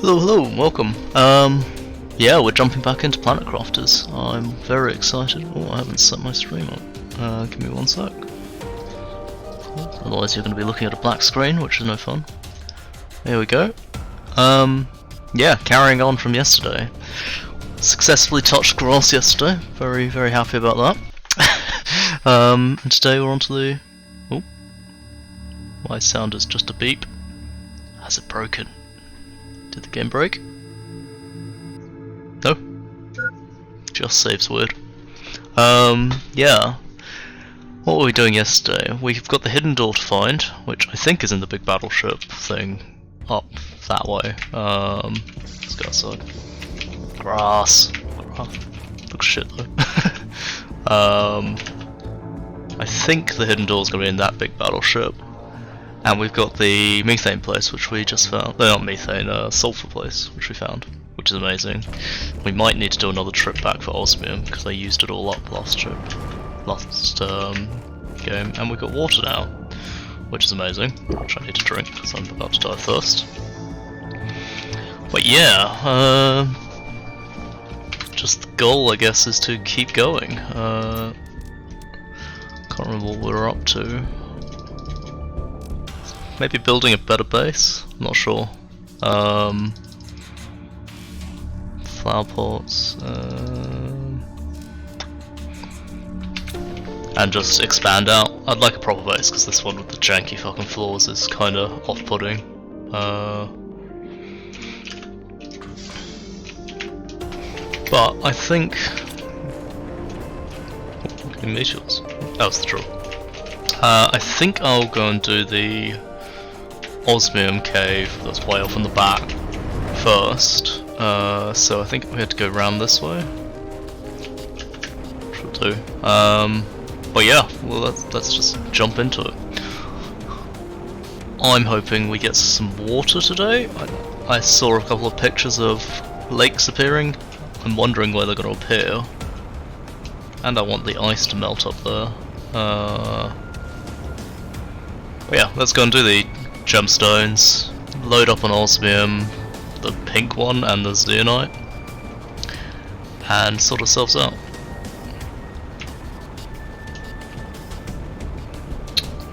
Hello, hello, and welcome. Yeah, we're jumping back into Planet Crafters. I'm very excited. Oh, I haven't set my stream up. Give me one sec. Otherwise you're going to be looking at a black screen, which is no fun. There we go. Yeah, carrying on from yesterday. Successfully touched grass yesterday. Very, very happy about that. And today we're on to the... Oh. My sound is just a beep. Has it broken? Did the game break? No? Just saves weird. Yeah. What were we doing yesterday? We've got the hidden door to find, which I think is in the big battleship thing up that way. Let's go outside. Grass. Looks shit though. I think the hidden door is going to be in that big battleship. And we've got the methane place, which we just found. No, not methane, sulfur place, which we found, which is amazing. We might need to do another trip back for osmium, because I used it all up last game. And we've got water now, which is amazing, which I need to drink, because I'm about to die of thirst. But yeah, just the goal, I guess, is to keep going. Can't remember what we're up to. Maybe building a better base? I'm not sure. Flower pots. And just expand out. I'd like a proper base because this one with the janky fucking floors is kinda off-putting. But I think... Oh, getting meteors. That was the drill. I think I'll go and do the osmium cave that's way off in the back first. So I think we had to go around this way. Which will do. But yeah, well let's just jump into it. I'm hoping we get some water today. I saw a couple of pictures of lakes appearing. I'm wondering where they're going to appear. And I want the ice to melt up there. But yeah, let's go and do the gemstones, load up on osmium, the pink one and the zeonite, and sort ourselves out.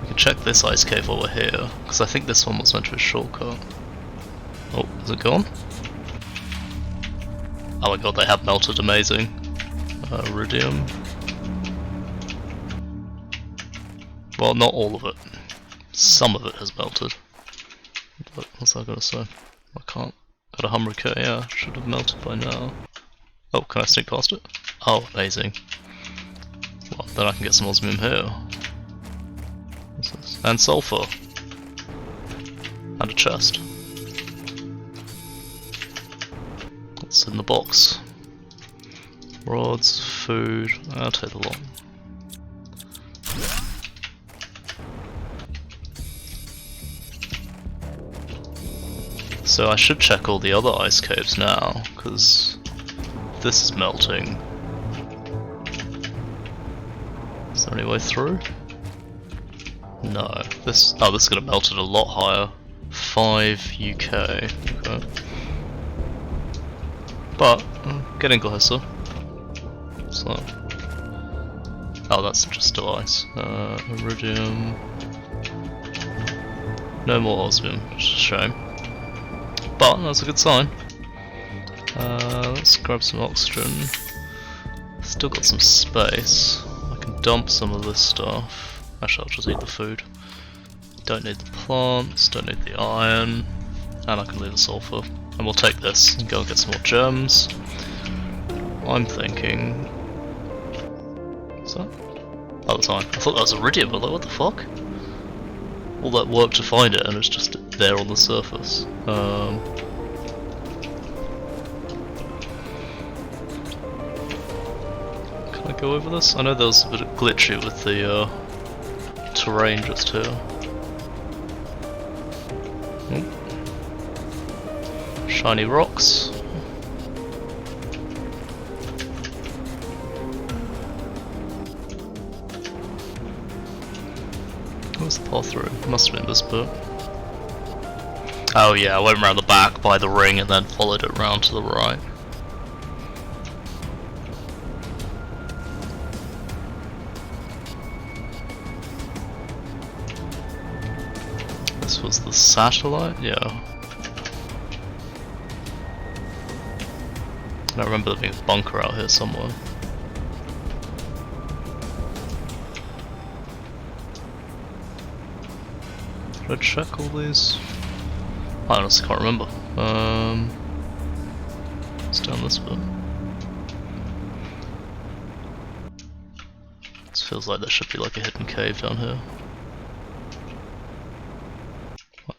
We can check this ice cave while we're here, because I think this one was meant to be a shortcut. Oh, is it gone? Oh my god, they have melted, amazing. Iridium. Well, not all of it. Some of it has melted. But what's I gonna say? I can't. Got a Humrica, yeah, should have melted by now. Oh, can I sneak past it? Oh, amazing. Well, then I can get some osmium here. What's this? And sulfur. And a chest. What's in the box? Rods, food, I'll take the lot. So I should check all the other ice caves now, because this is melting. Is there any way through? No. This is going to melt at a lot higher. 5 UK. Okay. But, getting closer. So. Oh, that's just still ice. Iridium. No more osmium, which is a shame. But that's a good sign. Let's grab some oxygen. Still got some space. I can dump some of this stuff. Actually, I'll just eat the food. Don't need the plants, don't need the iron, and I can leave the sulfur. And we'll take this and go and get some more gems. I'm thinking... What's that? Oh, that's iron. I thought that was iridium, but like, what the fuck? All that work to find it, and it's just there on the surface. Can I go over this? I know there was a bit glitchy with the terrain just here. Oh. Shiny rocks. Where's the path through? Must have been this bit. Oh yeah, I went around the back by the ring and then followed it round to the right. This was the satellite? Yeah. I remember there being a bunker out here somewhere. Did I check all these? I honestly can't remember. It's down this bit. This feels like there should be like a hidden cave down here. What?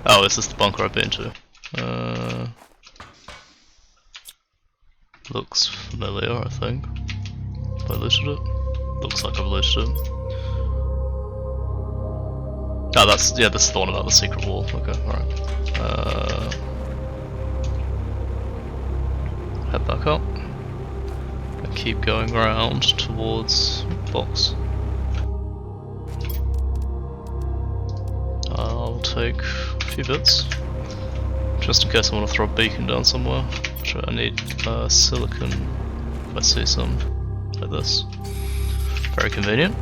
Oh, is this the bunker I've been to? Looks familiar, I think. Have I looted it? Looks like I've looted it. Oh, this is the one about the secret wall. Okay, alright. Head back up. And keep going around towards box. I'll take a few bits. Just in case I want to throw a beacon down somewhere. Sure, I need silicon if I see some like this. Very convenient.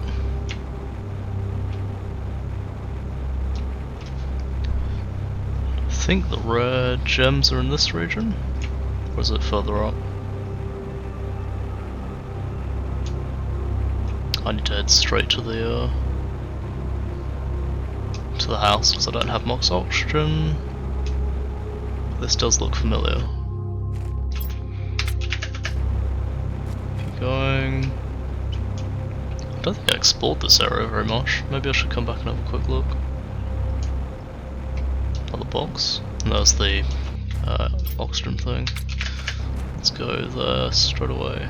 I think the rare gems are in this region, or is it further up? I need to head straight to the house because I don't have max oxygen. This does look familiar. Keep going. I don't think I explored this area very much. Maybe I should come back and have a quick look. Another box. And there's the oxygen thing. Let's go there straight away.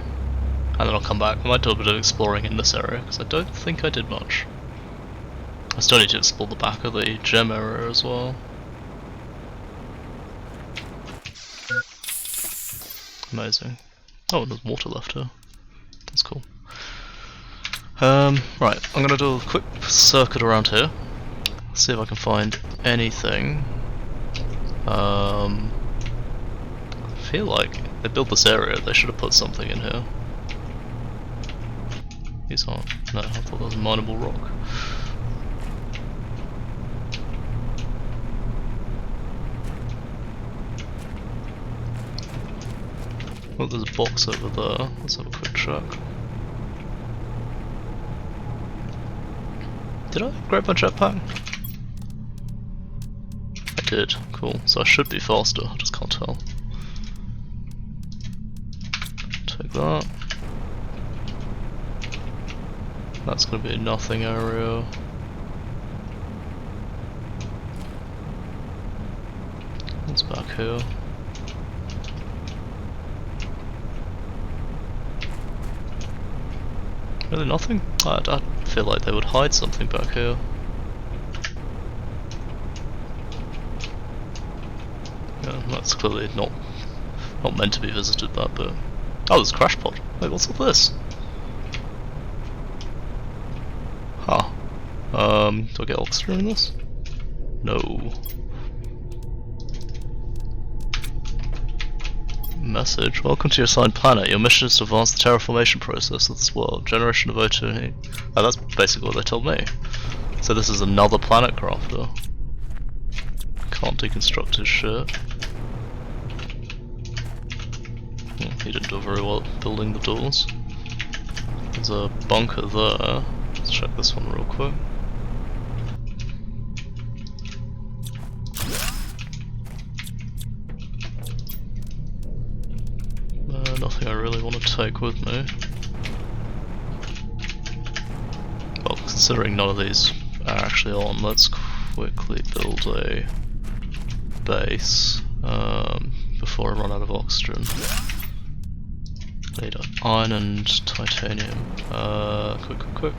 And then I'll come back. I might do a bit of exploring in this area because I don't think I did much. I still need to explore the back of the gem area as well. Amazing. Oh, there's water left here. That's cool. Right, I'm gonna do a quick circuit around here. See if I can find anything. I feel like they built this area, they should have put something in here. These aren't. No, I thought that was a mineable rock. Oh, there's a box over there. Let's have a quick check. Did I grab my jetpack? I did. Cool. So I should be faster. I just can't tell. Take that. That's going to be a nothing area. What's back here? Really nothing? I feel like they would hide something back here. Yeah, that's clearly not meant to be visited, that bit. Oh, there's a crash pod. Wait, what's all this? Huh. Do I get oxygen in this? No. Message. Welcome to your assigned planet. Your mission is to advance the terraformation process of this world. Generation of O2 heat. Oh, that's basically what they told me. So this is another planet crafter. Can't deconstruct his shit. He didn't do very well at building the doors. There's a bunker there. Let's check this one real quick. Nothing I really want to take with me. Well, considering none of these are actually on, let's quickly build a base before I run out of oxygen. Need iron and titanium. Quick.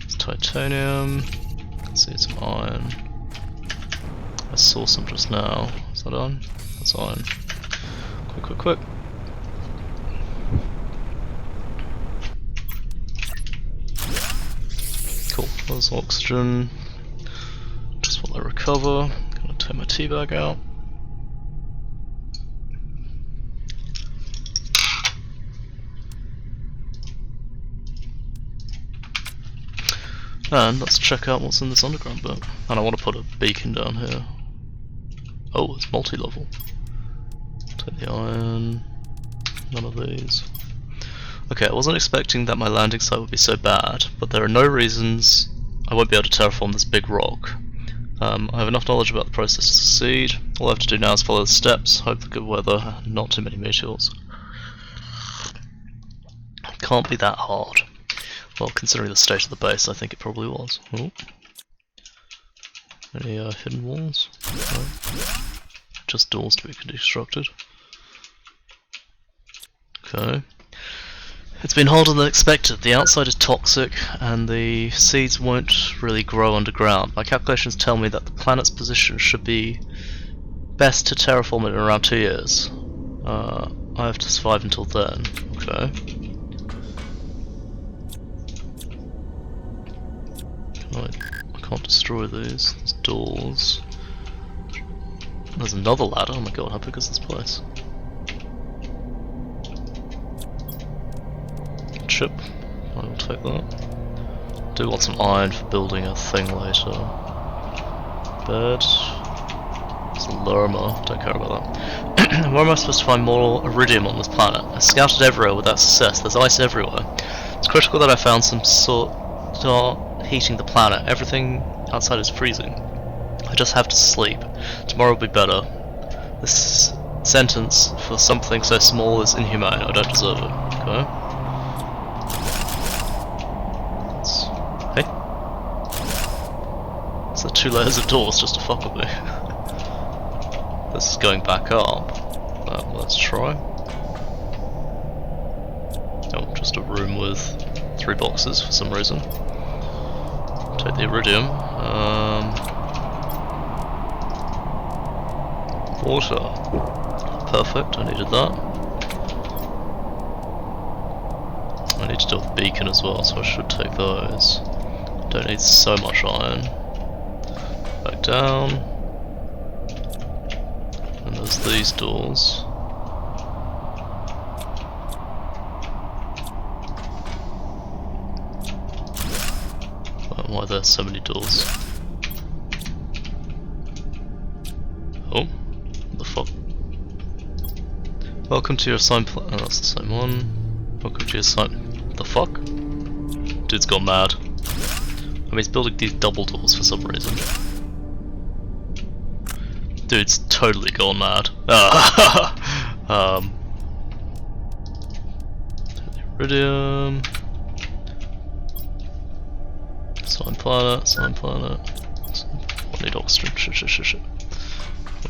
It's titanium. Let's see, some iron. I saw some just now. Is that on? That's iron. Quick. Cool, there's oxygen. Just while I recover. Take my tea bag out. And let's check out what's in this underground bit. And I want to put a beacon down here. Oh, it's multi-level. Take the iron. None of these. Okay, I wasn't expecting that my landing site would be so bad, but there are no reasons I won't be able to terraform this big rock. I have enough knowledge about the process to succeed. All I have to do now is follow the steps, hope for good weather, and not too many meteors. Can't be that hard. Well, considering the state of the base, I think it probably was. Oh. Any hidden walls? No. Just doors to be constructed. Okay. It's been harder than expected. The outside is toxic, and the seeds won't really grow underground. My calculations tell me that the planet's position should be best to terraform it in around 2 years. I have to survive until then. Okay. I can't destroy these. There's doors. There's another ladder. Oh my god, how big is this place? Chip. I will take that. Do want some iron for building a thing later. Bed. It's a lerma. Don't care about that. Where am I supposed to find more iridium on this planet? I scouted everywhere without success. There's ice everywhere. It's critical that I found some sort of heating the planet. Everything outside is freezing. I just have to sleep. Tomorrow will be better. This sentence for something so small is inhumane. I don't deserve it. Okay. Hey. It's the 2 layers of doors just to fuck with me. This is going back up. Let's try. Oh, just a room with 3 boxes for some reason. Take the iridium. Water. Perfect, I needed that. I need to do a beacon as well, so I should take those. Don't need so much iron. Back down. And there's these doors. Why are there so many doors? Oh, what the fuck? Welcome to your assigned oh, that's the same one. Welcome to your assigned. The fuck? Dude's gone mad. I mean, he's building these double doors for some reason. Dude's totally gone mad. Iridium. Sign planet, sign planet. I need oxygen. Shit.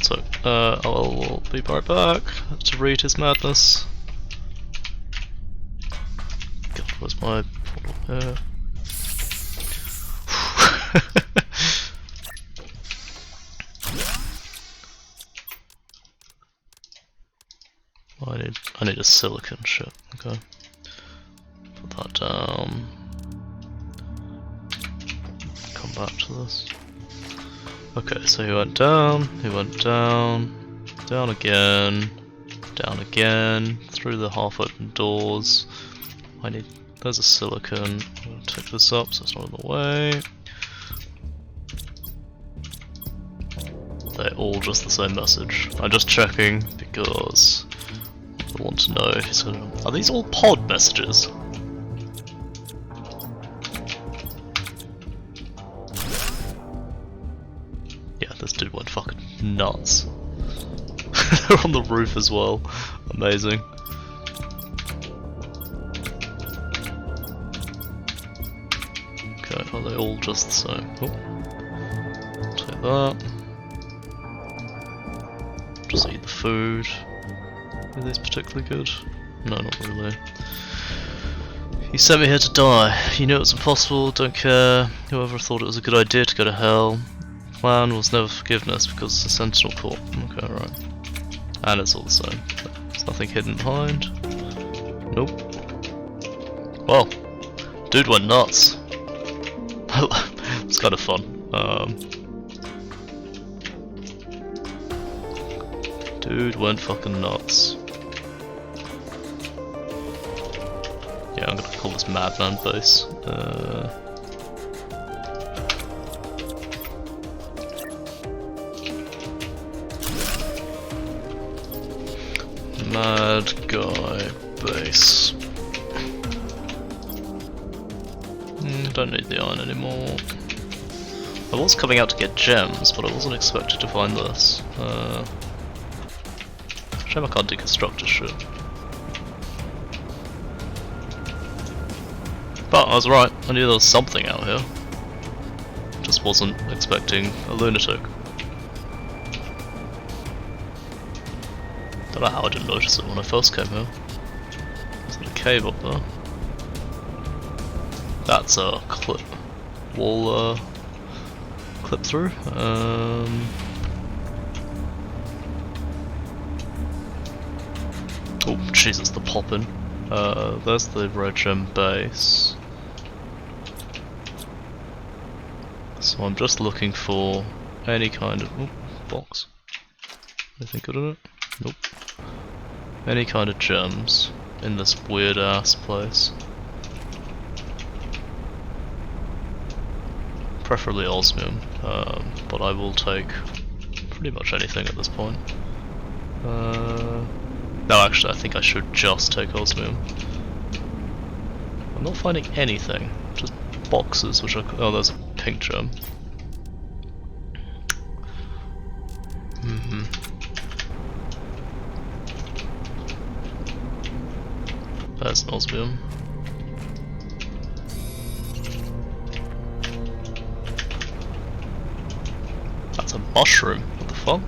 So, I'll be right back to read his madness. God, where's my portal here? I need a silicon shit. Okay. Put that down. Come back to this. Okay, so he went down, down again, through the half open doors. There's a silicon. I'm gonna take this up so it's not in the way. They're all just the same message. I'm just checking because I want to know if he's gonna. Are these all pod messages? Yeah, this dude went fucking nuts. They're on the roof as well. Amazing. Okay, are they all just the same? Oh. Take that. Just eat the food. Are these particularly good? No, not really. You sent me here to die. You knew it was impossible, don't care. Whoever thought it was a good idea to go to hell. Plan was never forgiveness because it's a sentinel port. Okay, right. And it's all the same. There's nothing hidden behind. Nope. Well, dude went nuts. It's kind of fun. Dude went fucking nuts. Yeah, I'm gonna call this Madman Base. Mad Guy Base. Don't need the iron anymore. I was coming out to get gems, but I wasn't expected to find this. Shame I can't deconstruct this shit. But I was right, I knew there was something out here. Just wasn't expecting a lunatic. Don't know how I didn't notice it when I first came here. Is there a cave up there? That's a clip. Wall clip through. Oh Jesus, the poppin'. There's the red gem base. So I'm just looking for any kind of box. Anything good in it? Nope. Any kind of gems in this weird ass place. Preferably osmium, but I will take pretty much anything at this point. No, actually I think I should just take osmium. I'm not finding anything, just boxes which are... oh, there's a pink gem. There's an osmium. That's a mushroom, what the fuck?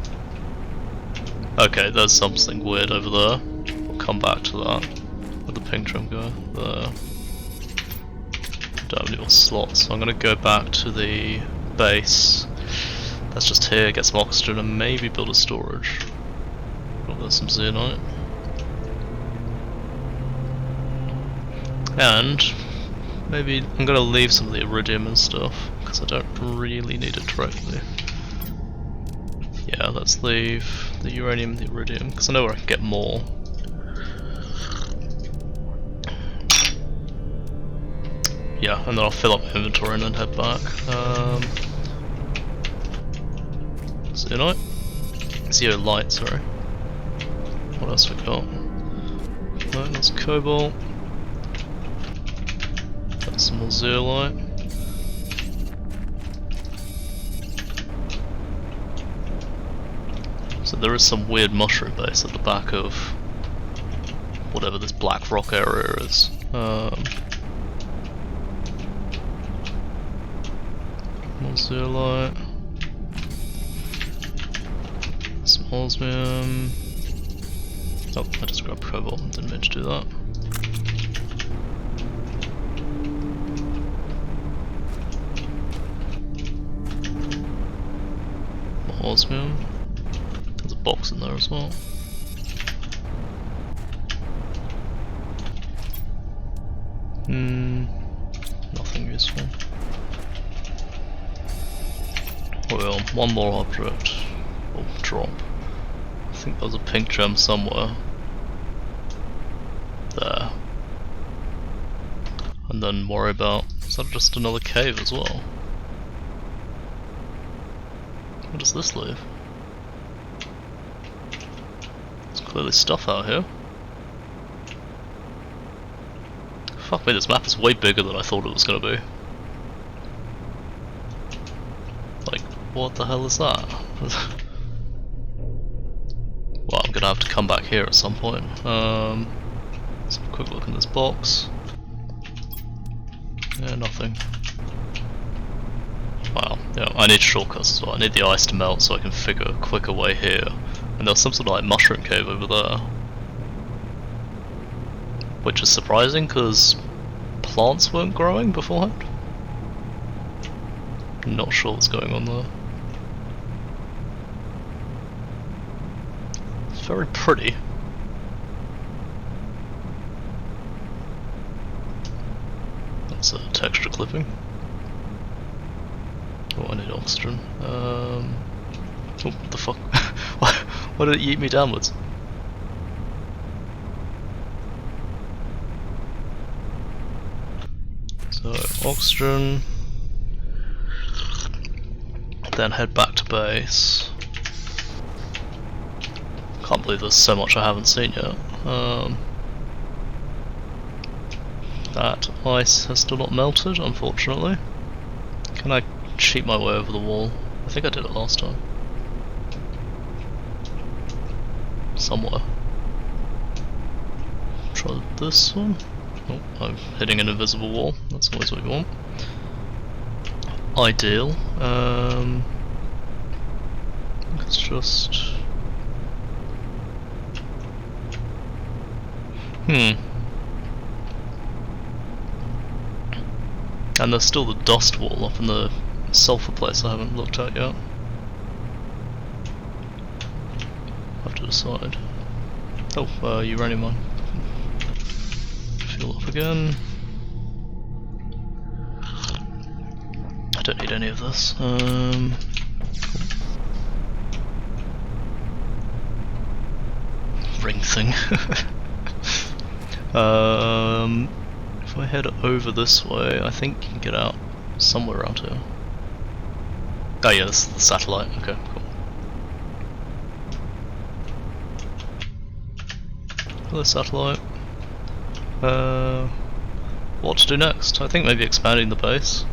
Okay, there's something weird over there. We'll come back to that. Where'd the pink gem go? There. Don't have any more slots, so I'm gonna go back to the base. That's just here, get some oxygen and maybe build a storage. Oh, there's some zeolite. And maybe I'm gonna leave some of the iridium and stuff, because I don't really need it directly. Yeah, let's leave the uranium and the iridium, because I know where I can get more. Yeah, and then I'll fill up my inventory and then head back. Zeolite? Zeolite, sorry. What else we got? No, that's cobalt. That's some more zeolite. So there is some weird mushroom base at the back of whatever this black rock area is. More zeolite. Some osmium. Oh, I just grabbed cobalt, didn't mean to do that. More osmium. There's a box in there as well. Nothing useful. Well, one more object. Oh, drop. I think there's a pink gem somewhere. There. And then worry about... is that just another cave as well? Where does this leave? There's clearly stuff out here. Fuck me, this map is way bigger than I thought it was gonna be. Like, what the hell is that? Well, I'm gonna have to come back here at some point. Let's have a quick look in this box. Yeah, nothing. Wow, yeah, I need shortcuts as well. I need the ice to melt so I can figure a quicker way here. And there's some sort of like mushroom cave over there. Which is surprising because plants weren't growing beforehand. Not sure what's going on there. It's very pretty. That's a texture clipping. Oh, I need oxygen. Oh, what the fuck? Why did it yeet me downwards? So, oxygen. Then head back to base. Can't believe there's so much I haven't seen yet. That ice has still not melted, unfortunately. Can I cheat my way over the wall? I think I did it last time. Somewhere. Try this one. Oh, I'm hitting an invisible wall. That's always what you want. Ideal. It's just... And there's still the dust wall up in the sulfur place I haven't looked at yet. I have to decide. Oh, uranium mine. Fuel up again. I don't need any of this. Ring thing. If I head over this way, I think you can get out somewhere around here. Oh yeah, this is the satellite. Okay, cool. Hello, satellite. What to do next? I think maybe expanding the base.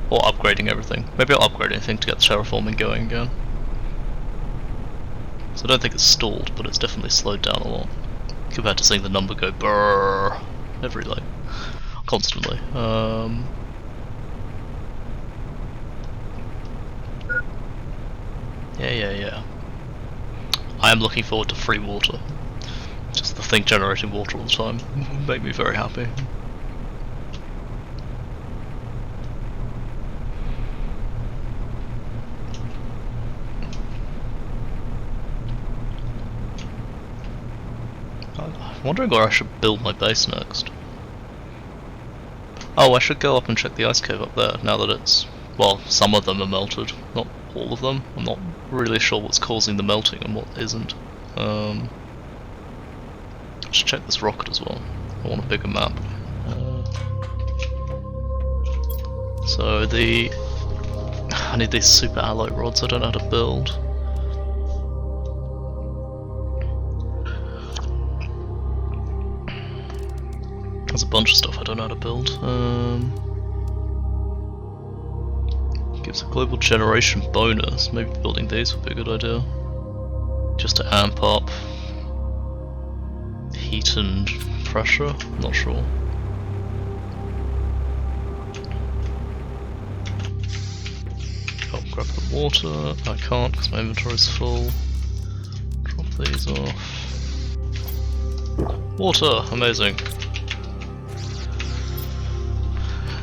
Or upgrading everything. Maybe I'll upgrade anything to get the terraforming going again. So I don't think it's stalled, but it's definitely slowed down a lot. Compared to seeing the number go brrrr every like constantly. Yeah. I am looking forward to free water. Just the thing generating water all the time make me very happy. I'm wondering where I should build my base next. Oh, I should go up and check the ice cave up there, now that it's... well, some of them are melted, not all of them. I'm not really sure what's causing the melting and what isn't. Just check this rocket as well. I want a bigger map. So the... I need these super alloy rods I don't know how to build. There's a bunch of stuff I don't know how to build. Gives a global generation bonus. Maybe building these would be a good idea. Just to amp up heat and pressure. Not sure. Oh, grab the water. I can't because my inventory's full. Drop these off. Water! Amazing.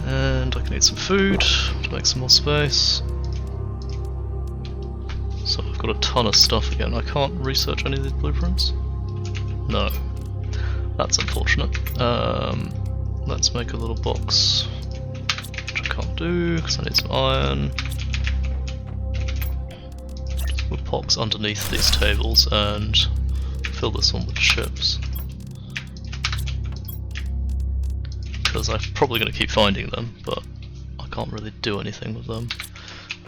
And I can eat some food to make some more space. So I've got a ton of stuff again. I can't research any of these blueprints? No. That's unfortunate. Let's make a little box, which I can't do because I need some iron. Just put box underneath these tables and fill this one with chips. Because I'm probably going to keep finding them, but I can't really do anything with them.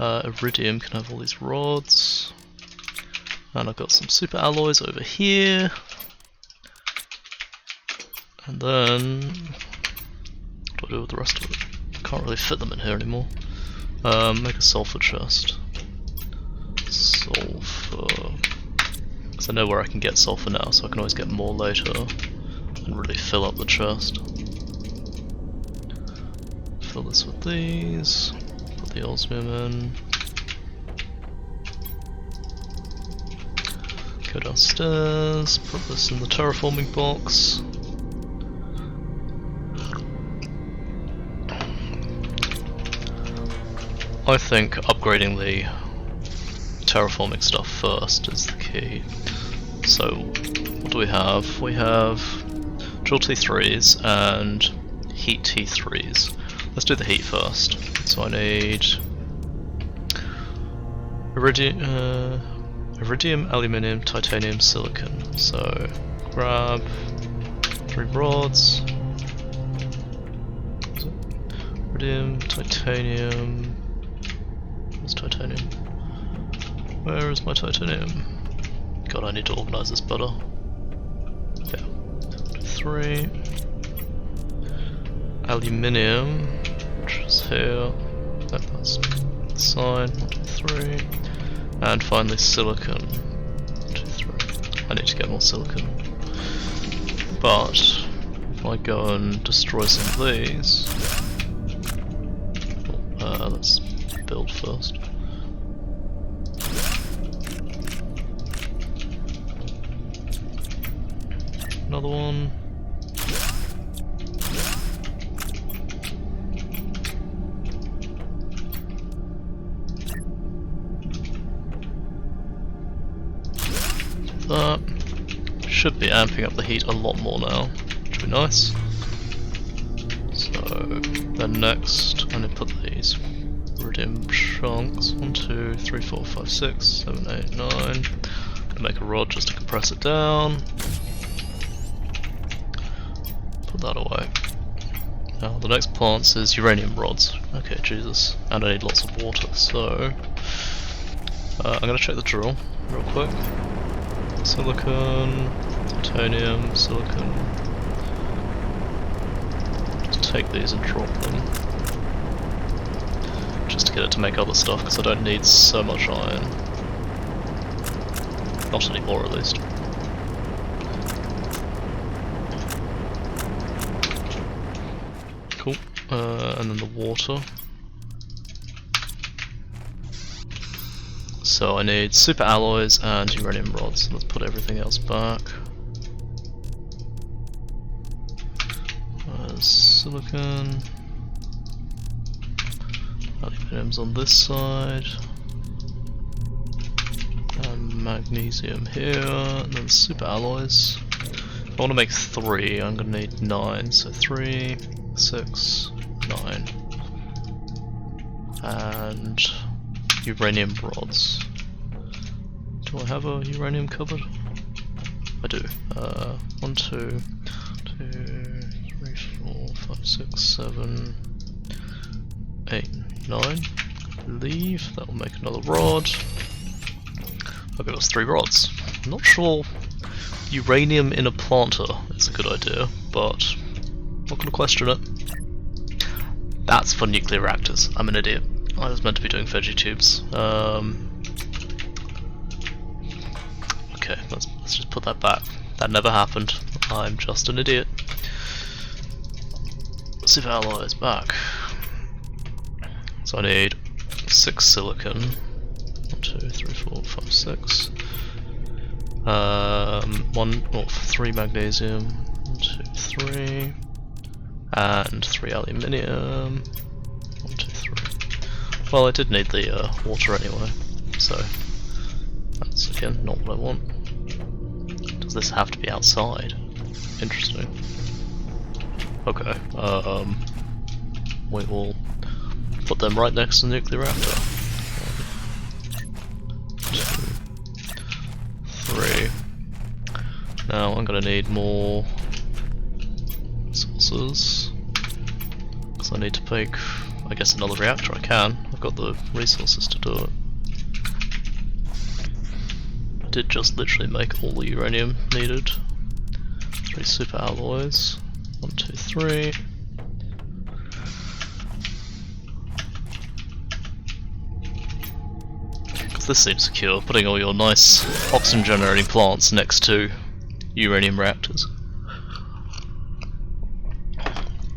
Iridium can have all these rods. And I've got some super alloys over here. And then... what do I do with the rest of it? I can't really fit them in here anymore. Make a sulfur chest. Sulfur... because I know where I can get sulfur now, so I can always get more later. And really fill up the chest. Fill this with these, put the osmium in, go downstairs, put this in the terraforming box. I think upgrading the terraforming stuff first is the key. So, what do we have? We have drill T3s and heat T3s. Let's do the heat first. So I need iridium iridium, aluminium, titanium, silicon. So grab 3 rods. What is it? Iridium, titanium. Where's titanium? Where is my titanium? God, I need to organise this better. Yeah. 3. Aluminium, which is here. That's the sign. 1, 2, 3. And finally silicon. 1, 2, 3. I need to get more silicon. But if I go and destroy some of these, let's build first. Another one. That should be amping up the heat a lot more now, which would be nice. So then next I'm going to put these iridium chunks 1, 2, 3, 4, 5, 6, 7, 8, 9. I'm going to make a rod just to compress it down. Put that away. Now the next plants is uranium rods. Okay, Jesus. And I need lots of water, so I'm going to check the drill real quick. Silicon, titanium, silicon. Just take these and drop them. Just to get it to make other stuff, because I don't need so much iron. Not anymore, at least. Cool. And then the water. So I need super alloys and uranium rods. So let's put everything else back. There's silicon. Aluminium's on this side. And magnesium here. And then super alloys. If I want to make 3, I'm going to need 9. So 3, 6, 9. And uranium rods. Do I have a uranium cupboard? I do. 1, 2, 2, 3, 4, 5, 6, 7, 8, 9. I believe that will make another rod. I'll give us 3 rods. I'm not sure uranium in a planter is a good idea, but I'm not going to question it. That's for nuclear reactors. I'm an idiot. I was meant to be doing veggie tubes. Okay, let's just put that back. That never happened. I'm just an idiot. Super alloys back. So I need 6 silicon. 1, 2, 3, 4, 5, 6. 3 magnesium. 1, 2, 3. And 3 aluminium. 1, 2, 3. Well, I did need the water anyway, so that's again not what I want. Does this have to be outside? Interesting. Okay, we will put them right next to the nuclear reactor. 1, 2, 3. Now I'm gonna need more sources, because I need to make, I guess, another reactor. I can. I've got the resources to do it. I did just literally make all the uranium needed. 3 super alloys. 1, 2, 3. Because this seems secure, putting all your nice oxygen generating plants next to uranium reactors.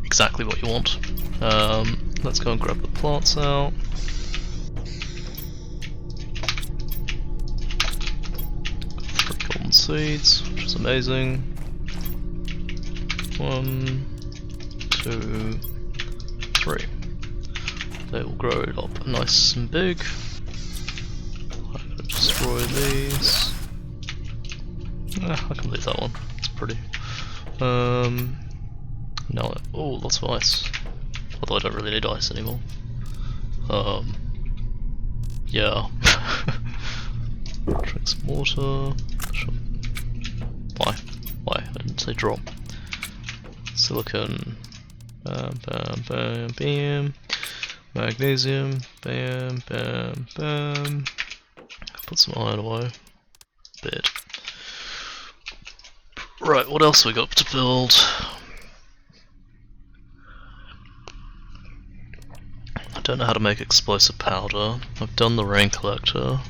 Exactly what you want. Let's go and grab the plants out. Got 3 golden seeds, which is amazing. 1, 2, 3. They will grow it up nice and big. I'm going to destroy these. I can leave that one. It's pretty. No, oh, lots of ice. Although I don't really need ice anymore. Yeah. Drink some water. Sure. Why? Why? I didn't say drop. Silicon. Bam, bam, bam, bam. Magnesium. Bam, bam, bam. Put some iron away. Bit. Right, what else have we got to build? I don't know how to make explosive powder. I've done the rain collector.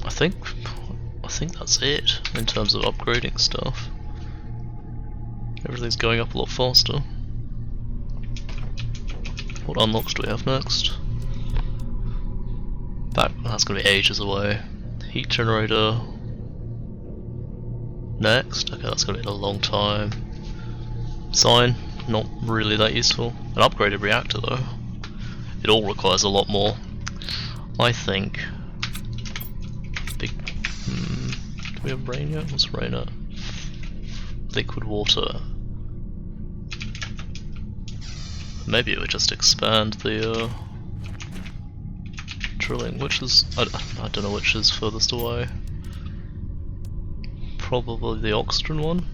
I think that's it in terms of upgrading stuff. Everything's going up a lot faster. What unlocks do we have next? That's gonna be ages away. Heat generator next. Okay, that's gonna be a long time. Sign, not really that useful. An upgraded reactor though. It all requires a lot more. I think. Big. Do we have rain yet? What's rain at? Liquid water. Maybe it would just expand the drilling. Which is I don't know which is furthest away. Probably the oxygen one.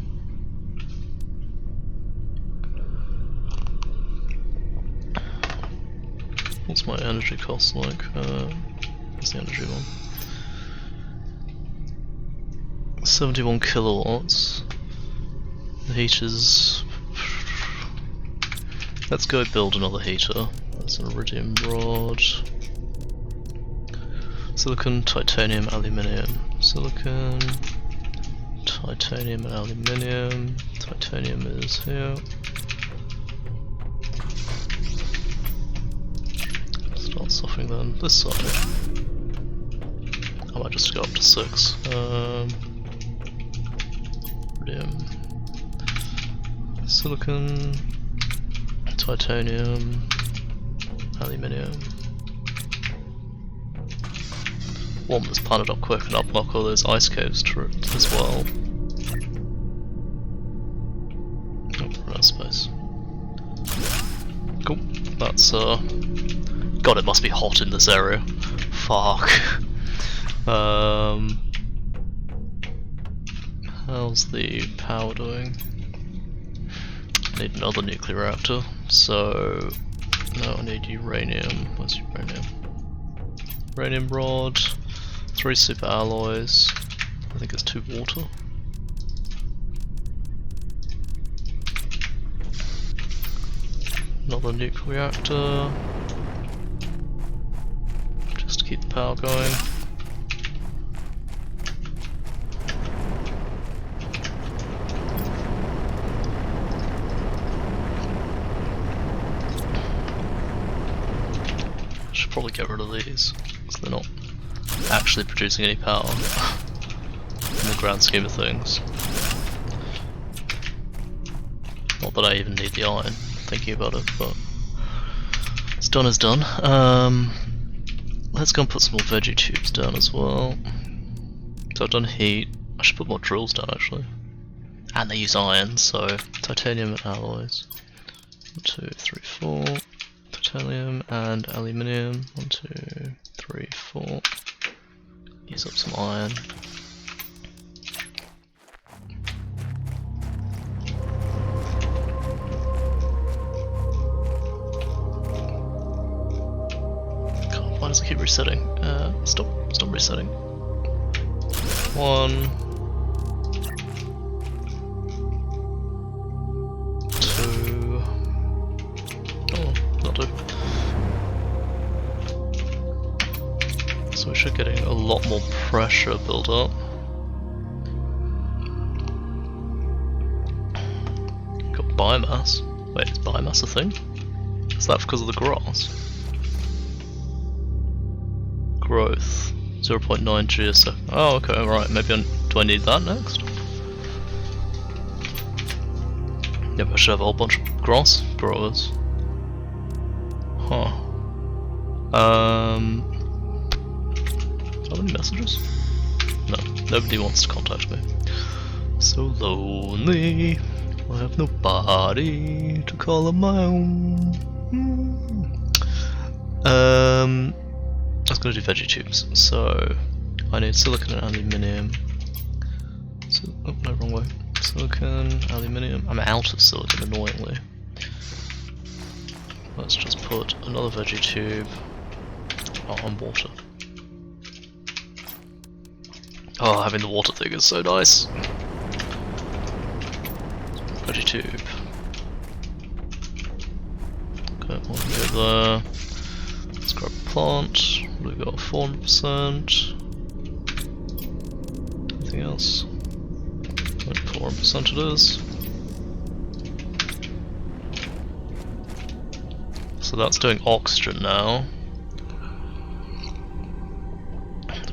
What's my energy cost like? What's the energy one? 71 kilowatts. The heater's. Let's go build another heater. That's an iridium rod. Silicon, titanium, aluminium. Silicon, titanium, and aluminium. Titanium is here. Start softening then this side. I might just go up to 6. Iridium. Silicon, titanium, aluminium. Warm this planet up quick and unlock all those ice caves as well. Oh, run out of space. Cool. That's God, it must be hot in this area. Fuck. How's the power doing? Need another nuclear reactor, so no, I need uranium. Where's uranium? Uranium rod, 3 super alloys. I think it's 2 water. Another nuclear reactor, just to keep the power going. Probably get rid of these, because they're not actually producing any power in the grand scheme of things. Not that I even need the iron, thinking about it, but it's done is done. Let's go and put some more veggie tubes down as well. So I've done heat. I should put more drills down actually. And they use iron, so titanium and alloys. 1, 2, 3, 4. Titanium and aluminium. 1, 2, 3, 4. Use up some iron. God, why does it keep resetting? Stop resetting. 1, 2. Oh, not 2. So we should getting a lot more pressure build up. Got biomass. Wait, is biomass a thing? Is that because of the grass? Growth 0.9 G a second. Oh, okay, right. Maybe do I need that next? Yep, I should have a whole bunch of grass growers. Huh. How many messages? No, nobody wants to contact me. So lonely, I have nobody to call on my own. I was going to do veggie tubes, so I need silicon and aluminium. Oh no, wrong way. Silicon, aluminium. I'm out of silicon, annoyingly. Let's just put another veggie tube on water. Oh, having the water thing is so nice. Veggie tube. Okay, one go there. Let's grab a plant. We've got 400%. Anything else? 4% it is. So that's doing oxygen now.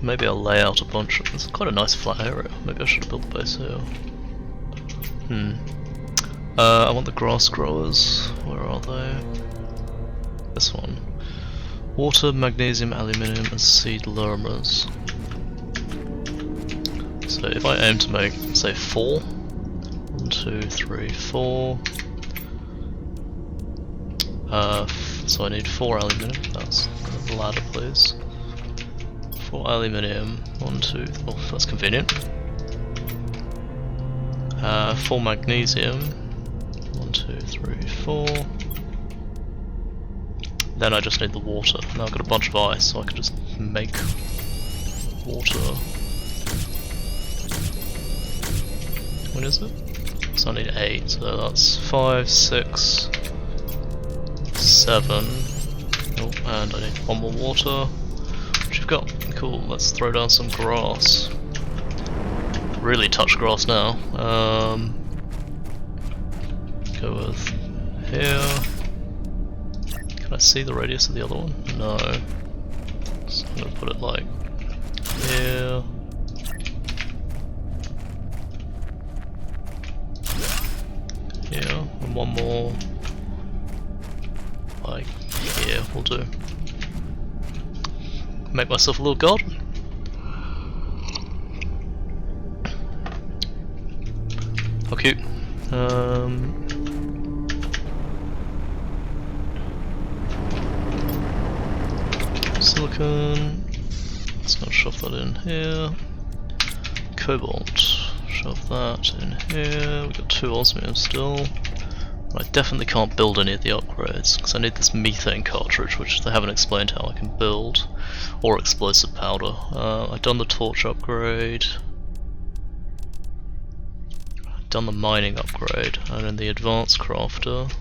Maybe I'll lay out a bunch of. It's quite a nice flat area. Maybe I should have built the base here. I want the grass growers. Where are they? This one. Water, magnesium, aluminium, and seed lermas. So if I aim to make, say, 4. 1, 2, 3, 4. So I need 4 aluminium. That's the ladder, please. 4 aluminium. 1, 2. Oh, that's convenient. 4 magnesium. 1, 2, 3, 4. Then I just need the water. Now I've got a bunch of ice, so I can just make water. When is it? So I need 8, so that's 5, 6, 7. Oh, and I need 1 more water. Which you've got. Cool, let's throw down some grass. Really touch grass now. Go with here. Can I see the radius of the other one? No. So I'm gonna put it like here. Here, and 1 more like here will do. Make myself a little garden. How cute. Silicon. Let's go shove that in here. Cobalt. Shove that in here. We've got 2 osmium still. I definitely can't build any of the upgrades because I need this methane cartridge, which they haven't explained how I can build, or explosive powder. I've done the torch upgrade, I've done the mining upgrade, and in the advanced crafter,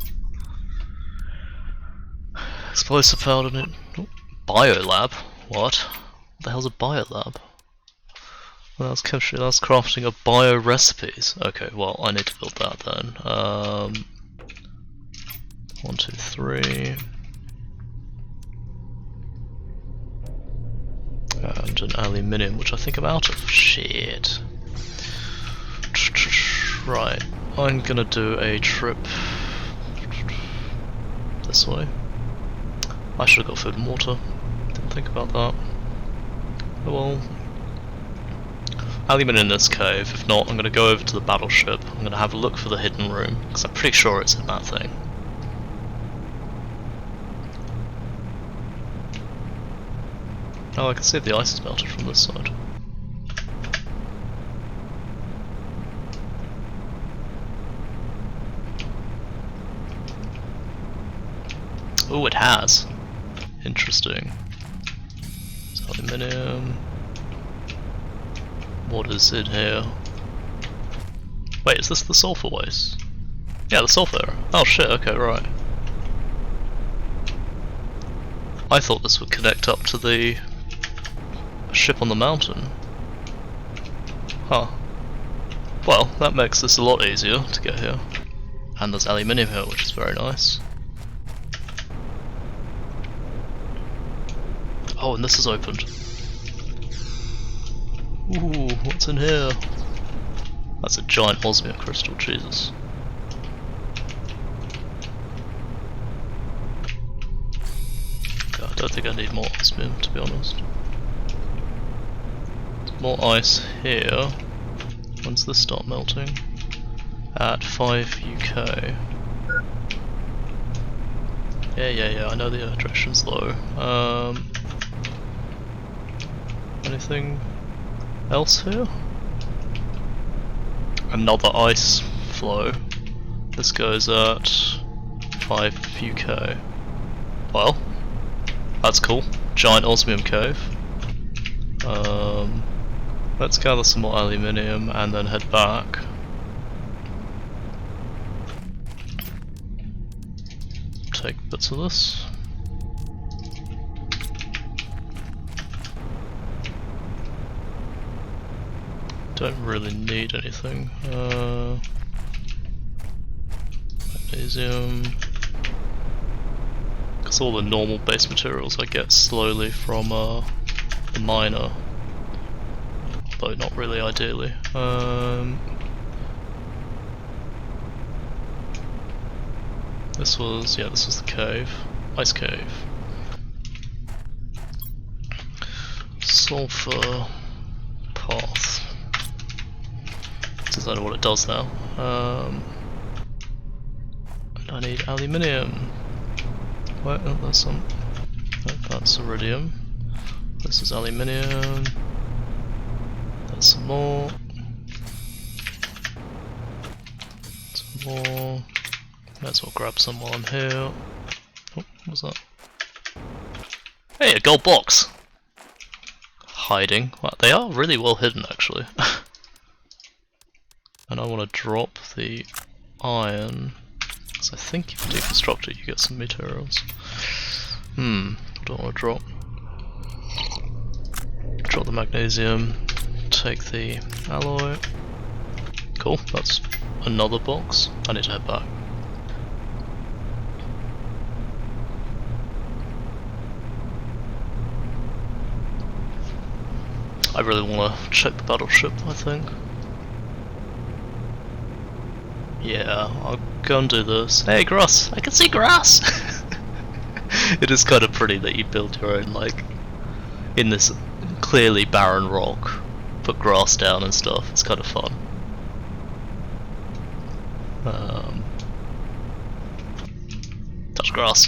explosive powder. Biolab? What the hell's a biolab? Well, that's chemistry. That's crafting of bio recipes. Okay, well I need to build that then. 1, 2, 3. And an aluminium, which I think I'm out of. Shit. Right, I'm gonna do a trip this way. I should have got food and water. Didn't think about that. Oh well. Aluminium in this cave. If not, I'm gonna go over to the battleship. I'm gonna have a look for the hidden room, because I'm pretty sure it's in that thing. Oh, I can see if the ice is melted from this side. Oh, it has. Interesting. It's aluminium. What is in here? Wait, is this the sulfur waste? Yeah, the sulfur. Oh shit, okay, right. I thought this would connect up to the ship on the mountain. Huh. Well, that makes this a lot easier to get here. And there's aluminium here, which is very nice. Oh, and this is opened. Ooh, what's in here? That's a giant osmium crystal, Jesus. God, I don't think I need more osmium, to be honest. More ice here. When's this start melting? At 5 UK. Yeah, I know the direction's low. anything else here? Another ice flow. This goes at 5 UK. Well, that's cool. Giant osmium cave. Let's gather some more aluminium and then head back. Take bits of this. Don't really need anything. Magnesium. Because all the normal base materials I get slowly from the miner. Though not really ideally. This was the cave. Ice cave. Sulfur path. Doesn't know what it does now. And I need aluminium. Wait, oh, there's some. Oh, that's iridium. This is aluminium. There's some more. Some more. Might as well grab some while I'm here. Oh, what was that? Hey, a gold box! Hiding. Well, they are really well hidden actually. And I want to drop the iron, because I think if you deconstruct it you get some materials. What do I want to drop? Drop the magnesium, take the alloy. Cool, that's another box. I need to head back. I really want to check the battleship, I think. Yeah, I'll go and do this. Hey, grass! I can see grass! It is kind of pretty that you build your own, like, in this clearly barren rock, put grass down and stuff. It's kind of fun. Touch grass.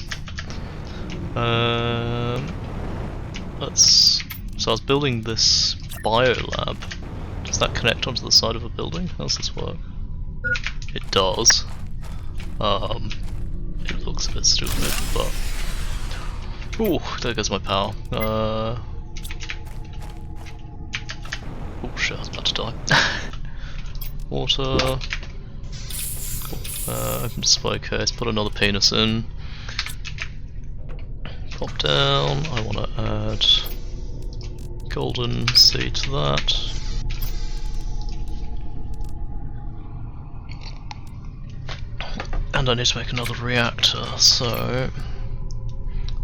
So I was building this biolab. Does that connect onto the side of a building? How does this work? It does. It looks a bit stupid, but... Ooh, there goes my power. Oh shit, I was about to die. Water. Cool. Open display case, put another penis in. Pop down, I want to add golden seed to that. And I need to make another reactor, so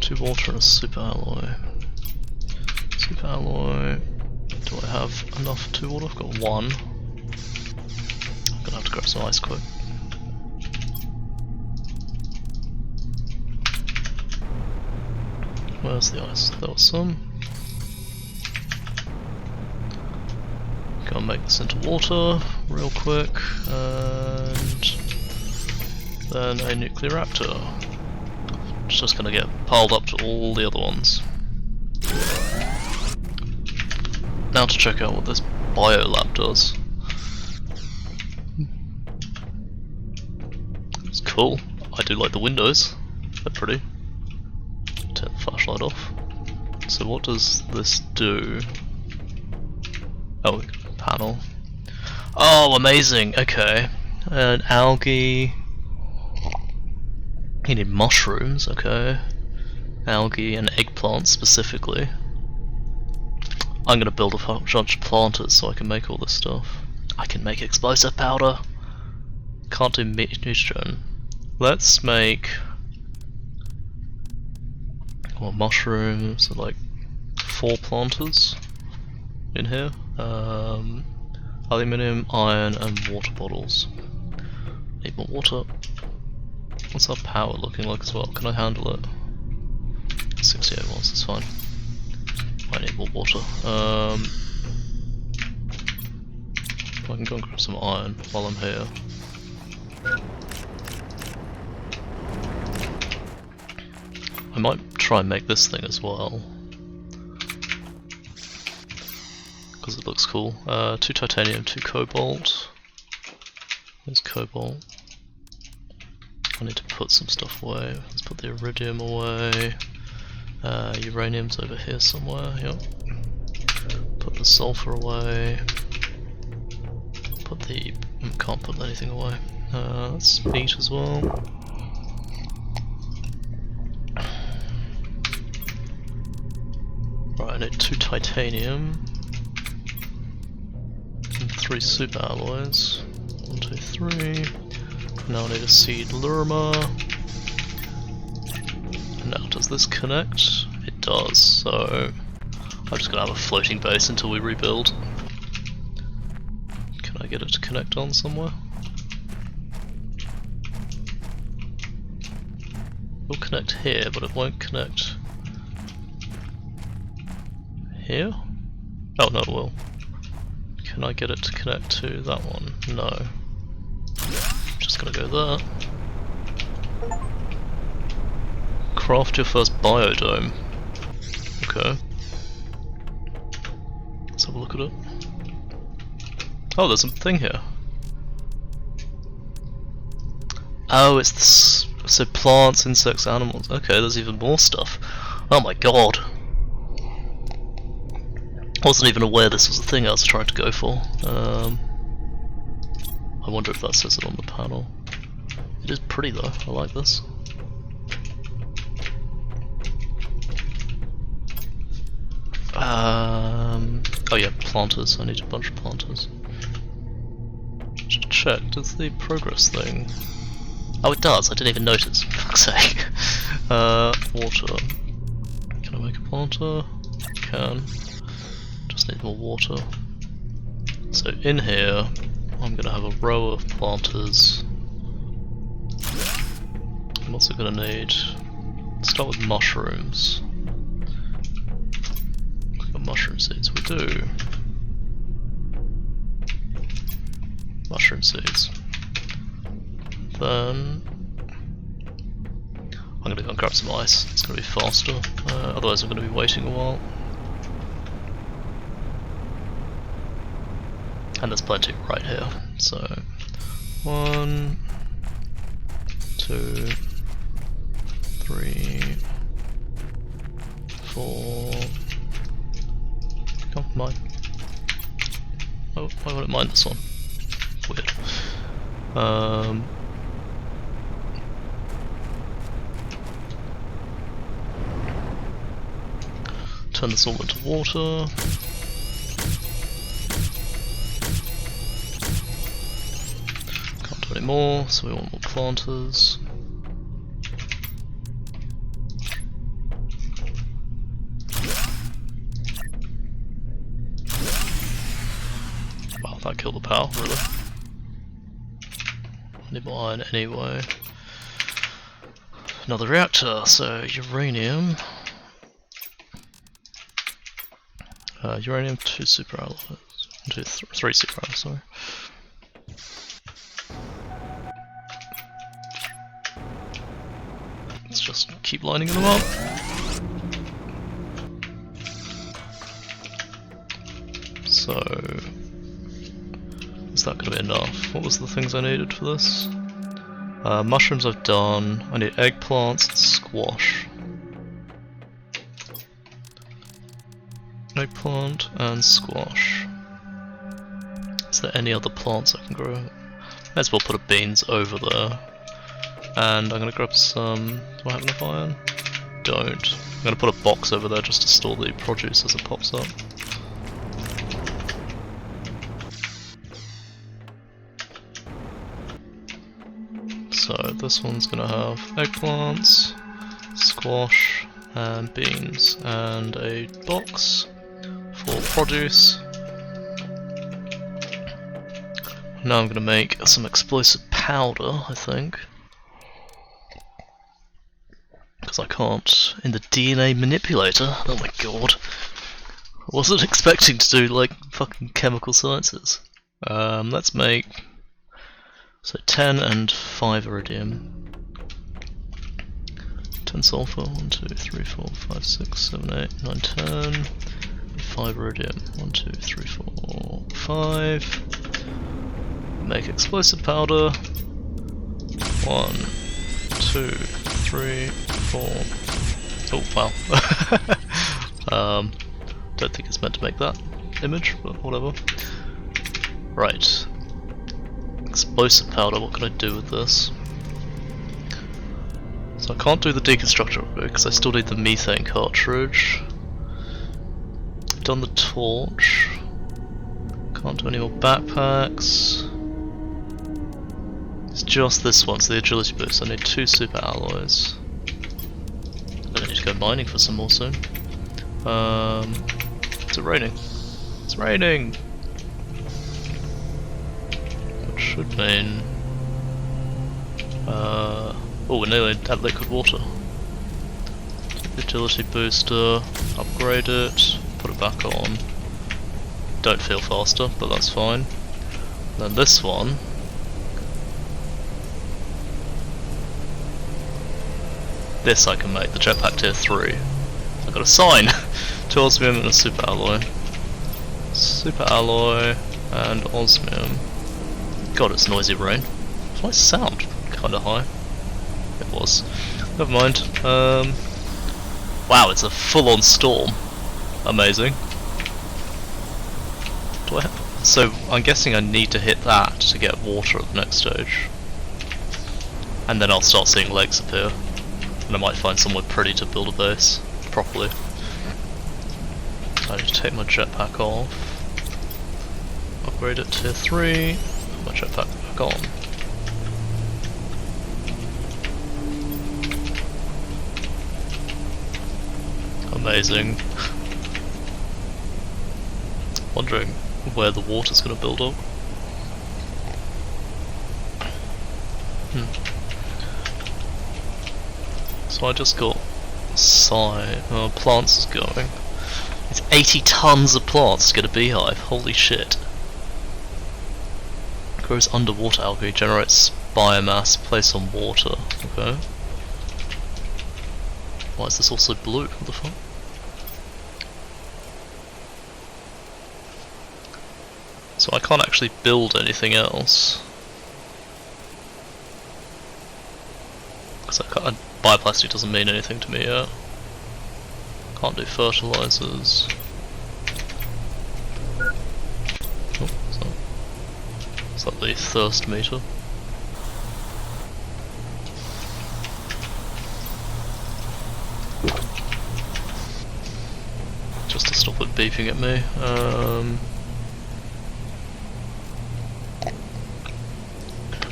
2 water and a super alloy. Super alloy. Do I have enough for 2 water? I've got 1. I'm gonna have to grab some ice quick. Where's the ice? There was some. Go and make this into water real quick, and then a nuclear reactor. It's just gonna get piled up to all the other ones. Now to check out what this biolab does. It's cool. I do like the windows. They're pretty. Turn the flashlight off. So what does this do? Oh, panel. Oh, amazing! Okay. An algae. You need mushrooms, okay. Algae and eggplants specifically. I'm gonna build a bunch of planters so I can make all this stuff. I can make explosive powder. Can't do nitrogen. Let's make more mushrooms, like 4 planters in here. Aluminium, iron, and water bottles. Need more water. What's our power looking like as well? Can I handle it? 68 watts, that's fine. I need more water. I can go and grab some iron while I'm here. I might try and make this thing as well. because it looks cool. 2 titanium, 2 cobalt. There's cobalt. I need to put some stuff away. Let's put the iridium away. Uranium's over here somewhere, yep. Put the sulfur away. Put the... can't put anything away. That's meat as well. Right, I need 2 titanium. And 3 super alloys. 1, 2, 3. Now I need a seed lurma. Now does this connect? It does, so I'm just gonna have a floating base until we rebuild. Can I get it to connect on somewhere? It'll connect here, but it won't connect here? Oh no, it will. Can I get it to connect to that one? No. Just gonna go there. Craft your first biodome. Okay. Let's have a look at it. Oh, there's a thing here. Oh, it's the so plants, insects, animals. Okay, there's even more stuff. Oh my god. I wasn't even aware this was the thing I was trying to go for. I wonder if that says it on the panel. It is pretty though, I like this. Oh yeah, planters. I need a bunch of planters. Just check, does the progress thing... Oh it does, I didn't even notice, for fuck's sake. Water. Can I make a planter? Can. Just need more water. So in here, I'm going to have a row of planters. I'm also going to need... Let's start with mushrooms. We've got mushroom seeds, we do. Mushroom seeds. Then... I'm going to go and grab some ice, it's going to be faster, otherwise I'm going to be waiting a while. And there's plenty right here, so 1, 2, 3, 4. Come on, mine. Oh, why won't it mine this one? Weird. Turn this all into water. Can't do any more, so we want more planters. Wow, that killed the power, really. I need more iron anyway. Another reactor, so uranium. Uranium, 2 super alloys. 3 super alloys, sorry. Let's just keep lining them up. So, is that going to be enough? What was the things I needed for this? Mushrooms I've done. I need eggplants and squash. Eggplant and squash. Is there any other plants I can grow? May as well put a beans over there. And I'm going to grab some... Do I have enough iron? Don't. I'm going to put a box over there just to store the produce as it pops up. So this one's going to have eggplants, squash, and beans, and a box for produce. Now I'm going to make some explosive powder, I think. Because I can't in the DNA manipulator. Oh my god. I wasn't expecting to do like fucking chemical sciences. Let's make so 10 and 5 iridium. 10 sulfur, 1, 2, 3, 4, 5, 6, 7, 8, 9, 10. 5 iridium. 1, 2, 3, 4, 5. Make explosive powder. 1, 2, 3, 4. Oh wow. Don't think it's meant to make that image, but whatever. Right. Explosive powder, what can I do with this? So I can't do the deconstructor because I still need the methane cartridge. Done the torch. Can't do any more backpacks. It's just this one, so the agility boost. I need 2 super alloys. I need to go mining for some more soon. Is it raining? It's raining! Which should mean... oh, we're nearly at liquid water. Agility booster, upgrade it, put it back on. Don't feel faster, but that's fine. And then this one. This I can make, the jetpack tier 3. I got a sign! 2 osmium and a super alloy. Super alloy and osmium. God, it's noisy rain. Does my sound kinda high? It was. Never mind. Wow, it's a full-on storm. Amazing. So I'm guessing I need to hit that to get water at the next stage. And then I'll start seeing lakes appear. And I might find somewhere pretty to build a base properly. So I need to take my jetpack off. Upgrade it to tier 3. Put my jetpack back on. Amazing. Wondering where the water's going to build up. So I just got plants is going. It's 80 tons of plants to get a beehive. Holy shit. Grows underwater algae, generates biomass, placed on water. Okay. Why is this also blue? What the fuck? So I can't actually build anything else. Because bioplastic doesn't mean anything to me yet. Can't do fertilizers. Oh, is that the thirst meter? Just to stop it beeping at me.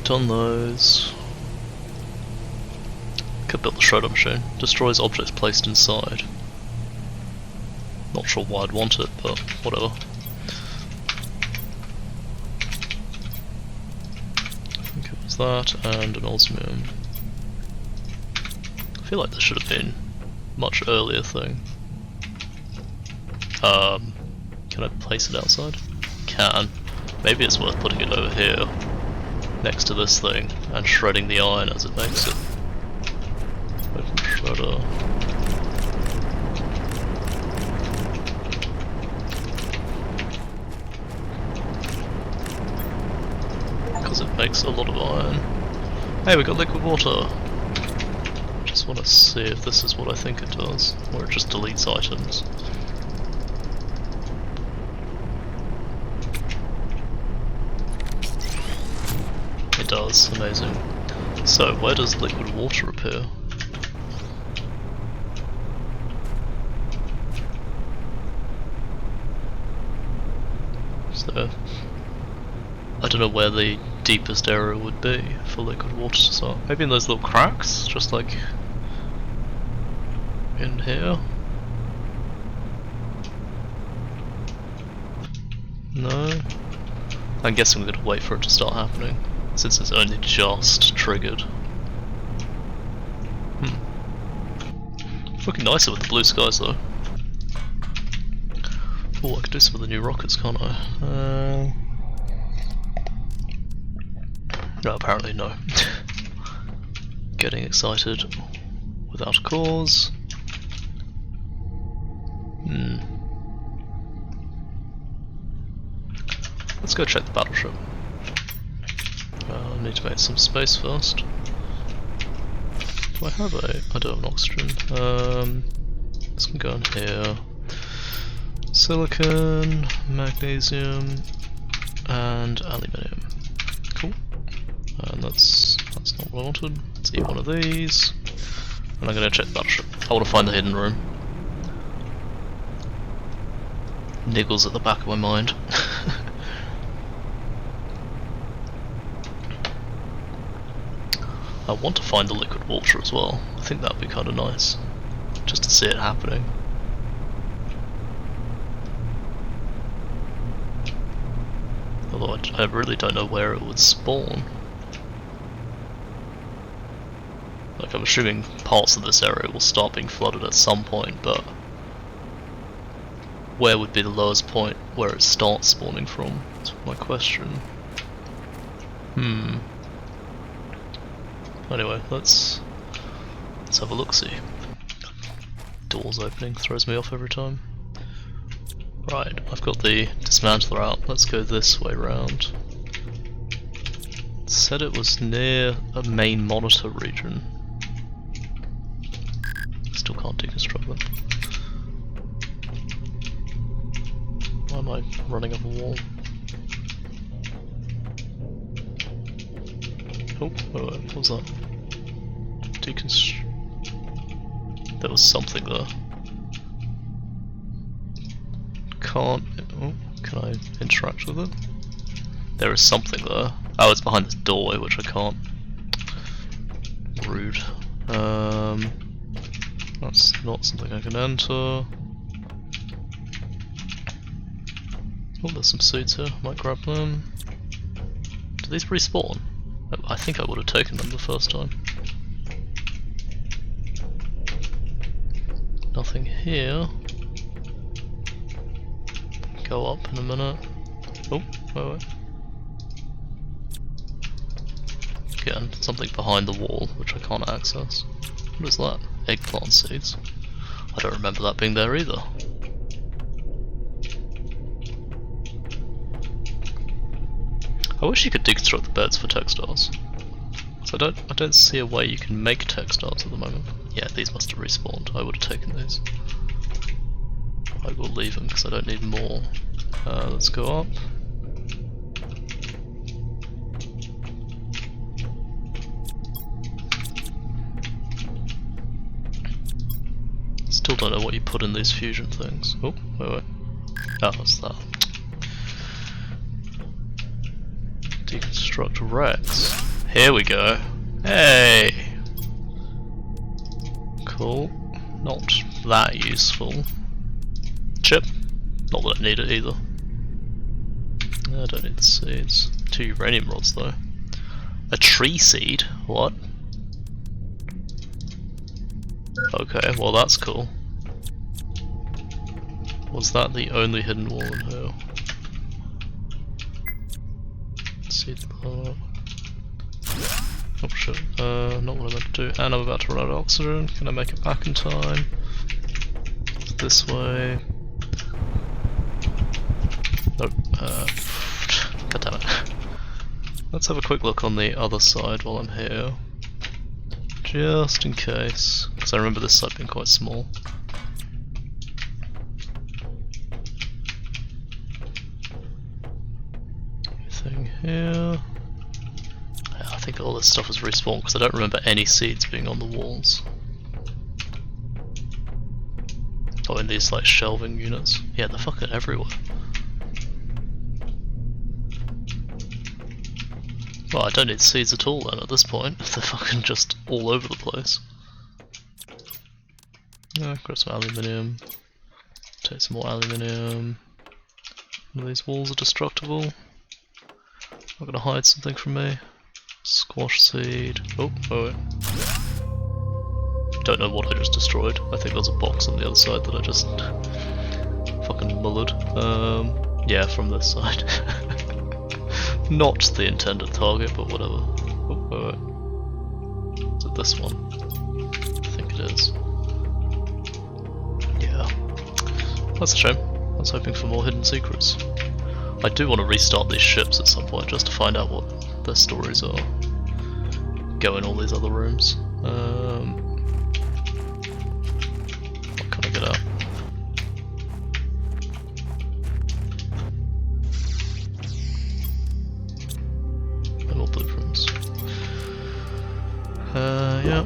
Done those. Could build the shredder machine. Destroys objects placed inside. Not sure why I'd want it, but whatever. I think it was that and an osmium. I feel like this should have been a much earlier thing. Can I place it outside? Can. Maybe it's worth putting it over here, next to this thing, and shredding the iron as it makes it. Open shredder. Because it makes a lot of iron. Hey, we got liquid water! Just want to see if this is what I think it does, or it just deletes items. It does, amazing. So, where does liquid water appear? So, I don't know where the deepest area would be for liquid water to start. Maybe in those little cracks, just like in here? No? I'm guessing we're going to wait for it to start happening, since it's only just triggered. It's looking nicer with the blue skies though. Oh, I could do some of the new rockets, can't I? No, apparently no. Getting excited without a cause. Let's go check the battleship. I need to make some space first. Do I have a... I do have an oxygen. This can go in here. Silicon, magnesium, and aluminium. Cool. And that's not what I wanted. Let's eat one of these. And I'm gonna check the battleship. I want to find the hidden room. Niggles at the back of my mind. I want to find the liquid water as well. I think that would be kind of nice, just to see it happening. Although I really don't know where it would spawn. Like, I'm assuming parts of this area will start being flooded at some point, but where would be the lowest point where it starts spawning from? That's my question. Anyway, let's have a look-see. Doors opening throws me off every time. Right, I've got the dismantler out. Let's go this way round. It said it was near a main monitor region. Still can't deconstruct them. Why am I running up a wall? Oh, what was that? There was something there. Can't... Oh, can I interact with it? There is something there. Oh, it's behind this doorway, which I can't. Rude. That's not something I can enter. Oh, there's some seeds here. Might grab them. Do these respawn? I think I would have taken them the first time. Nothing here. Go up in a minute. Oh, wait. Again, something behind the wall, which I can't access. What is that? Eggplant seeds. I don't remember that being there either. I wish you could deconstruct the beds for textiles. So I don't see a way you can make textiles at the moment. Yeah, these must have respawned. I would have taken these. I will leave them because I don't need more. Let's go up. Still don't know what you put in these fusion things. Oh, wait. Oh, what's that? Deconstruct Rex. Here we go. Hey! Cool. Not that useful. Chip. Not that I need it either. I don't need the seeds. 2 uranium rods though. A tree seed? What? Okay, well that's cool. Was that the only hidden wall in here? Seed blow up. Oh shit, not what I meant to do. And I'm about to run out of oxygen. Can I make it back in time? This way. Nope. God damn it. Let's have a quick look on the other side while I'm here. Just in case. Because I remember this side being quite small. Anything here? Yeah, I think all this stuff is respawned because I don't remember any seeds being on the walls. Oh, in these like shelving units. Yeah, they're fucking everywhere. Well, I don't need seeds at all then at this point, if they're fucking just all over the place. Grab some aluminium. Take some more aluminium. None of these walls are destructible. Not gonna hide something from me. Squash seed. Oh, wait. Don't know what I just destroyed. I think there's a box on the other side that I just fucking mullered. Yeah, from this side. Not the intended target, but whatever. Oh, wait. Is it this one? I think it is. Yeah. That's a shame. I was hoping for more hidden secrets. I do want to restart these ships at some point just to find out what their stories are. Go in all these other rooms. What can I get out? And more blueprints. Yeah.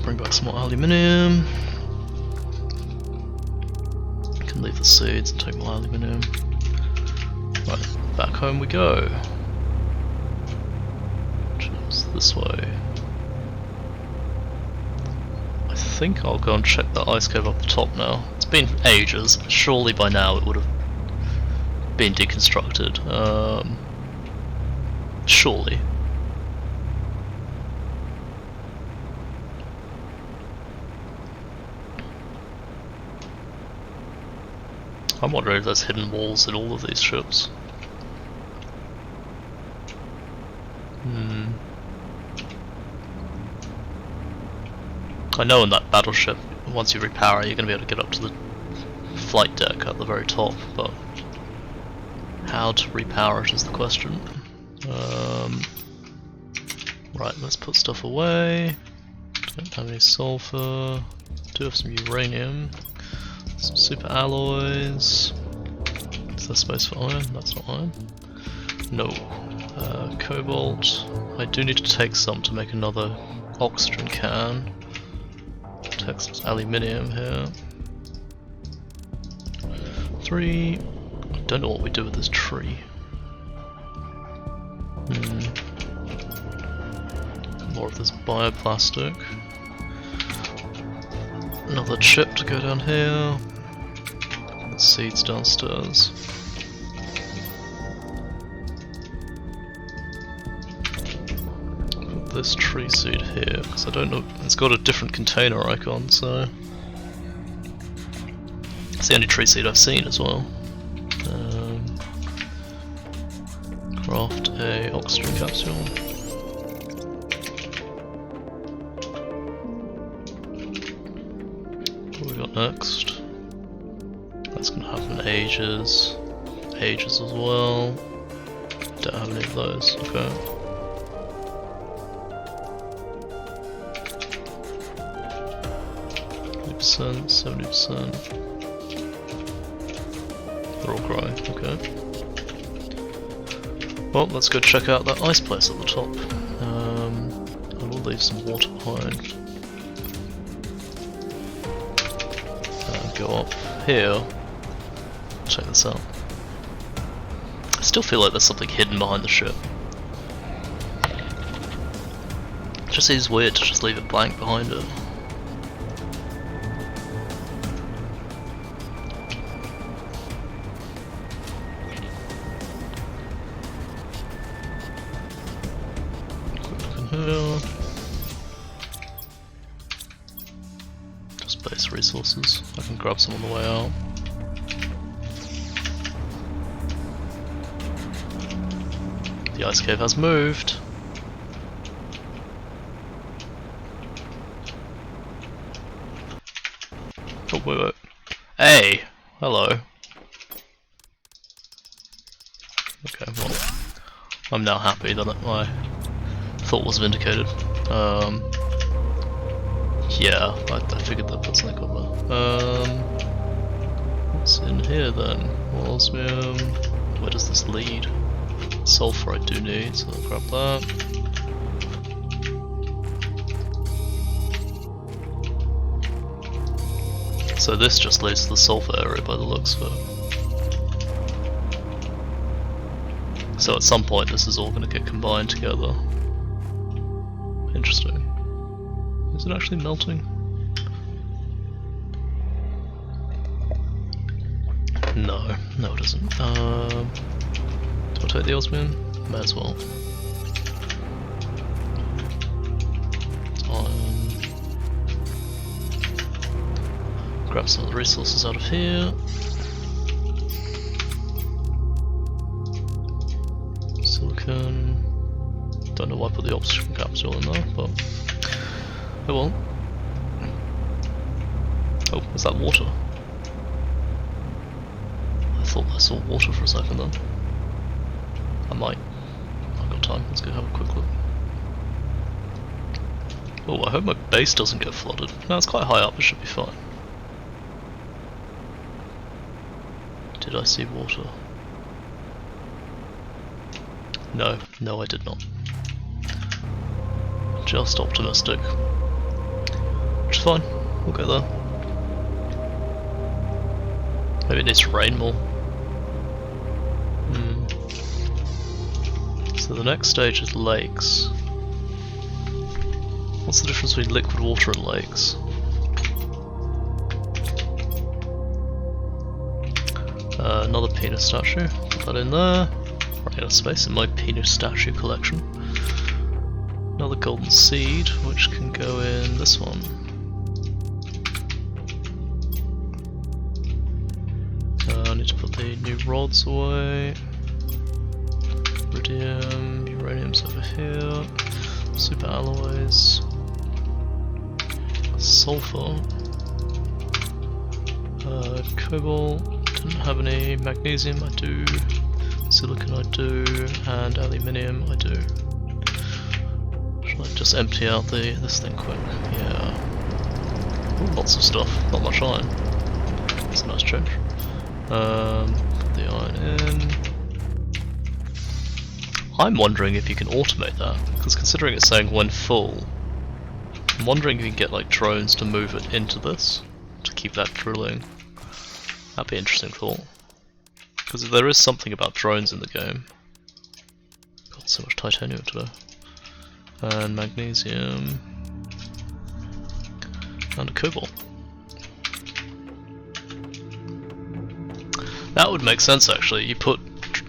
Bring back some more aluminium. Can leave the seeds and take more aluminium. Right, back home we go. Which is this way. I think I'll go and check that ice cave up the top now. It's been ages. Surely by now it would have been deconstructed. Surely. I'm wondering if there's hidden walls in all of these ships. I know in that battleship, once you repower, you're going to be able to get up to the flight deck at the very top, but how to repower it is the question. Right, let's put stuff away. Don't have any sulfur. Do have some uranium. Some super alloys. Is there space for iron? That's not iron. No. Cobalt. I do need to take some to make another oxygen can. Take some aluminium here. 3. I don't know what we do with this tree. More of this bioplastic. Another chip to go down here. The seeds downstairs. Put this tree seed here, because I don't know, it's got a different container icon, so it's the only tree seed I've seen as well. Craft a oxygen capsule. What we got next? That's gonna happen ages. Ages as well. Don't have any of those, okay. %, 70%. They're all growing, okay. Well, let's go check out that ice place at the top. I will leave some water behind. Go up here. Check this out. I still feel like there's something hidden behind the ship. It just seems weird to just leave it blank behind it. Here. Just base resources. I can grab some on the way out. The ice cave has moved. Oh wait. Hey! Hello. Okay, well, I'm now happy that my thought was vindicated. Yeah, I figured they'd put something on there. What's in here then? Osmium. Where does this lead? Sulfur I do need, so I'll grab that. So this just leads to the sulfur area by the looks of it. So at some point this is all going to get combined together. Interesting. Is it actually melting? No, no it isn't. Do I take the osmium? May as well. Grab some of the resources out of here. Silicon. Don't know why I put the oxygen capsule in there, but oh well. Oh, is that water? thought I saw water for a second then. I might. I've got time, let's go have a quick look. Oh, I hope my base doesn't get flooded. No, it's quite high up, it should be fine. Did I see water? No, no I did not. Just optimistic. Which is fine, we'll go there. Maybe it needs to rain more. So the next stage is lakes. What's the difference between liquid water and lakes? Another Pinu statue, put that in there. Running out of space in my Pinu statue collection. Another golden seed, which can go in this one. I need to put the new rods away. Iridium, uranium's over here. Super alloys. Sulfur. Cobalt. Didn't have any. Magnesium I do. Silicon I do. And aluminium I do. Should I just empty out this thing quick? Yeah. Ooh, lots of stuff. Not much iron. That's a nice change. Put the iron in. I'm wondering if you can automate that, because considering it's saying when full, I'm wondering if you can get like drones to move it into this, to keep that drilling. That'd be an interesting thought. Because there is something about drones in the game. Got so much titanium today. And magnesium. And a cobalt. That would make sense actually. You put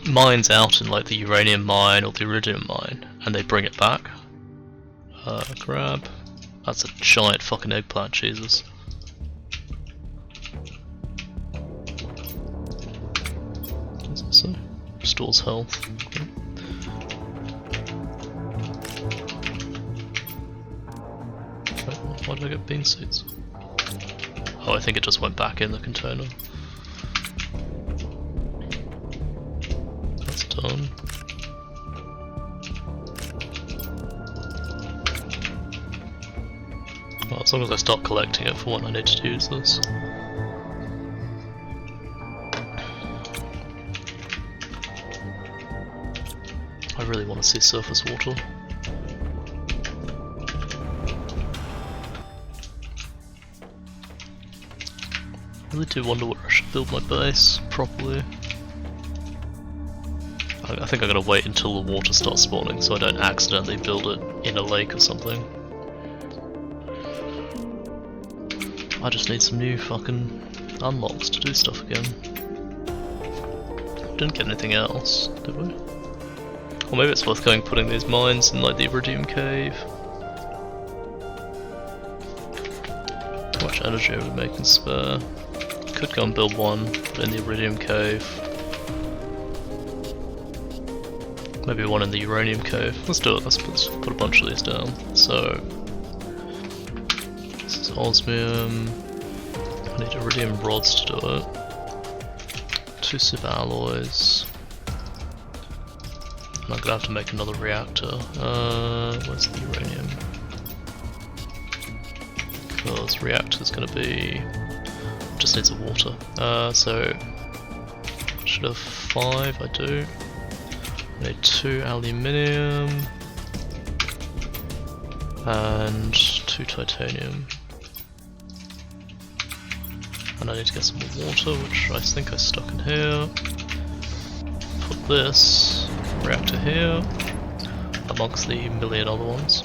mines out in like the uranium mine or the iridium mine and they bring it back. Grab. That's a giant fucking eggplant, Jesus. What's it say? Restores health. Okay. Why did I get bean seeds? Oh, I think it just went back in the container. That's done. Well, as long as I start collecting it for when I need to use this. I really want to see surface water. I really do wonder where I should build my base properly. I think I'm going to wait until the water starts spawning so I don't accidentally build it in a lake or something. I just need some new fucking unlocks to do stuff again. Didn't get anything else, did we? Or maybe it's worth going putting these mines in like the Iridium Cave. How much energy are we making spare? Could go and build one in the Iridium Cave. Maybe one in the Uranium Cave. Let's do it, let's put a bunch of these down. So, this is osmium. I need iridium rods to do it. 2 super alloys. And I'm gonna have to make another reactor. Where's the uranium? Because reactor's gonna be... just needs the water. So, should have 5, I do. I need 2 aluminium and 2 titanium, and I need to get some more water, which I think I stuck in here. Put this reactor here amongst the million other ones,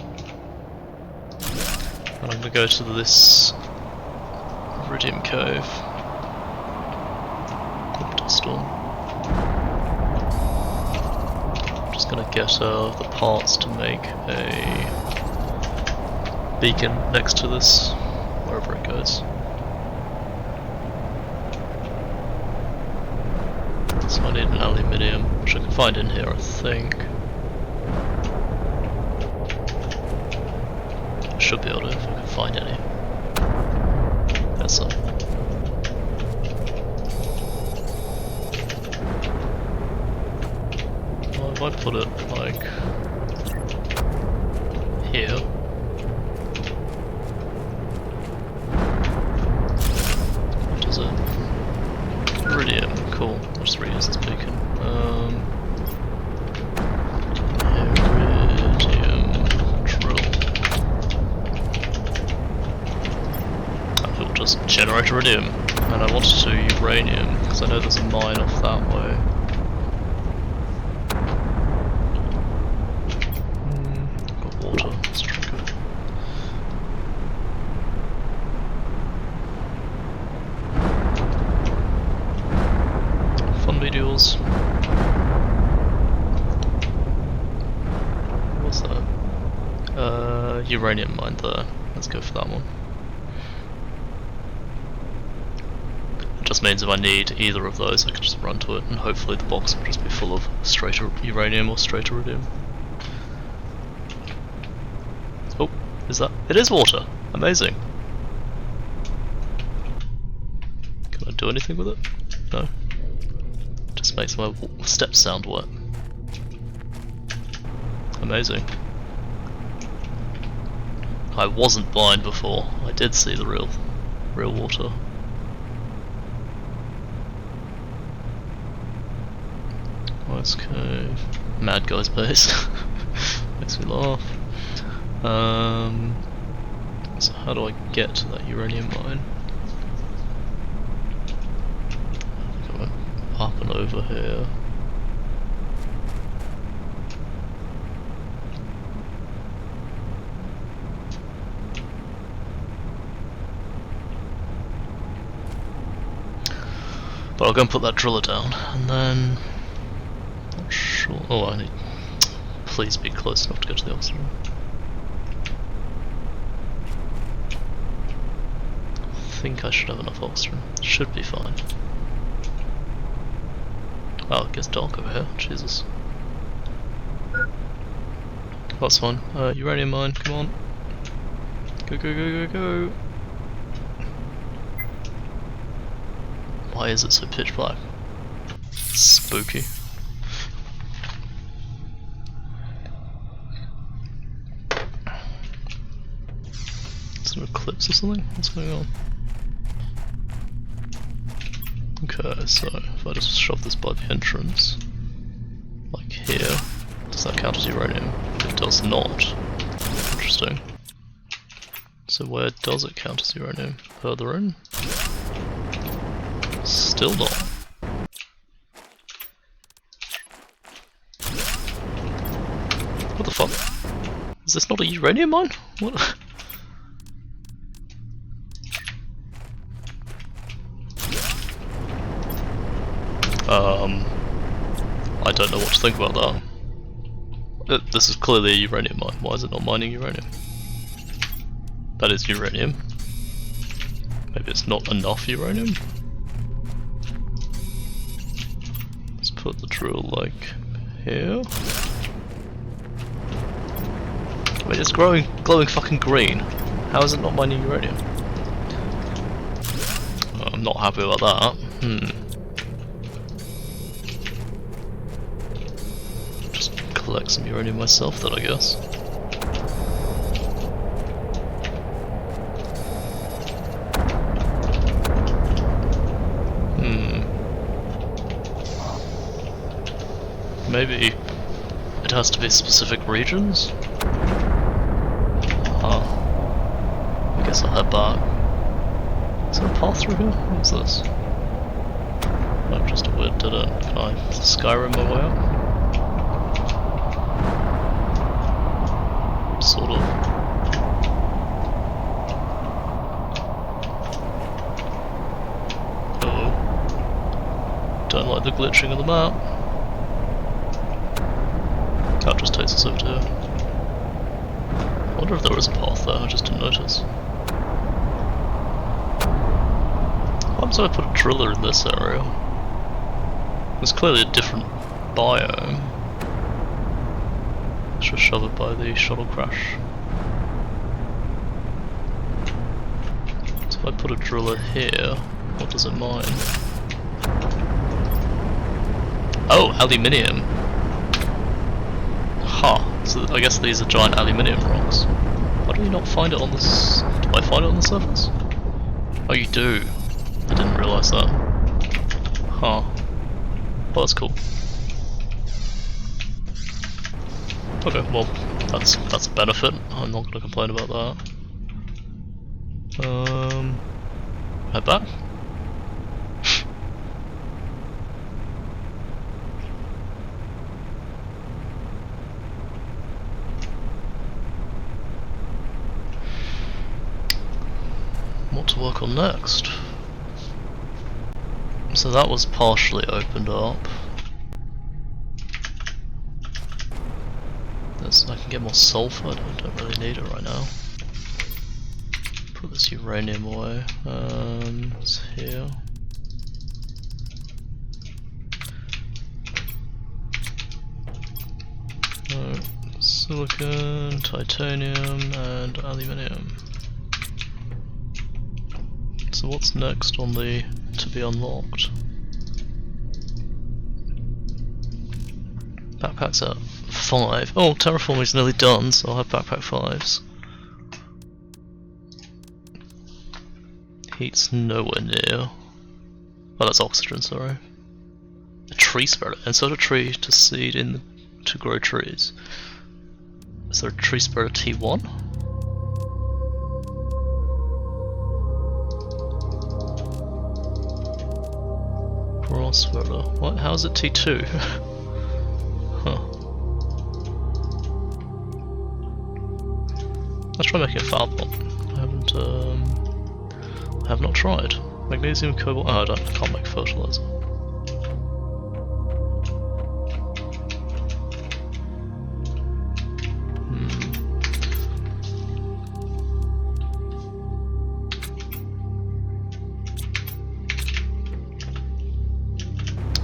and I'm going to go to this Iridium Cave. Dust storm. Gonna get the parts to make a beacon next to this, wherever it goes. So I need an aluminium, which I can find in here, I think. I should be able to if I can find any. There's some. I put it like here? What is it? Iridium, cool. I'll just reuse this beacon. Iridium drill. It will just generate iridium, and I wanted to uranium because I know there's a mine off that way. Got water. Let's drink it. Fun videos. What's that? Uranium mine there. Let's go for that one. It just means if I need either of those, I can just run to it, and hopefully the box will just be full of straight uranium or straight iridium. Oh, is that? It is water! Amazing! Can I do anything with it? No. Just makes my steps sound wet. Amazing. I wasn't blind before. I did see the real water. Ice cave. Mad guy's base. Makes me laugh. So how do I get to that uranium mine? I think I went up and over here. But I'll go and put that driller down, and then... Not sure... Oh, I need... Please be close enough to get to the oxygen. I think I should have enough oxygen. Should be fine. Oh, it gets dark over here. Jesus. That's fine. Uranium mine, come on. Go, go, go, go, go. Why is it so pitch black? Spooky. Is there an eclipse or something? What's going on? Okay, so if I just shove this by the entrance, like here, does that count as uranium? It does not. Interesting. So where does it count as uranium? Further in? Still not. What the fuck? Is this not a uranium mine? What? I don't know what to think about that. This is clearly a uranium mine. Why is it not mining uranium? That is uranium. Maybe it's not enough uranium? Let's put the drill like here. Wait, it's glowing fucking green. How is it not mining uranium? I'm not happy about that. Just collect some uranium myself then, I guess. Maybe it has to be specific regions? I guess I'll head back. Is there a path through here? What's this? No, just a weird dead end. Can I Skyrim my way up? Sort of. Uh-oh. Don't like the glitching of the map. That just takes us over to here. I wonder if there is a path there, I just didn't notice. Why did I put a driller in this area? It's clearly a different biome. Let's just shove it by the shuttle crash. So if I put a driller here, what does it mine? Oh, aluminium! Huh, so I guess these are giant aluminium rocks. Why do you not find it on the do I find it on the surface? Oh, you do. I didn't realise that. Huh. Well, that's cool. Okay, well, that's a benefit. I'm not gonna complain about that. Head back. What to work on next? So that was partially opened up. I can get more sulfur, I don't really need it right now. Put this uranium away. It's here. Silicon, titanium, and aluminium. So what's next on the to be unlocked? Backpack's at 5. Oh, terraforming's nearly done, so I'll have backpack 5s. Heat's nowhere near. Oh, that's oxygen, sorry. A tree spreader. Insert a tree to seed in to grow trees. Is there a tree spreader T1? Grass spreader. What? How is it T2? Huh. Let's try making a flower pot. I have not tried. Magnesium, cobalt. Oh, I can't make fertilizer.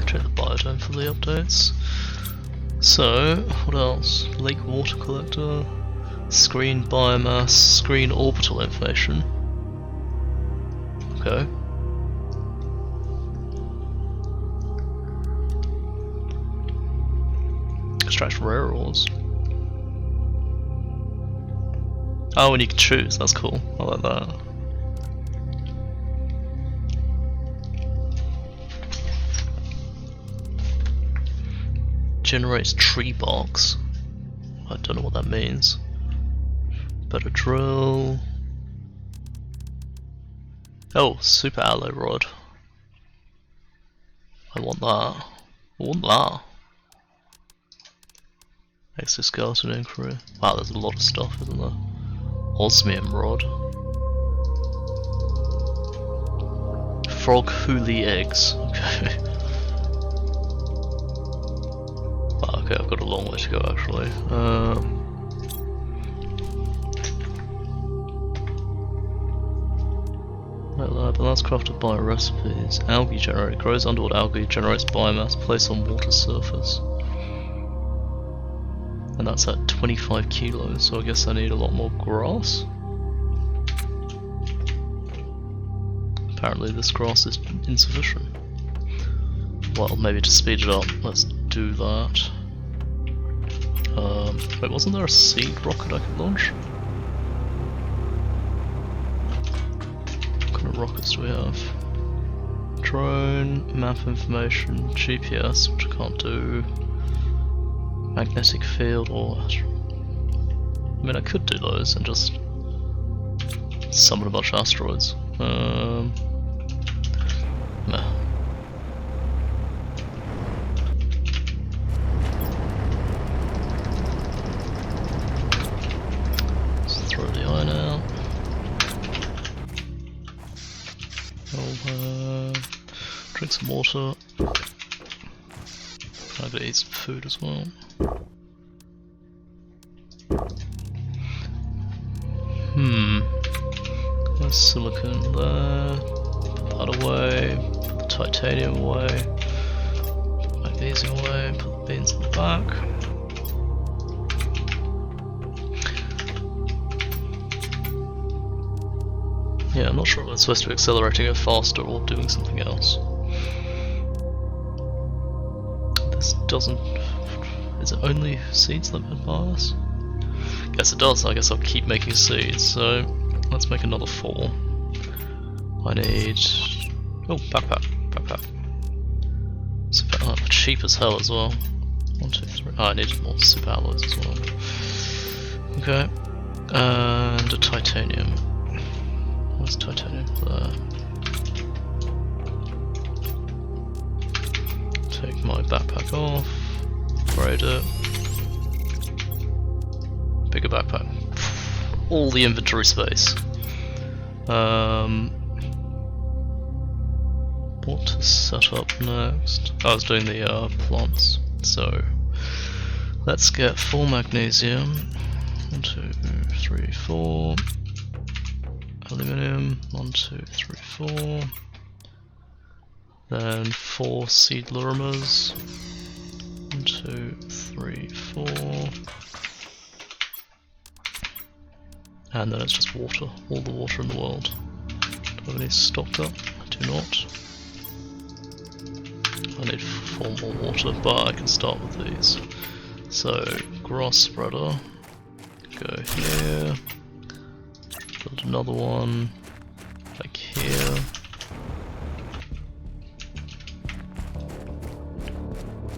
Check the biodome for the updates. So, what else? Lake water collector, screen biomass, screen orbital information. Okay. Extract rare ores. Oh, and you can choose, that's cool. I like that. Generates tree barks. I don't know what that means. Better drill. Oh, super alloy rod. I want that. I want that. Exoskeleton inquiry. Wow, there's a lot of stuff, isn't there? Osmium rod. Frog hoolie eggs. Okay. Okay, I've got a long way to go actually. But that's crafted bio recipes. Algae generator. Grows underwater algae, generates biomass, placed on water surface. And that's at 25 kilos, so I guess I need a lot more grass. Apparently this grass is insufficient. Well, maybe to speed it up, let's do that. Wait, wasn't there a seed rocket I could launch? What kind of rockets do we have? Drone, map information, GPS, which I can't do. Magnetic field, or... I mean, I could do those and just summon a bunch of asteroids. Meh. Drink some water. I'm gonna eat some food as well. There's silicon there. Put that away. Put the titanium away. Put magnesium away. Put the beans in the back. Yeah, I'm not sure if I'm supposed to be accelerating it faster or doing something else. This doesn't... Is it only seeds that would biomass? Yes it does, I guess I'll keep making seeds, so let's make another 4. I need... oh, backpack. Super, cheap as hell as well. 1, 2, 3. Oh, I need more super alloys as well. Okay. And a titanium. Where's titanium? There. Take my backpack off. Upgrade it. Bigger backpack. All the inventory space. What to set up next? I was doing the plants. So let's get 4 magnesium. 1, 2, 3, 4. Aluminium. 1, 2, 3, 4. Then 4 seed lurimas. 1, 2, 3, 4. And then it's just water. All the water in the world. Do I have any stocked up? I do not. I need 4 more water, but I can start with these. So, grass spreader. Go here. Build another one. Like here.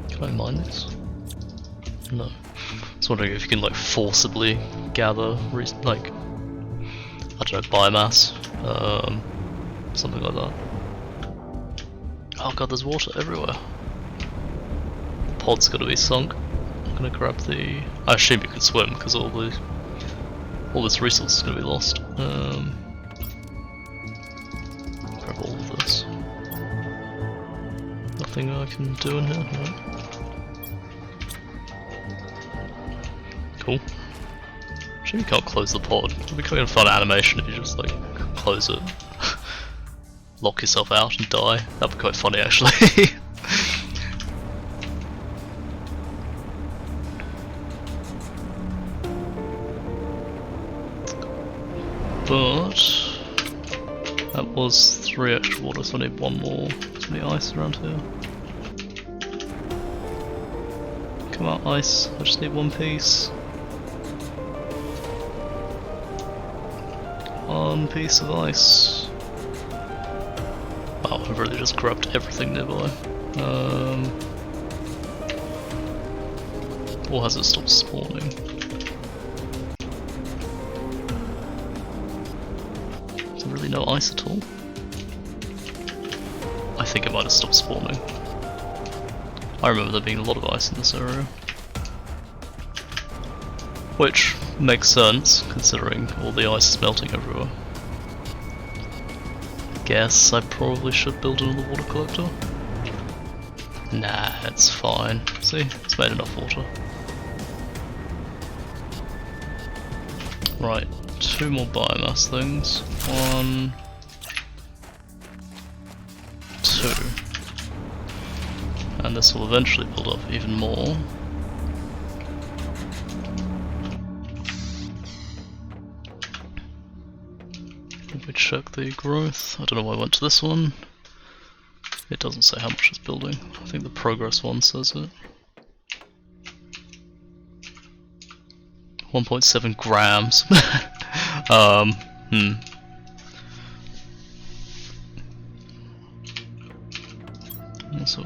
Can I mine this? No. I was wondering if you can like forcibly gather, like, I don't know, biomass, something like that. Oh god, there's water everywhere. The pod's gonna be sunk. I'm gonna grab the... I assume you can swim because all this resource is gonna be lost. Grab all of this. Nothing I can do in here. No. Cool. Actually, you can't close the pod. It'd be kind of a fun animation if you just like close it, lock yourself out and die. That'd be quite funny actually. But that was 3 extra water, so I need 1 more. Is there any ice around here? Come out, ice. I just need 1 piece. 1 piece of ice. Wow, I've really just grabbed everything nearby. Or has it stopped spawning? Is there really no ice at all? I think it might have stopped spawning. I remember there being a lot of ice in this area. Which makes sense, considering all the ice is melting everywhere. Guess I probably should build another water collector. Nah, it's fine. See, it's made enough water. Right, 2 more biomass things. 1, 2. And this will eventually build up even more. Let me check the growth. I don't know why I went to this one. It doesn't say how much it's building. I think the progress one says it. 1.7 grams. So,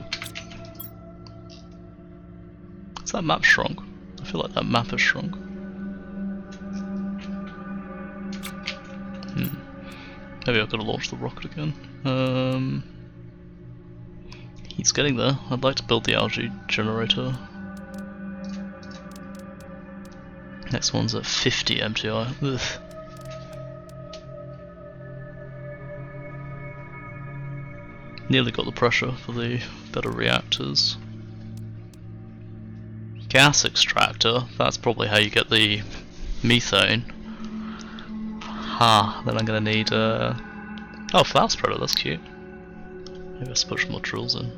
is that map shrunk? I feel like that map is shrunk. Maybe I've got to launch the rocket again. He's getting there. I'd like to build the algae generator. Next one's at 50 MTI. Ugh. Nearly got the pressure for the better reactors. Gas extractor, that's probably how you get the methane. Ha, then I'm gonna need oh, flower spreader, that's cute. Maybe I should put some more drills in.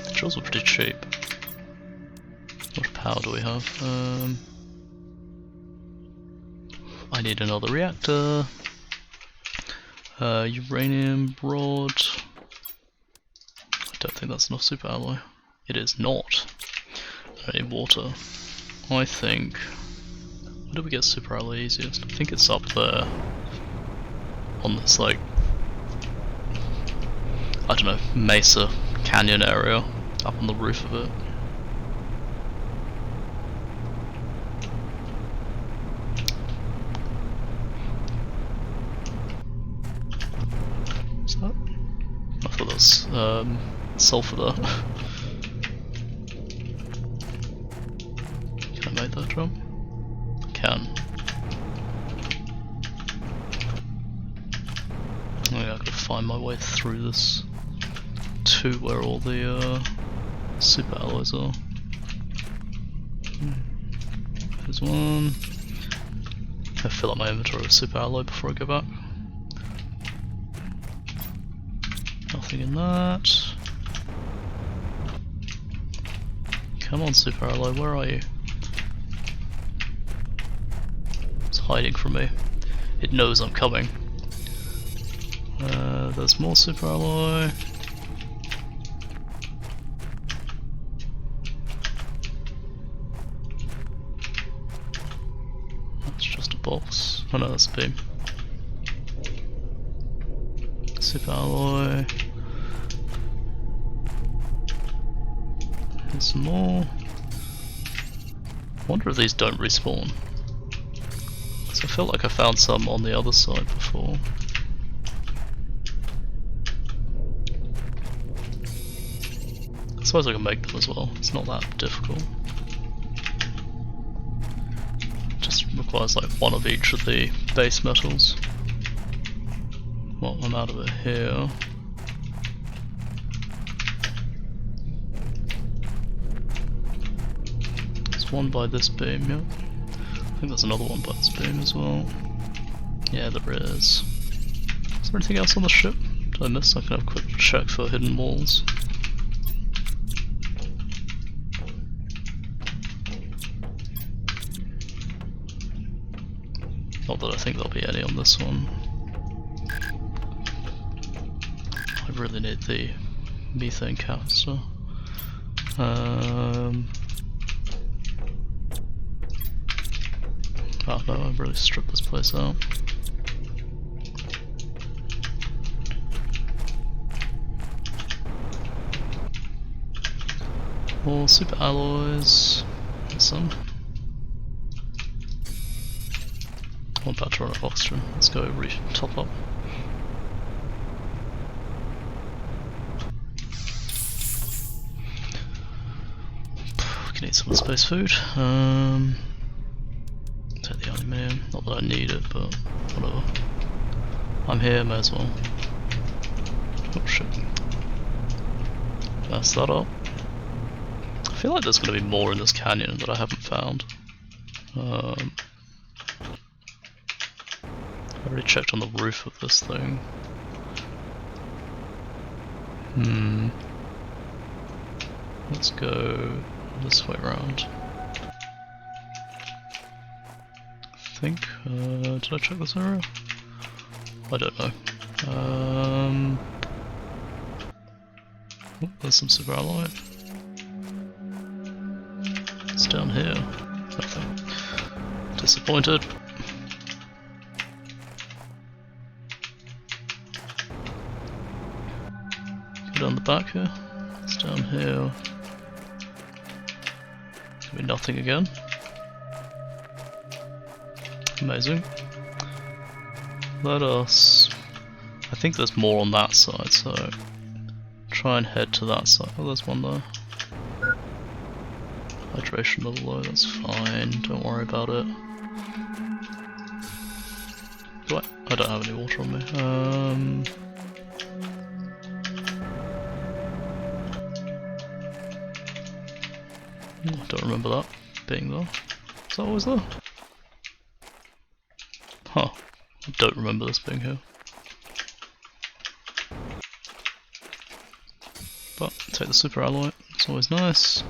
The drills were pretty cheap. How much power do we have? I need another reactor. Uranium rod. I Don't think that's enough super alloy. It is not. I need water. I think... Where do we get super alloy easiest? I think it's up there. On this, like... I don't know, mesa canyon area. Up on the roof of it. What's that? I thought that was sulfur there. Can I make that jump? I can. Oh yeah, I've got to find my way through this to where all the super alloys are. There's one. I fill up my inventory with super alloy before I go back. Nothing in that. Come on, super alloy, where are you? It's hiding from me. It knows I'm coming. There's more super alloy. That's just a box. Oh no, that's a beam. Super alloy. There's some more. I wonder if these don't respawn. Because I feel like I found some on the other side before. I suppose I can make them as well, it's not that difficult. Just requires like one of each of the base metals. Well, I'm out of it here. There's one by this beam, yeah. I think there's another one by this beam as well. Yeah, there is. Is there anything else on the ship? Did I miss? I can have a quick check for hidden walls. Not that I think there'll be any on this one. I really need the methane canister. Oh no, I've really stripped this place out. More super alloys. There's some. One battery of oxygen. Let's go top up. We can eat some of the space food. Take the aluminium. Not that I need it, but whatever. I'm here, may as well. Oh shit. Mess that up. I feel like there's going to be more in this canyon that I haven't found. I already checked on the roof of this thing. Let's go this way around. I think, did I check this area? I don't know. Oh, there's some super alloy. It's down here. Nothing. Disappointed. Go down the back here. It's down here. Gonna be nothing again. Amazing. Let us... I think there's more on that side, so try and head to that side. Oh, there's one there. Hydration level low, that's fine, don't worry about it. Do I don't have any water on me. I don't remember that being there. Is that always there? Huh. I don't remember this being here. But take the super alloy, it's always nice.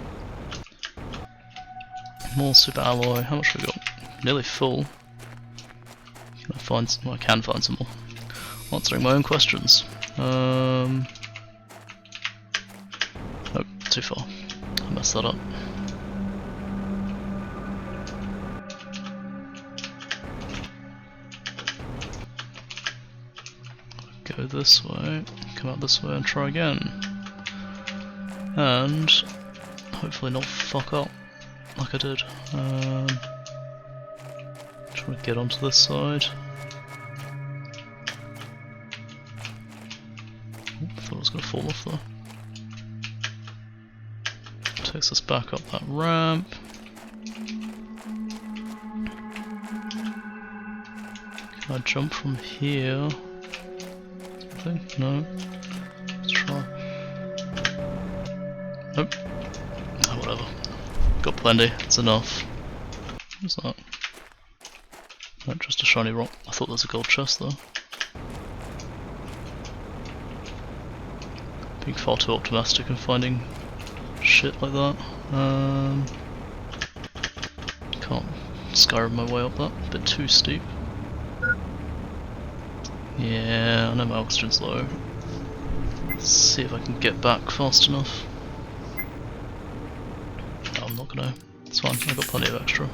More super alloy, how much have we got? Nearly full. Can I find some? I can find some more. Answering my own questions. too far. I messed that up. Go this way, come out this way and try again. And hopefully not fuck up like I did. Trying to get onto this side. I thought I was going to fall off there. Takes us back up that ramp. Can I jump from here? No. Let's try. Nope. Oh, whatever. Got plenty. It's enough. What's that? No, just a shiny rock. I thought there was a gold chest though. Being far too optimistic and finding shit like that. Can't Skyrim my way up that. A bit too steep. Yeah, I know my oxygen's low. Let's see if I can get back fast enough. No, I'm not gonna. It's fine, I've got plenty of extra.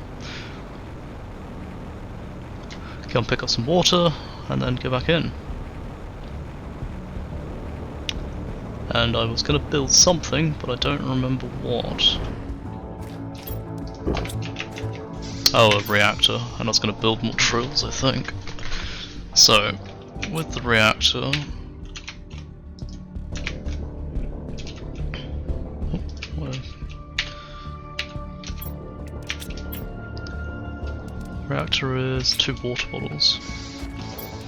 Go and pick up some water, and then go back in. And I was gonna build something, but I don't remember what. Oh, a reactor, and I was gonna build more drills, I think. So, with the reactor, reactor is 2 water bottles.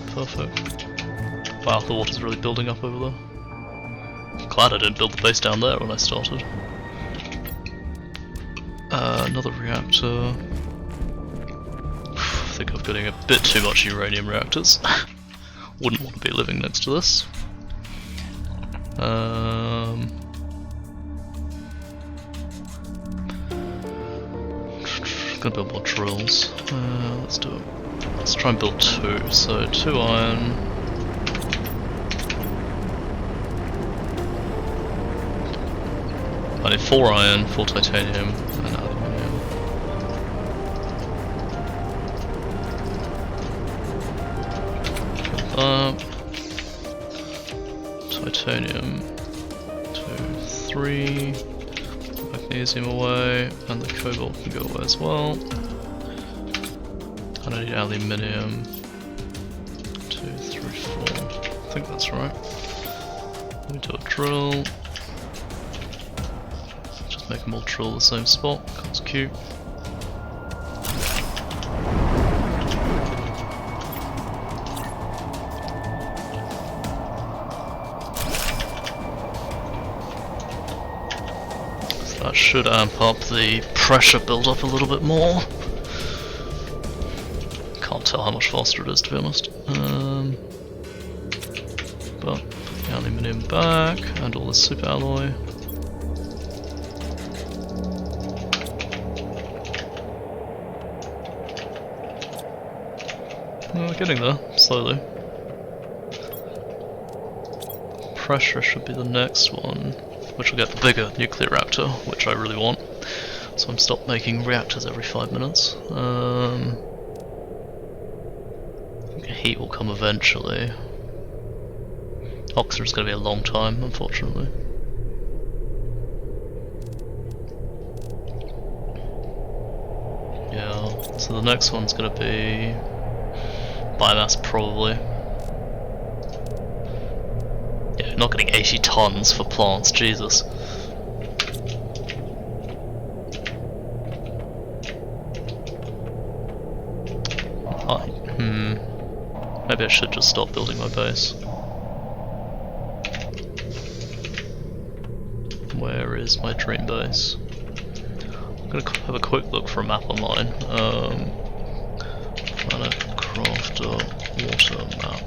Perfect. Wow, the water's really building up over there. Glad I didn't build the base down there when I started. Another reactor. I think I'm getting a bit too much uranium reactors. Wouldn't want to be living next to this. Gonna build more drills. Let's do it. Let's try and build 2. So 2 iron. I need 4 iron, 4 titanium, and aluminium. Titanium, 2, 3, magnesium away, and the cobalt can go away as well. And I need aluminium, 2, 3, 4, I think that's right. Let me do a drill. Just make them all drill the same spot, that's cute. That should amp up the pressure build up a little bit more. Can't tell how much faster it is, to be honest. But put the aluminium back and all the super alloy. We're getting there, slowly. Pressure should be the next one, which will get the bigger nuclear reactor, which I really want. So I'm stopped making reactors every 5 minutes. I think heat will come eventually. Oxygen's going to be a long time, unfortunately. Yeah, so the next one's going to be biomass, probably. Yeah, not getting 80 tons for plants, Jesus. Maybe I should just stop building my base. Where is my dream base? I'm gonna have a quick look for a map online. Planet Crafter water map.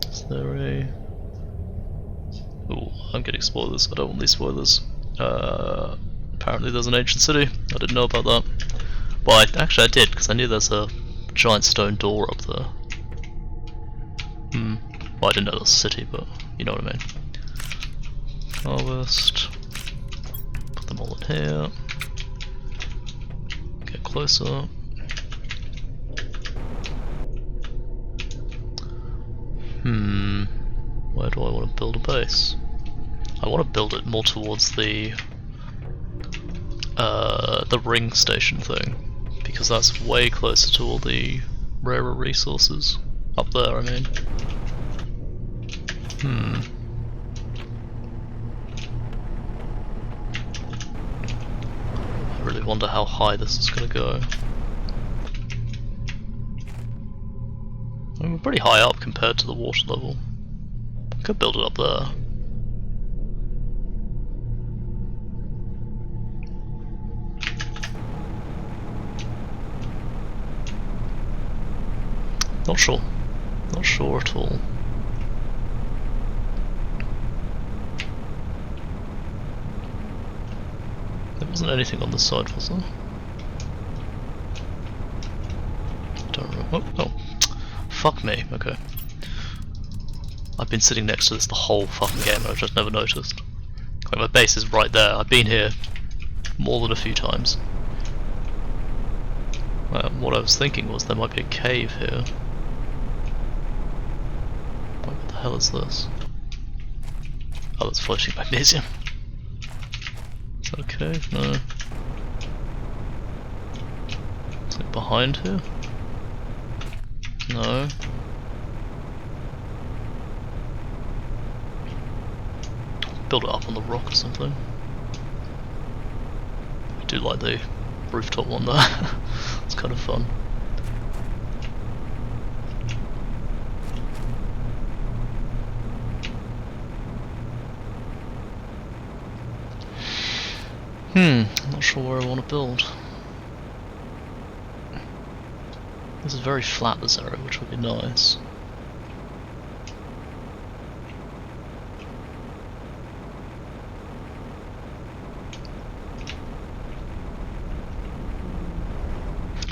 Is there a... Oh, I'm getting spoilers. I don't want these spoilers. Apparently there's an ancient city. I didn't know about that. Well, actually I did, because I knew there's a giant stone door up there. Well, I didn't know it was a city, but you know what I mean. Harvest. Put them all in here. Get closer. Where do I want to build a base? I want to build it more towards the ring station thing, because that's way closer to all the rarer resources. Up there, I mean. I really wonder how high this is going to go. I mean, we're pretty high up compared to the water level. I could build it up there. Not sure. Not sure at all. There wasn't anything on this side, was there? Don't remember. Oh. Fuck me, okay. I've been sitting next to this the whole fucking game and I've just never noticed. Like, my base is right there. I've been here more than a few times. What I was thinking was there might be a cave here. What the hell is this? Oh, that's floating magnesium. Is that okay? No. Is it behind here? No. Build it up on the rock or something. I do like the rooftop one there. It's kind of fun. I'm not sure where I want to build. This is very flat, this area, which would be nice.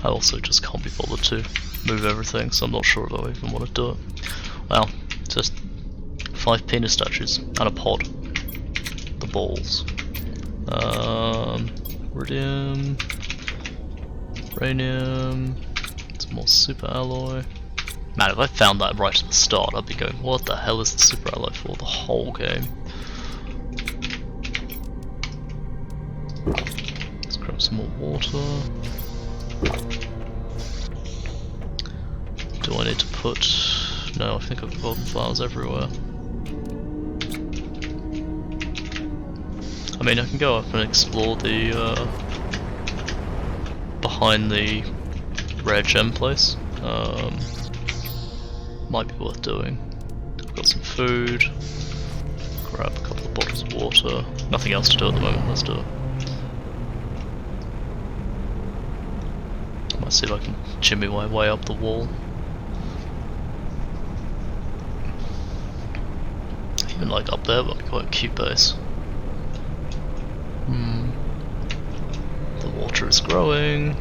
I also just can't be bothered to move everything, so I'm not sure if I even want to do it. Well, just 5 penis statues and a pod. The balls. Iridium, uranium, some more super alloy. Man, if I found that right at the start, I'd be going, what the hell is the super alloy for the whole game? Let's grab some more water. Do I need to put... No, I think I've got golden flowers everywhere. I mean, I can go up and explore the behind the rare gem place. Might be worth doing. I've got some food. Grab a couple of bottles of water. Nothing else to do at the moment. Let's do it. I might see if I can jimmy my way up the wall. Even like up there would be quite a cute base. The water is growing.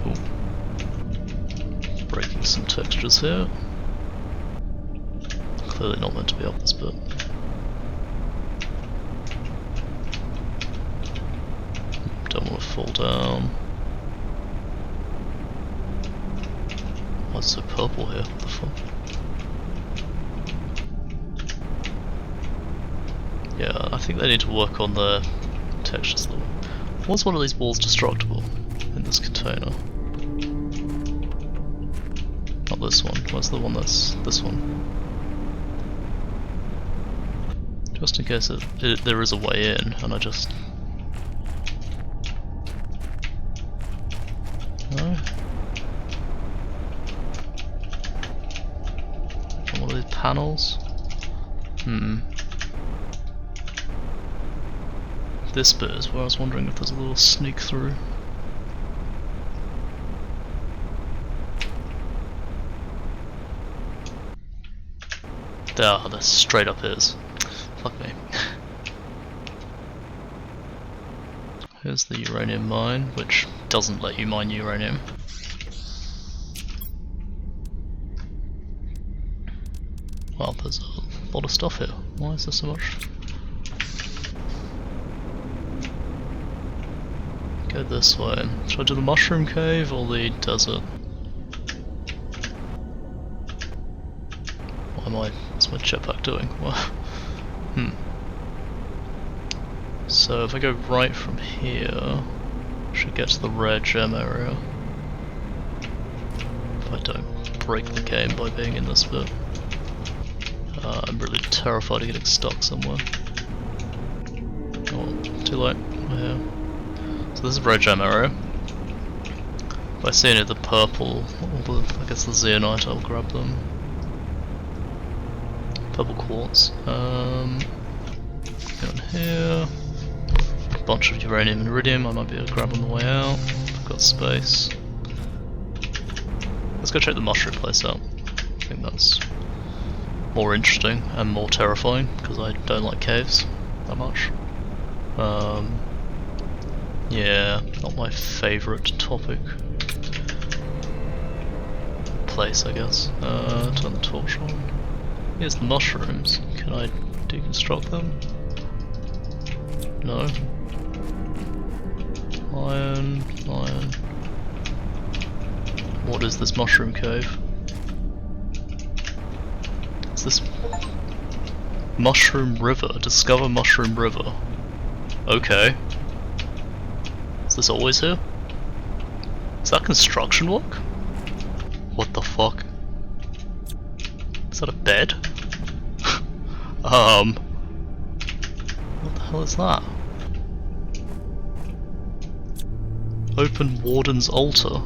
Ooh. Breaking some textures here. Clearly not meant to be up this bit. Don't want to fall down. Why is it so purple here? What the fuck? Yeah, I think they need to work on the textures. Was one of these walls destructible in this container? Not this one. Where's the one that's this one? Just in case there is a way in, and I just... No? One of these panels? This bit is where I was wondering if there's a little sneak through. There, straight up is. Fuck me. here's the uranium mine, which doesn't let you mine uranium. Well, there's a lot of stuff here. Why is there so much? Go this way. Should I do the mushroom cave or the desert? What's my jetpack doing? So if I go right from here, I should get to the rare gem area. If I don't break the game by being in this bit. I'm really terrified of getting stuck somewhere. Oh, too late. Yeah. So this is rare gem area. If I see any of the purple, or I guess the zeonite, I'll grab them. Purple quartz. Go in here. A bunch of uranium and iridium I might be able to grab on the way out. I've got space. Let's go check the mushroom place out. I think that's more interesting and more terrifying because I don't like caves that much. Yeah, not my favourite topic. Place, I guess. Turn the torch on. Here's the mushrooms. Can I deconstruct them? No. Iron, iron. What is this mushroom cave? Is this Mushroom River? Discover Mushroom River. Okay. Is this always here? Is that construction work? What the fuck? Is that a bed? What the hell is that? Open Warden's Altar.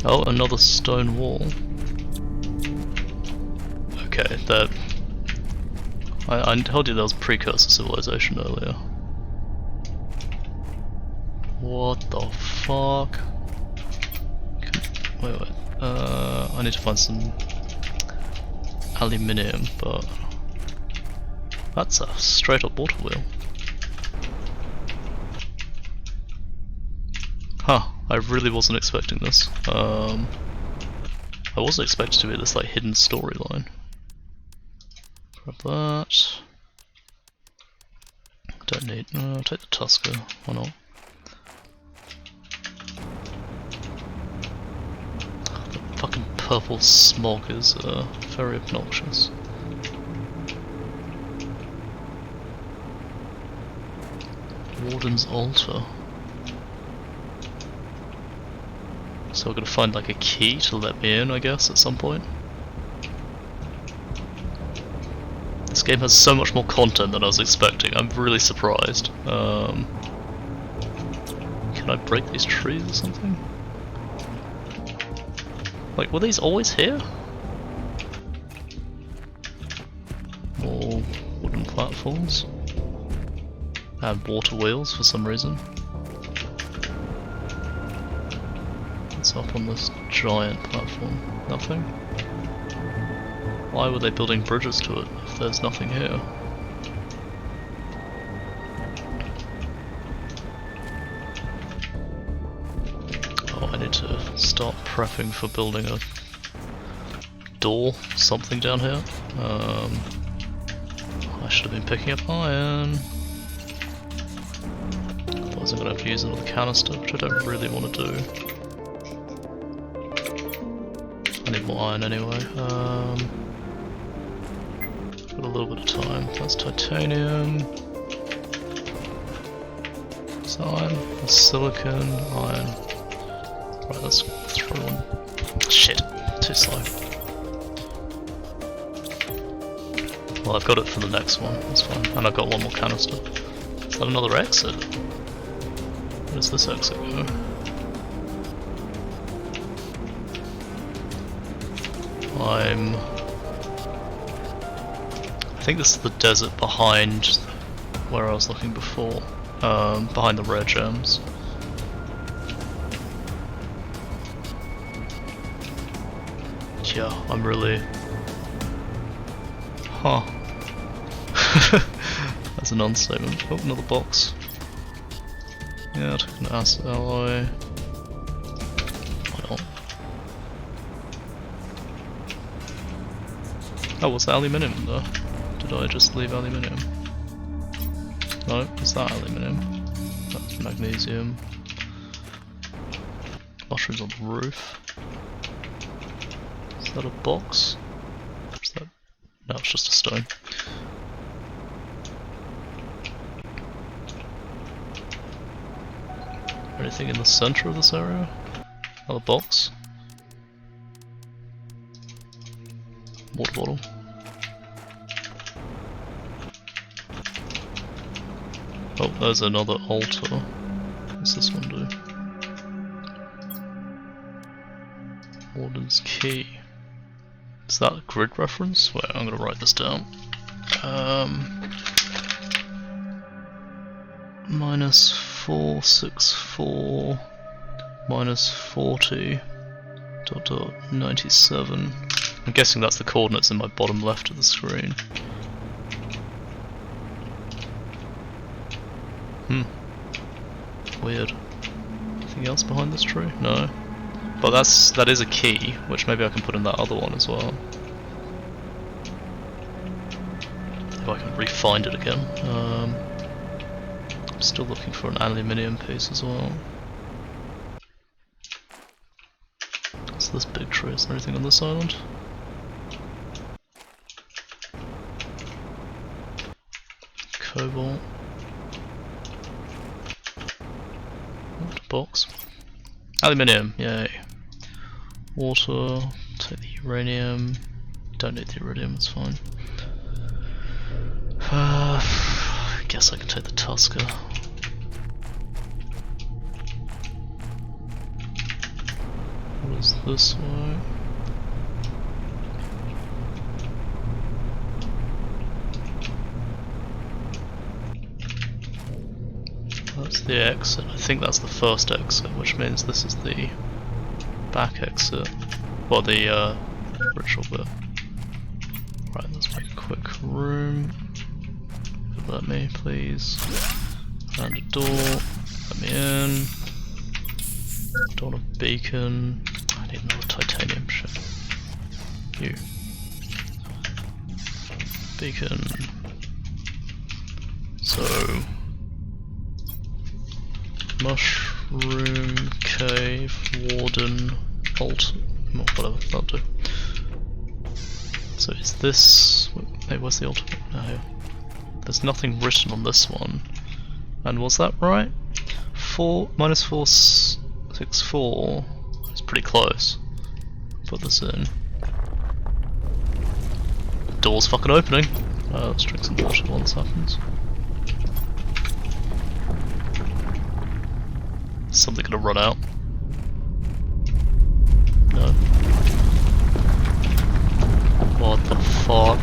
Oh, another stone wall. Okay, that... I told you there was precursor civilization earlier. What the fuck? Wait. I need to find some aluminium, but that's a straight up water wheel. Huh, I really wasn't expecting this. I wasn't expecting to be this like hidden storyline. Grab that. Don't need. I'll take the Tusker. Why not? The fucking purple smog is very obnoxious. Warden's Altar. So we're gonna find like a key to let me in, I guess, at some point. This game has so much more content than I was expecting. I'm really surprised. Can I break these trees or something? Like, were these always here? More wooden platforms. And water wheels for some reason. What's up on this giant platform? Nothing? Why were they building bridges to it if there's nothing here? Oh, I need to start prepping for building a door, something down here. I should have been picking up iron. Otherwise I'm going to have to use another canister, which I don't really want to do. I need more iron anyway. Got a little bit of time. That's titanium. That's iron. That's silicon. Iron. Right, let's throw one. Shit, too slow. Well, I've got it for the next one. That's fine. And I've got one more canister. Is that another exit? Where does this exit go? I think this is the desert behind where I was looking before, behind the rare gems. Yeah, I'm really... Huh. That's an understatement. Oh, another box. Yeah, I'll take an acid alloy. Why not? Oh, what's the aluminium there? Did I just leave aluminium? No, it's that aluminium. That's magnesium. Mushrooms on the roof. Is that a box? Is that? No, it's just a stone. Anything in the center of this area? Another box. Water bottle. Oh, there's another altar. What's this one do? Warden's key. Is that a grid reference? Wait, I'm gonna write this down. Minus 464 minus 40 dot 97. I'm guessing that's the coordinates in my bottom left of the screen. Weird. Anything else behind this tree? No. But that is a key, which maybe I can put in that other one as well. If I can re-find it again. I'm still looking for an aluminium piece as well. What's this big tree? Is there anything on this island? Cobalt. Box. Aluminium, yay. Water, take the uranium. Don't need the iridium, it's fine. I guess I can take the Tusker. What is this way? That's the exit. I think that's the first exit, which means this is the back exit. Or the ritual bit. Right, let's make a quick room. Could let me, please. And a door. Let me in. Don't want a beacon. I need another titanium shit. You. Beacon. So. Mushroom, cave, warden, altar, whatever, that'll do. So is this... Hey, where's the altar? No, here. There's nothing written on this one. And was that right? Minus 464 is pretty close. Put this in. Door's fucking opening. Let's drink some water while this happens. Is something gonna run out? No. What the fuck?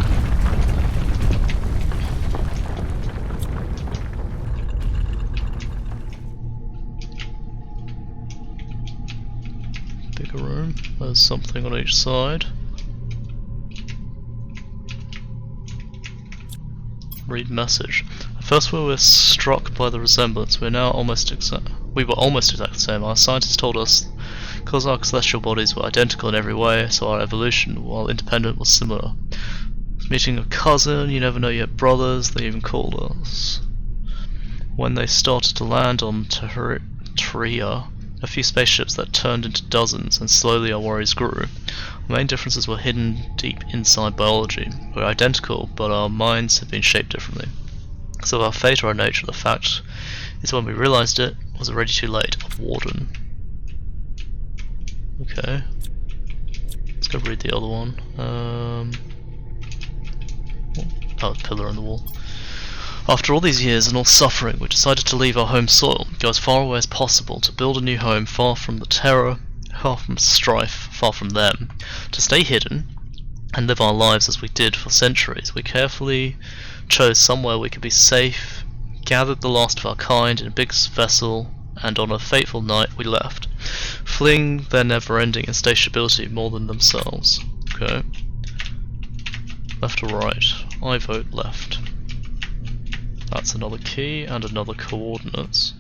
Bigger room. There's something on each side. Read message. At first we were struck by the resemblance. We were almost exact the same. Our scientists told us because our celestial bodies were identical in every way, so our evolution, while independent, was similar. Meeting a cousin, you never know you have brothers, they even called us. When they started to land on Tria, a few spaceships that turned into dozens, and slowly our worries grew. Our main differences were hidden deep inside biology. We were identical, but our minds had been shaped differently. So our fate or our nature, the fact is when we realised it, was already too late. Warden. Okay. Let's go read the other one. Oh, pillar in the wall. After all these years and all suffering, we decided to leave our home soil, go as far away as possible, to build a new home far from the terror, far from strife, far from them. To stay hidden, and live our lives as we did for centuries, we carefully chose somewhere we could be safe, gathered the last of our kind in a big vessel, and on a fateful night we left, fleeing their never-ending insatiability more than themselves. Okay. Left or right? I vote left. That's another key and another coordinates.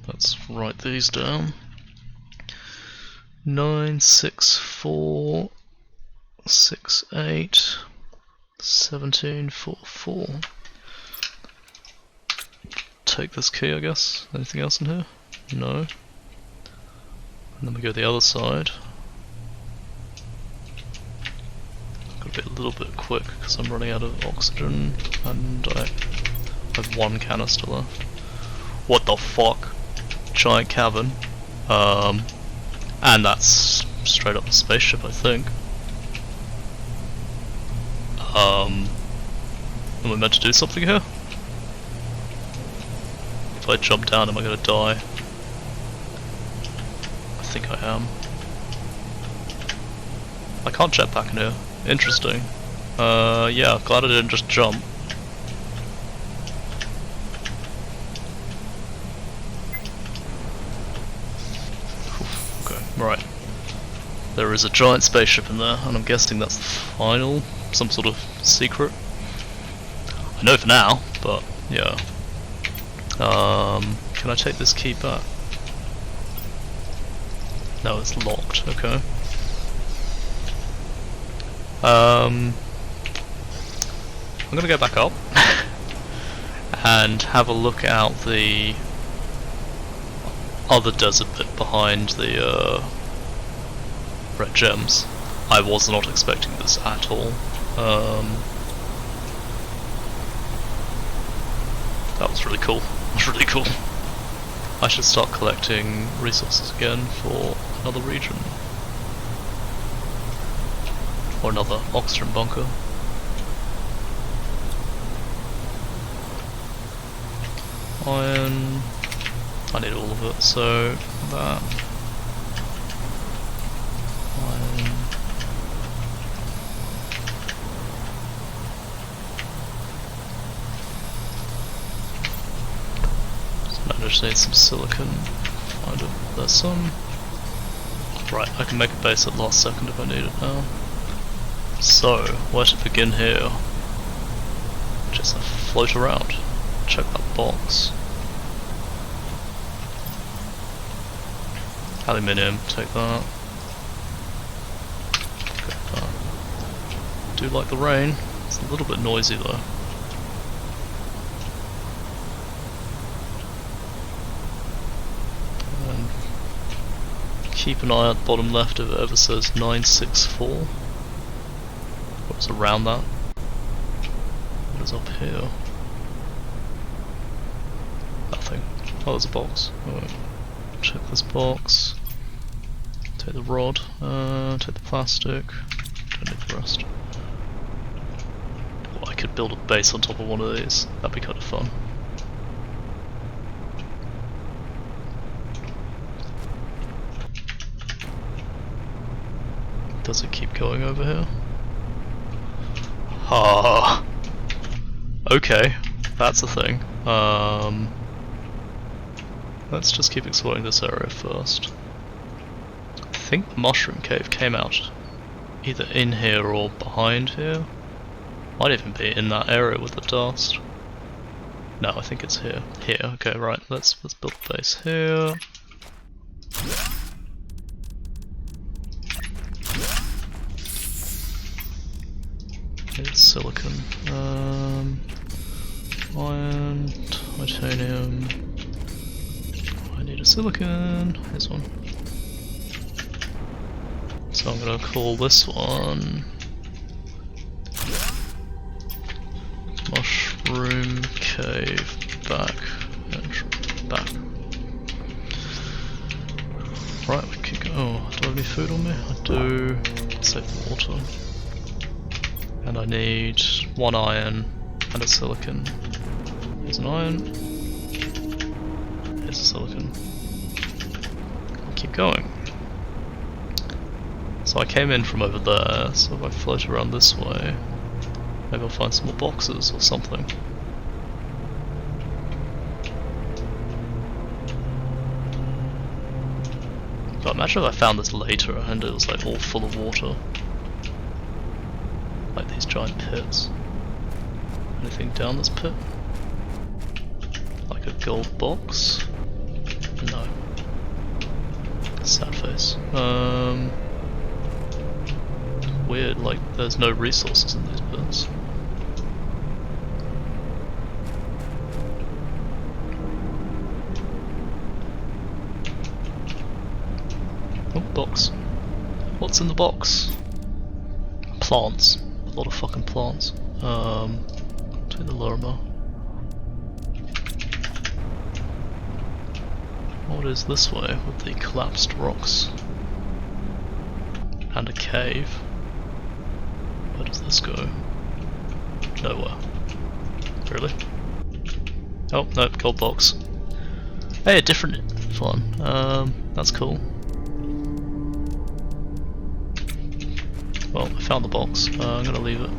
let's write these down. 96468 1744. Take this key, I guess. Anything else in here? No. And then we go the other side. Gotta be a little bit quick because I'm running out of oxygen and I have one canister left. What the fuck? Giant cavern. And that's straight up a spaceship, I think. Am I meant to do something here? If I jump down, am I gonna die? I think I am. I can't jetpack in here. Interesting. Yeah, glad I didn't just jump. Okay, right. There is a giant spaceship in there, and I'm guessing that's the final, some sort of secret. I know for now, but yeah. Can I take this key back? No, it's locked, okay. I'm gonna go back up and have a look out the other desert bit behind the red gems. I was not expecting this at all. That was really cool. That was really cool. I should start collecting resources again for another region. Or another oxygen bunker. Iron. I need all of it, so that. Iron. So now I just need some silicon. Find it. There's some. Right, I can make a base at last second if I need it now. So, where to begin here? Just float around. Check that box. Aluminium, take that. Okay, do like the rain. It's a little bit noisy though. And keep an eye at the bottom left if it ever says 964. What's around that? What is up here? Nothing. Oh, there's a box. Alright. Check this box. Take the rod. Take the plastic. Don't need the rest. Oh, I could build a base on top of one of these. That'd be kind of fun. Does it keep going over here? Ah, okay, that's a thing. Let's just keep exploring this area first. I think the mushroom cave came out either in here or behind here. Might even be in that area with the dust. No, I think it's here. Here, okay, right. Let's build a base here. It's silicon. Iron, titanium. I need a silicon. Here's one. So I'm gonna call this one Mushroom Cave back. Right, we can go. Oh, do I have any food on me? I do. Save the water. And I need one iron and a silicon. Here's an iron. Here's a silicon. I'll keep going. So I came in from over there, so if I float around this way, maybe I'll find some more boxes or something. But imagine if I found this later and it was like all full of water. Like these giant pits. Anything down this pit? Like a gold box? Sad face. Weird, like there's no resources in these bits. Oh, box. What's in the box? Plants. A lot of fucking plants. Take the Lorimer. What is this way with the collapsed rocks? And a cave. Where does this go? Nowhere. Really? Oh, no, gold box. Hey, a different one. That's cool. Well, I found the box. I'm gonna leave it.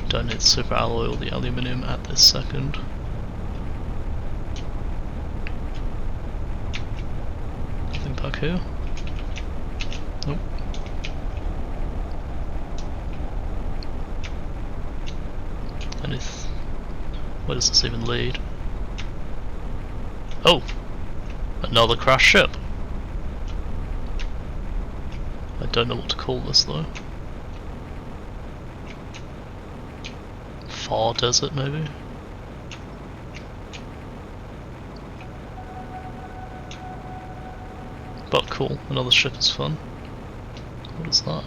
Don't need super alloy or the aluminium at this second. Nothing back here. Nope. Where does this even lead? Oh! Another crashed ship! I don't know what to call this though. Far desert maybe? But cool, another ship is fun. What is that?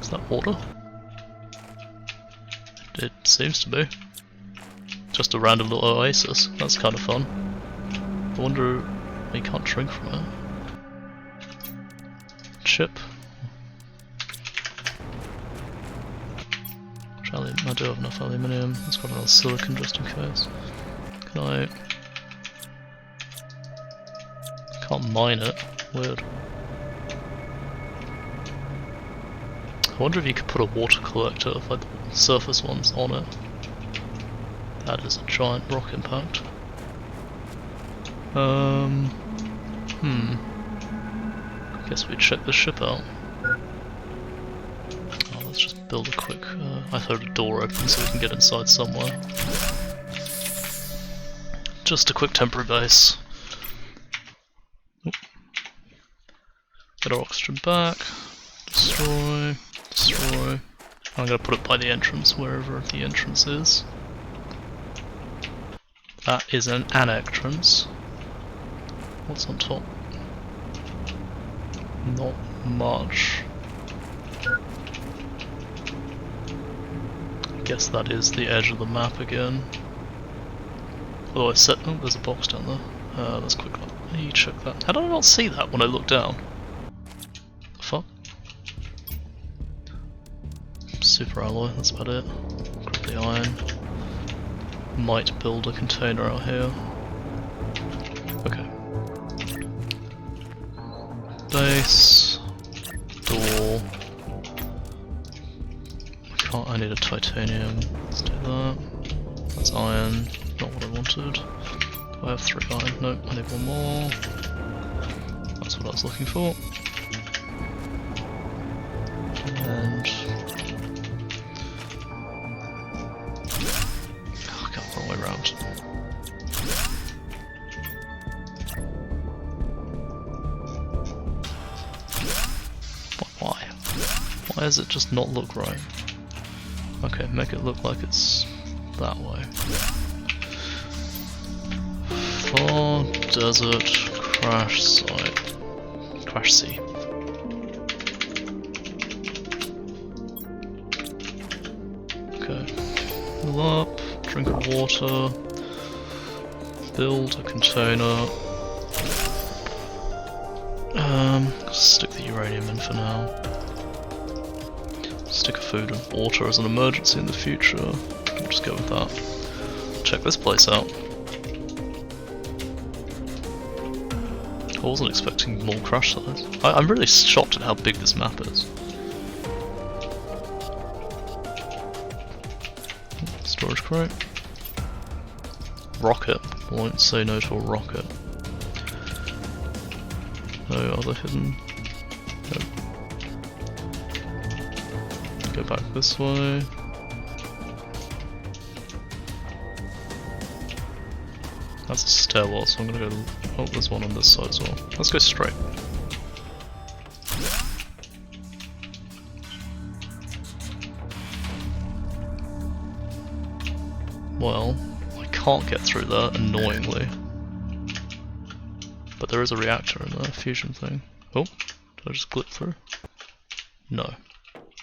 Is that water? It seems to be. Just a random little oasis, that's kind of fun. I wonder, you can't drink from it. Ship. I do have enough aluminium. Let's grab another silicon just in case. Can I can't mine it. Weird. I wonder if you could put a water collector, like the surface ones, on it. That is a giant rock impact. Guess we check the ship out. Oh, let's just build a quick. I heard a door open so we can get inside somewhere. Just a quick temporary base. Oop. Get our oxygen back. Destroy. Destroy. I'm gonna put it by the entrance, wherever the entrance is. That is an entrance. What's on top? Not much. Guess that is the edge of the map again. Although I said, oh, there's a box down there. Let's quickly check that. How did I not see that when I looked down? The fuck? Super alloy, that's about it. Grab the iron. Might build a container out here. Okay. Base. Door. I need a titanium. Let's do that. That's iron. Not what I wanted. Do I have 3 iron? Nope, I need 1 more. That's what I was looking for. And I got the wrong way around. Why? Why does it just not look right? Okay, make it look like it's that way. Far desert crash site. Crash sea. Okay. Fill up, drink of water, build a container. Stick the uranium in for now. Stick of food and water as an emergency in the future. We'll just go with that. Check this place out. I wasn't expecting more crash sites. I'm really shocked at how big this map is. Storage crate. Rocket. Won't say no to a rocket. No other hidden. Nope. Go back this way. That's a stairwell, so I'm gonna go. Oh, there's one on this side as well. Let's go straight. Well, I can't get through that, annoyingly. But there is a reactor in the fusion thing. Oh, did I just glitch through? No.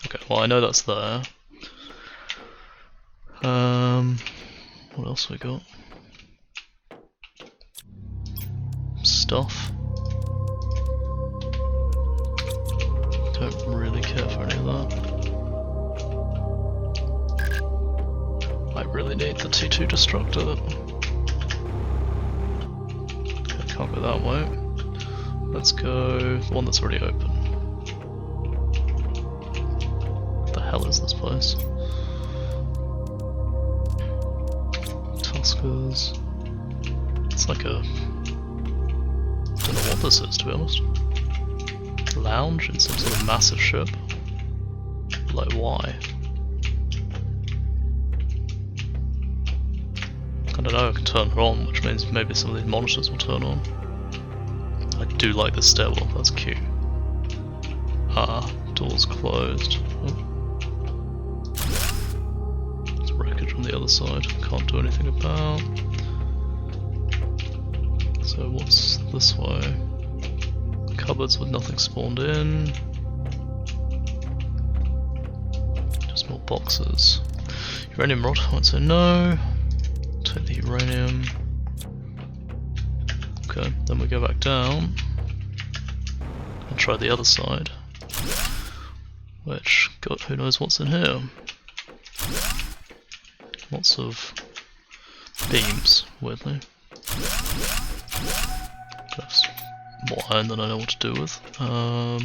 Okay, well I know that's there. What else we got? Stuff. Don't really care for any of that. I really need the T2 destructor. Okay, can't go that way. Let's go the one that's already open. What the hell is this place? Tuskers. It's like a... I don't know what this is, to be honest. Lounge in some sort of massive ship. Like, why? I don't know, I can turn it on, which means maybe some of these monitors will turn on. I do like the stairwell, that's cute. Ah, door's closed. Oh. There's wreckage on the other side, can't do anything about. So what's this way? Cupboards with nothing spawned in. Just more boxes. Uranium rod, I would say no. Take the uranium. Okay, then we go back down and try the other side. Which, God, who knows what's in here? Lots of beams, weirdly. That's more iron than I know what to do with. But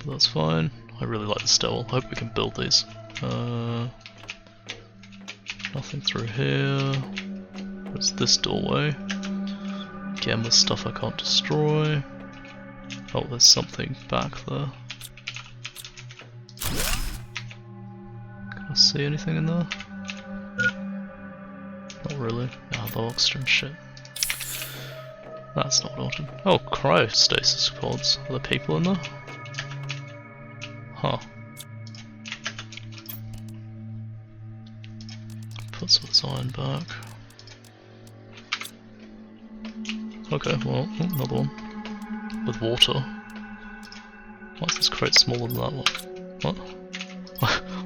that's fine. I really like the stairwell. I hope we can build these. Nothing through here. There's this doorway. Again with stuff I can't destroy. Oh, there's something back there. Can I see anything in there? Not really. Ah, the oxygen shit. That's not what I wanted. Oh, cryostasis pods. Are there people in there? Huh. Put some of this iron back. Okay, well, another one. With water. Why is this crate smaller than that one? What?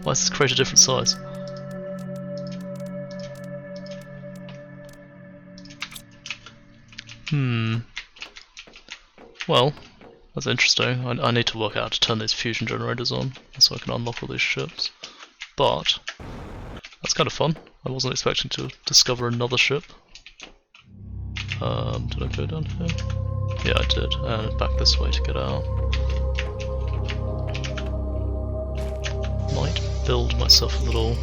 Why is this crate a different size? Well, that's interesting. I need to work out how to turn these fusion generators on so I can unlock all these ships. But that's kind of fun. I wasn't expecting to discover another ship. Did I go down here? Yeah, I did. And back this way to get out. Might build myself a little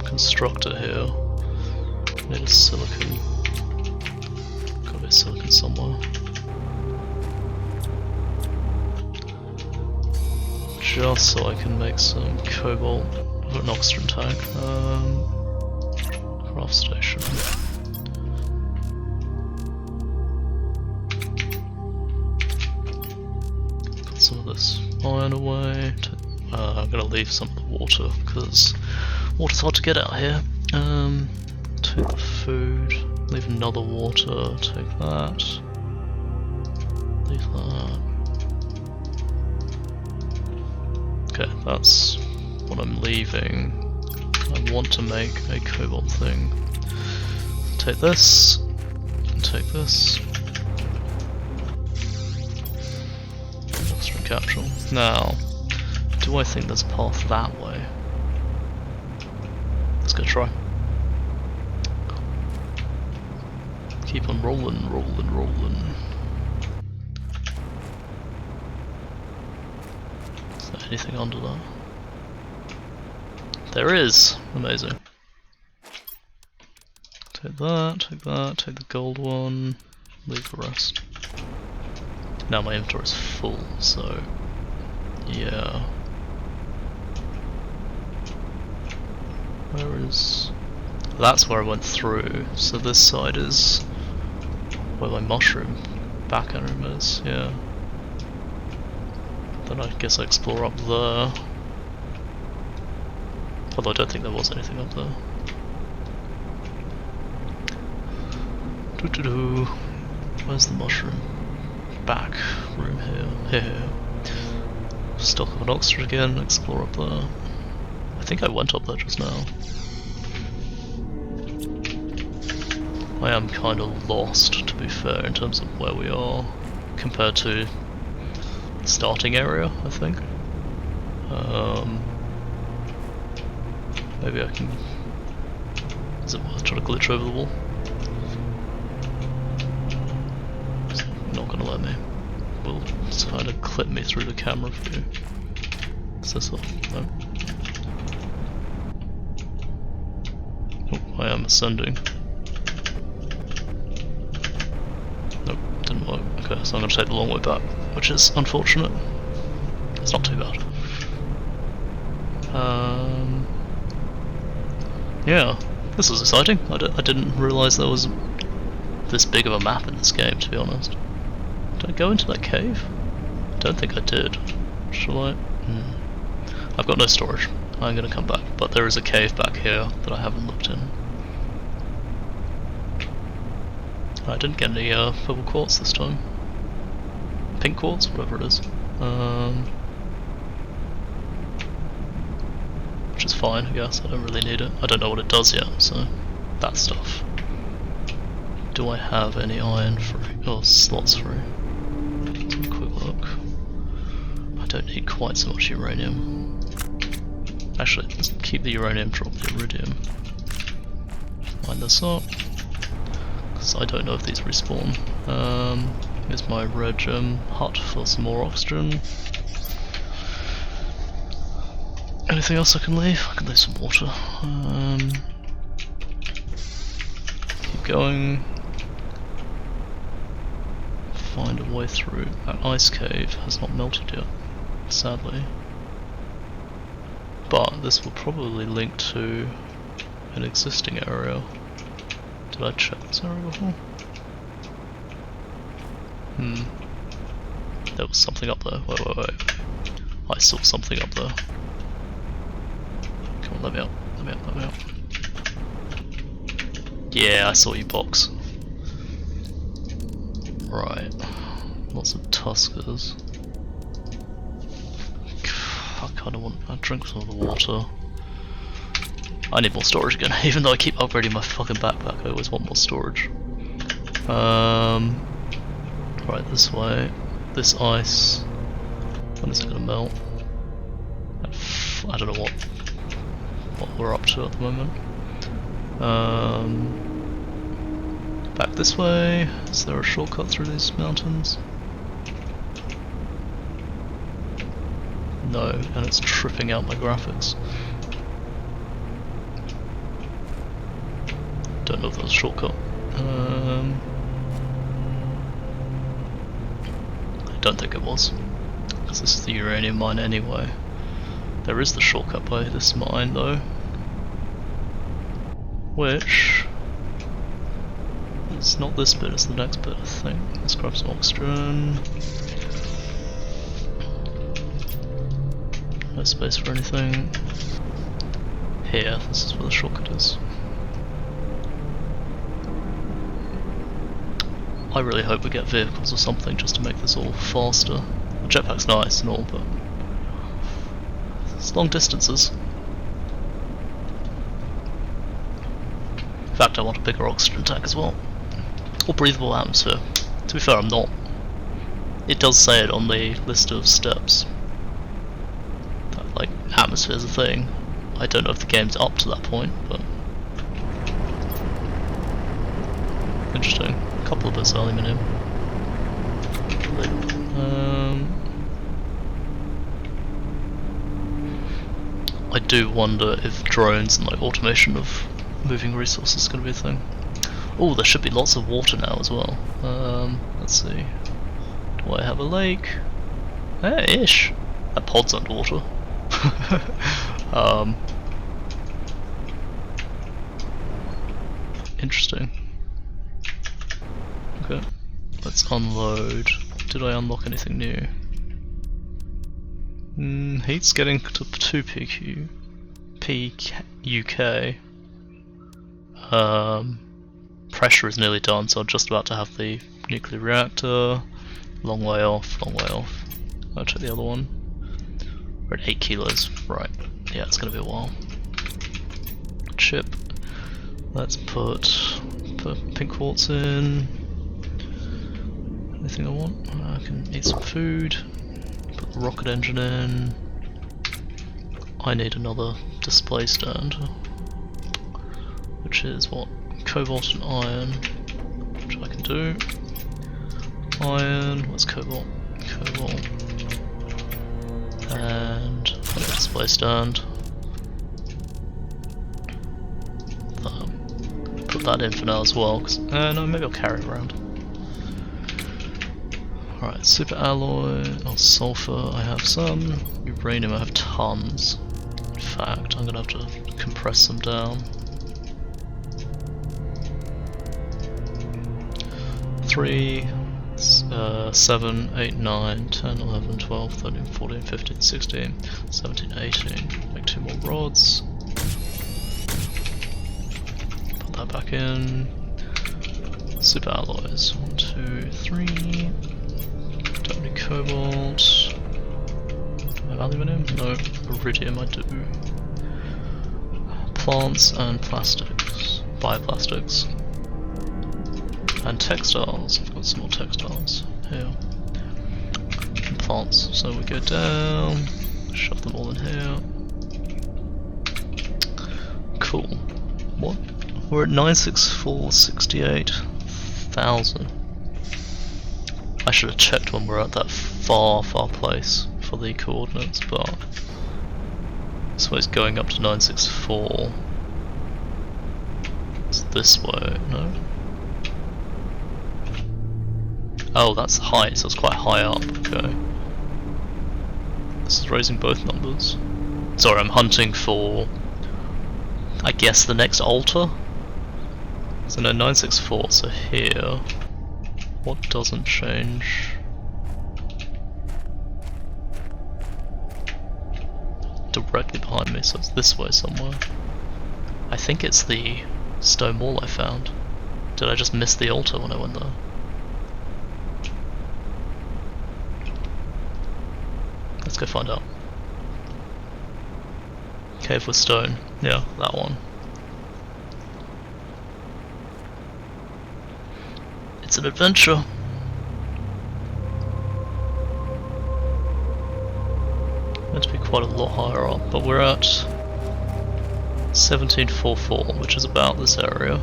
constructor here. Need a silicon. Gotta be a silicon somewhere. Just so I can make some cobalt or an oxygen tank. Craft station. Got some of this iron away. I'm gonna leave some of the water because water's hard to get out here. Take the food. Leave another water. Take that. Leave that. Okay, that's what I'm leaving. I want to make a cobalt thing. Take this, and take this. Oxygen capsule. Now, do I think there's a path that way? Let's go try. Keep on rolling, rolling, rolling. Anything under that? There is! Amazing. Take that, take that, take the gold one, leave the rest. Now my inventory is full, so yeah. Where is... That's where I went through, so this side is where my mushroom back end room is, yeah. Then I guess I explore up there. Although I don't think there was anything up there. Doo-doo-doo. Where's the mushroom? Back room here. Here. Stock of an oxygen again, explore up there. I think I went up there just now. I am kind of lost, to be fair, in terms of where we are compared to the starting area, I think. Maybe I can... Is it worth trying to glitch over the wall? It's not gonna let me. Will try to clip me through the camera view. Is this all? No. Oh, I am ascending. Nope, didn't work. Okay, so I'm gonna take the long way back, which is unfortunate. It's not too bad. Yeah, this was exciting. I didn't realise there was this big of a map in this game, to be honest. Did I go into that cave? I don't think I did. Shall I? I've got no storage. I'm gonna come back, but there is a cave back here that I haven't looked in. I didn't get any purple quartz this time. Pink quartz, whatever it is. Which is fine, I guess. I don't really need it. I don't know what it does yet, so that stuff. Do I have any iron free? Oh, slots free. Let's have a quick look. I don't need quite so much uranium. Actually, let's keep the uranium, drop the iridium. Line this up. Because I don't know if these respawn. Here's my red gem hut for some more oxygen. Anything else I can leave? I can leave some water. Keep going. Find a way through. That ice cave has not melted yet, sadly. But this will probably link to an existing area. Did I check this area before? There was something up there. Wait. I saw something up there. Come on, let me out. Let me out. Yeah, I saw you, box. Right. Lots of tuskers. I kinda want to drink some of the water. I need more storage again, even though I keep upgrading my fucking backpack, I always want more storage. Right, this way. This ice. When is it gonna melt? I don't know what we're up to at the moment. Back this way. Is there a shortcut through these mountains? No, and it's tripping out my graphics. Don't know if that was a shortcut. I don't think it was, because this is the uranium mine anyway. There is the shortcut by this mine though, which it's not this bit, it's the next bit I think. Let's grab some oxygen. No space for anything. Here, this is where the shortcut is. I really hope we get vehicles or something just to make this all faster. The jetpack's nice and all, but it's long distances. In fact, I want a bigger oxygen tank as well. Or breathable atmosphere. To be fair, I'm not. It does say it on the list of steps. That, like, atmosphere's a thing. I don't know if the game's up to that point, but... Interesting. A couple of bits of aluminium. I do wonder if drones and like automation of moving resources is going to be a thing. Oh, there should be lots of water now as well. Let's see. Do I have a lake? Ish. That pod's underwater. Interesting. Okay, let's unload. Did I unlock anything new? Heat's getting to 2 PUK. Pressure is nearly done, so I'm just about to have the nuclear reactor. Long way off, long way off. I'll check the other one. We're at 8 kilos, right. Yeah, it's gonna be a while. Chip. Let's put pink quartz in. Anything I want? I can eat some food. Put the rocket engine in. I need another display stand. Which is what? Cobalt and iron. Which I can do. Iron, what's cobalt? Cobalt. And a display stand. Put that in for now as well, cause, no, maybe I'll carry it around. Alright, super alloy, sulfur, I have some. Uranium, I have tons. In fact, I'm gonna have to compress them down. 3, 7, 8, 9, 10, 11, 12, 13, 14, 15, 16, 17, 18. Make 2 more rods. Put that back in. Super alloys. 1, 2, 3. Don't need cobalt. Do I have aluminium? No. Iridium I do. Plants and plastics. Bioplastics. And textiles. I've got some more textiles here. And plants. So we go down, shove them all in here. Cool. What? We're at 96468,000. I should have checked when we're at that far place for the coordinates, but so it's going up to 964. It's this way, no? Oh, that's the height, so it's quite high up, okay. This is raising both numbers. Sorry, I'm hunting for, I guess, the next altar? So no, 964, so here, what doesn't change? Directly behind me, so it's this way somewhere. I think it's the stone wall I found. Did I just miss the altar when I went there? Let's go find out. Cave with stone. Yeah, that one. It's an adventure. Meant to be quite a lot higher up, but we're at 1744, which is about this area.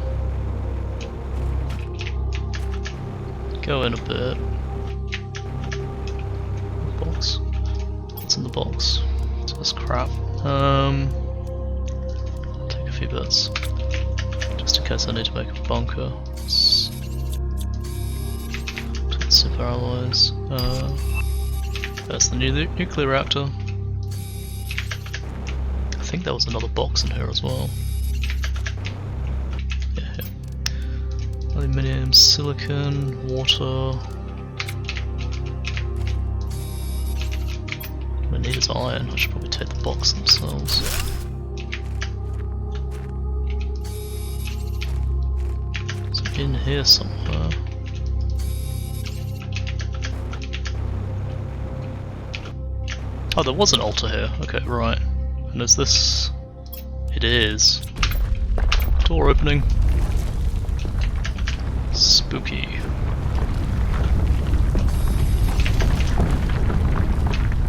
Go in a bit. Box. What's in the box? It's just crap. Take a few bits. Just in case I need to make a bunker. Super alloys. That's the new nuclear reactor. I think there was another box in here as well. Yeah, here. Aluminium, silicon, water. What I need is iron. I should probably take the box themselves. It's in here somewhere. Oh, there was an altar here. Okay, right. And is this... It is. Door opening. Spooky.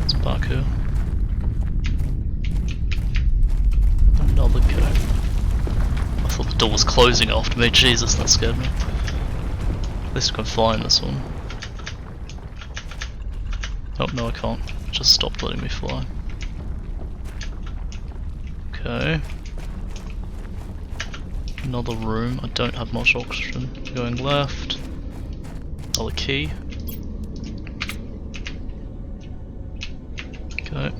It's back here. Another cave. I thought the door was closing after me. Jesus, that scared me. At least I can fly in this one. Oh, no I can't. Just stopped letting me fly. Okay. Another room. I don't have much oxygen. Going left. Another key. Okay.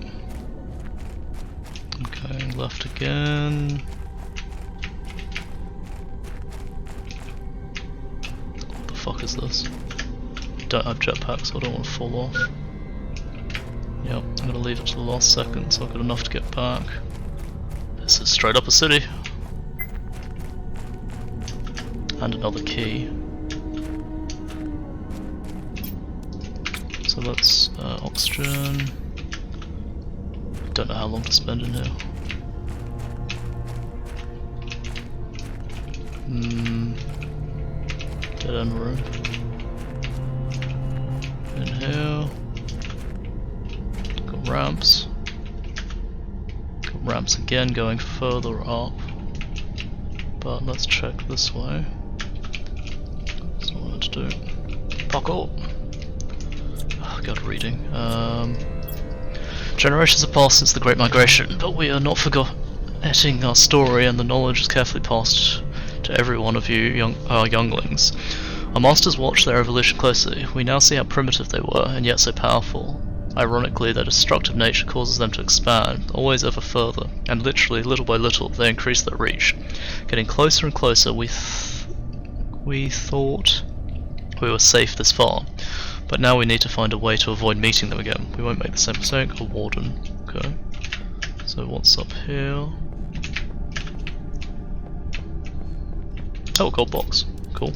Okay, left again. fuck is this? Don't have jetpacks, so I don't want to fall off. Yep, I'm gonna leave it to the last second so I've got enough to get back. This is straight up a city. And another key. So that's oxygen. Don't know how long to spend in here. Dead end room. In here. Got ramps. Got ramps again going further up. But let's check this way. That's not what I want to do. Parkour! Oh god, reading. Generations have passed since the Great Migration, but we are not forgetting our story, and the knowledge is carefully passed to every one of you younglings. Our masters watched their evolution closely. We now see how primitive they were, and yet so powerful. Ironically, their destructive nature causes them to expand, always ever further, and literally, little by little, they increase their reach. Getting closer and closer, we thought we were safe this far. But now we need to find a way to avoid meeting them again. We won't make the same mistake. A warden. Okay. So what's up here? Oh, a gold box. Cool.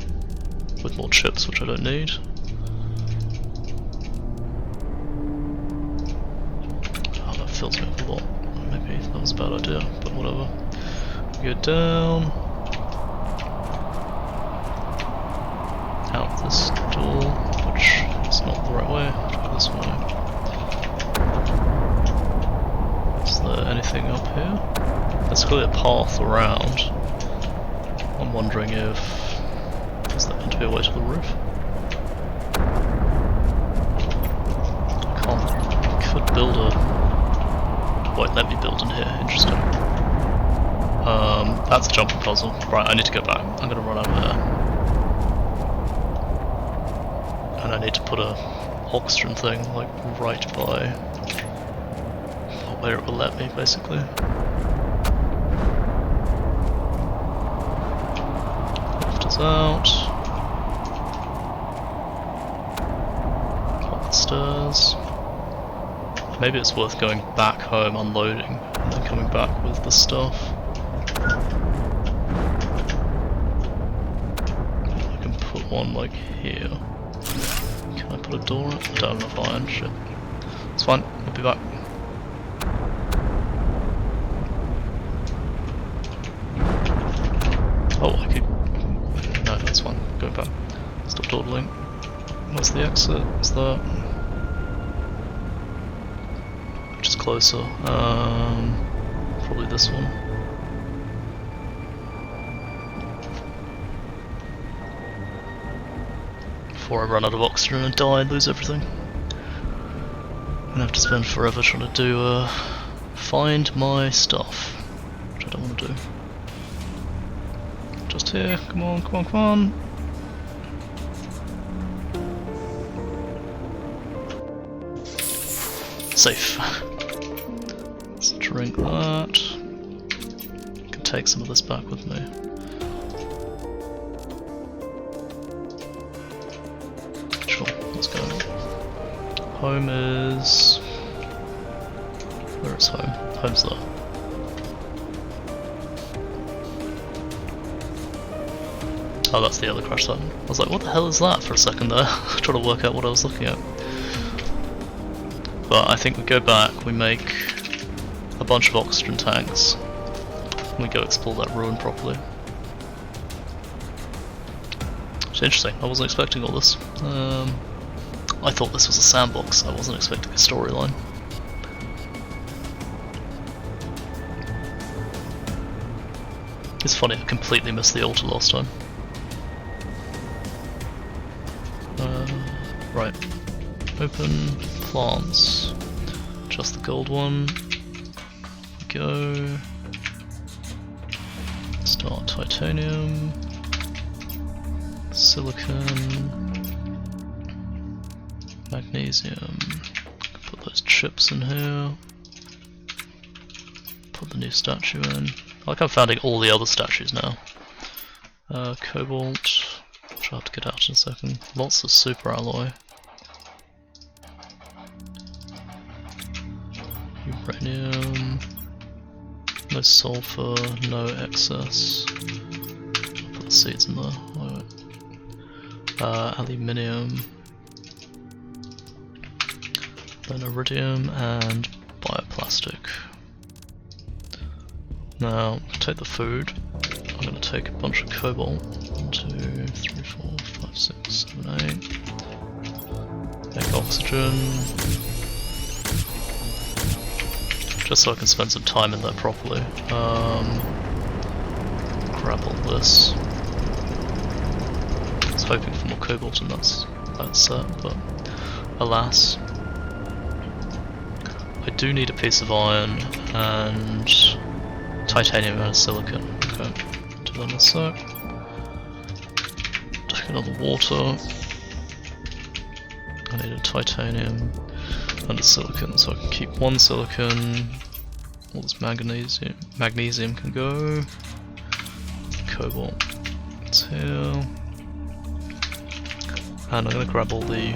With more chips, which I don't need. Oh, that fills me up a lot. Maybe that was a bad idea, but whatever. We go down. Out this door, which is not the right way. Go this way. Is there anything up here? There's clearly a path around. I'm wondering if... is there meant to be a way to the roof? I could build a... won't let me build in here, interesting. That's a jumping puzzle. Right, I need to go back. I'm gonna run over there. And I need to put a oxygen thing like right by where it will let me, basically. Lift us out. Up the stairs. Maybe it's worth going back home, unloading, and then coming back with the stuff. I can put one like here. Can I put a door in? I don't have enough iron, shit. It's fine, I'll be back. Oh, I could... no, that's fine, go back. Stop dawdling. Where's the exit? Is that... which is closer? Probably this one. Before I run out of oxygen and die and lose everything. I'm gonna have to spend forever trying to do find my stuff, which I don't want to do. Just here, come on, come on, come on. Safe. Let's drink that. Can take some of this back with me. Let's go. Home is... where is home? Home's there. Oh, that's the other crash site. I was like, what the hell is that for a second there? Trying to work out what I was looking at. But I think we go back, we make a bunch of oxygen tanks, and we go explore that ruin properly. It's interesting, I wasn't expecting all this. I thought this was a sandbox, I wasn't expecting a storyline. It's funny, I completely missed the altar last time. Right. Open plants. Just the gold one. Go. Start titanium. Silicon. Magnesium. Put those chips in here. Put the new statue in. I like I'm founding all the other statues now. Cobalt, which which I'll have to get out in a second. Lots of super alloy. Uranium. No sulfur, no excess. I'll put the seeds in there. Aluminium. Then iridium and bioplastic. Now, take the food. I'm going to take a bunch of cobalt. 1, 2, 3, 4, 5, 6, 7, 8. Make oxygen. Just so I can spend some time in there properly. Grab all this. I was hoping for more cobalt and that's set, but alas. I do need a piece of iron and titanium and silicon. Okay, do that in a sec. Take another water. I need a titanium and a silicon, so I can keep one silicon. All this magnesium can go. Cobalt, it's here. And I'm gonna grab all the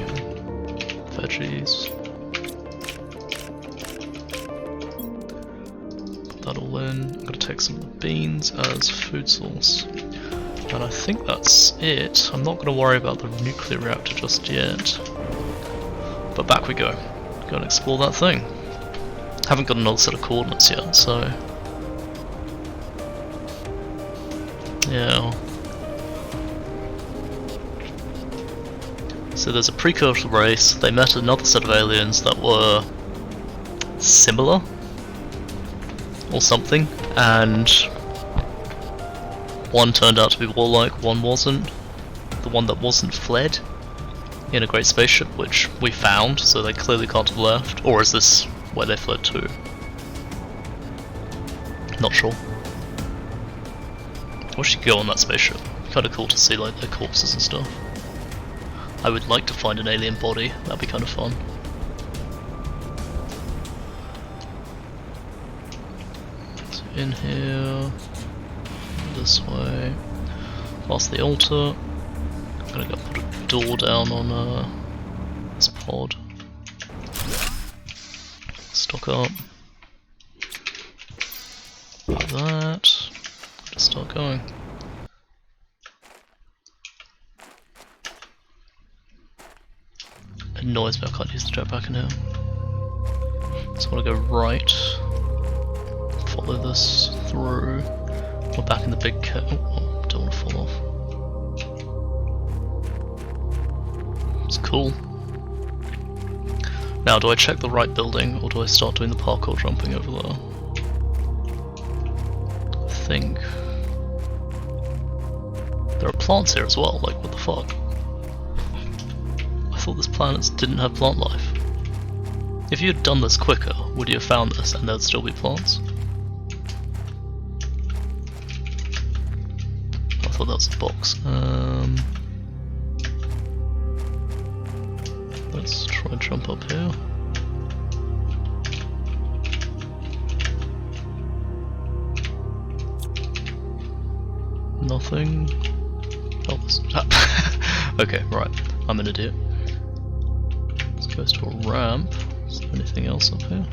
veggies. Put that all in. I'm gonna take some of the beans as food source. And I think that's it. I'm not gonna worry about the nuclear reactor just yet. But back we go. Go and explore that thing. Haven't got another set of coordinates yet, so yeah. So there's a precursor race. They met another set of aliens that were similar or something, and one turned out to be warlike, one wasn't. The one that wasn't fled in a great spaceship, which we found, so they clearly can't have left. Or is this where they fled to? Not sure. I wish you could go on that spaceship. Kinda cool to see like their corpses and stuff. I would like to find an alien body, that'd be kind of fun. So in here, this way, past the altar. I'm gonna go put a door down on this pod. Stock up. Like that. Just start going. It annoys me I can't use the jetpack in here. So I want to go right. Follow this through. We're back in the big cave. Oh, don't want to fall off. It's cool. Now, do I check the right building, or do I start doing the parkour jumping over there? I think there are plants here as well, like what the fuck? I thought this planet didn't have plant life. If you had done this quicker, would you have found this and there'd still be plants? I thought that was a box. Let's try and jump up here. Nothing. Oh, this. Okay, right. I'm an idiot. Let's go to a ramp. Is there anything else up here?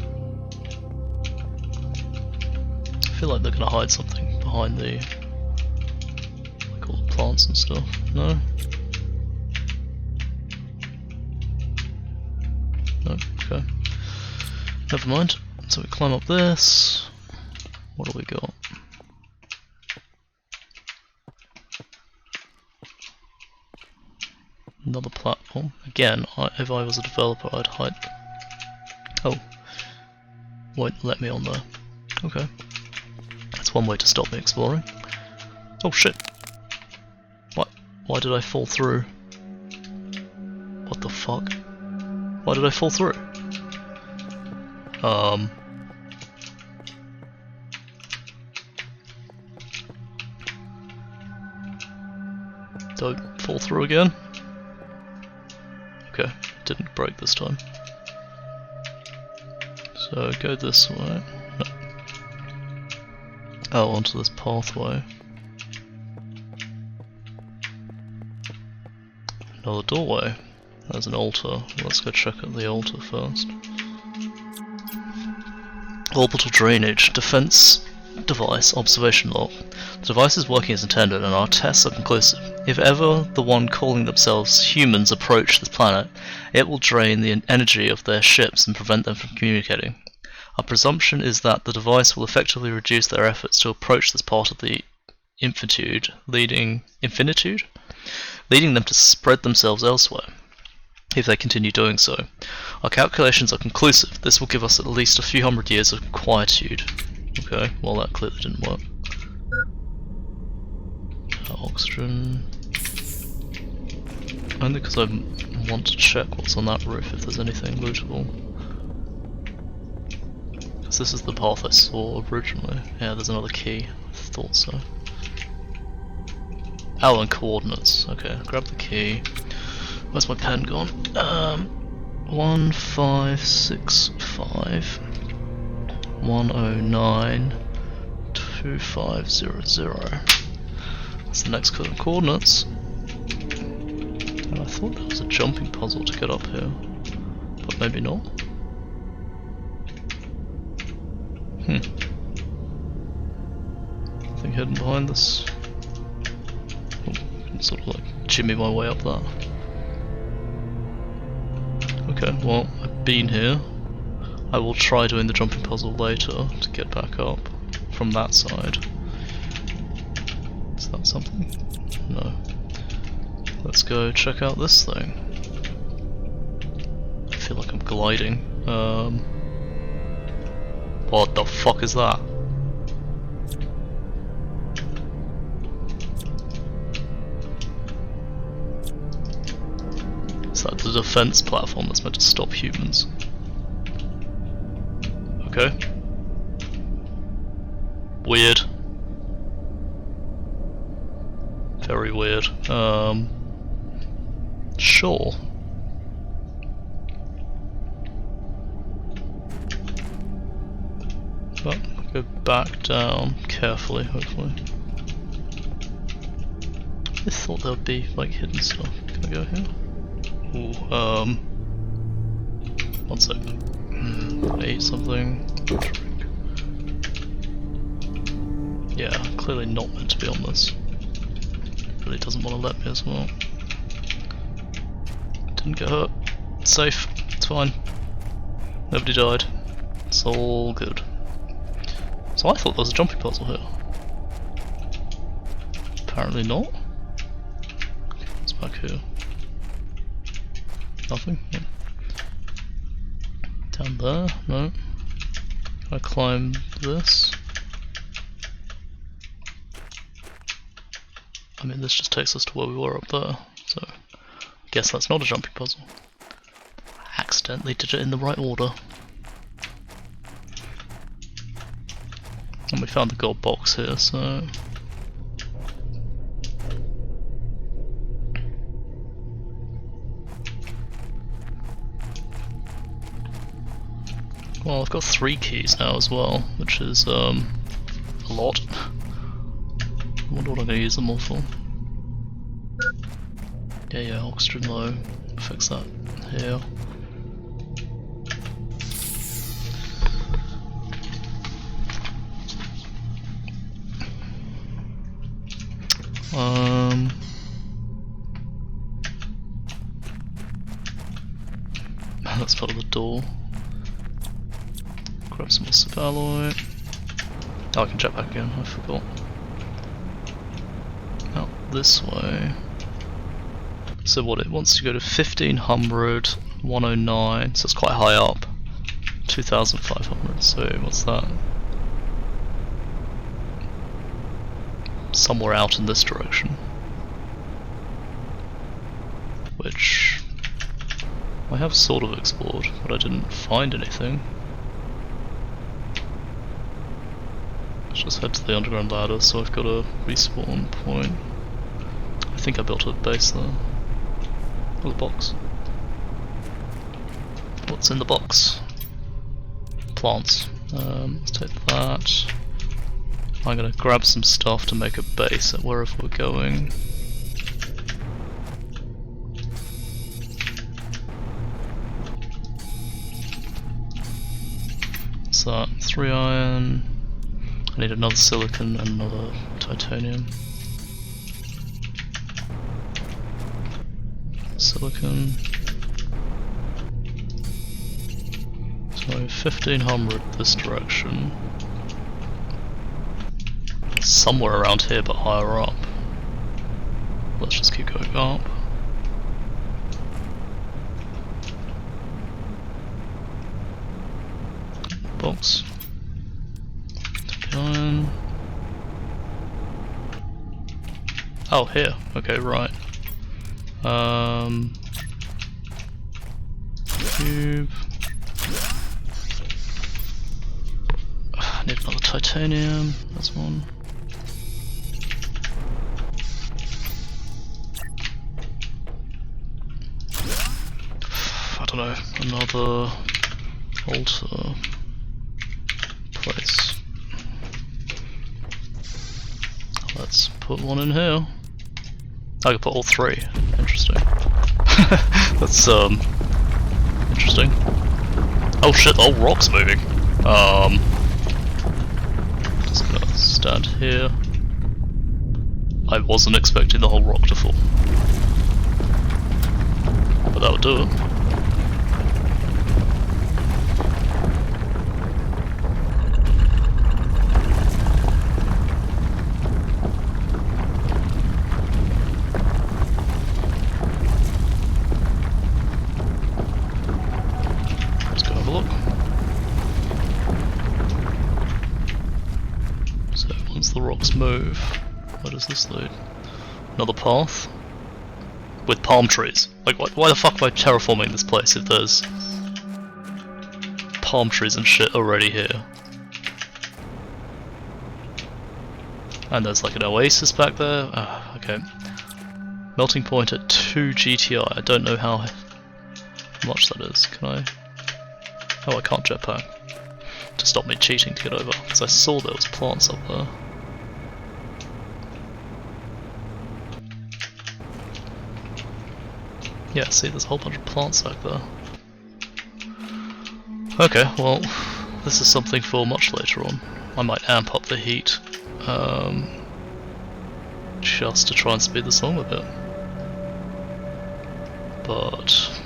I feel like they're gonna hide something behind the, like all the plants and stuff. No? No? Okay. Never mind. So we climb up this. What do we got? Another platform. Again, if I was a developer, I'd hide. Oh. Won't let me on there. Okay. That's one way to stop me exploring. Oh shit. What? Why did I fall through? What the fuck? Why did I fall through? Don't fall through again. Okay, didn't break this time. So go this way. No. Oh, onto this pathway. Another doorway. There's an altar. Let's go check out the altar first. Orbital drainage. Defense device. Observation log. The device is working as intended and our tests are conclusive. If ever the one calling themselves humans approach this planet, it will drain the energy of their ships and prevent them from communicating. Our presumption is that the device will effectively reduce their efforts to approach this part of the infinitude, leading them to spread themselves elsewhere, if they continue doing so. Our calculations are conclusive. This will give us at least a few hundred years of quietude. Okay, well that clearly didn't work. Oxygen. Only because I want to check what's on that roof, if there's anything lootable. Because this is the path I saw originally. Yeah, there's another key. I thought so. Oh, and coordinates. Okay, grab the key. Where's my pen gone? 1565 109 2500. That's the next coordinates. And I thought there was a jumping puzzle to get up here, but maybe not. Nothing hidden behind this. Oh, I can sort of like jimmy my way up that. Okay, well, I've been here. I will try doing the jumping puzzle later to get back up from that side. Is that something? No. Let's go check out this thing. I feel like I'm gliding. What the fuck is that? Is that the defense platform that's meant to stop humans? Okay. Weird. Very weird. Sure. But go back down carefully, hopefully. I thought there would be like hidden stuff. Can I go here? Ooh, one second. I eat something. Drink. Yeah, clearly not meant to be on this. Really doesn't want to let me as well. Didn't get hurt. It's safe. It's fine. Nobody died. It's all good. So I thought there was a jumping puzzle here. Apparently not. What's back here? Nothing? Yeah. Down there? No. Can I climb this? I mean, this just takes us to where we were up there, so I guess that's not a jumping puzzle. I accidentally did it in the right order. And we found the gold box here, so... Well, I've got 3 keys now as well, which is a lot. I wonder what I'm going to use them all for. Yeah, oxygen low. Fix that here. That's part of the door. Grab some more alloy. Oh, I can jet back again, I forgot. Out this way. So what, it wants to go to 1500, 109, so it's quite high up. 2500, so what's that? Somewhere out in this direction. Which I have sort of explored, but I didn't find anything. Let's just head to the underground ladder, so I've got a respawn point. I think I built a base there. Oh, the box. What's in the box? Plants. Let's take that. I'm gonna grab some stuff to make a base at wherever we're going. What's that? 3 iron. I need another silicon and another titanium. Silicon. So 1500 this direction. Somewhere around here but higher up. Let's just keep going up. Box. Iron. Oh, here. Okay, right. Cube. I need another titanium. That's one. I don't know. Another altar place. Let's put one in here. I could put all 3. Interesting. That's interesting. Oh shit, the whole rock's moving. Just gonna stand here. I wasn't expecting the whole rock to fall. But that would do it. Move. Where does this lead? Another path? With palm trees. Like, why the fuck am I terraforming this place if there's palm trees and shit already here? And there's like an oasis back there. Okay. Melting point at 2 GTI. I don't know how much that is. Can I? Oh, I can't jetpack. To stop me cheating to get over. Because I saw there was plants up there. Yeah, see, there's a whole bunch of plants back there. Okay, well, this is something for much later on. I might amp up the heat, just to try and speed this along a bit. But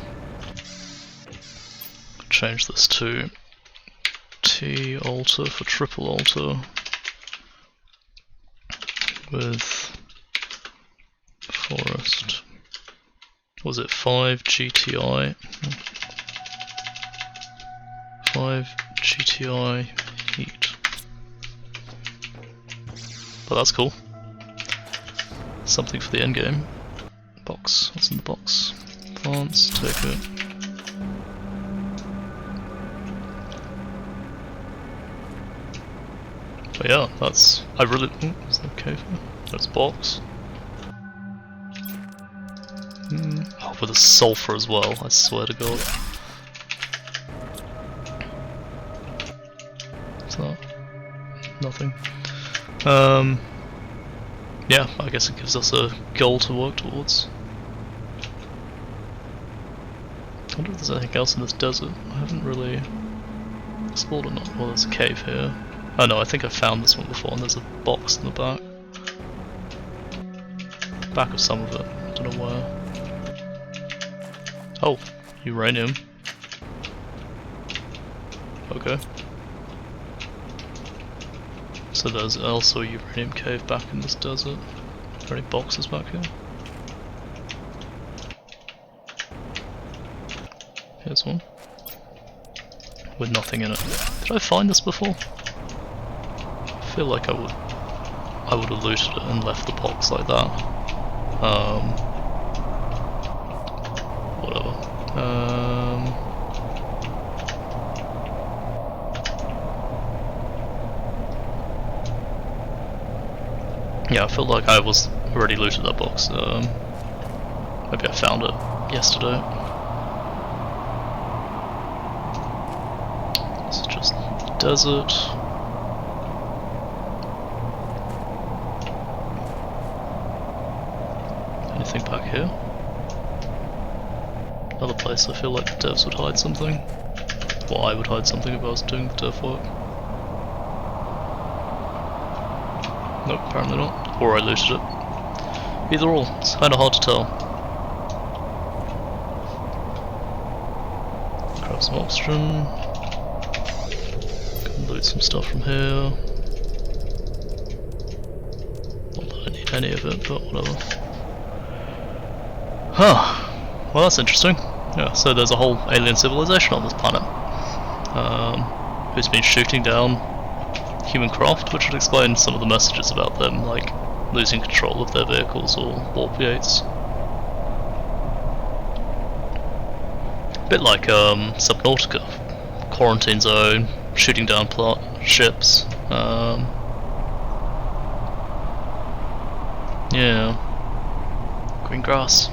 change this to T altar for triple altar with forest. Was it 5 GTI? 5 GTI heat. But that's cool. Something for the end game. Box. What's in the box? Plants. Take it. But yeah, that's. I really. Is that cave here? There's a box. Oh, with a sulfur as well, I swear to god. What's that? Nothing. Yeah, I guess it gives us a goal to work towards. I wonder if there's anything else in this desert. I haven't really explored or not. Well, there's a cave here. Oh no, I think I found this one before, and there's a box in the back. Back of some of it, I don't know where. Oh, uranium. Okay. So there's also a uranium cave back in this desert. Are there any boxes back here? Here's one. With nothing in it. Did I find this before? I feel like I would have looted it and left the box like that. Whatever. Yeah, I feel like I was already looted that box. Maybe I found it yesterday. This is just the desert. Anything back here? Another place I feel like the devs would hide something. Well, I would hide something if I was doing the turf work. Nope, apparently not. Or I looted it. Either or, it's kinda hard to tell. Grab some oxygen. Can loot some stuff from here. Not that I need any of it, but whatever. Huh. Well, that's interesting. Yeah, so there's a whole alien civilization on this planet. Who's been shooting down human craft, which would explain some of the messages about them, like losing control of their vehicles or warp gates. A bit like Subnautica. Quarantine zone, shooting down ships. Yeah. Green grass.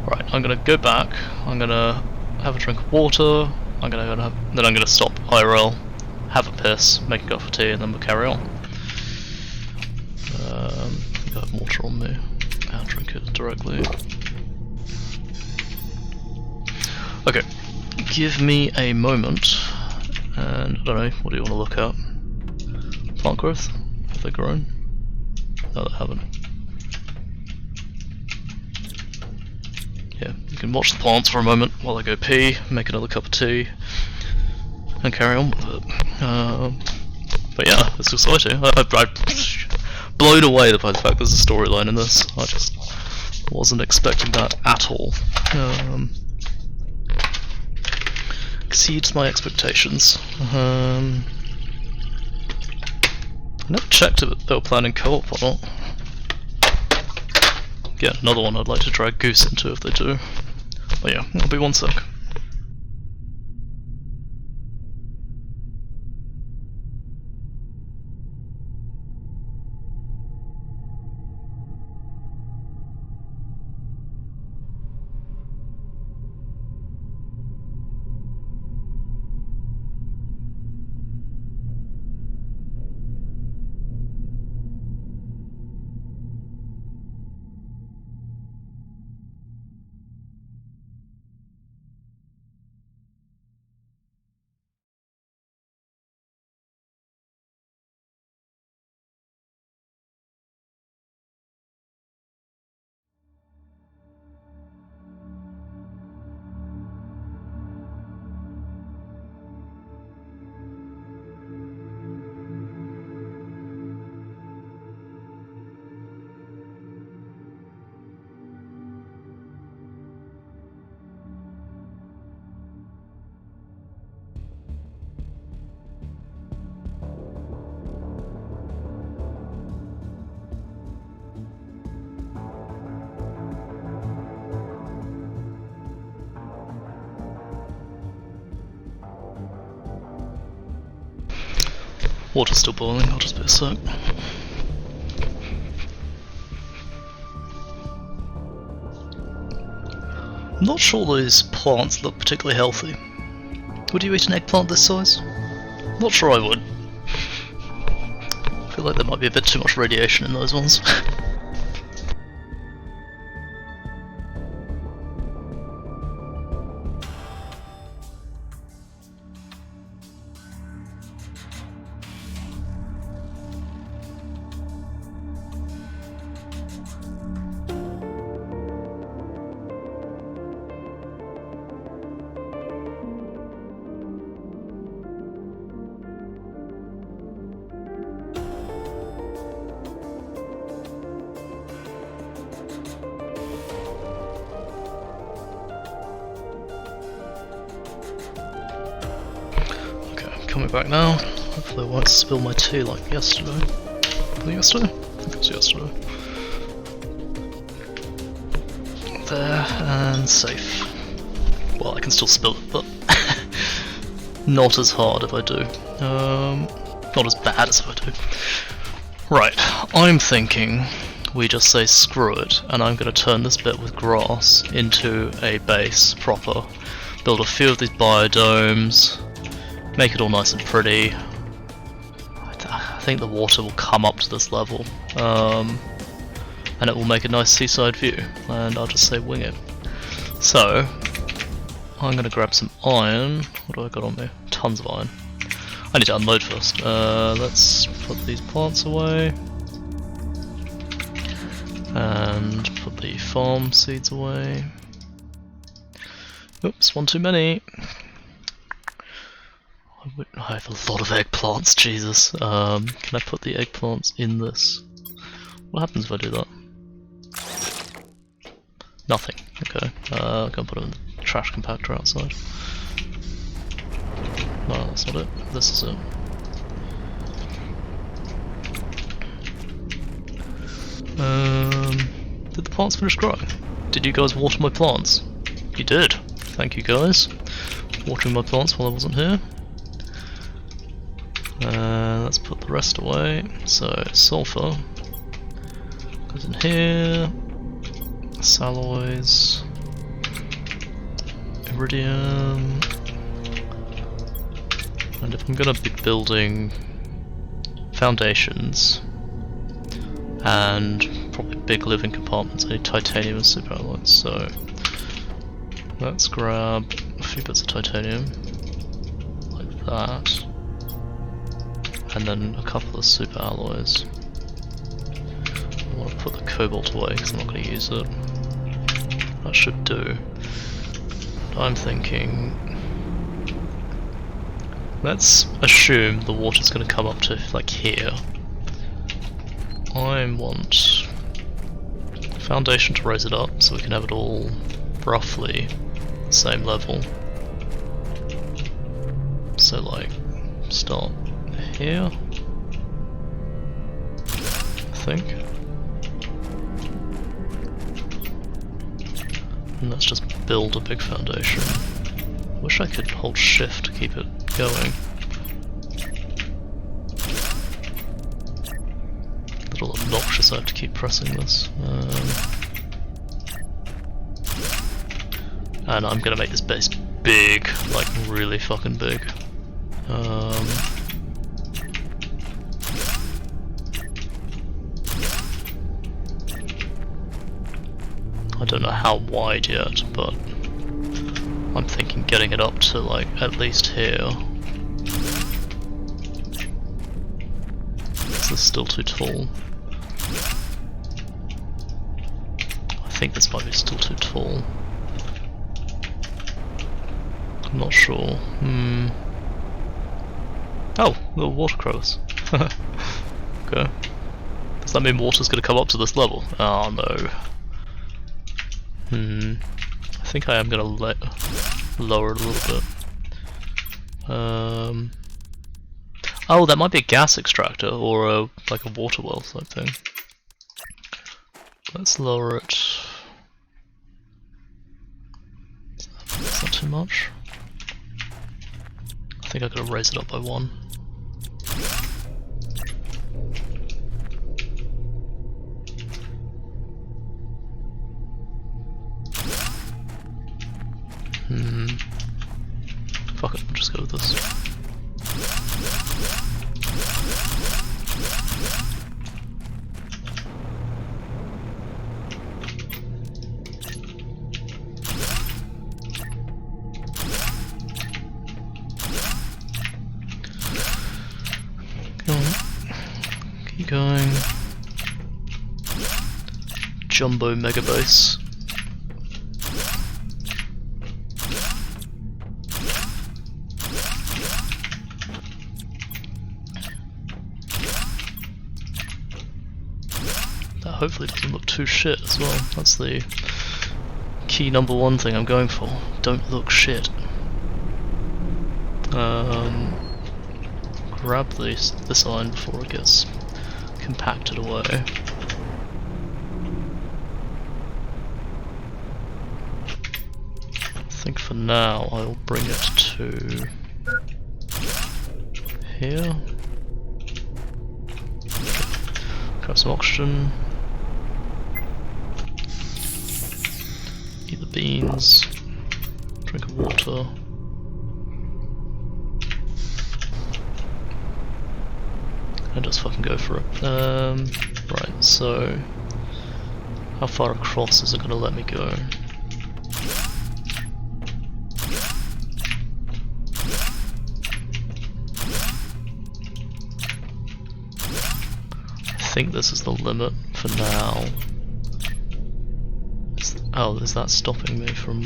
Right, I'm gonna go back, I'm gonna have a drink of water, then I'm gonna stop IRL, have a piss, make a cup of tea, and then we'll carry on. I have water on me, I'll drink it directly. Okay, give me a moment, and I don't know, what do you want to look at? Plant growth? Have they grown? No, they haven't. Yeah, you can watch the plants for a moment while I go pee, make another cup of tea, and carry on with it. But yeah, it's exciting. I'm blown away by the fact there's a storyline in this. I just wasn't expecting that at all. Exceeds my expectations. I never checked if they were planning co-op or not. Yeah, another one I'd like to drag Goose into if they do. But yeah, it'll be one sec. Water's still boiling, I'll just be a sec. I'm not sure those plants look particularly healthy. Would you eat an eggplant this size? Not sure I would. I feel like there might be a bit too much radiation in those ones. Coming back now. Hopefully I won't spill my tea like yesterday. Was it yesterday? I think it was yesterday. There, and safe. Well, I can still spill it, but not as hard if I do. Not as bad as if I do. Right, I'm thinking we just say screw it, and I'm going to turn this bit with grass into a base proper. Build a few of these biodomes. Make it all nice and pretty. I think the water will come up to this level. And and it will make a nice seaside view, and I'll just say wing it. So, I'm gonna grab some iron. What do I got on me? Tons of iron. I need to unload first. Let's put these plants away. And put the farm seeds away. Oops, one too many. I have a lot of eggplants, Jesus. Can I put the eggplants in this? What happens if I do that? Nothing. Okay. I can put them in the trash compactor outside. No, that's not it. This is it. Did the plants finish growing? Did you guys water my plants? You did. Thank you guys. Watering my plants while I wasn't here. Let's put the rest away. So, sulfur goes in here. Alloys. Iridium. And if I'm gonna be building foundations and probably big living compartments, I need titanium and superalloys, so let's grab a few bits of titanium, like that, and then a couple of superalloys. I want to put the cobalt away because I'm not going to use it. That should do. I'm thinking, let's assume the water's going to come up to like here. I want foundation to raise it up so we can have it all roughly the same level. So like, start here, I think. And let's just build a big foundation. Wish I could hold shift to keep it going. A little obnoxious I have to keep pressing this. And I'm gonna make this base big, like really fucking big. I don't know how wide yet, but I'm thinking getting it up to like at least here. Is this still too tall? I think this might be still too tall. I'm not sure. Oh, little water crows. Okay. Does that mean water's gonna come up to this level? Oh no. I think I am gonna lower it a little bit. Oh, that might be a gas extractor or like a water well type thing. Let's lower it. Is that too much? I think I gotta raise it up by 1. Fuck it, we'll just go with this. Go on. Keep going. Jumbo mega base. Hopefully it doesn't look too shit as well. That's the key number 1 thing I'm going for. Don't look shit. Grab this iron before it gets compacted away. I think for now I'll bring it to here. Grab some oxygen. Eat the beans. Drink of water. And just fucking go for it. Right, so How far across is it going to let me go? I think this is the limit for now. Oh, is that stopping me from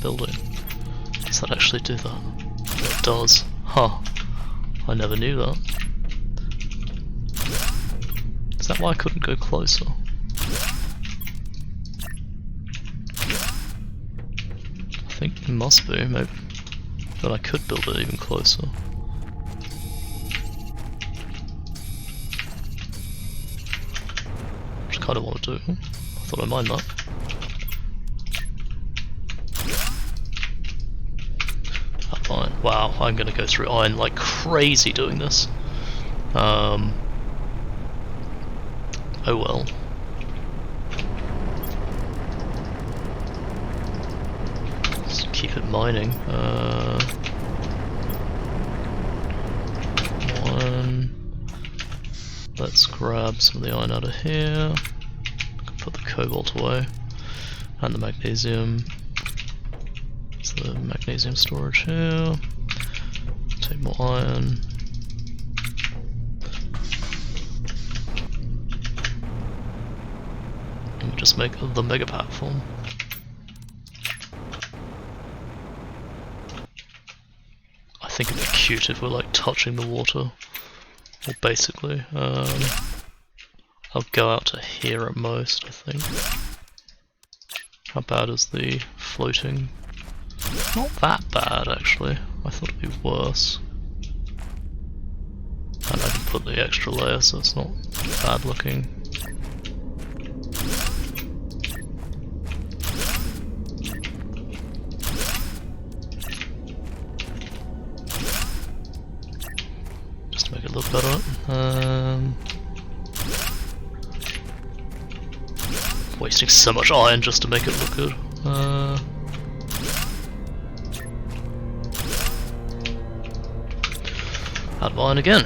building? Does that actually do that? It does. Huh. I never knew that. Is that why I couldn't go closer? I think it must be, maybe. But I could build it even closer. Which I kind of want to do. I thought I might not. Fine. Wow, I'm gonna go through iron like crazy doing this. Oh well. Just keep it mining. Let's grab some of the iron out of here. Put the cobalt away. And the magnesium. The magnesium storage here. Take more iron. And we just make the mega platform. I think it'd be cute if we're like touching the water. Well, basically, I'll go out to here at most, I think. How bad is the floating? Not that bad, actually. I thought it'd be worse. And I can put the extra layer, so it's not bad looking. Just to make it look better. Wasting so much iron just to make it look good. Out of iron again.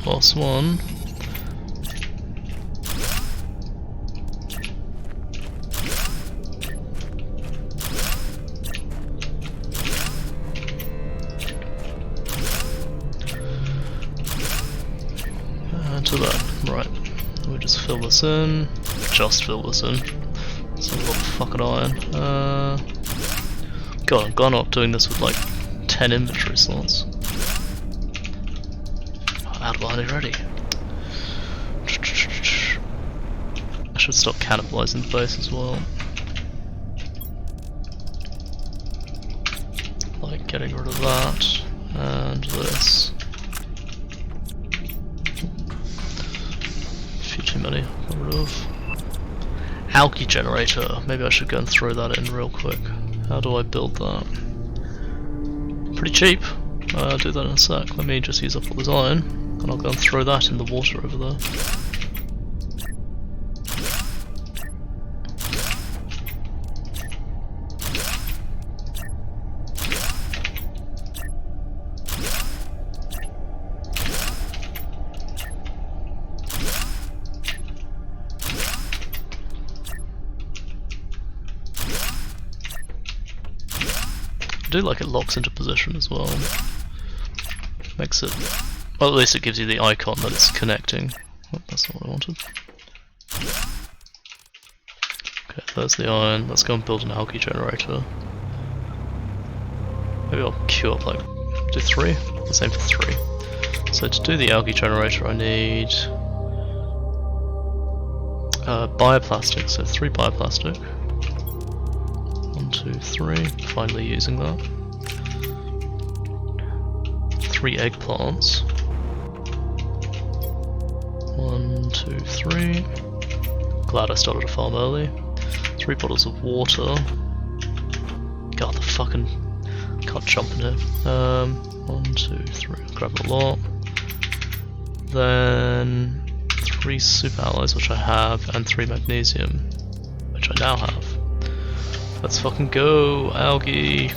Last one. To that, right. We'll just fill this in. Just fill this in. It's a lot of fucking iron. God, I'm gone up doing this with like 10 inventory slots. Out of iron already. I should stop cannibalizing the base as well. Like getting rid of that and this. A few too many. Got rid of. Algae generator. Maybe I should go and throw that in real quick. How do I build that? Pretty cheap. I'll do that in a sec. Let me just use up all this iron. And I'll go and throw that in the water over there. I do like it locks into position as well. Makes it... well, at least it gives you the icon that it's connecting. Oh, that's not what I wanted. Okay, there's the iron. Let's go and build an algae generator. Maybe I'll queue up like... do 3? Let's aim for 3. So to do the algae generator I need... bioplastic, so 3 bioplastic. 1, 2, 3. Finally using that. 3 eggplants. 1, 2, 3. Glad I started a farm early. 3 bottles of water. God, the fucking can't jump in here. 1, 2, 3. Grab a lot. Then 3 super alloys, which I have, and 3 magnesium, which I now have. Let's fucking go, algae!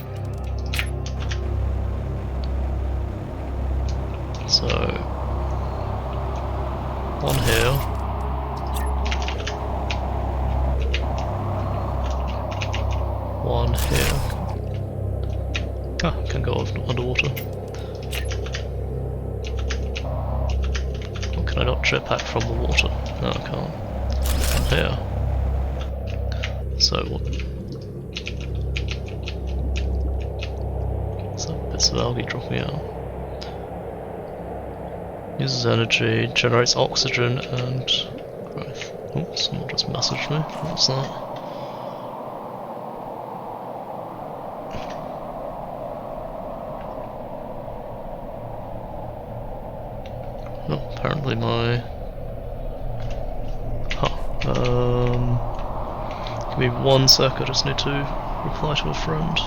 So, 1 here. 1 here. Ah, can go underwater. Or can I not jetpack from the water? No, I can't. 1 here. So what? Some bits of algae dropping out. Uses energy, generates oxygen and growth. Oh, someone just messaged me. What's that? Oh, apparently my... Huh. Give me 1 sec, I just need to reply to a friend.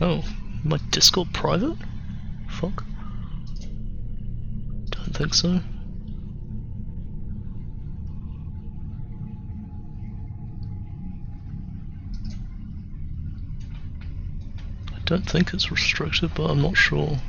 Oh, my Discord private? Fuck. Don't think so. I don't think it's restricted, but I'm not sure.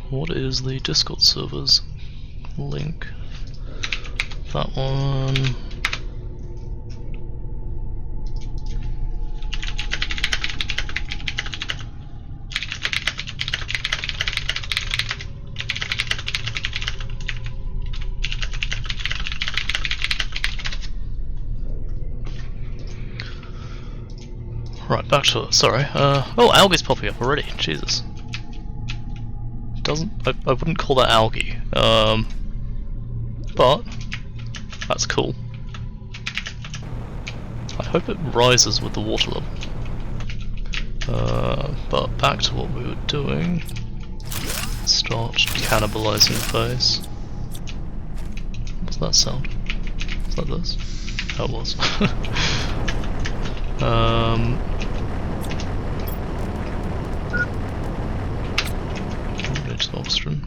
What is the Discord servers link? That one. Right, back to it, sorry. Oh, algae's popping up already, Jesus. I wouldn't call that algae, but that's cool. I hope it rises with the water level. But back to what we were doing. Start cannibalizing the face. What's that sound? Is that this? Oh, it was. Oxygen.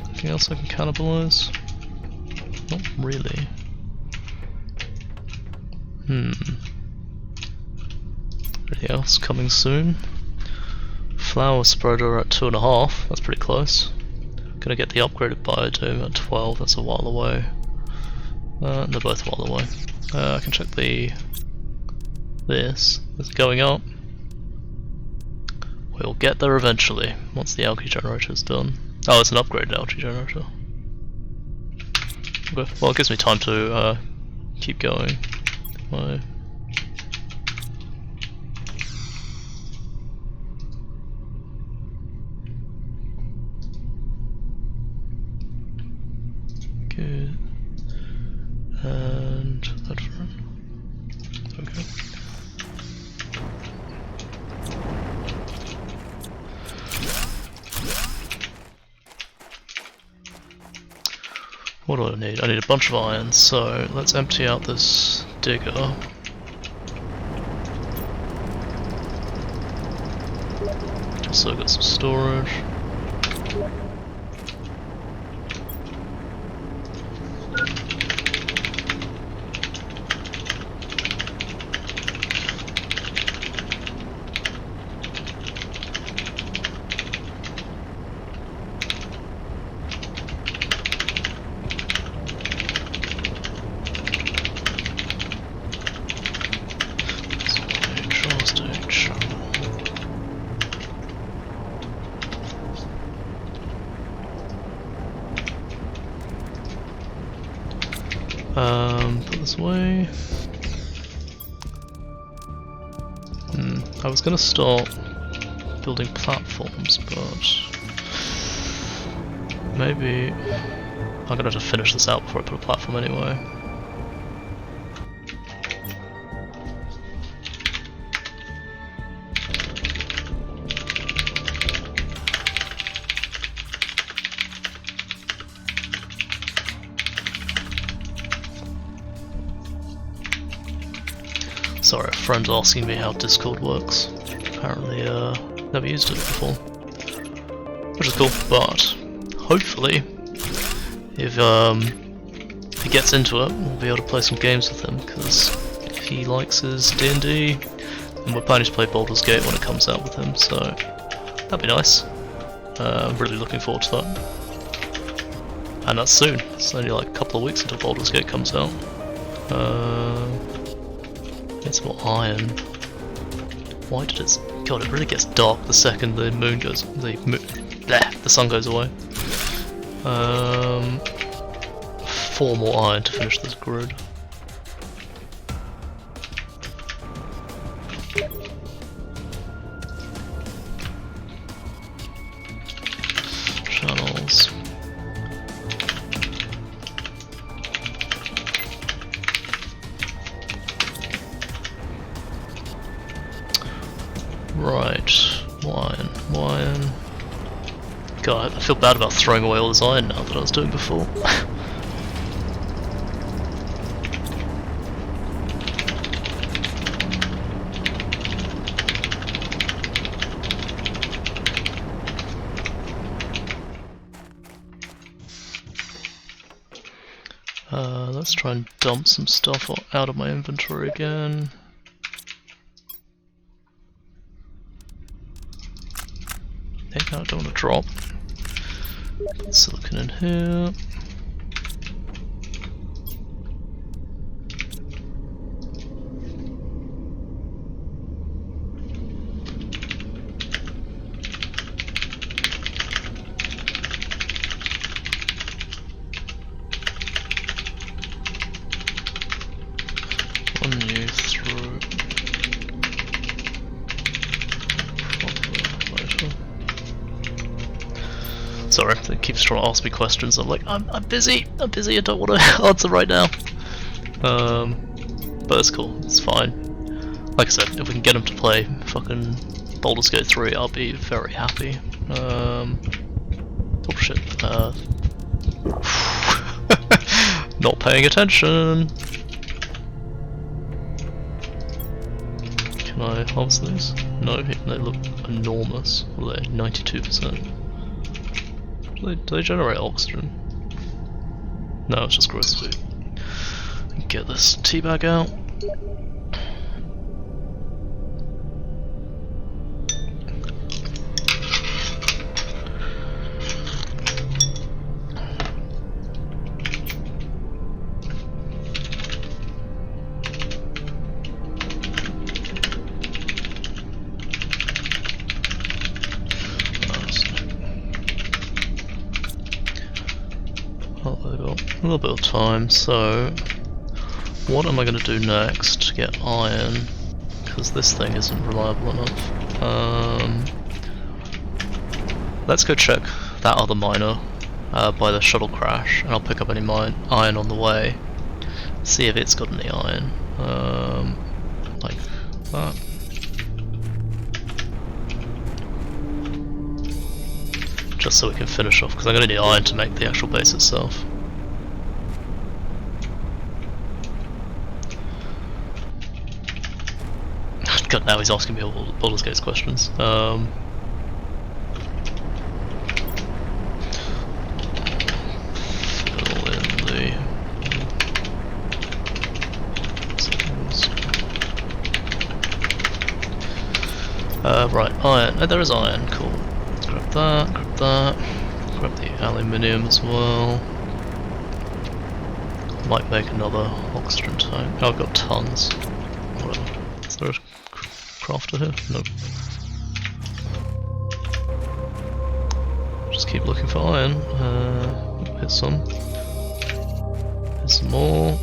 Anything else I can cannibalize? Not really. Anything else coming soon? Flower spreader at 2.5, that's pretty close. Gonna get the upgraded biodome at 12, that's a while away. They're both a while away. I can check this. It's going up. We'll get there eventually, once the algae generator is done. Oh, it's an upgraded algae generator. Okay, well it gives me time to keep going. Okay. Good. And that's right. Okay. What do I need? I need a bunch of iron, so let's empty out this digger. Just so I've got some storage. Put this away. I was gonna start building platforms, but maybe I'm gonna have to finish this out before I put a platform anyway. Sorry, a friend's asking me how Discord works. Apparently, never used it before. Which is cool, but hopefully, if he gets into it, we'll be able to play some games with him, because he likes his D&D, and we're planning to play Baldur's Gate when it comes out with him, so that'd be nice. I'm really looking forward to that. And that's soon. It's only like a couple of weeks until Baldur's Gate comes out. Get some more iron. Why did it? God, it really gets dark the second the moon goes. The sun goes away. 4 more iron to finish this grid. Channels. Right, wine. God, I feel bad about throwing away all this iron now that I was doing before. Let's try and dump some stuff out of my inventory again. I don't want to drop. Silicon in here. Run you through. Sorry, it keeps trying to ask me questions. I'm like, I'm busy, I don't want to answer right now. But it's cool, it's fine. Like I said, if we can get him to play fucking Baldur's Gate 3, I'll be very happy. Oh shit. Not paying attention. Can I harvest these? No, they look enormous. Well, they're 92%. Do they generate oxygen? No, it's just growth speed. Get this tea bag out. A little bit of time, so what am I going to do next to get iron? Because this thing isn't reliable enough. Let's go check that other miner by the shuttle crash, and I'll pick up any iron on the way. See if it's got any iron. Like that. Just so we can finish off, because I'm going to need iron to make the actual base itself. God, now he's asking me all Baldur's Gate questions. Fill in the settings. Right, iron. Oh, there is iron. Cool. Let's grab that. Grab the aluminium as well. Might make another oxygen tank. Oh, I've got tons. Whatever. Is there a crafter here? Nope. Just keep looking for iron. Here's some. Here's some more.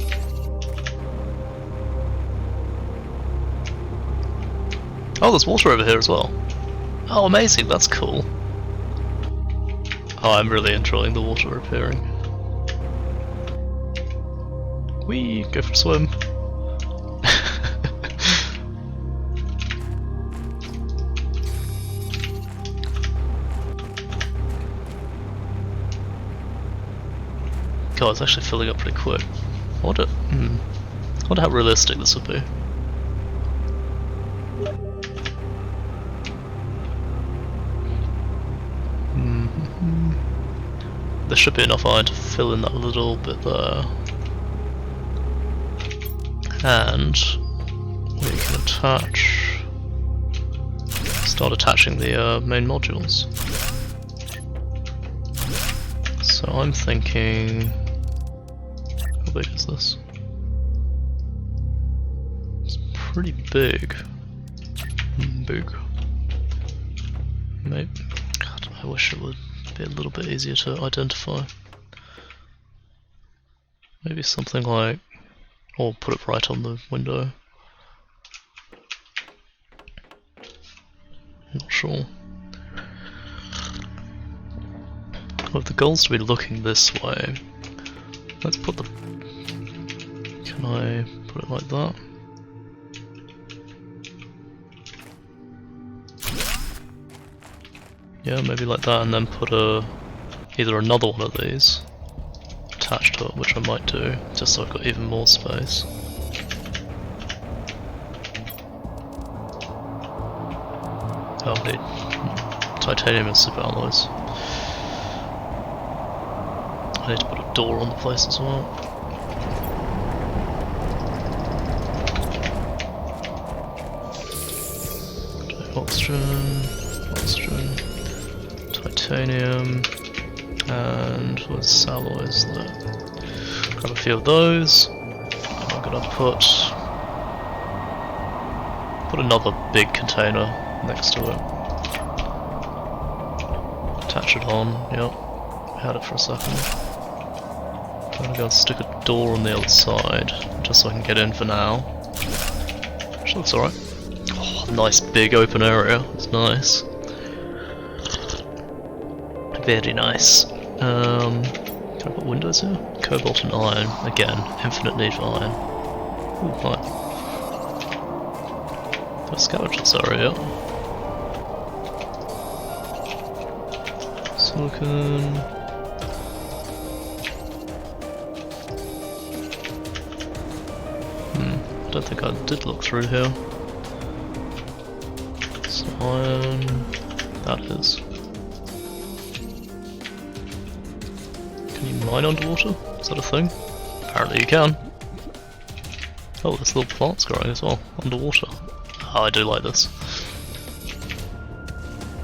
Oh, there's water over here as well. Oh, amazing, that's cool. Oh, I'm really enjoying the water appearing. Whee! Go for a swim. God, it's actually filling up pretty quick. I wonder how realistic this would be. There should be enough iron to fill in that little bit there. And we can start attaching the main modules. So I'm thinking, how big is this? It's pretty big. Big. Maybe. God, I wish it would be a little bit easier to identify. Maybe something like, or put it right on the window. Not sure. Well, if the goal's to be looking this way, let's put the... Can I put it like that? Yeah, maybe like that, and then put either another one of these attached to it, which I might do, just so I've got even more space. Oh, I need titanium and super alloys. I need to put a door on the place as well. Oxygen, titanium, and what's alloys there? Grab a few of those. And I'm gonna put another big container next to it. Attach it on. Yep, had it for a second. I'm gonna go and stick a door on the other side, just so I can get in for now. Which looks alright. Oh, nice big open area. It's nice. Very nice. Can I put windows here? Cobalt and iron. Again, infinite need for iron. Ooh, fine. Got a scavengers area. Silicon. I don't think I did look through here. So iron. That is. Can you mine underwater? Is that a thing? Apparently you can. Oh, there's little plants growing as well, underwater. Oh, I do like this.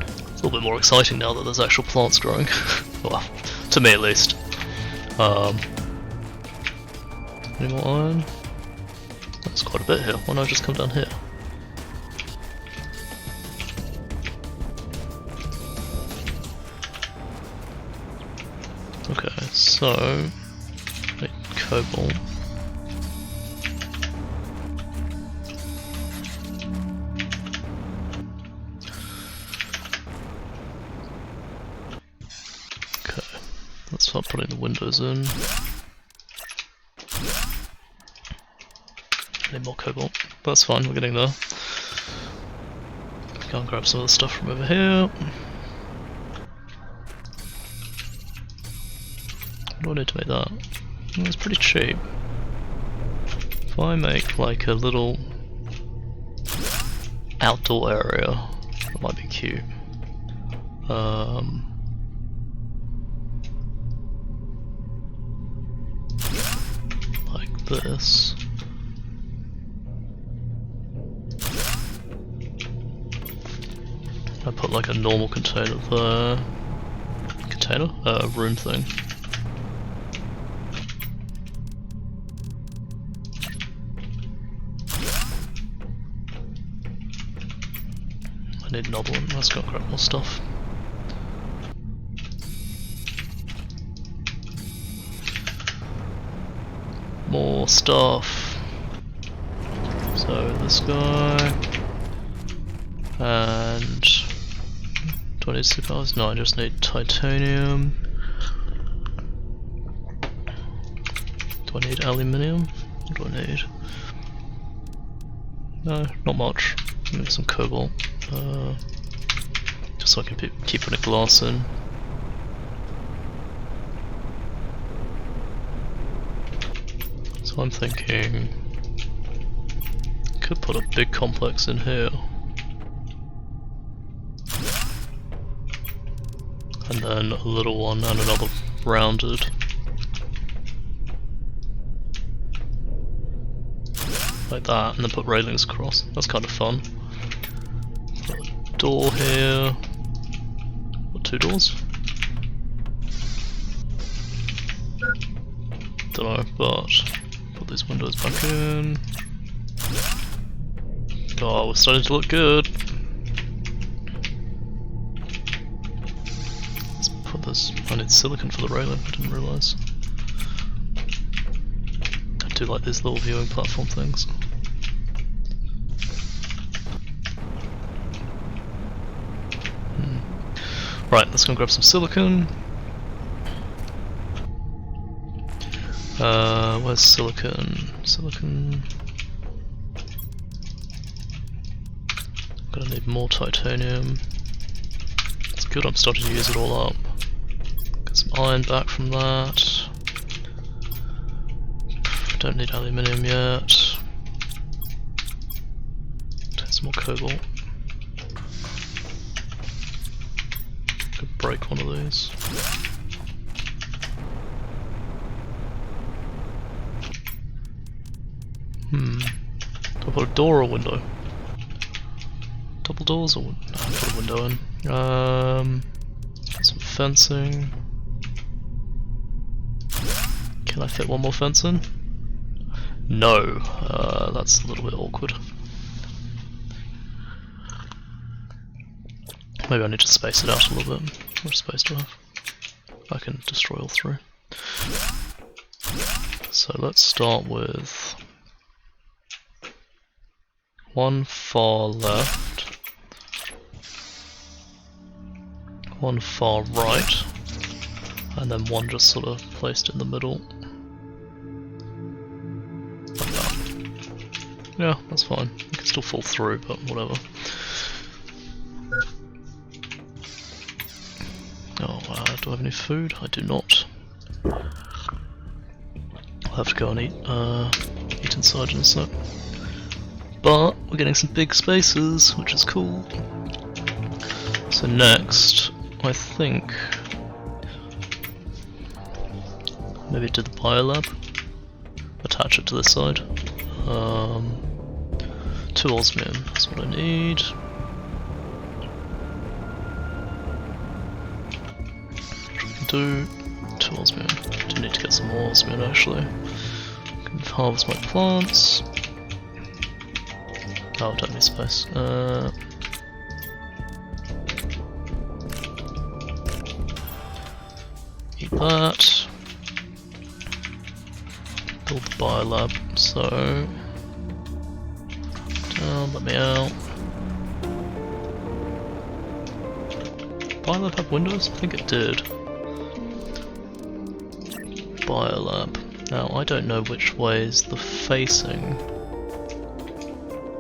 It's a little bit more exciting now that there's actual plants growing. Well, to me at least. Any more iron? That's quite a bit here. Why not just come down here? Okay, so make cobalt. Okay, let's start putting the windows in. Need more cobalt. That's fine, we're getting there. Go and grab some of the stuff from over here. What do I need to make that? Well, it's pretty cheap. If I make like a little outdoor area, that might be cute. Like this. I put like a normal container there. Container? Room thing. I need another one. Let's go grab more stuff. More stuff. So this guy. And do I need superpowers? No, I just need titanium. Do I need aluminium? What do I need? No, not much. Maybe some cobalt. Just so I can keep putting glass in. So I'm thinking could put a big complex in here. And then a little one and another rounded. Like that, and then put railings across. That's kind of fun. Put a door here. What, 2 doors? Dunno, but put these windows back in. Oh, we're starting to look good. Let's put this. I need silicon for the railing, I didn't realise. I do like these little viewing platform things. Right, let's go and grab some silicon. Where's silicon? Silicon. Gonna need more titanium. It's good, I'm starting to use it all up. Get some iron back from that. Don't need aluminium yet. Take some more cobalt. Could break one of these. Do I put a door or a window? Double doors or no, put a window in. Some fencing. Can I fit one more fence in? No, that's a little bit awkward. Maybe I need to space it out a little bit. How much space do I have? I can destroy all 3. So let's start with one far left, one far right, and then one just sort of placed in the middle. Like that. Yeah, that's fine. You can still fall through, but whatever. Oh, do I have any food? I do not. I'll have to go and eat inside in a sec. But we're getting some big spaces, which is cool. So next, I think maybe do the biolab. Attach it to this side. 2 osmium, that's what I need. Do 2 osmium. Do need to get some more osmium actually. Can harvest my plants. Oh, don't need space. Eat that. Build the biolab. So let me out. Biolab have windows? I think it did. Biolab. Now I don't know which way is the facing,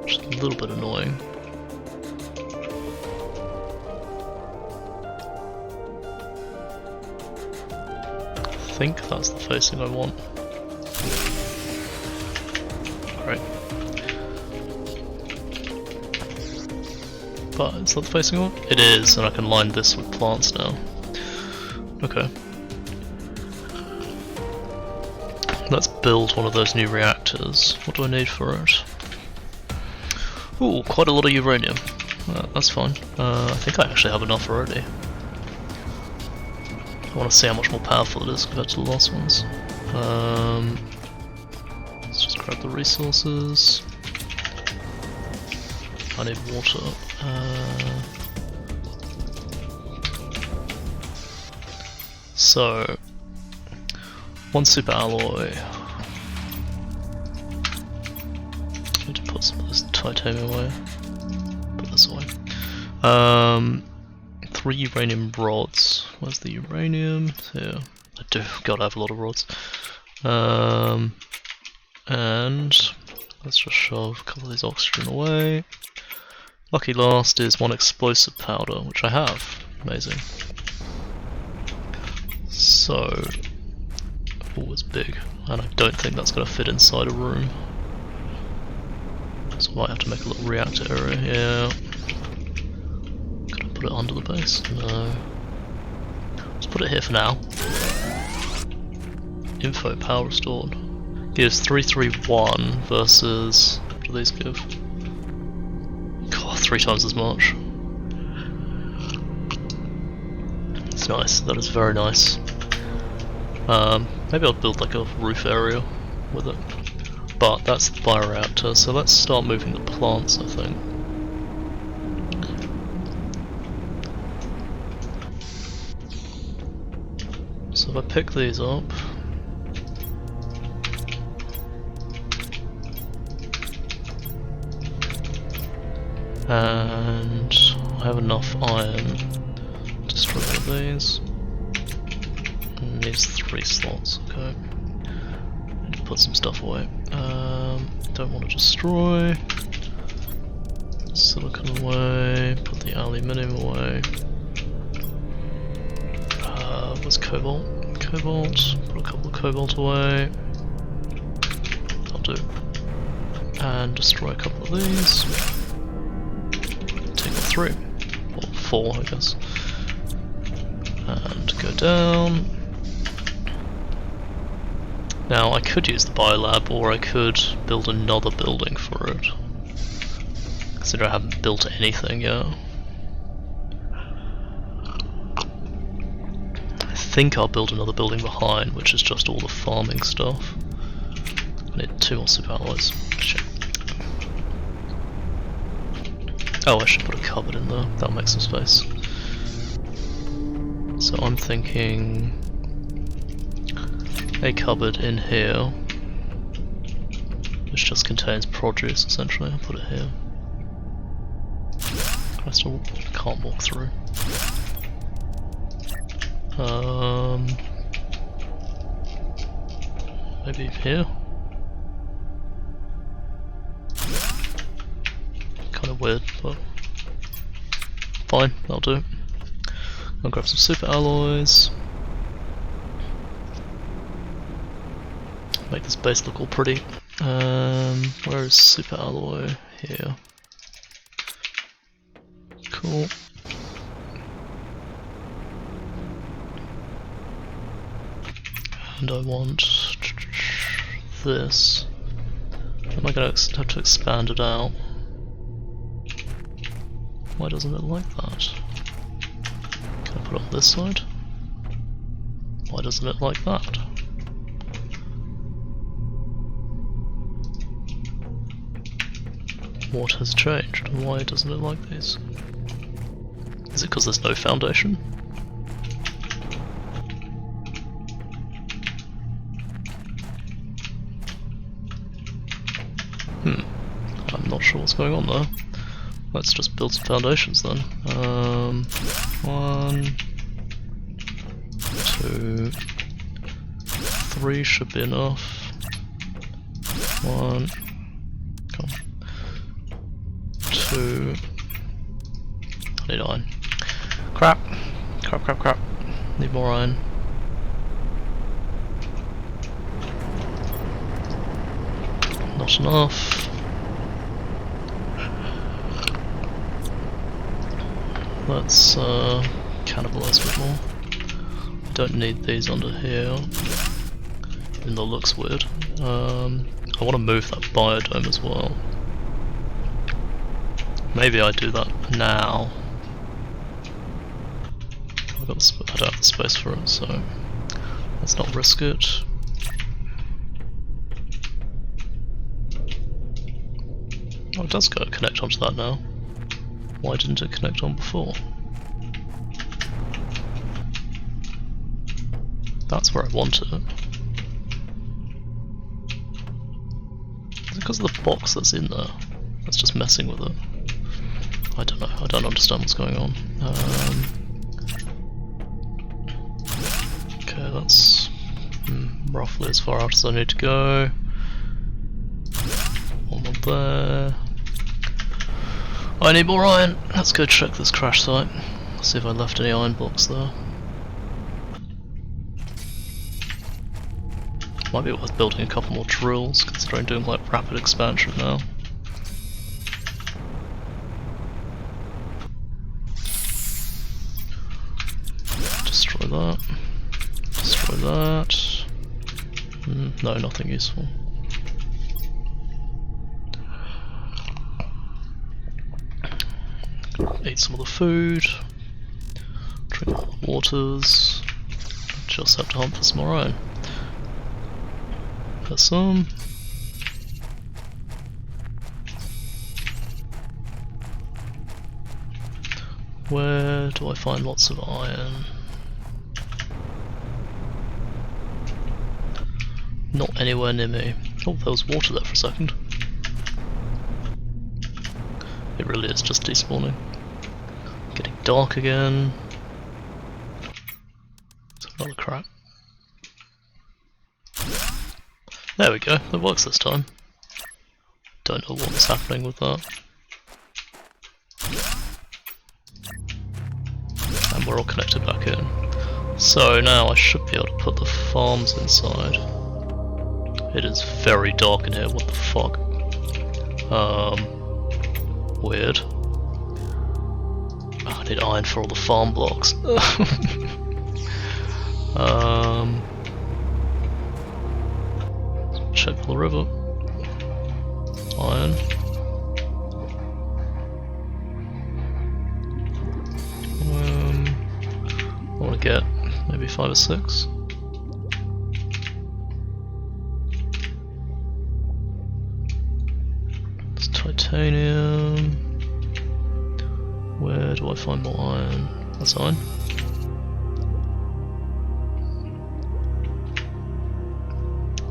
which is a little bit annoying. I think that's the facing I want. Great. But is that the facing I want? It is, and I can line this with plants now. Okay. Let's build one of those new reactors. What do I need for it? Ooh, quite a lot of uranium. That's fine. I think I actually have enough already. I want to see how much more powerful it is compared to the last ones. Let's just grab the resources. I need water. So 1 super alloy. Need to put some of this titanium away. Put this away. 3 uranium rods. Where's the uranium? Here. I do. God, I have a lot of rods. And let's just shove a couple of these oxygen away. Lucky last is 1 explosive powder, which I have. Amazing. So, oh, it's big, and I don't think that's going to fit inside a room. So I might have to make a little reactor area here. Could I put it under the base? No. Let's put it here for now. Info power restored. Gives 331 versus, what do these give? God, 3 times as much. It's nice, that is very nice. Maybe I'll build like a roof area with it. But that's the bioreactor, so let's start moving the plants, I think. So if I pick these up, and I have enough iron to destroy one of these. And these 3 slots, okay. Need to put some stuff away. Don't want to destroy. Silicon away, put the aluminium away. Where's cobalt? Cobalt, put a couple of cobalt away. That'll do. And destroy a couple of these. Take on 3. Or 4, I guess. And go down. Now I could use the biolab, or I could build another building for it. Consider I haven't built anything yet. I think I'll build another building behind, which is just all the farming stuff. I need 2 more super alloys. Shit. Oh, I should put a cupboard in there, that'll make some space. So I'm thinking a cupboard in here, which just contains produce essentially. I'll put it here. I still can't walk through. Maybe here? Kind of weird, but fine, that'll do. I'll grab some super alloys. Make this base look all pretty. Where is super alloy? Here. Cool. And I want this. Am I going to have to expand it out? Why doesn't it like that? Can I put it on this side? Why doesn't it like that? What has changed and why doesn't it like these? Is it because there's no foundation? I'm not sure what's going on there. Let's just build some foundations then. 1, 2, 3 should be enough. 1, come on. 2. I need iron. Crap. Crap, crap, crap. Need more iron. Not enough. Let's cannibalize a bit more. Don't need these under here, even though it looks weird. I want to move that biodome as well. Maybe I do that now. I don't have the space for it, so let's not risk it. Oh, it does go connect onto that now. Why didn't it connect on before? That's where I wanted it. Is it because of the box that's in there? That's just messing with it. I don't know, I don't understand what's going on. Okay, that's roughly as far out as I need to go. One more there. I need more iron! Let's go check this crash site. See if I left any iron blocks there. Might be worth building a couple more drills, considering doing like rapid expansion now. Destroy that. Destroy that. No, nothing useful. Eat some of the food. Drink all the waters. Just have to hunt for some more iron. There's some. Where do I find lots of iron? Not anywhere near me. Oh, there was water there for a second. It really is just despawning. Getting dark again. It's another crap. There we go, it works this time. Don't know what was happening with that. And we're all connected back in. So now I should be able to put the farms inside. It is very dark in here, what the fuck? Weird. Oh, I need iron for all the farm blocks. Check the river. Iron. I want to get maybe 5 or 6. It's titanium. Where do I find more iron? That's iron.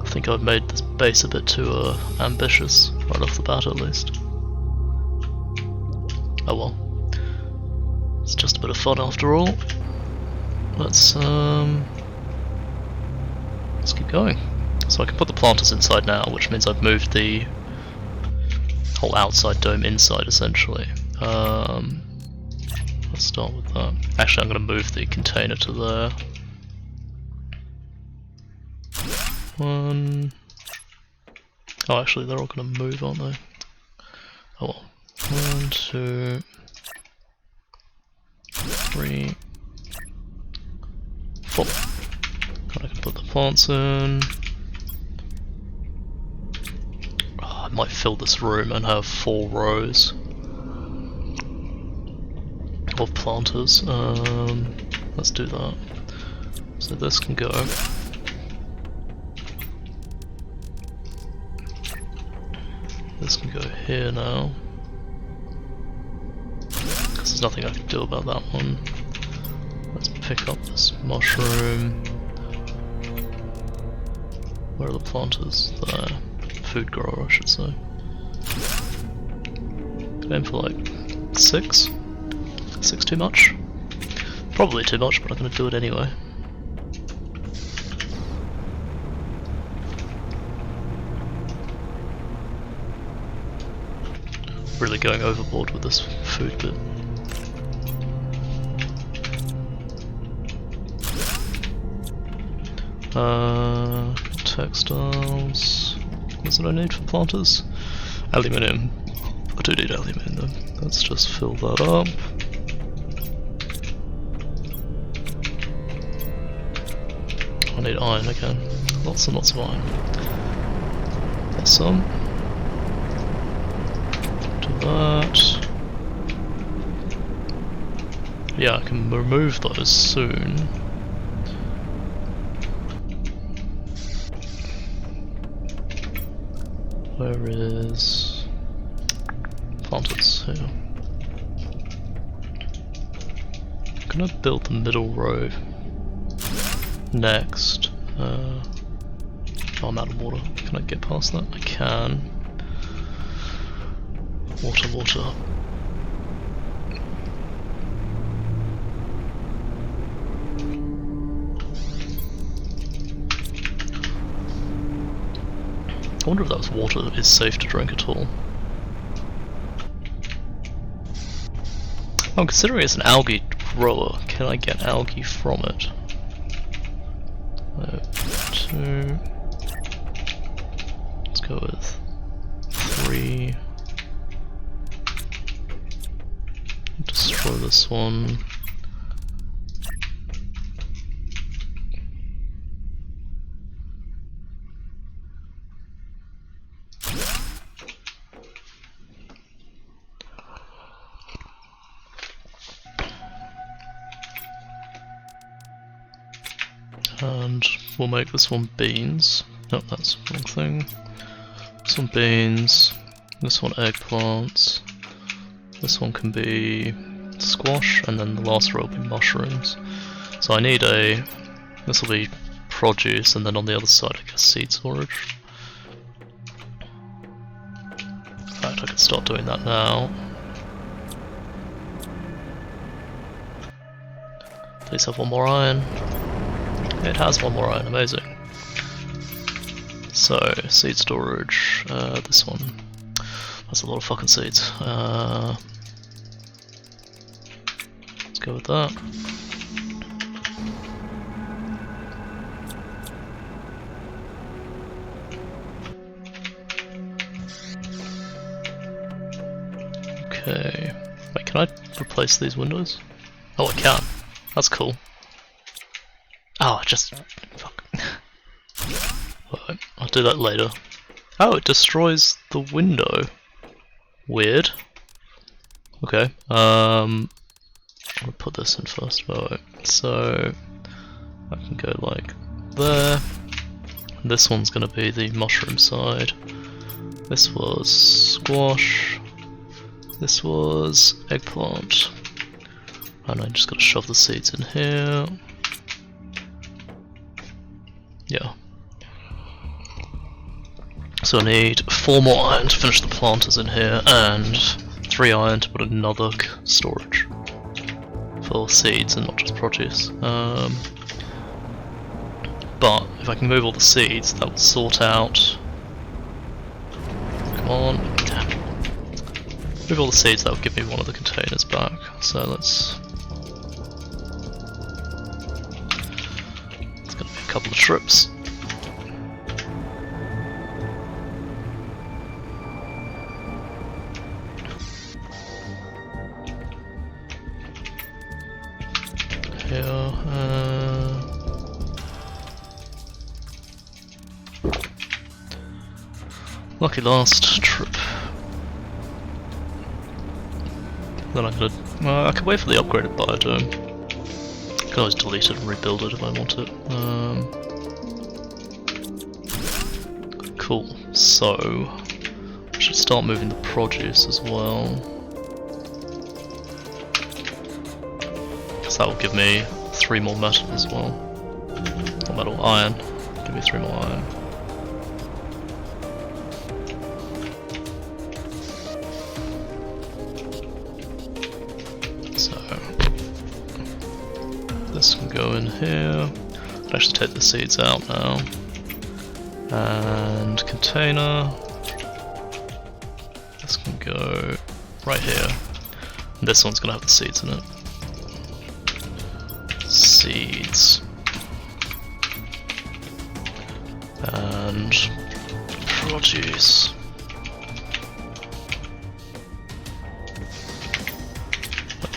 I think I've made this base a bit too ambitious, right off the bat at least. Oh well. It's just a bit of fun after all. Let's keep going. So I can put the planters inside now, which means I've moved the whole outside dome inside essentially. Let's start with that. Actually, I'm going to move the container to there. 1. Oh, actually, they're all going to move, aren't they? Oh well. 1, 2, 3, 4. And I can put the plants in. Oh, I might fill this room and have 4 rows of planters. Let's do that. So this can go. This can go here now. Because there's nothing I can do about that one. Let's pick up this mushroom. Where are the planters? There. Food grower, I should say. Aim for like 6. 6 too much? Probably too much, but I'm going to do it anyway. Really going overboard with this food bit. Textiles. What do I need for planters? Aluminium. I do need aluminium though. Let's just fill that up. I need iron again. Lots and lots of iron. There's some. Do that. Yeah, I can remove those soon. Where is planters? Here. I'm gonna build the middle row next. Oh, I'm out of water. Can I get past that? I can. Water, water. I wonder if that water is safe to drink at all. Oh, considering it's an algae grower, can I get algae from it? 2. Let's go with 3. Destroy this one. And we'll make this one beans. Nope, that's the wrong thing. This one beans. This one eggplants. This one can be squash, and then the last row will be mushrooms. So I need a... this will be produce, and then on the other side I guess seed storage. In fact, I could start doing that now. Please have one more iron. It has one more iron, amazing. So, seed storage, this one. That's a lot of fucking seeds. Let's go with that. Okay. Wait, can I replace these windows? Oh, I can. That's cool. Oh, fuck. Right, I'll do that later. Oh, it destroys the window. Weird. Okay, I'll put this in first. Alright, so I can go like there. This one's gonna be the mushroom side. This was squash. This was eggplant. And I just gotta shove the seeds in here. Yeah. So I need 4 more iron to finish the planters in here, and 3 iron to put another storage for seeds and not just produce. But if I can move all the seeds, that will sort out. Come on, damn. Move all the seeds, that will give me one of the containers back. So let's. It's gonna be a couple of trips. Here, lucky last trip. Then I could, I could wait for the upgraded biodome. I can always delete it and rebuild it if I want it. Cool. So I should start moving the produce as well. That will give me 3 more metal as well. Or metal, iron. Give me 3 more iron. So this can go in here. I'll actually take the seeds out now. And container. This can go right here. And this one's gonna have the seeds in it. Seeds and produce.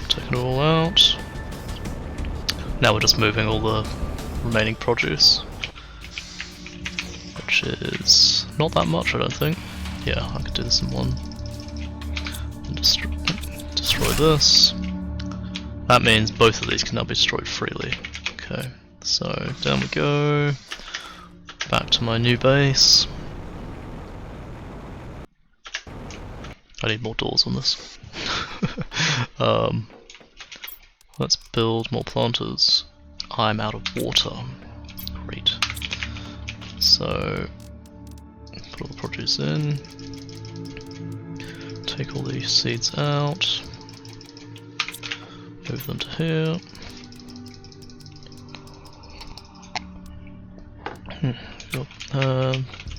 Take it all out. Now we're just moving all the remaining produce, which is not that much, I don't think. Yeah, I could do this in one. And destroy this. That means both of these can now be destroyed freely. Okay, so down we go. Back to my new base. I need more doors on this. Let's build more planters. I'm out of water. Great. So, put all the produce in. Take all these seeds out. Move them to here.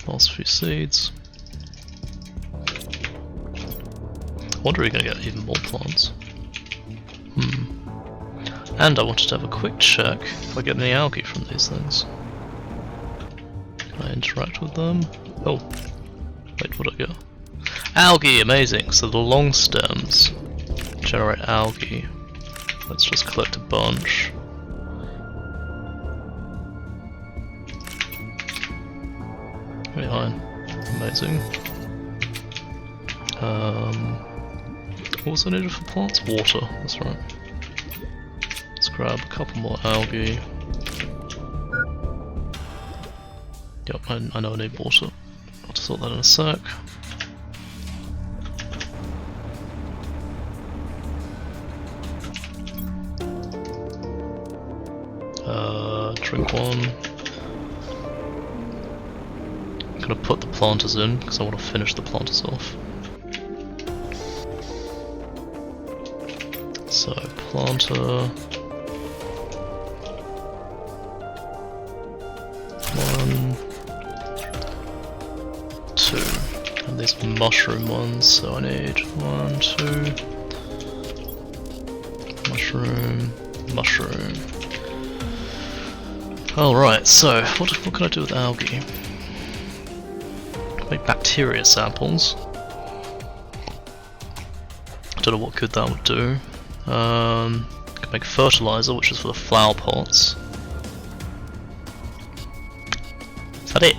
Last few seeds. I wonder if we're going to get even more plants. And I wanted to have a quick check if I get any algae from these things. Can I interact with them? Oh, wait, what did I get? Algae, amazing! So the long stems generate algae. Let's just collect a bunch. Behind. Amazing. What was I needed for plants? Water, that's right. Let's grab a couple more algae. Yep, I know I need water. I'll just sort that in a sec. Drink one. I'm gonna put the planters in because I want to finish the planters off. So, planter. 1, 2. And these are mushroom ones, so I need 1, 2. Mushroom, mushroom. Alright, so what can I do with algae? Make bacteria samples. I don't know what good that would do. Can make fertilizer, which is for the flower pots. Is that it?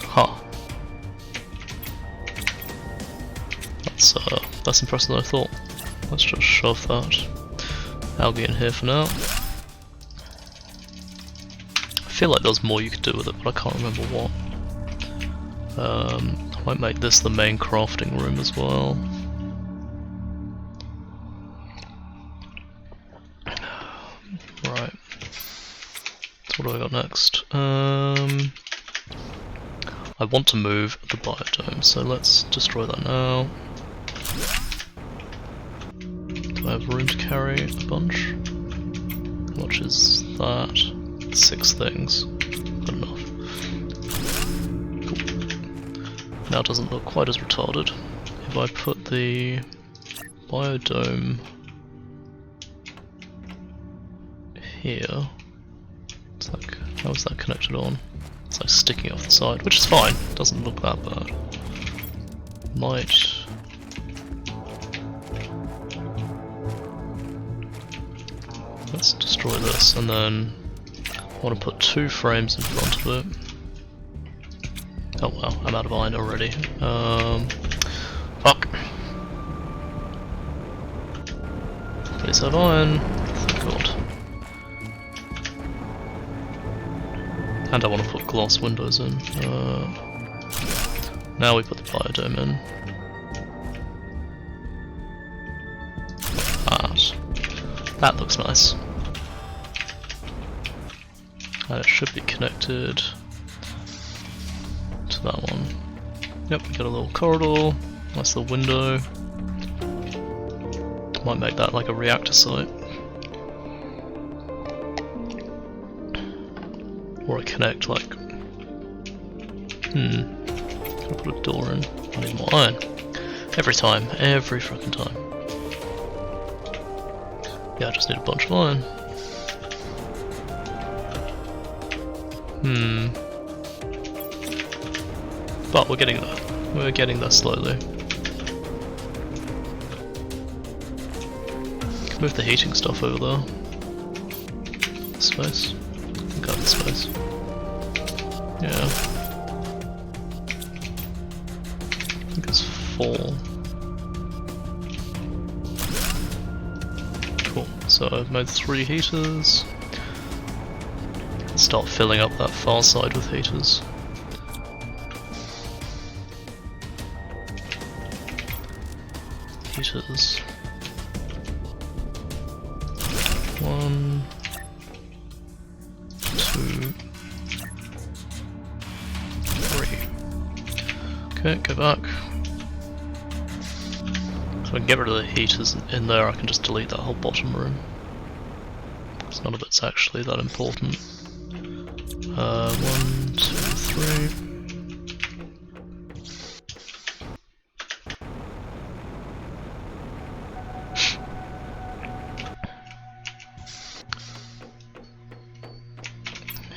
Huh. That's impressive than I thought. Let's just shove that algae in here for now. I feel like there's more you could do with it, but I can't remember what. I might make this the main crafting room as well. Right. So what do I got next? I want to move the biodome, so let's destroy that now. Do I have room to carry a bunch? How much is that? 6 things. Good enough. Cool. Now it doesn't look quite as retarded. If I put the biodome here, it's like, how is that connected on? It's like sticking off the side, which is fine. It doesn't look that bad. Might. Let's destroy this, and then I want to put 2 frames in front of it. Oh well, I'm out of iron already. Fuck. Please have iron. Thank God. And I want to put glass windows in. Now we put the biodome in. That looks nice. And it should be connected to that one. Yep, we got a little corridor, nice little window. Might make that like a reactor site. Or a connect like... Can I put a door in? I need more iron. Every time, every fucking time. Yeah, I just need a bunch of iron. But we're getting there. We're getting there slowly. Can move the heating stuff over there. Space. Got the space. Yeah. I think it's 4. Cool. So I've made 3 heaters. Start filling up that far side with heaters. Heaters. 1, 2, 3. Okay, go back. So I can get rid of the heaters in there, I can just delete that whole bottom room. Because none of it's actually that important. 1, 2, 3.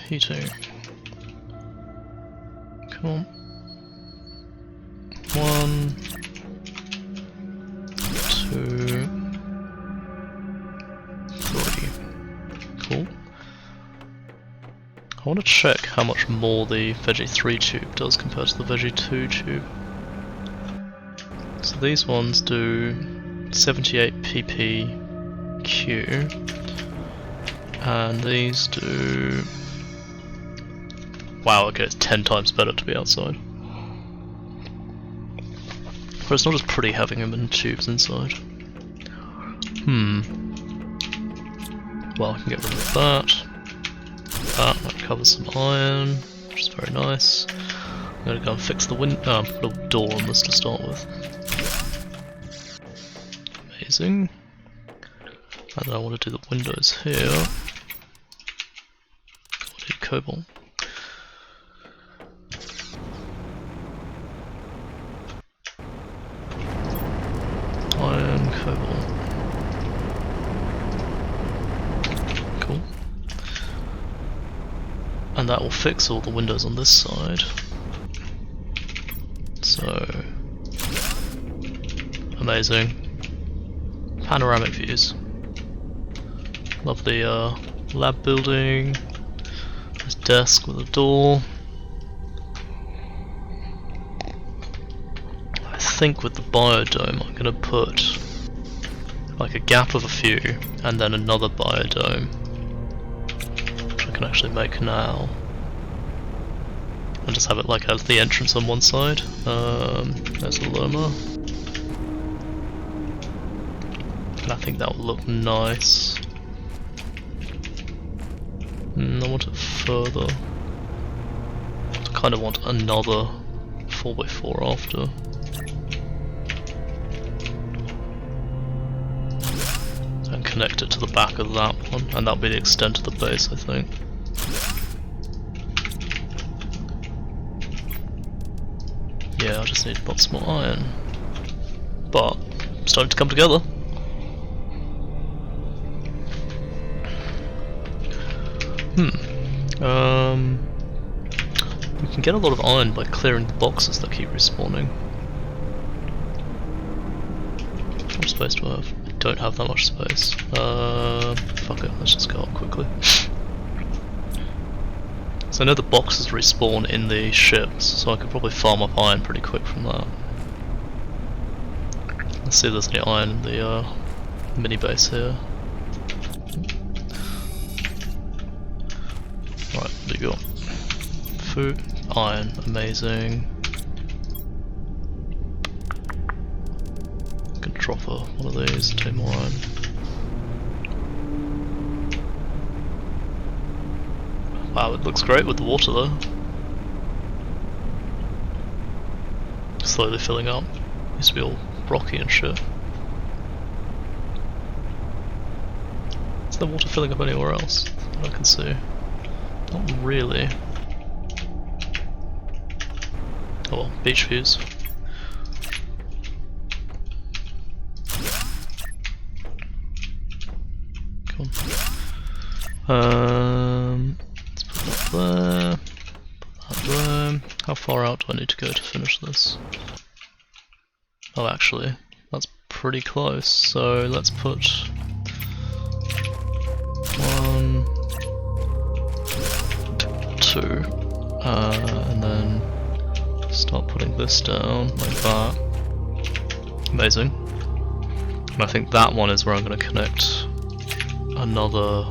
Heating. Come on. 1, 2, 3. Cool. I want to check how much more the Veggie 3 tube does compared to the Veggie 2 tube. So these ones do 78 ppq, and these do... Wow, okay, it's 10 times better to be outside. But it's not as pretty having them in tubes inside. Well, I can get rid of that. That covers some iron, which is very nice. I'm gonna go and fix the little door on this to start with. Amazing. And then I want to do the windows here. I need cobalt. Iron, cobalt. Cool. And that will fix all the windows on this side. So... amazing. Panoramic views. Love the lab building. This desk with a door. I think with the biodome I'm gonna put like a gap of a few and then another biodome, which I can actually make now. And just have it like as the entrance on one side. There's the Loma. And I think that will look nice. I want it further. I kind of want another 4x4 after. And connect it to the back of that one, and that'll be the extent of the base, I think. Yeah, I just need lots more iron. But, it's starting to come together. We can get a lot of iron by clearing the boxes that keep respawning. How much space do I have? I don't have that much space. Fuck it, let's just go up quickly. So I know the boxes respawn in the ships, so I could probably farm up iron pretty quick from that. Let's see if there's any iron in the mini base here. Right, what do you got? Food, iron, amazing. I can drop one of these and take more iron. Wow, it looks great with the water though. Slowly filling up. Used to be all rocky and shit. Is the water filling up anywhere else that I can see? Not really. Oh well, beach views. Come on. Let's put that there. Put that there. How far out do I need to go to finish this? Oh, actually, that's pretty close. So let's put 1, 2, and then start putting this down like that. Amazing. And I think that one is where I'm going to connect another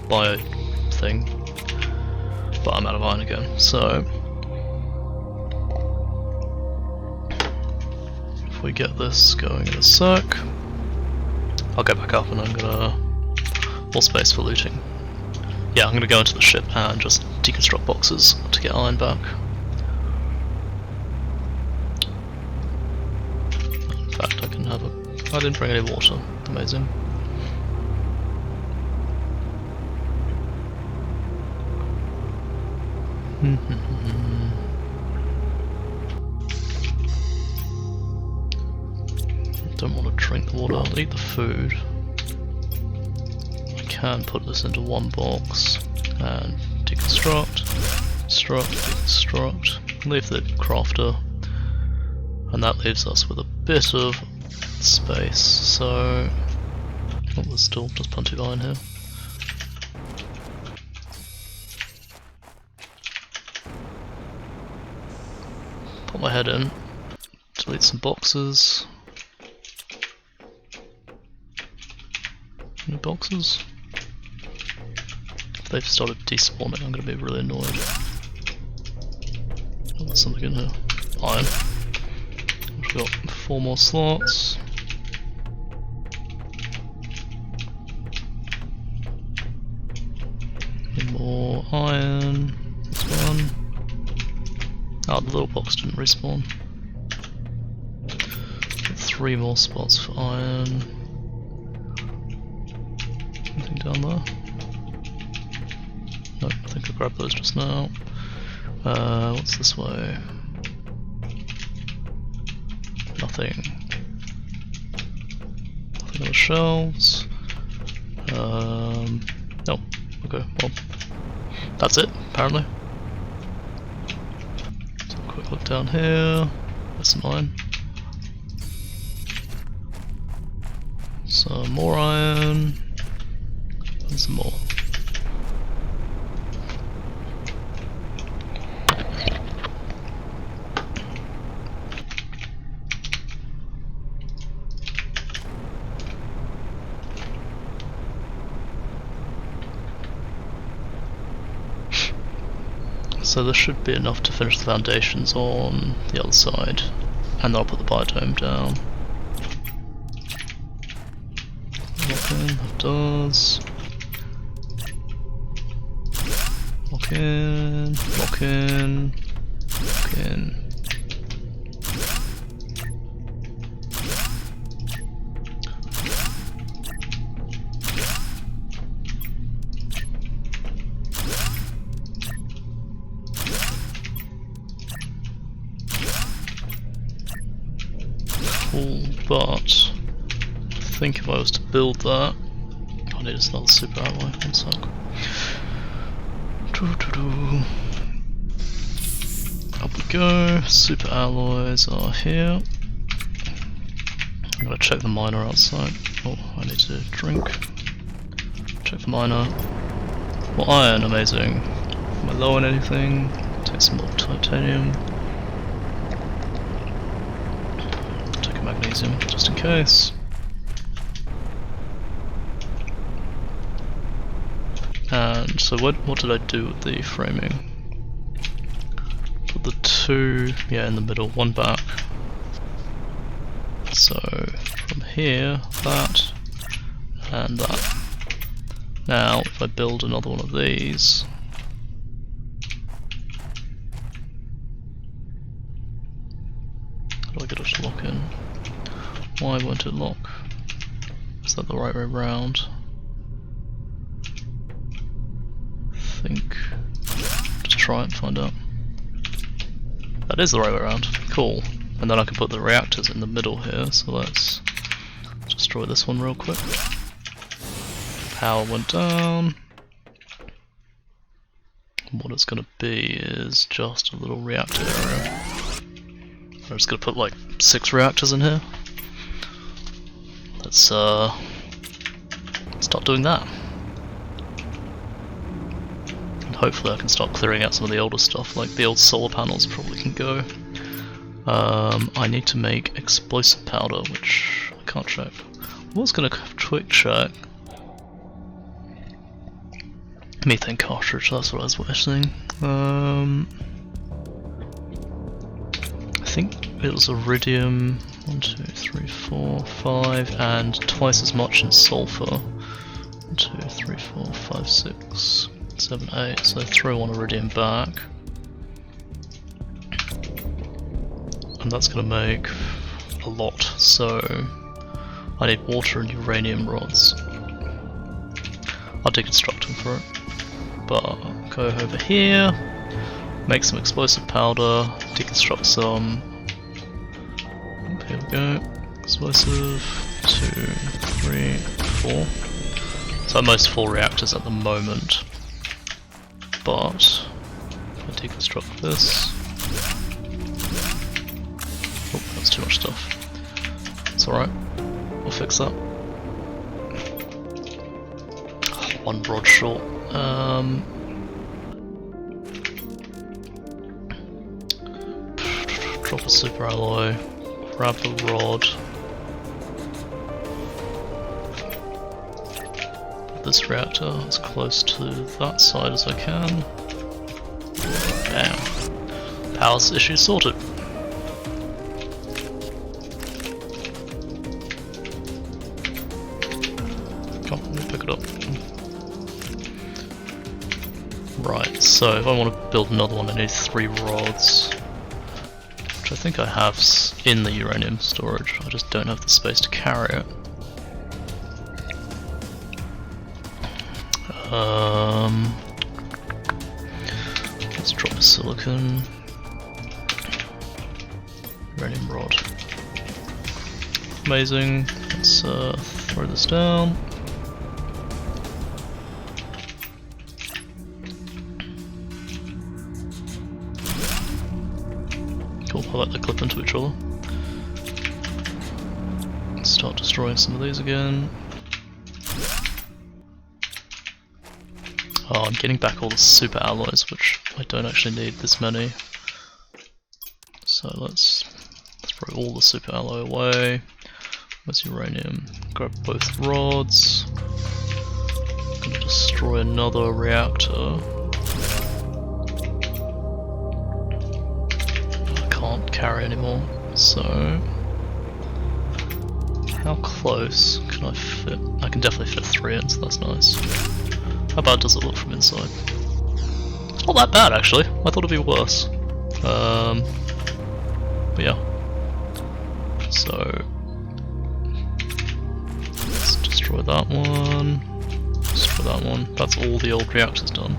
bio thing, but I'm out of iron again. So if we get this going in a sec, I'll go back up and I'm gonna more space for looting. Yeah, I'm gonna go into the ship and just deconstruct boxes to get iron back. In fact, I can have a... I didn't bring any water. Amazing. Don't want to drink the water, I'll eat the food. I can put this into one box and deconstruct, deconstruct, leave the crafter, and that leaves us with a bit of space. So, oh, there's still just plenty of iron here. Put my head in, delete some boxes. Any boxes? If they've started despawning, I'm going to be really annoyed. Oh, there's something in here. Iron. We've got 4 more slots. Need more iron. This one. Oh, the little box didn't respawn. 3 more spots for iron. Anything down there? Nope, I think I grabbed those just now. What's this way? Nothing. Nothing on the shelves. No. Okay, well, that's it, apparently. So a quick look down here. There's some iron. Some more iron. And some more. So this should be enough to finish the foundations on the other side, and then I'll put the biodome down. Lock in, that does. Lock in, lock in, lock in. Cool, but I think if I was to build that, I need another super alloy. One sec. Up we go. Super alloys are here. I'm gonna check the miner outside. Oh, I need to drink. Check the miner. More iron, amazing. Am I low on anything? Take some more titanium. Magnesium, just in case. And so what did I do with the framing? Put the 2, yeah, in the middle, 1 back. So from here, that, and that. Now if I build another one of these, how do I get it to lock in? Why won't it lock? Is that the right way round? I think. Just try it and find out. That is the right way around. Cool. And then I can put the reactors in the middle here, so let's destroy this one real quick. Power went down. What it's gonna be is just a little reactor area. I'm just gonna put like 6 reactors in here. Let's start doing that. And hopefully I can start clearing out some of the older stuff, like the old solar panels probably can go. I need to make explosive powder, which I can't check. I was going to quick check. Methane cartridge, that's what I was wishing. I think it was iridium. 1, 2, 3, 4, 5, and twice as much in sulfur. 1, 2, 3, 4, 5, 6, 7, 8. So throw 1 iridium back. And that's going to make a lot. So I need water and uranium rods. I'll deconstruct them for it. But I'll go over here. make some explosive powder, deconstruct some. Here we go. Explosive, 2, 3, 4. So most 4 reactors at the moment. But I deconstruct this. Oh, that's too much stuff. It's alright. We'll fix that. One rod short. Drop a super alloy. Grab the rod. Put this reactor as close to that side as I can. Bam. Power's issue sorted. Come on, let me pick it up. Right, so if I want to build another one, I need 3 rods. Which I think I have in the uranium storage, I just don't have the space to carry it. Let's drop a silicon. Uranium rod. Amazing. Let's throw this down. Cool, I like they clip into each other. Let's start destroying some of these again. Oh, I'm getting back all the super alloys, which I don't actually need this many. So let's throw all the super alloy away. Where's uranium? Grab both rods. I'm gonna destroy another reactor. Can't carry anymore, so how close can I fit? I can definitely fit 3 in, so that's nice. How bad does it look from inside? It's not that bad actually, I thought it'd be worse. But yeah. So let's destroy that one, destroy that one. That's all the old reactors done.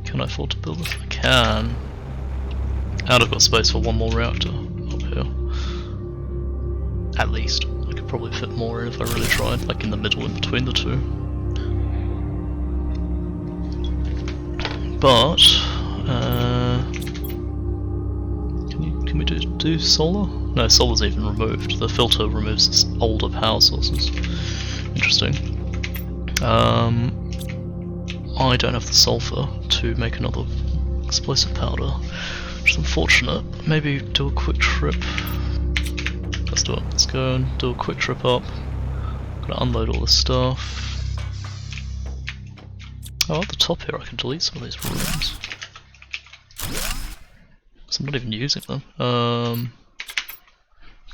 Can I afford to build this? I can. And I've got space for one more reactor up here. At least. I could probably fit more in if I really tried, like in the middle in between the two. But can we do solar? No, solar's even removed. The filter removes older power sources. Interesting. I don't have the sulfur to make another explosive powder. Which is unfortunate. Maybe do a quick trip. Let's do it. Let's go and do a quick trip up. Gonna unload all this stuff. Oh, at the top here I can delete some of these rooms. So I'm not even using them.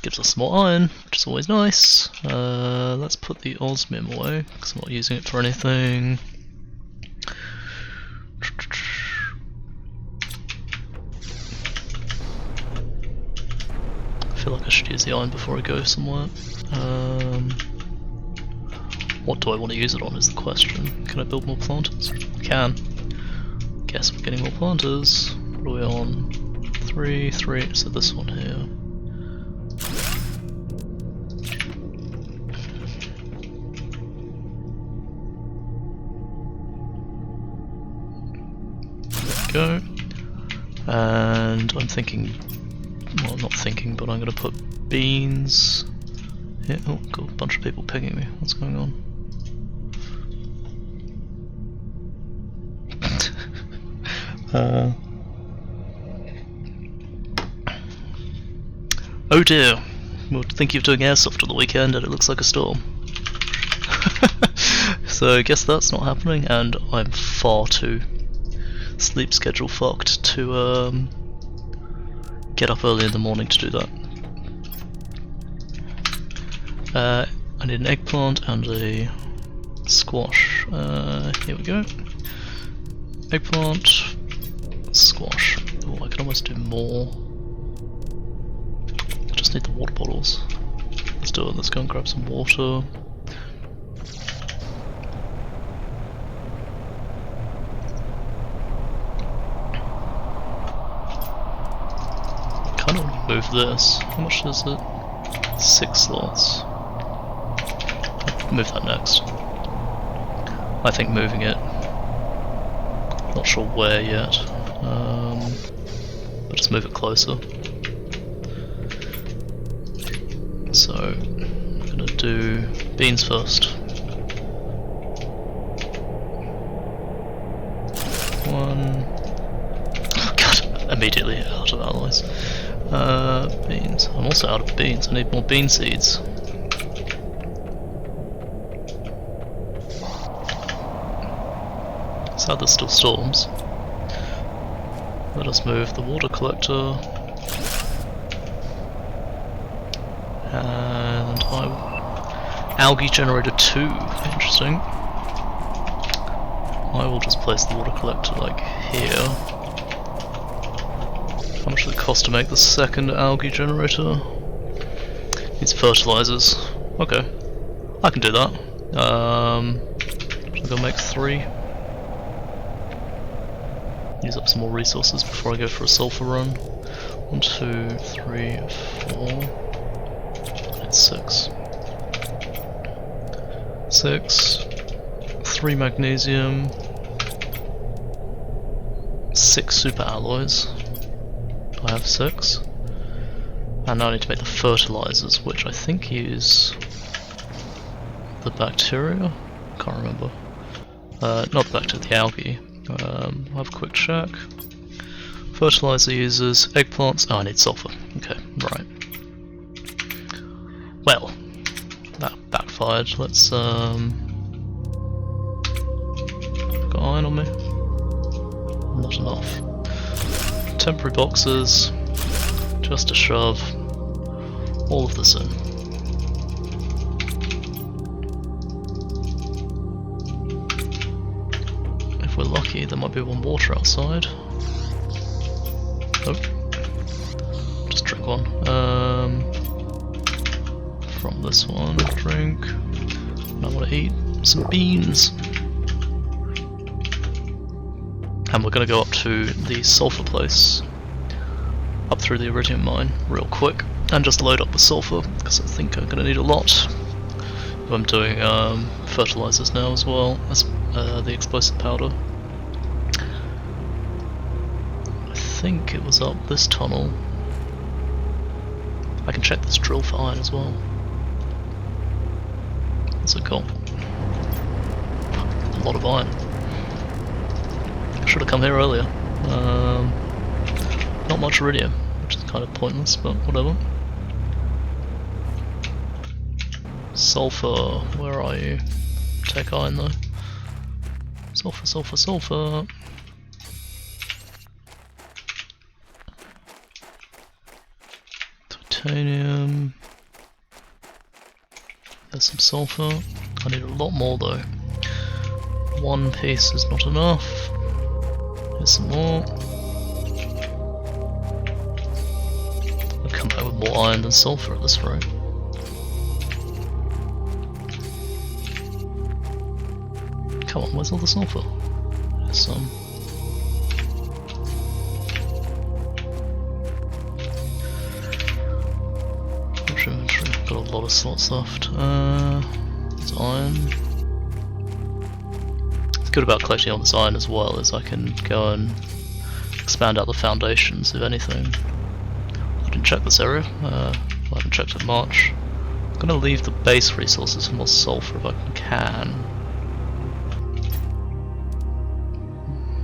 Gives us more iron, which is always nice. Let's put the osmium away, because I'm not using it for anything. I feel like I should use the iron before I go somewhere. What do I want to use it on is the question. Can I build more planters? I can. Guess we're getting more planters. What are we on? 3, 3, so this one here. There we go. And I'm thinking, well, not thinking, but I'm going to put beans here. Oh, got a bunch of people pinging me. What's going on? Oh dear, we'll think you're doing airsoft on the weekend and it looks like a storm. So I guess that's not happening, and I'm far too sleep schedule fucked to get up early in the morning to do that. I need an eggplant and a squash. Here we go. Eggplant, squash. Oh, I can almost do more. I just need the water bottles. Let's do it. Let's go and grab some water. move this. How much is it? 6 slots. Move that next. I think moving it. Not sure where yet. But just move it closer. So, I'm gonna do beans first. 1. Oh god, immediately out of alloys. Beans. I'm also out of beans. I need more bean seeds. Sad there's still storms. Let us move the water collector. And algae generator 2. Interesting. I will just place the water collector like here. How much does it cost to make the second algae generator? Needs fertilizers. Okay, I can do that. I'm gonna make 3. Use up some more resources before I go for a sulfur run. 1, 2, 3, 4. It's 6. 6. 3 magnesium. 6 super alloys. I have 6. And now I need to make the fertilizers, which I think use the bacteria? Can't remember. Not the bacteria, the algae. I'll have a quick check. Fertilizer uses eggplants. Oh, I need sulfur. Okay, right. Well, that backfired. Let's got iron on me. Not enough. Temporary boxes. Just to shove all of this in. If we're lucky, there might be one water outside. Nope. Just drink one. From this one, drink. And I want to eat some beans. And we're going to go up to the sulfur place. Up through the iridium mine real quick. And just load up the sulfur, because I think I'm going to need a lot. I'm doing fertilizers now as well as the explosive powder. I think it was up this tunnel. I can check this drill for iron as well. What's it got? A lot of iron. I should have come here earlier. Not much iridium, which is kind of pointless, but whatever. Sulfur, where are you? Take iron though. Sulfur, sulfur, sulfur. Titanium. There's some sulfur. I need a lot more though. One piece is not enough. Here's some more. I'll come back with more iron than sulfur at this rate. Come on, where's all the sulfur? There's some. Inventory. Got a lot of slots left. There's iron. What's good about collecting all this iron as well is I can go and expand out the foundations, if anything. I didn't check this area. I haven't checked it much. I'm gonna leave the base resources for more sulfur if I can.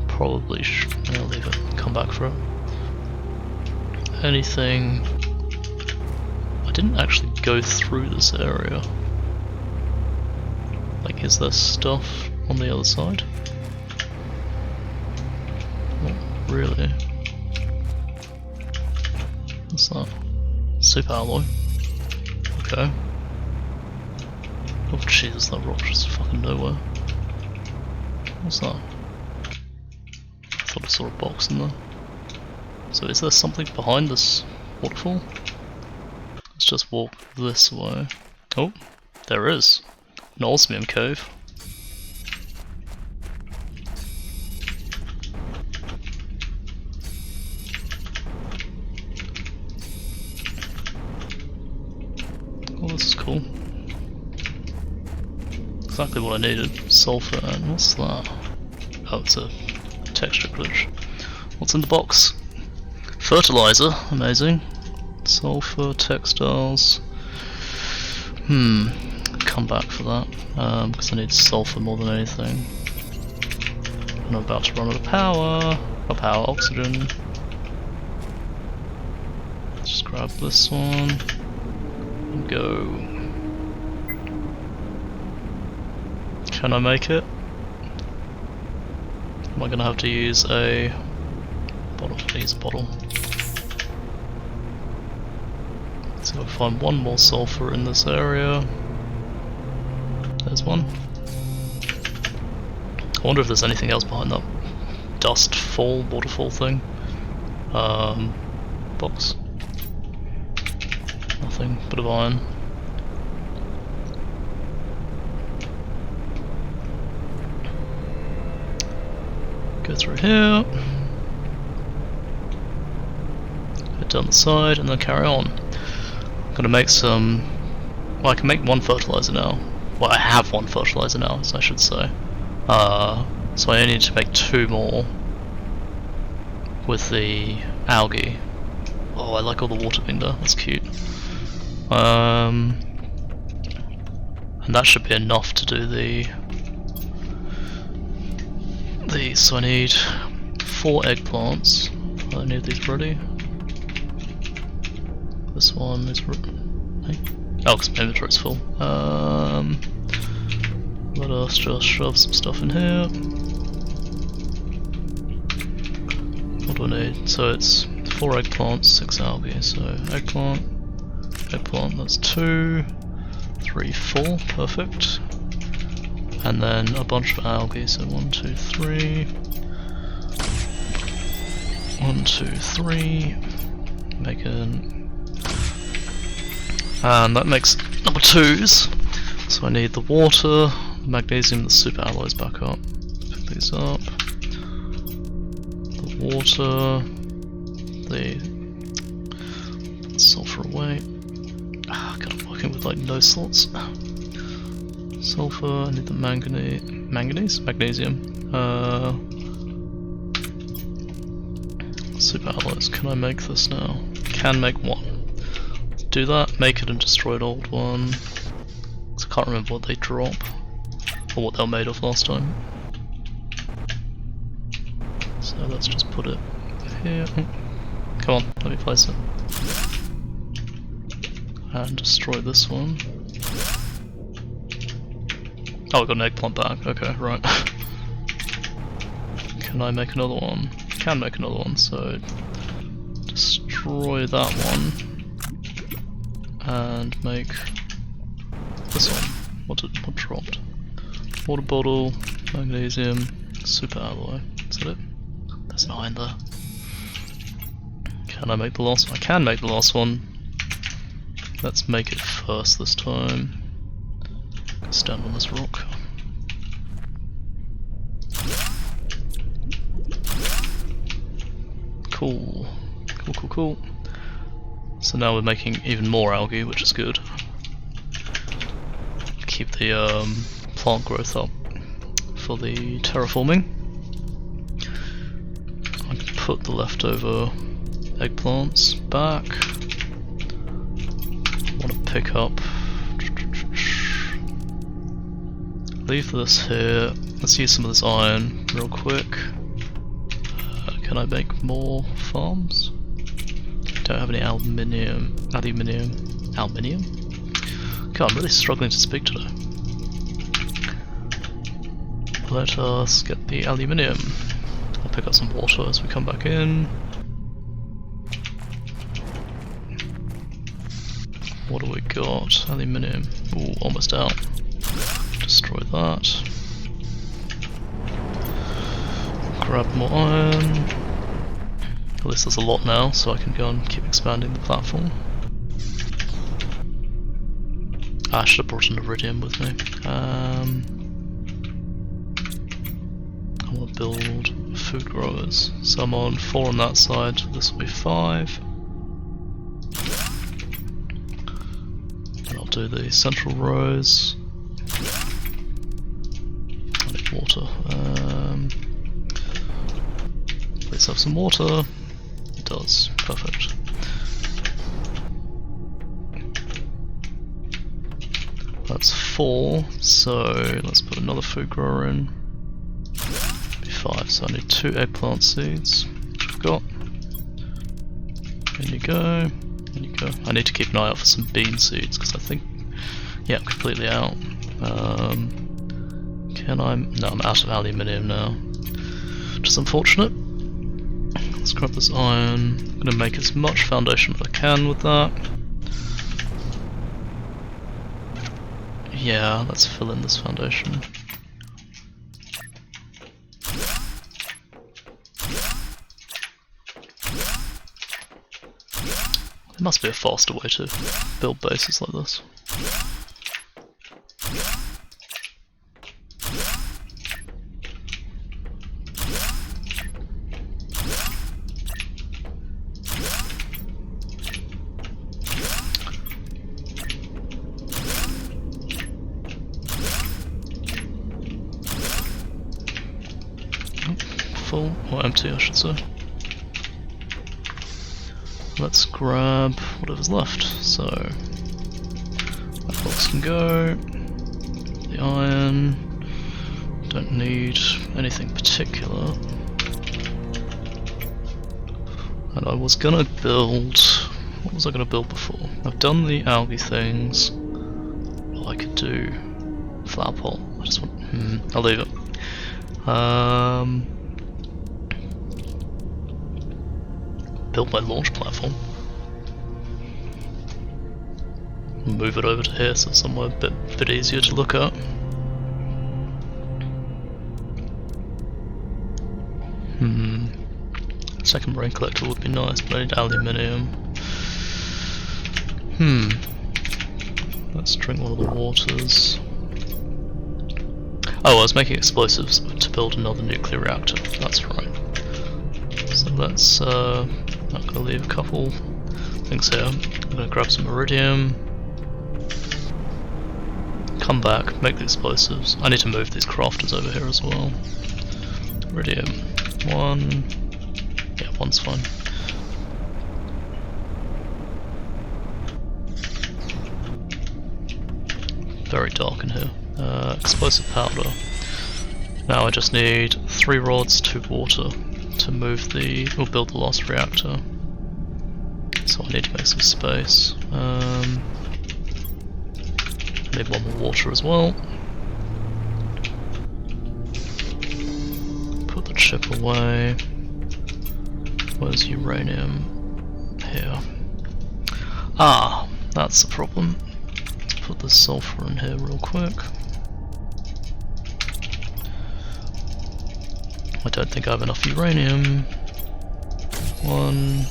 Probably I'll leave it, come back for it. Anything... I didn't actually go through this area. Like, is there stuff on the other side? Not really. What's that? Super alloy. Okay. Oh Jesus, that rock just fucking nowhere. What's that? I thought I saw a box in there. So is there something behind this waterfall? Let's just walk this way. Oh, there is. An osmium cave. cool. Exactly what I needed. Sulfur and what's that? Oh, it's a texture glitch. What's in the box? Fertilizer, amazing. Sulfur, textiles. Come back for that, because I need sulfur more than anything. And I'm about to run out of power. Not power, oxygen. Just grab this one and go. Can I make it? Am I gonna have to use a bottle? Use a bottle. So I'll find one more sulfur in this area. There's one. I wonder if there's anything else behind that dust fall, waterfall thing. Box. Nothing, bit of iron. Go through here. Head down the side and then carry on. I'm gonna make some. Well, I can make one fertilizer now. Well, I have one fertilizer now, as I should say. So I only need to make 2 more with the algae. Oh, I like all the water being there. That's cute. And that should be enough to do the. So I need 4 eggplants. I need these ready. This one is ready. Oh, because my inventory's full. Let us just shove some stuff in here. What do I need? So it's 4 eggplants, 6 algae. So eggplant, that's 2, 3, 4, perfect. And then a bunch of algae, so 1, 2, 3. 1, 2, 3. And that makes number 2s. So I need the water, the magnesium, the super alloys back up. Pick these up. The water, the sulfur away. God, I'm working with like no slots. Sulfur, I need the magnesium. Super alloys, can I make this now? Can make 1. Do that, make it and destroy an old one. I can't remember what they drop, or what they were made of last time. So let's just put it here. Come on, let me place it. And destroy this one. Oh, I got an eggplant back, okay, right. Can I make another one? Can make another one, so destroy that one. And make this one. What dropped? Water bottle, magnesium, super alloy. Is that it? There's an iron there. Can I make the last one? I can make the last one. Let's make it first this time. Stand on this rock. Cool. Cool. So now we're making even more algae, which is good. Keep the plant growth up for the terraforming. I can put the leftover eggplants back. I want to pick up. Leave this here. Let's use some of this iron real quick. Can I make more farms? Don't have any aluminium. God, I'm really struggling to speak today. Let us get the aluminium. I'll pick up some water as we come back in. What do we got? Aluminium. Ooh, almost out. Destroy that. Grab more iron. At least there's a lot now, so I can go and keep expanding the platform. I should have brought an iridium with me. I want to build food growers. So I'm on 4 on that side, this will be 5. And I'll do the central rows. I need water. Please have some water. It does. Perfect. That's 4, so let's put another food grower in. Be 5, so I need 2 eggplant seeds, which I've got. In you go, in you go. I need to keep an eye out for some bean seeds, because I think, yeah, I'm completely out. Can I? No, I'm out of aluminium now. Which is unfortunate. Let's grab this iron. I'm going to make as much foundation as I can with that. Yeah, let's fill in this foundation. There must be a faster way to build bases like this. Full, or empty I should say. Let's grab whatever's left, so that box can go, the iron, don't need anything particular, and I was gonna build, what was I gonna build before? I've done the algae things, well I could do flower pot, I just want, I'll leave it. Build my launch platform. Move it over to here so it's somewhere a bit easier to look at. Second brain collector would be nice, but I need aluminium. Let's drink one of the waters. Oh, I was making explosives to build another nuclear reactor, that's right. So let's, I'm going to leave a couple things here. I'm going to grab some iridium, come back, make the explosives. I need to move these crafters over here as well. Iridium, 1, yeah, 1's fine. Very dark in here. Explosive powder. Now I just need 3 rods, 2 water to move the, or build the last reactor. So I need to make some space. I need 1 more water as well. Put the chip away. Where's uranium? Here. Ah, that's the problem. Let's put the sulfur in here real quick. I don't think I have enough uranium. 1.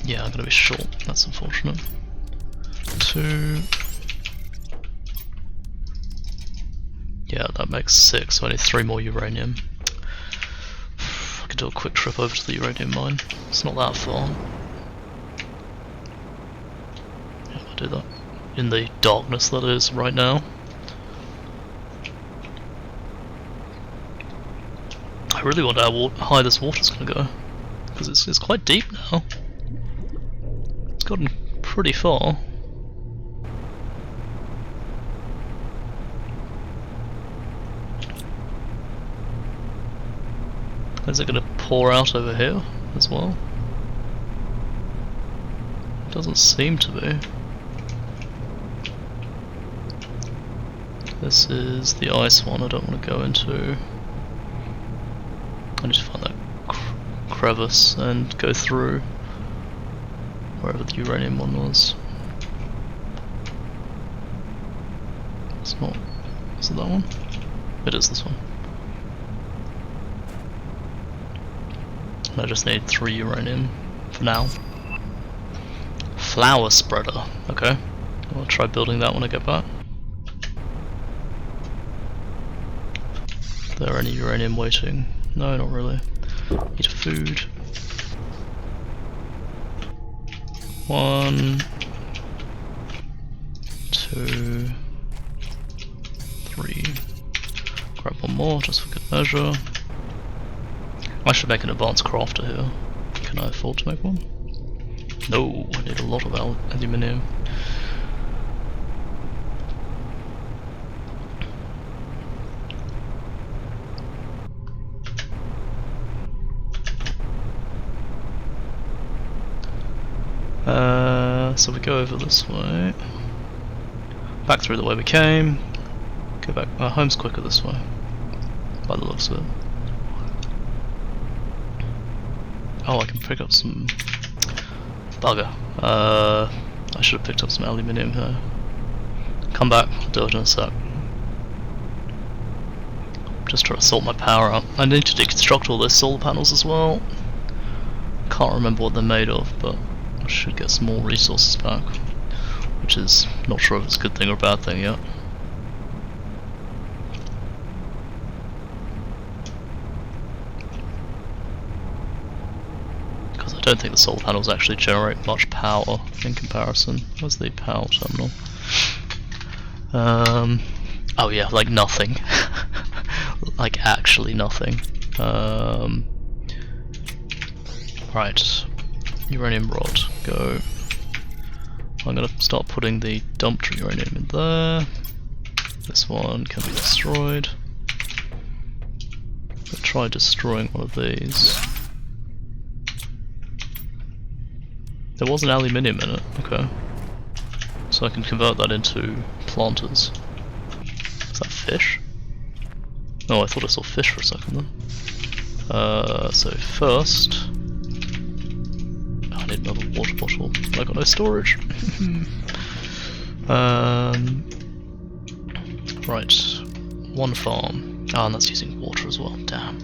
Yeah, I'm gonna be short. That's unfortunate. 2. Yeah, that makes 6, so I need 3 more uranium. I could do a quick trip over to the uranium mine. It's not that far. Yeah, I'll do that. In the darkness that is right now. I really wonder how high this water's going to go, because it's quite deep now. It's gotten pretty far. Is it going to pour out over here as well? It doesn't seem to be. This is the ice one I don't want to go into. I need to find that crevice and go through wherever the uranium one was. It's not. Is it that one? It is this one. And I just need 3 uranium for now. Flower spreader. Okay. I'll try building that when I get back. Is there any uranium waiting? No, not really. Need food. 1, 2, 3. Grab one more just for good measure. I should make an advanced crafter here. Can I afford to make one? No, I need a lot of aluminium. So we go over this way, back through the way we came, go back, home's quicker this way, by the looks of it. Oh, I can pick up some, bugger, I should have picked up some aluminium here. Come back, I'll do it in a sec. Just try to sort my power out. I need to deconstruct all those solar panels as well. Can't remember what they're made of, but I should get some more resources back, which is not sure if it's a good thing or a bad thing yet. Because I don't think the solar panels actually generate much power in comparison. Where's the power terminal? Oh yeah, like nothing. Like actually nothing. Right. Uranium rod, go. I'm gonna start putting the dumped uranium in there. This one can be destroyed. I'll try destroying one of these. There was an aluminium in it, okay. So I can convert that into planters. Is that fish? Oh, I thought I saw fish for a second then. So first, I need another water bottle. I got no storage. Right, one farm. Ah, and that's using water as well. Damn.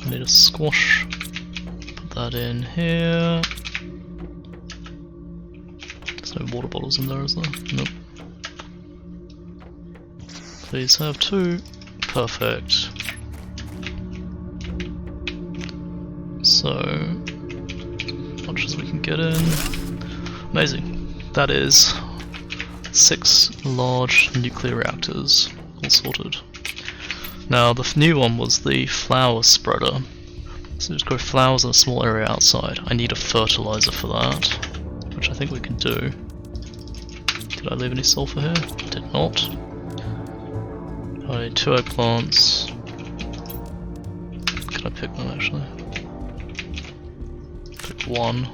I need a squash. Put that in here. There's no water bottles in there, is there? Nope. Please have 2. Perfect. So, as much as we can get in. Amazing. That is 6 large nuclear reactors, all sorted. Now the new one was the flower spreader. So just grow flowers in a small area outside. I need a fertilizer for that, which I think we can do. Did I leave any sulfur here? Did not. I need 2 eggplants. Can I pick them actually? Pick 1.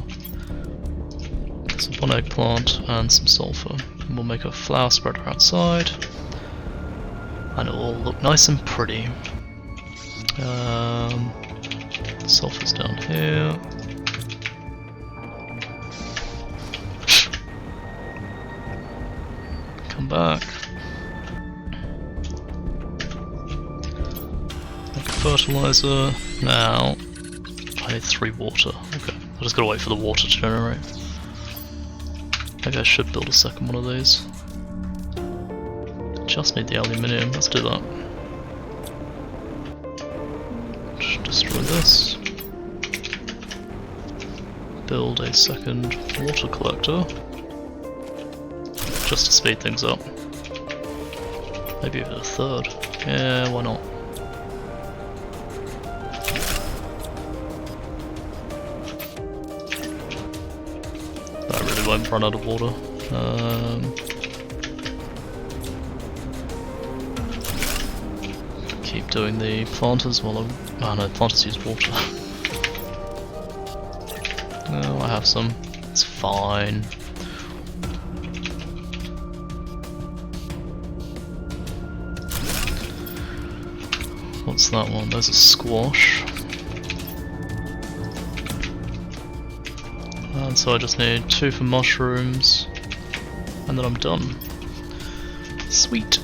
Some 1 eggplant and some sulfur. And we'll make a flower spreader outside. And it will look nice and pretty. Sulfur's down here. Come back. Make a fertilizer. Now, I need 3 water. Okay, I just gotta wait for the water to generate. Maybe I should build a second one of these. Just need the aluminium, let's do that. Just destroy this. Build a second water collector. Just to speed things up. Maybe even a 3rd. Yeah, why not? I really won't run out of water. Keep doing the planters while I'm... Oh no, planters use water. No, I have some. It's fine. What's that one? There's a squash. And so I just need 2 for mushrooms. And then I'm done. Sweet.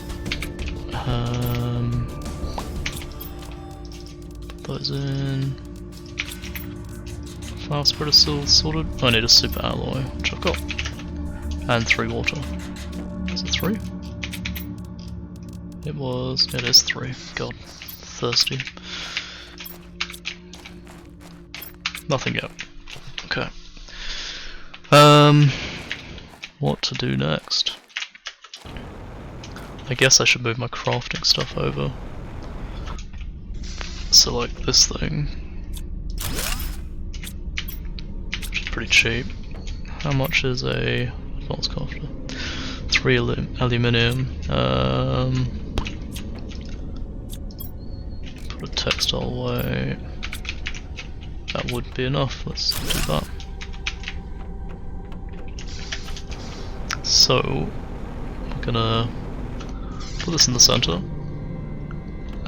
Put those in. Flower spreader still sorted. I need a super alloy, which I've got. And 3 water. Is it 3? It was. It is 3. God. Thirsty. Nothing yet. Okay. What to do next? I guess I should move my crafting stuff over. So like this thing, which is pretty cheap. How much is a advanced crafter? 3 aluminium. Put a textile away. That would be enough. Let's do that. So I'm gonna put this in the center,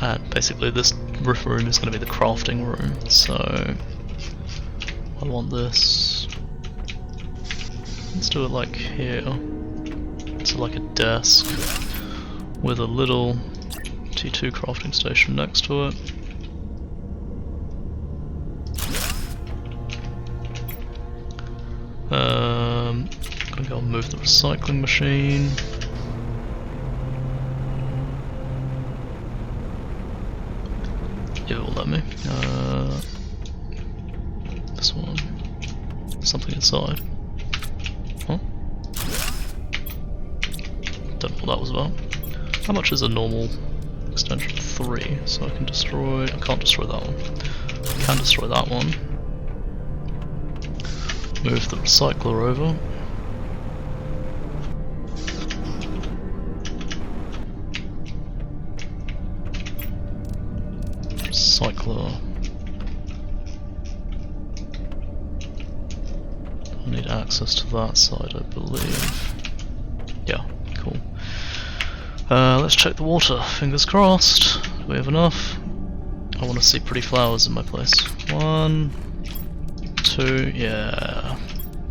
and basically this room is going to be the crafting room. So I want this. Let's do it like here. So like a desk with a little T2 crafting station next to it. I'm gonna go and move the recycling machine. It will let me. This one. Something inside. Huh? Don't know what that was about. How much is a normal extension? 3. So I can destroy. I can't destroy that one. I can destroy that one. Move the recycler over. Recycler. I need access to that side, I believe. Yeah, cool. Let's check the water. Fingers crossed. Do we have enough? I want to see pretty flowers in my place. 1, 2, yeah.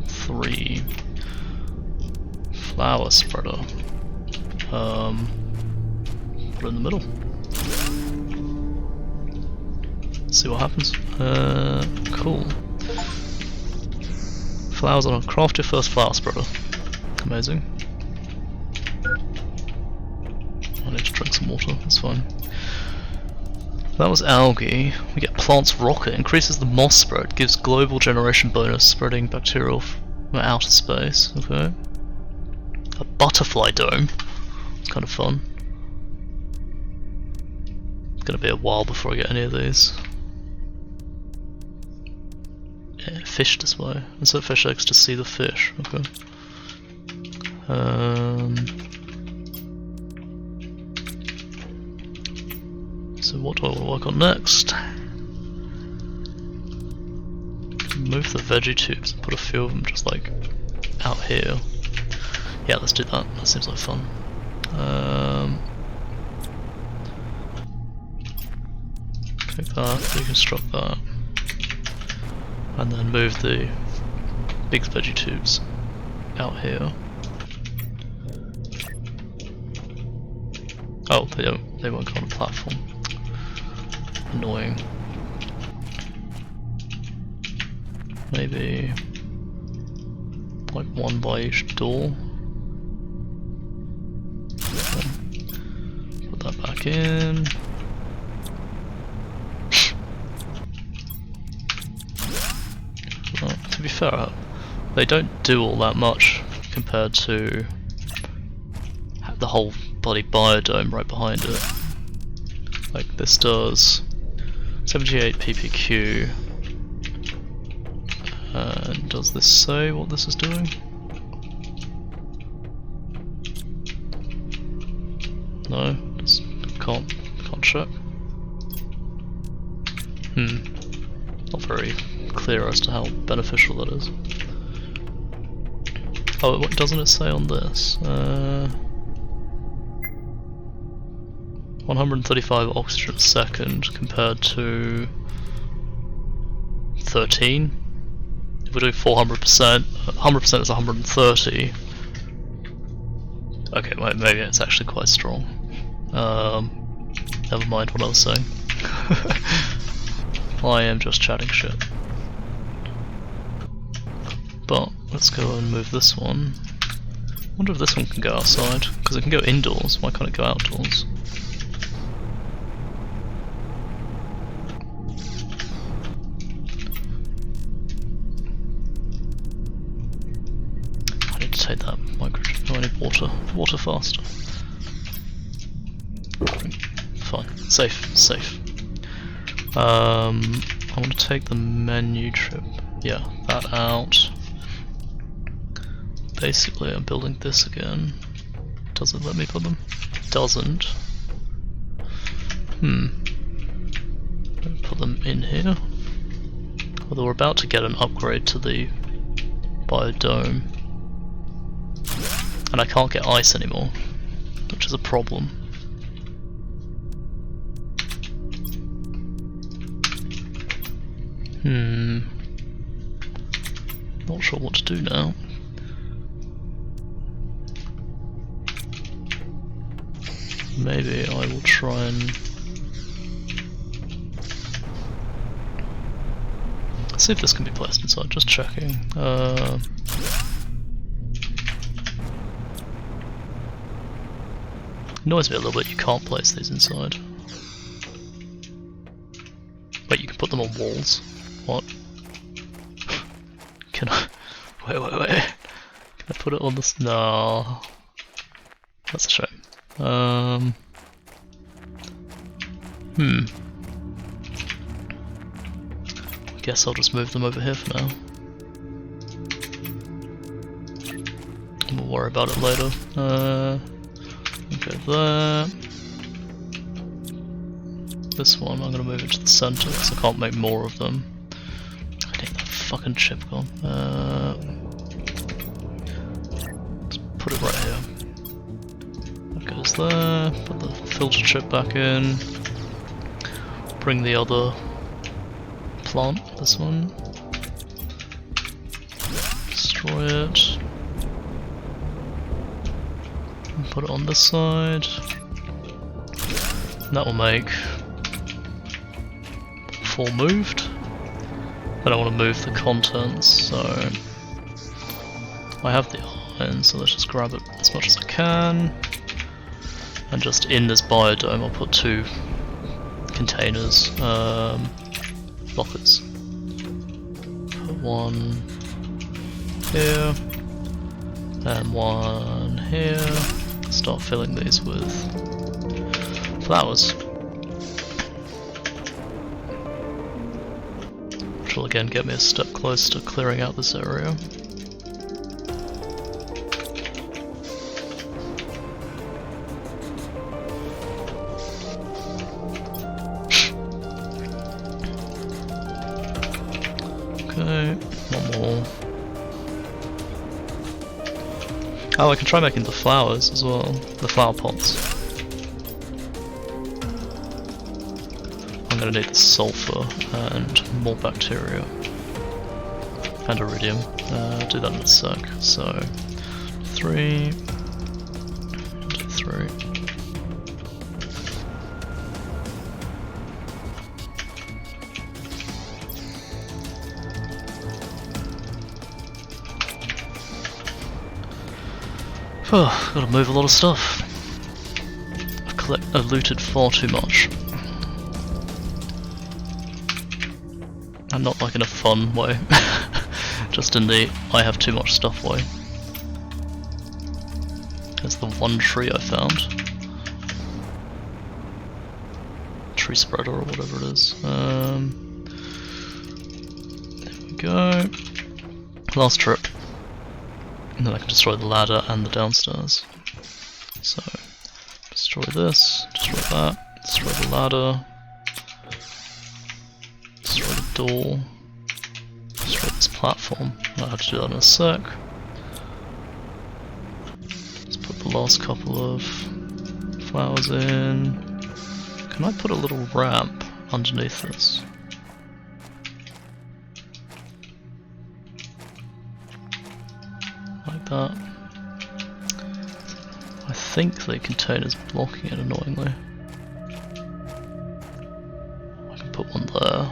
3. Flower spreader. Put it in the middle. See what happens. Cool. Flowers on. Craft your first flower spreader. Amazing. I need to drink some water, that's fine. That was algae. We get plants rocket. Increases the moss spread. Gives global generation bonus. Spreading bacterial outer space. Okay. A butterfly dome. It's kind of fun. It's gonna be a while before I get any of these. Yeah, fish display. Insert fish eggs to see the fish. Okay. So what do I want to work on next? Move the veggie tubes and put a few of them just like out here. Yeah, let's do that. That seems like fun. Click that, deconstruct that, and then move the big veggie tubes out here. Oh, they won't go on a platform. Annoying. Maybe like 1 by each door. Put that back in. Well, to be fair, they don't do all that much compared to the whole bloody biodome right behind it. Like this does 78 ppq. And does this say what this is doing? No, just can't check. Not very clear as to how beneficial that is. Oh, what doesn't it say on this? 135 oxygen a second compared to 13. If we're doing 400%, 100% is 130. Okay, well, maybe it's actually quite strong. Never mind what I was saying. I am just chatting shit. But let's go and move this one. I wonder if this one can go outside, because it can go indoors. Why can't it go outdoors? I need to take that microchip. Oh, I need water faster. safe, safe. I want to take the menu trip. Yeah, that out. Basically, I'm building this again. Does it let me put them? It doesn't. Put them in here. Although we're about to get an upgrade to the biodome. And I can't get ice anymore, which is a problem. Not sure what to do now. Maybe I will try and see if this can be placed inside, just checking. Annoys me a little bit, you can't place these inside. Wait, you can put them on walls. What? Can I? Wait. Can I put it on this? No. That's a shame. I guess I'll just move them over here for now. We'll worry about it later. Okay, there. This one, I'm gonna move it to the center because I can't make more of them. I need that fucking chip gone. Let's put it right here. That goes there. Put the filter chip back in. Bring the other plant, this one. Destroy it. And put it on this side. And that will make 4 moved. Then I want to move the contents, so I have the iron, so let's just grab it as much as I can. And just in this biodome I'll put 2 containers, lockers. Put 1 here, and 1 here. Start filling these with flowers. Which will again get me a step closer to clearing out this area. Okay, 1 more. Oh, I can try making the flowers as well, the flower pots. I'm gonna need the sulfur and more bacteria. And iridium. I'll do that in a sec. So, 3, 3. Oh, gotta move a lot of stuff. I've looted far too much. And not like in a fun way. Just in the I have too much stuff way. There's the 1 tree I found. Tree spreader or whatever it is. There we go. Last trip. And then I can destroy the ladder and the downstairs. So, destroy this, destroy that, destroy the ladder, destroy the door, destroy this platform. I'll have to do that in a sec. Let's put the last couple of flowers in. Can I put a little ramp underneath this? Like that. I think the container's blocking it annoyingly. I can put one there.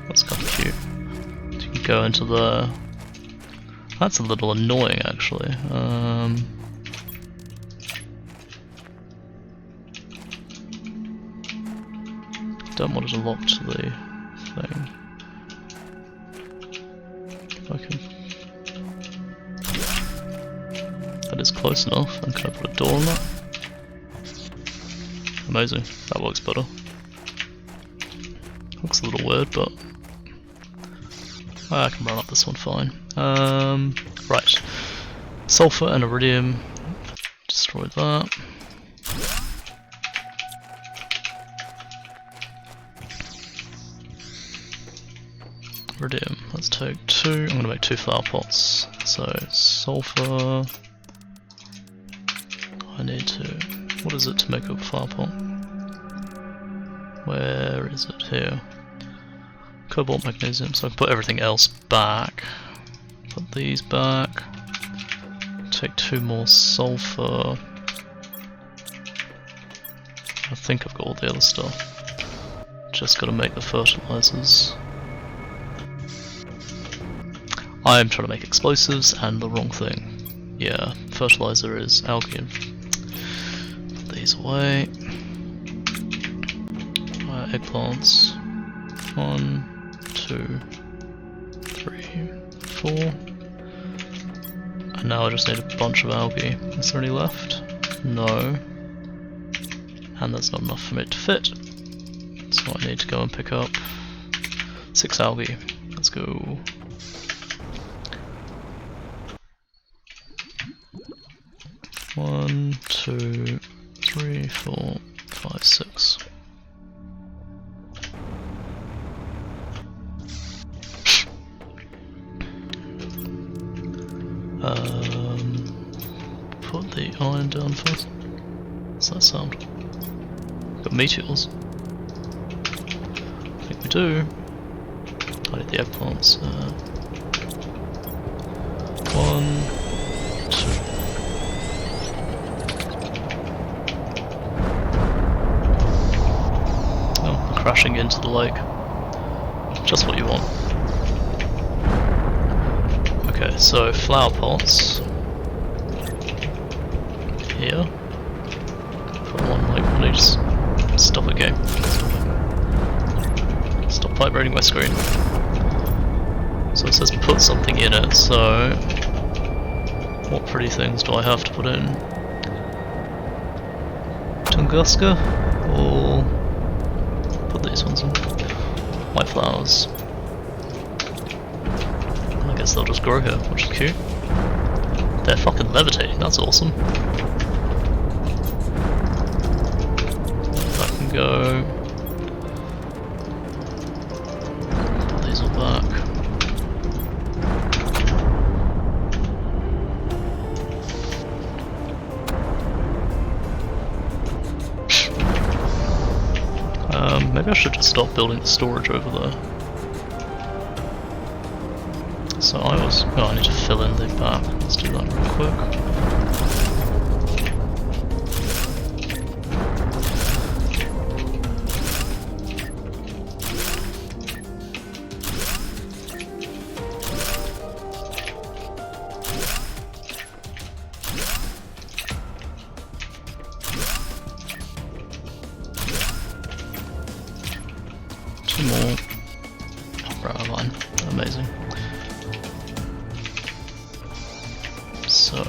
That's kind of cute. So you can go into there. That's a little annoying actually. Don't want it to lock to the thing. If I can. That is close enough, and can I put a door on that? Amazing, that works better. Looks a little weird, but I can run up this one fine. Right. Sulfur and iridium. Destroy that. Iridium. Let's take 2. I'm going to make 2 flower pots. So, sulfur. I need to. What is it to make a flower pot? Where is it? Here. Cobalt, magnesium. So I can put everything else back. Put these back. Take 2 more sulfur. I think I've got all the other stuff. Just gotta make the fertilizers. I'm trying to make explosives and the wrong thing. Yeah, fertilizer is algae and put these away. Eggplants. 1, 2, 3, 4. And now I just need a bunch of algae. Is there any left? No. And there's not enough for me to fit. So I need to go and pick up 6 algae. Let's go. One, 2, 3, 4, 5, 6. Put the iron down first. What's that sound? Got meteors. I think we do. I need the eggplants. 1, 2. Oh, crashing into the lake. Just what you want. Okay, so flower pots. Here. Put one like on each. Stop it, game. Stop vibrating my screen. So it says put something in it, so what pretty things do I have to put in? Tunguska? Or put these ones in? White flowers. I guess they'll just grow here, which is cute. They're fucking levitating, that's awesome. That can go. Put these all back. Maybe I should just stop building the storage over there. So I need to fill in the map. Let's do that real quick. Two more. Right, line. Amazing. So,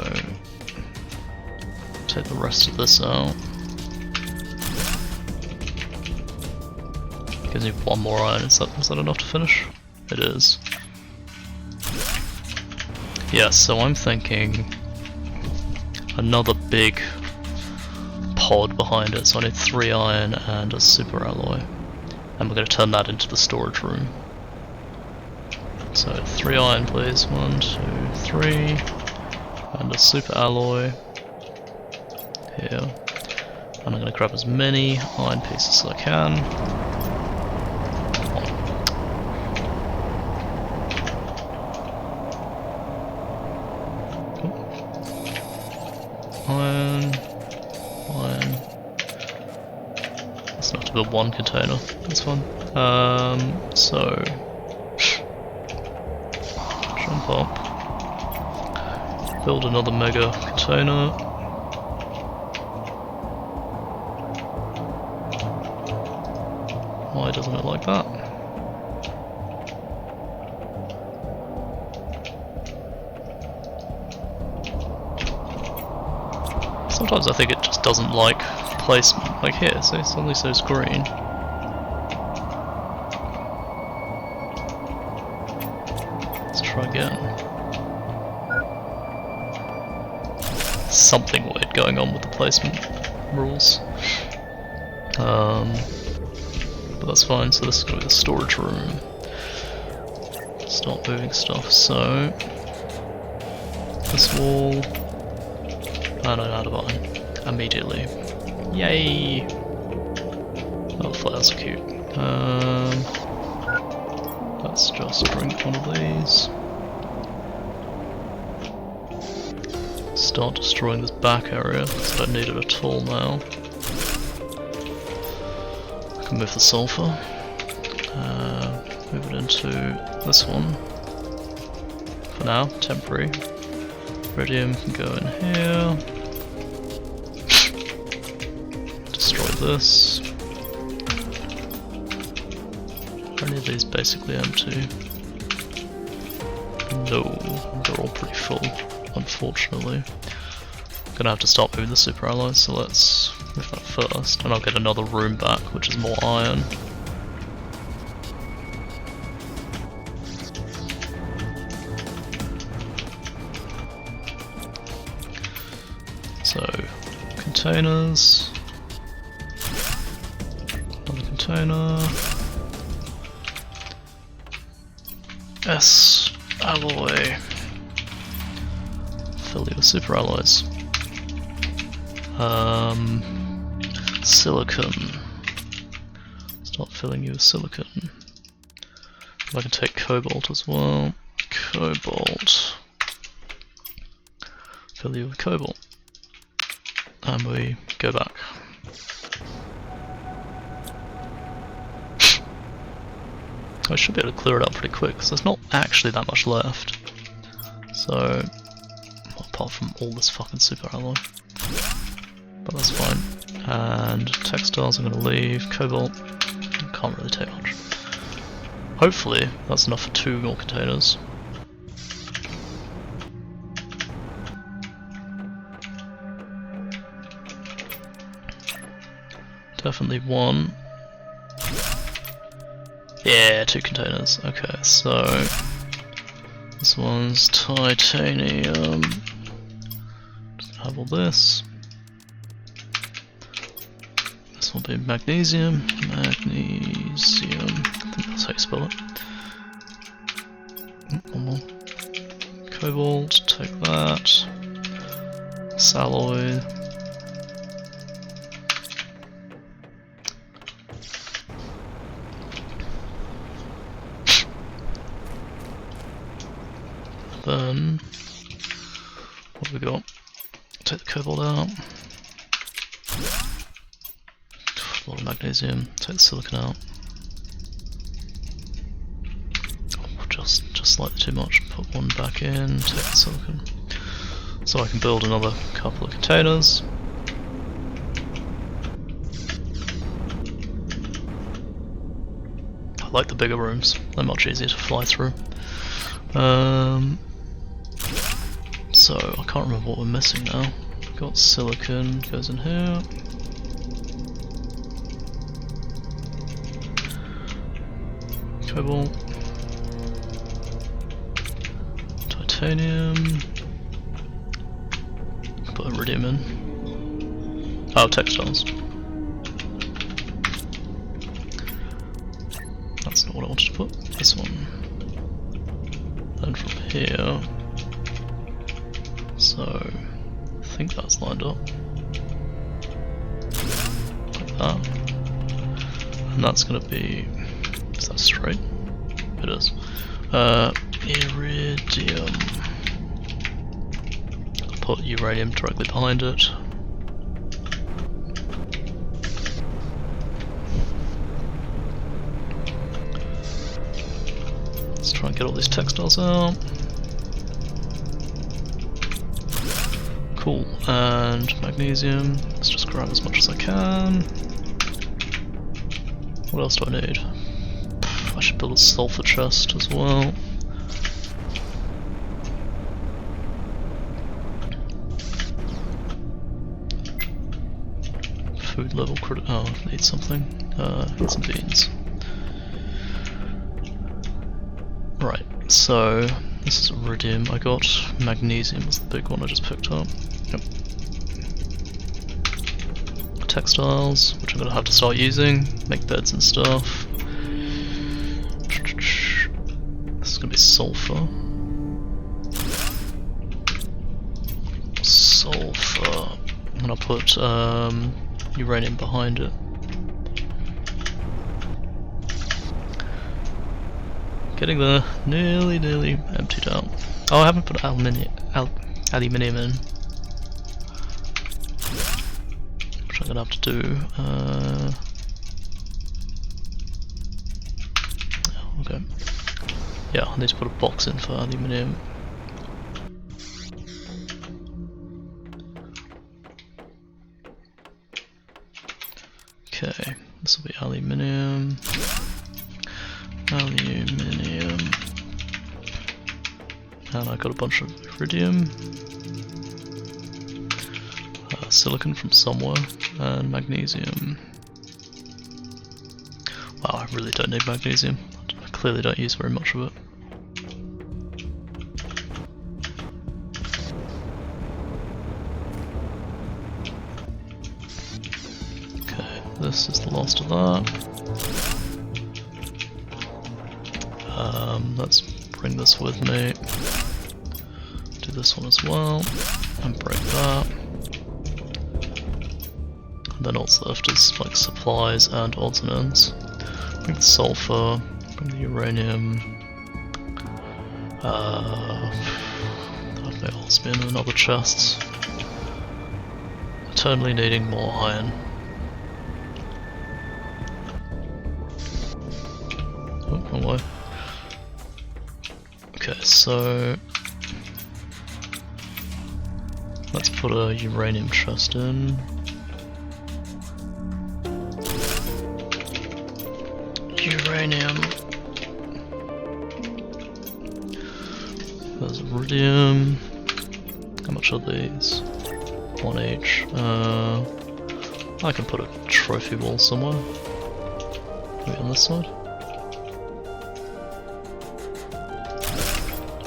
take the rest of this out. Gives me 1 more iron. Is that enough to finish? It is. Yeah, so I'm thinking another big pod behind it. So I need 3 iron and a super alloy. And we're going to turn that into the storage room. So 3 iron please. 1, 2, 3. And a super alloy here, and I'm going to grab as many iron pieces as I can. Iron. That's enough to build 1 container. That's fine. So jump up. Build another mega container. Why doesn't it like that? Sometimes I think it just doesn't like placement. Like here, see, suddenly says green. Let's try again. Something weird going on with the placement rules. But that's fine, so this is going to be the storage room. Start moving stuff, so... this wall... oh no, out of iron. Immediately. Yay! Oh, flowers are cute. Let's just bring one of these. Start destroying this back area, because I don't need it at all now. I can move the sulfur. Move it into this one. For now, temporary. Iridium can go in here. Destroy this. Are any of these basically empty? No, they're all pretty full, unfortunately. I'm gonna have to stop moving the super alloys, so let's move that first, and I'll get another room back, which is more iron. So, containers, another container, S alloy, fill you with super alloys, silicon, start filling you with silicon. I can take cobalt as well, cobalt, fill you with cobalt. And we go back. I should be able to clear it up pretty quick, because there's not actually that much left. So, well, apart from all this fucking super alloy. But that's fine. And textiles I'm going to leave, cobalt, can't really take much. Hopefully that's enough for 2 more containers. Definitely 1. Yeah, 2 containers. Okay, so this one's titanium. Just gonna have all this. This will be magnesium. Magnesium. I think that's how you spell it. One more. Cobalt. Take that. This alloy. Then, what have we got? Take the cobalt out. A lot of magnesium. Take the silicon out. Oh, just slightly too much. Put 1 back in. Take the silicon. So I can build another couple of containers. I like the bigger rooms. They're much easier to fly through. So I can't remember what we're missing now. We've got silicon, goes in here. Cobalt. Titanium. Put iridium in. Oh, textiles. That's not what I wanted to put. This one. Then from here. So, I think that's lined up. Like that. And that's going to be... is that straight? It is. Iridium. I'll put uranium directly behind it. Let's try and get all these textiles out. Cool, and magnesium. Let's just grab as much as I can. What else do I need? I should build a sulfur chest as well. Food level credit. Oh, I need something. Need some beans. Right, so This is iridium. I got magnesium was the big one I just picked up. Yep. Textiles, which I'm gonna have to start using, make beds and stuff. This is gonna be sulfur. Sulfur. I'm gonna put uranium behind it. Getting there, nearly emptied out. Oh, I haven't put aluminium in, which I'm gonna have to do. Okay. Yeah, I need to put a box in for aluminium. Okay, this will be aluminium. Aluminium. And I got a bunch of iridium. Silicon from somewhere. And magnesium. Wow, I really don't need magnesium. I clearly don't use very much of it. Okay, this is the last of that. Let's bring this with me. Do this one as well, and break that. And then all that's left is like supplies and odds and ends. Bring the sulfur, bring the uranium. That may also be in another chest. Eternally needing more iron. Oh, wrong way. Okay, so let's put a uranium chest in. Uranium. There's iridium. How much are these? One each. I can put a trophy wall somewhere. Maybe on this side.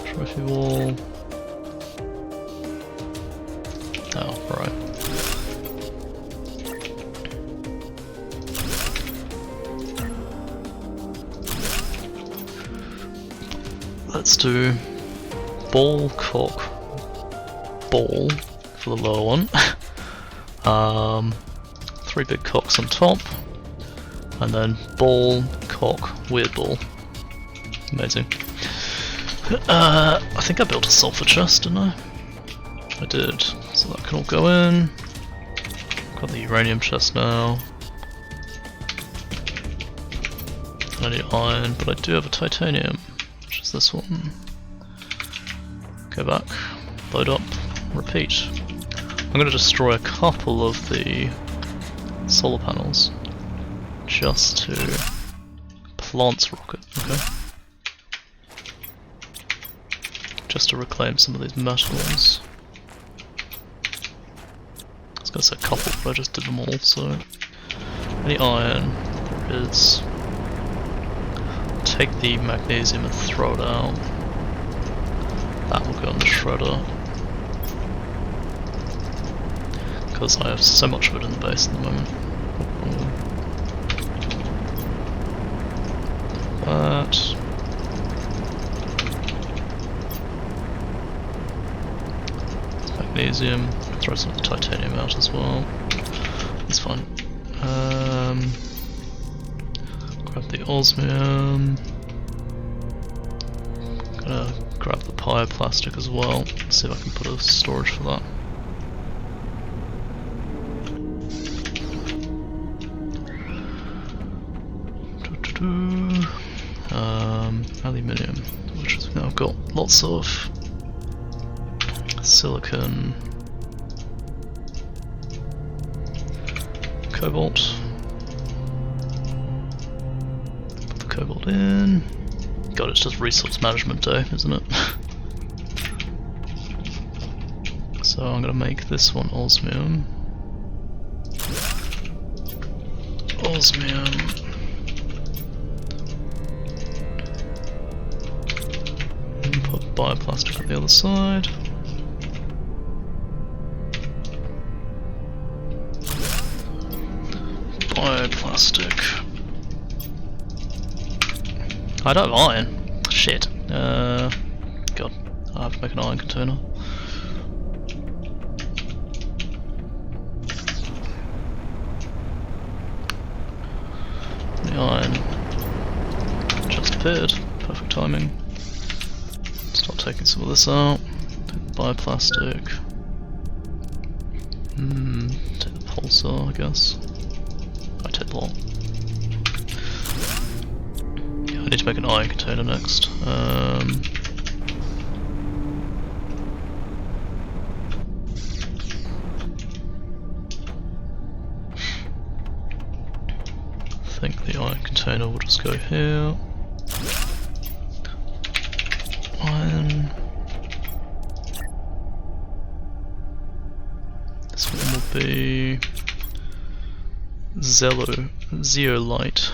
Trophy wall. Oh, right. Let's do ball, cock, ball for the lower one. 3 big cocks on top, and then ball, cock, weird ball. Amazing. I think I built a sulfur chest, didn't I? I did, so that can all go in. Got the uranium chest now. I need iron, but I do have a titanium, which is this one. Go back, load up, repeat. I'm going to destroy a couple of the solar panels just to plant rocket, okay? Just to reclaim some of these metals. I was going to say a couple, but I just did them all, so... Any iron there is. Take the magnesium and throw it out. That will go in the shredder. Because I have so much of it in the base at the moment. That. Magnesium, throw some of the titanium out as well. That's fine. Grab the osmium. Gonna grab the pyroplastic as well. See if I can put a storage for that. Aluminium, which is now I've got lots of silicon, cobalt. Put the cobalt in. God, it's just resource management day, isn't it? So I'm gonna make this one osmium. Osmium. And put bioplastic on the other side. Bioplastic. I don't have iron. Shit. God, I have to make an iron container. The iron just appeared. Perfect timing. Start taking some of this out. Take the bioplastic. Take the pulsar, I guess. I take the lot. Yeah, I need to make an iron container next. I think the iron container will just go here. Iron. This one will be zeolite. Zeolite.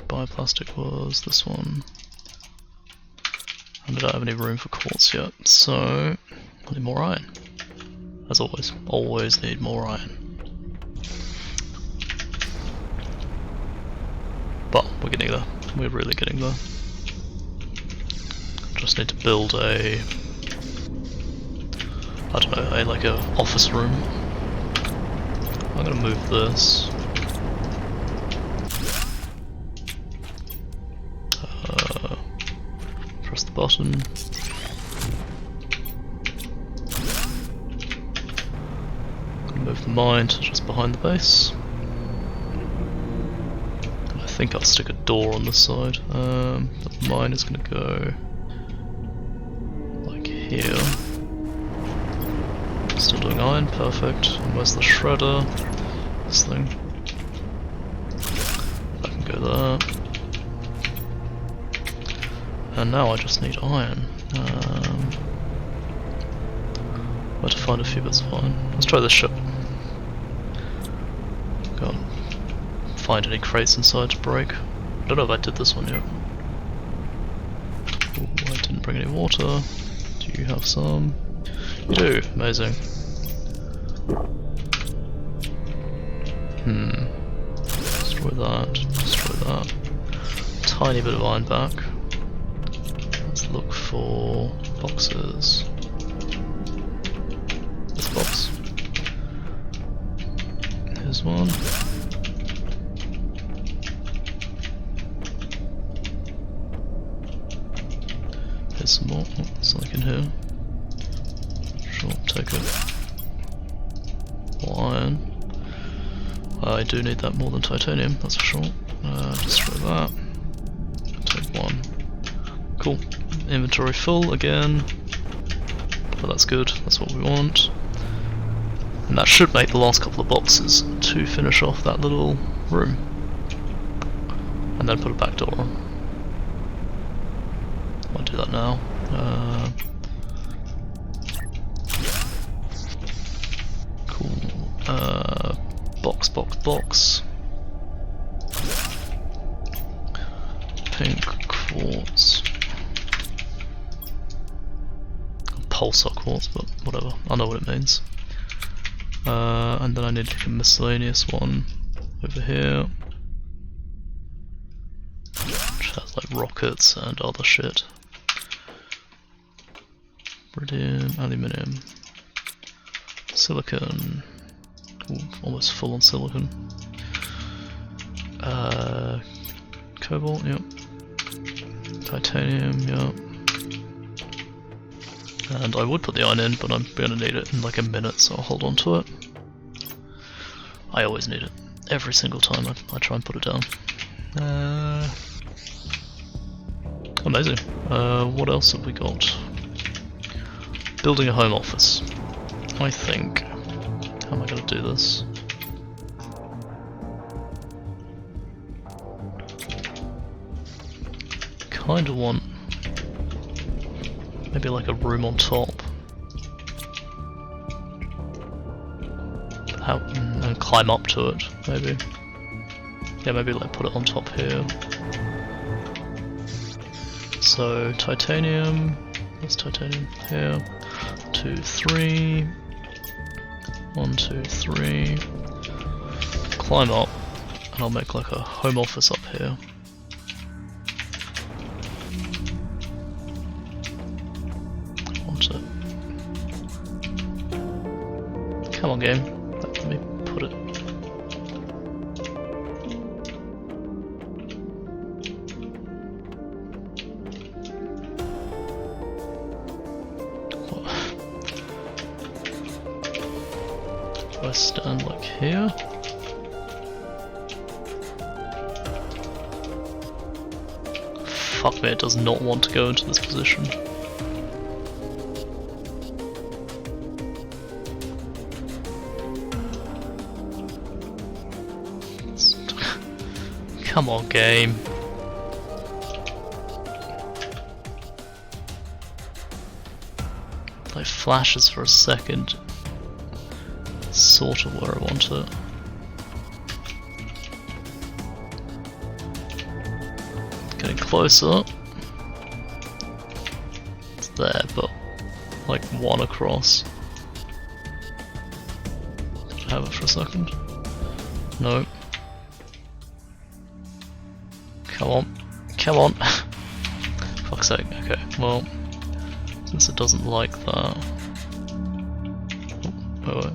Bioplastic was this one. And I don't have any room for quartz yet, so I need more iron. As always need more iron. But we're getting there. We're really getting there. Just need to build a, I don't know, like a office room. I'm gonna move this. Press the button. Gonna move the mine to just behind the base. I think I'll stick a door on this side. The mine is gonna go like here. Still doing iron, perfect. And where's the shredder? This thing. I can go there. And now I just need iron. Where to find a few bits of iron? Let's try this ship. Can't find any crates inside to break. I don't know if I did this one yet. Ooh, I didn't bring any water. Do you have some? You do, amazing. Destroy that, destroy that. Tiny bit of iron back. Let's look for boxes. This box. Here's one. Here's some more. Oh, something in here. Sure, take it. More iron. I do need that more than titanium, that's for sure. Destroy that. Take one. Cool. Inventory full again. But that's good, that's what we want. And that should make the last couple of boxes to finish off that little room. And then put a back door on. I'll do that now. Cool. Box. Pink quartz. Pulsar quartz, but whatever. I know what it means. And then I need like a miscellaneous one over here, which has like rockets and other shit. Iridium, aluminium, silicon. Ooh, almost full on silicon. Cobalt, yep. Titanium, yep. And I would put the iron in, but I'm gonna need it in like a minute, so I'll hold on to it. I always need it. Every single time I try and put it down. Amazing. What else have we got? Building a home office. I think. How am I gonna do this? Kinda want maybe like a room on top. And climb up to it, maybe. Yeah, maybe like put it on top here. So titanium, what's titanium here? 2, 3. 1, 2, 3. Climb up, and I'll make like a home office up here. Want it. Come on, game. Let me put it. Do I stand like here? Fuck me, it does not want to go into this position. Come on, game. Like flashes for a second. Sort of where I want it. Getting closer. It's there, but like one across. Did I have it for a second? No. Come on. Come on. Fuck's sake. Okay, well, since it doesn't like that. Oh, wait.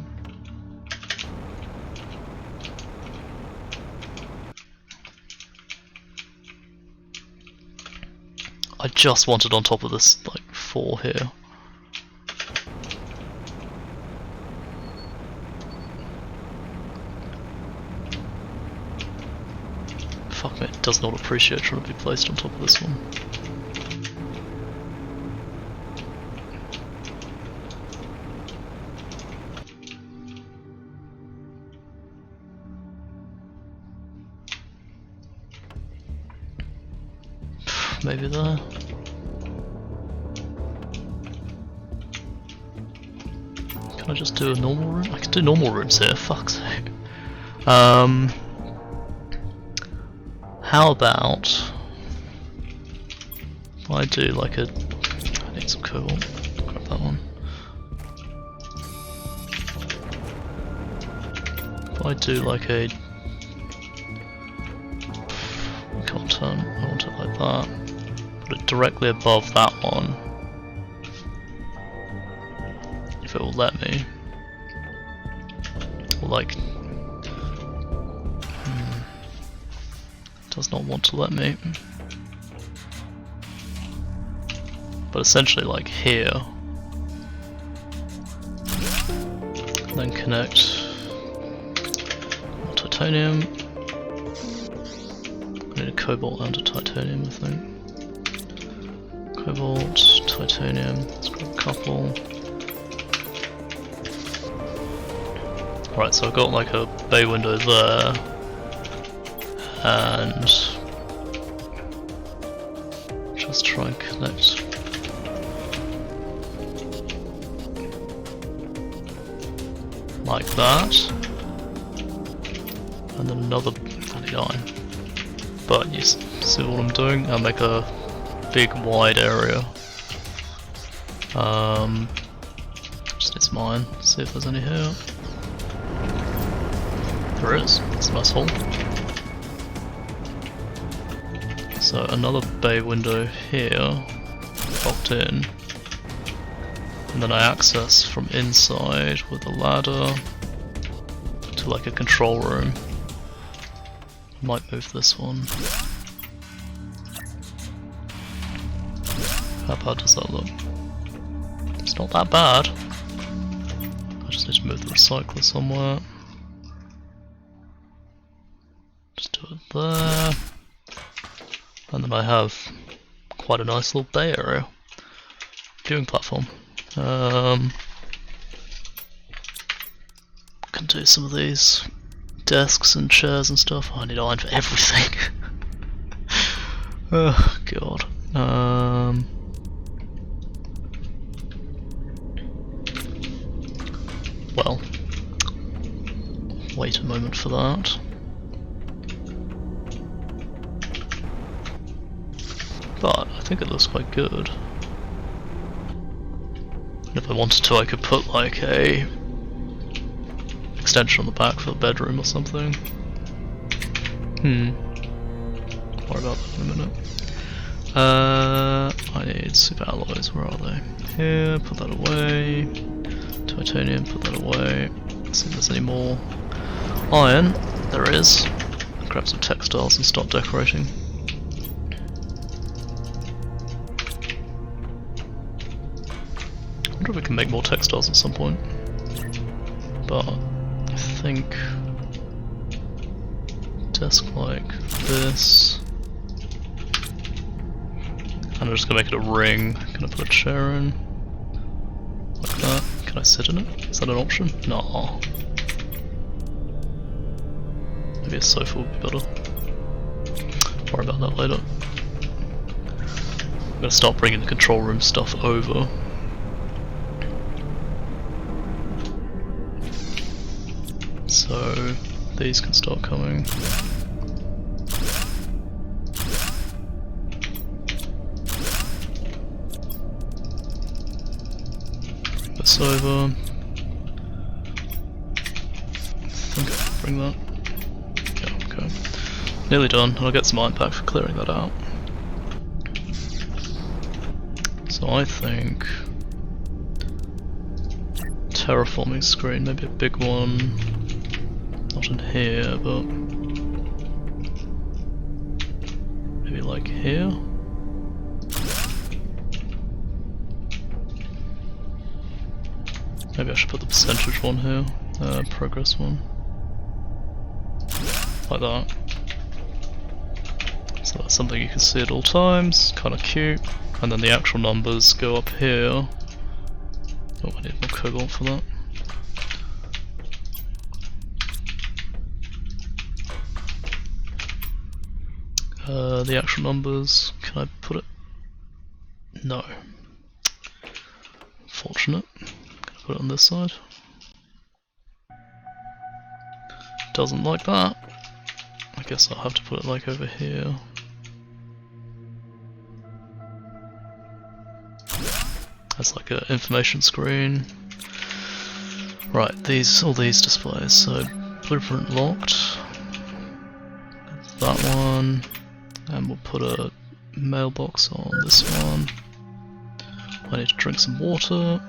I just wanted on top of this, like, 4 here. Fuck me, it does not appreciate trying to be placed on top of this one. Maybe there. Can I just do a normal room? I can do normal rooms here, fuck's sake. How about if I do like a... I need some cobalt, grab that one. If I do like a... I can't turn, I want it like that. Put it directly above that one. If it will let me. Or like... does not want to let me. But essentially like here. And then connect titanium. I need a cobalt and a titanium, I think. Cobalt, titanium, let's grab a couple. Right, so I've got like a bay window there. And just try and connect like that, and then another bloody iron. But you see what I'm doing? I'll make a big wide area. Just need some iron. See if there's any here. There is. It's a nice hole. So another bay window here, locked in, and then I access from inside with a ladder to like a control room. Might move this one. How bad does that look? It's not that bad. I just need to move the recycler somewhere. Just do it there. And then I have quite a nice little bay area. Viewing platform. Can do some of these desks and chairs and stuff. Oh, I need iron for everything. Oh god. Well, wait a moment for that. but I think it looks quite good. And if I wanted to, I could put like a extension on the back for the bedroom or something. Worry about that in a minute. I need super alloys, where are they? Here, put that away. Titanium, put that away. Let's see if there's any more iron. There is. Grab some textiles and start decorating. I wonder if we can make more textiles at some point. But I think desk like this. And I'm just gonna make it a ring. Can I put a chair in? Like that. Can I sit in it? Is that an option? No. Maybe a sofa would be better. Worry about that later. I'm gonna start bringing the control room stuff over. So these can start coming. Bring this over. I think I can bring that. Yeah, okay. Nearly done, and I'll get some iron back for clearing that out. So I think terraforming screen, maybe a big one. Not in here, but maybe like here? Maybe I should put the percentage one here, progress one. Like that. So that's something you can see at all times, kinda cute. And then the actual numbers go up here. Oh, I need more cobalt for that. The actual numbers, can I put it? No. Unfortunate. Can I put it on this side? Doesn't like that. I guess I'll have to put it like over here. That's like an information screen. Right, all these displays. So blueprint locked. That one. And we'll put a mailbox on this one. I need to drink some water.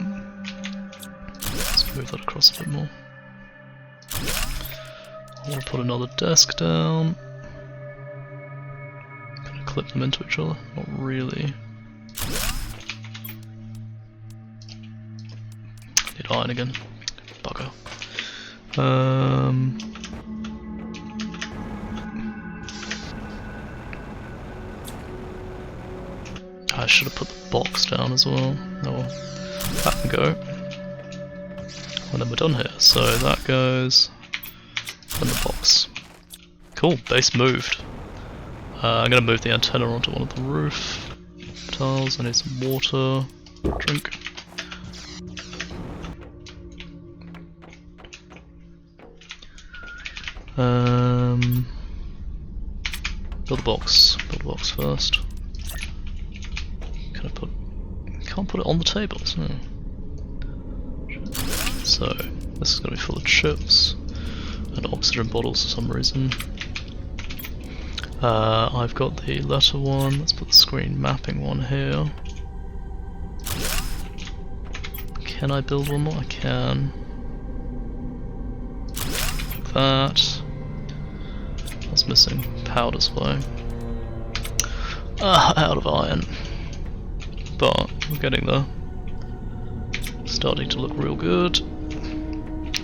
Let's move that across a bit more. I want to put another desk down. Can I clip them into each other? Not really. Need iron again. Bugger. I should have put the box down as well. Oh well, that can go. And then we're done here. So that goes, and the box. Cool, base moved. I'm gonna move the antenna onto one of the roof tiles. I need some water. Drink. Build a box. Build a box first. Can't put it on the table, so. So, this is going to be full of chips and oxygen bottles for some reason. I've got the letter one, let's put the screen mapping one here. Can I build one more? I can. Like that. What's missing? Power display. Out of iron. But we're getting there. Starting to look real good.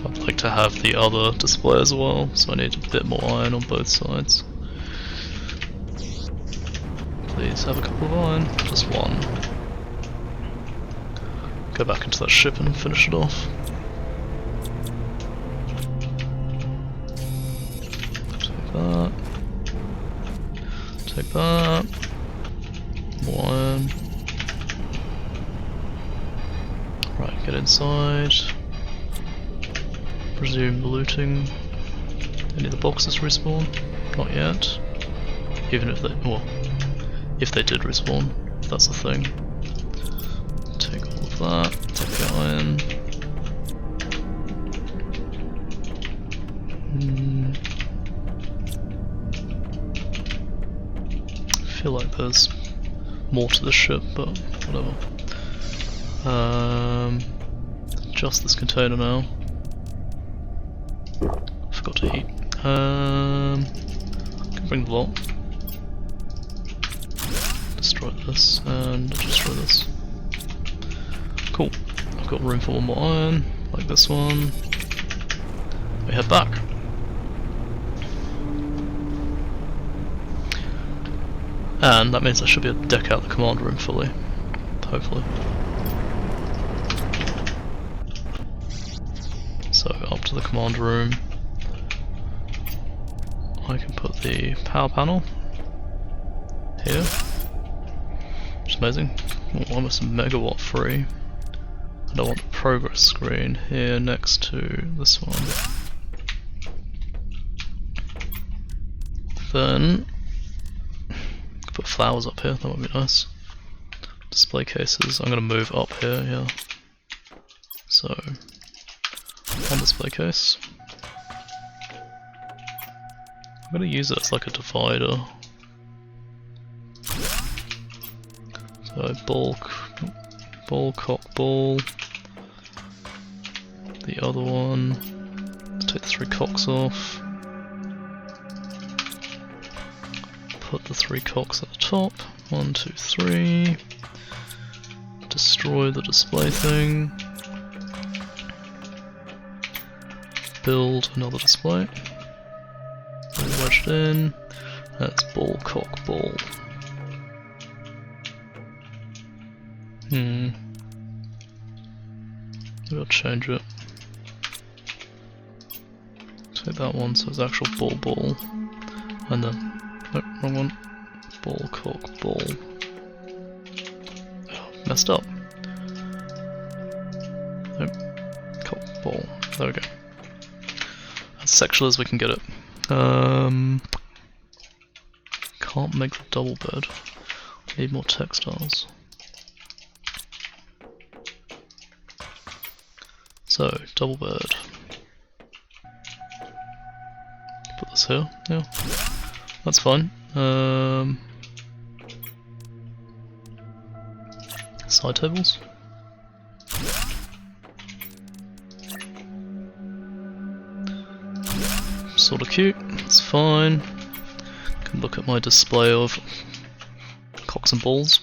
I'd like to have the other display as well, so I need a bit more iron on both sides. Please have a couple of iron, just one. Go back into that ship and finish it off. Take that. Take that. More iron. Right, get inside. Resume looting. Any of the boxes respawn? Not yet. Even if they, well, If they did respawn, if that's the thing. Take all of that, take the iron. I feel like there's more to the ship, but whatever. Just this container now. Forgot to eat. Can bring the lot. Destroy this and destroy this. Cool. I've got room for one more iron, like this one. We head back. And that means I should be able to deck out the command room fully. Hopefully. So up to the command room. I can put the power panel here. Which is amazing. Almost a megawatt free. And I want the progress screen here next to this one. Then put flowers up here, that would be nice. Display cases, I'm going to move up here, yeah. So, one display case. I'm going to use it as like a divider. So, ball, cock, ball. The other one, take the 3 cocks off. Put the 3 cocks at the top. 1, 2, 3. Destroy the display thing. Build another display. Wedged in. That's ball, cock, ball. Maybe I'll change it. Take that one so it's actual ball, ball. And then nope, wrong one. Ball, cock, ball. Oh, messed up. Nope. Cock, ball. There we go. As sexual as we can get it. Can't make the double bed. Need more textiles. So, double bed. Put this here, yeah. That's fine. Side tables. Sort of cute, it's fine. Can look at my display of cocks and balls.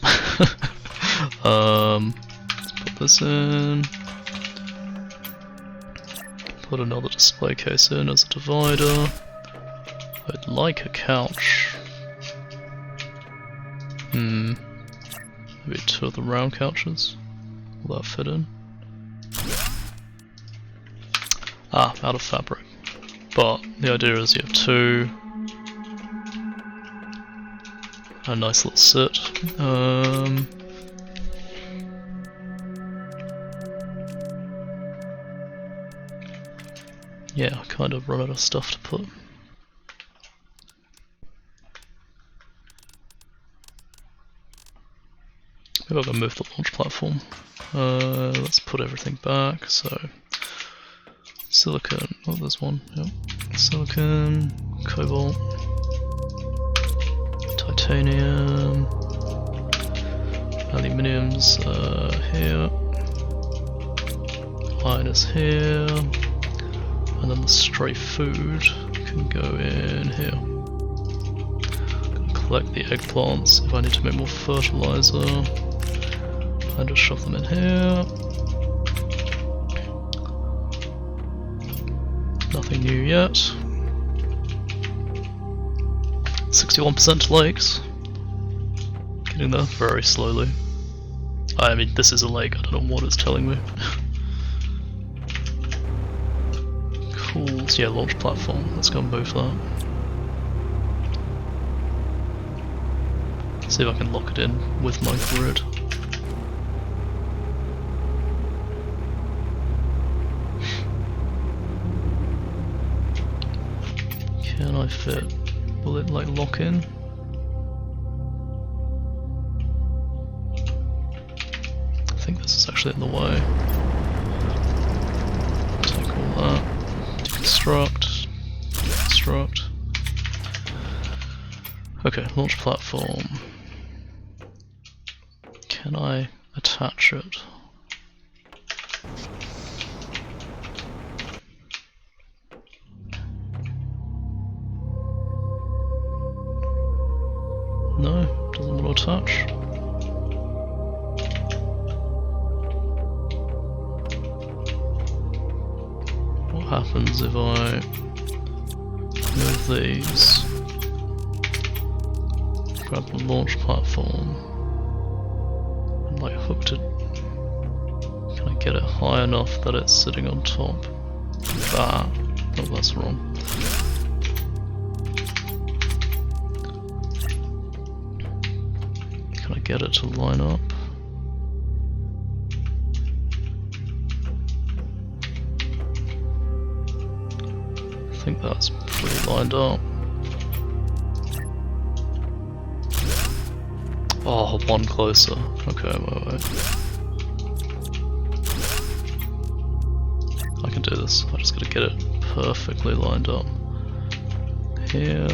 Let's put this in. Put another display case in as a divider. I'd like a couch. Maybe 2 of the round couches. Will that fit in? Ah, out of fabric. But the idea is you have 2. A nice little sit. Yeah, I kind of run out of stuff to put. Maybe I'll go move the launch platform. Let's put everything back. So, silicon. Oh, there's one. Yep. Silicon, cobalt, titanium, aluminium's here. Iron is here. And then the stray food can go in here. Collect the eggplants if I need to make more fertilizer. And just shove them in here. Nothing new yet. 61% lakes. Getting there very slowly. I mean, this is a lake, I don't know what it's telling me. Cool, so yeah, launch platform, let's go and move that. See if I can lock it in with my grid. Can I fit? Will it like lock in? think this is actually in the way. Take all that. Deconstruct. Deconstruct. Okay, launch platform. Can I attach it? No, doesn't want to attach. What happens if I move these? Grab the launch platform and like hooked it. Can I get it high enough that it's sitting on top? That. Oh, that's wrong. Can I get it to line up? I think that's pretty lined up. Oh, one closer. Okay, wait. I can do this. I just gotta get it perfectly lined up. Here.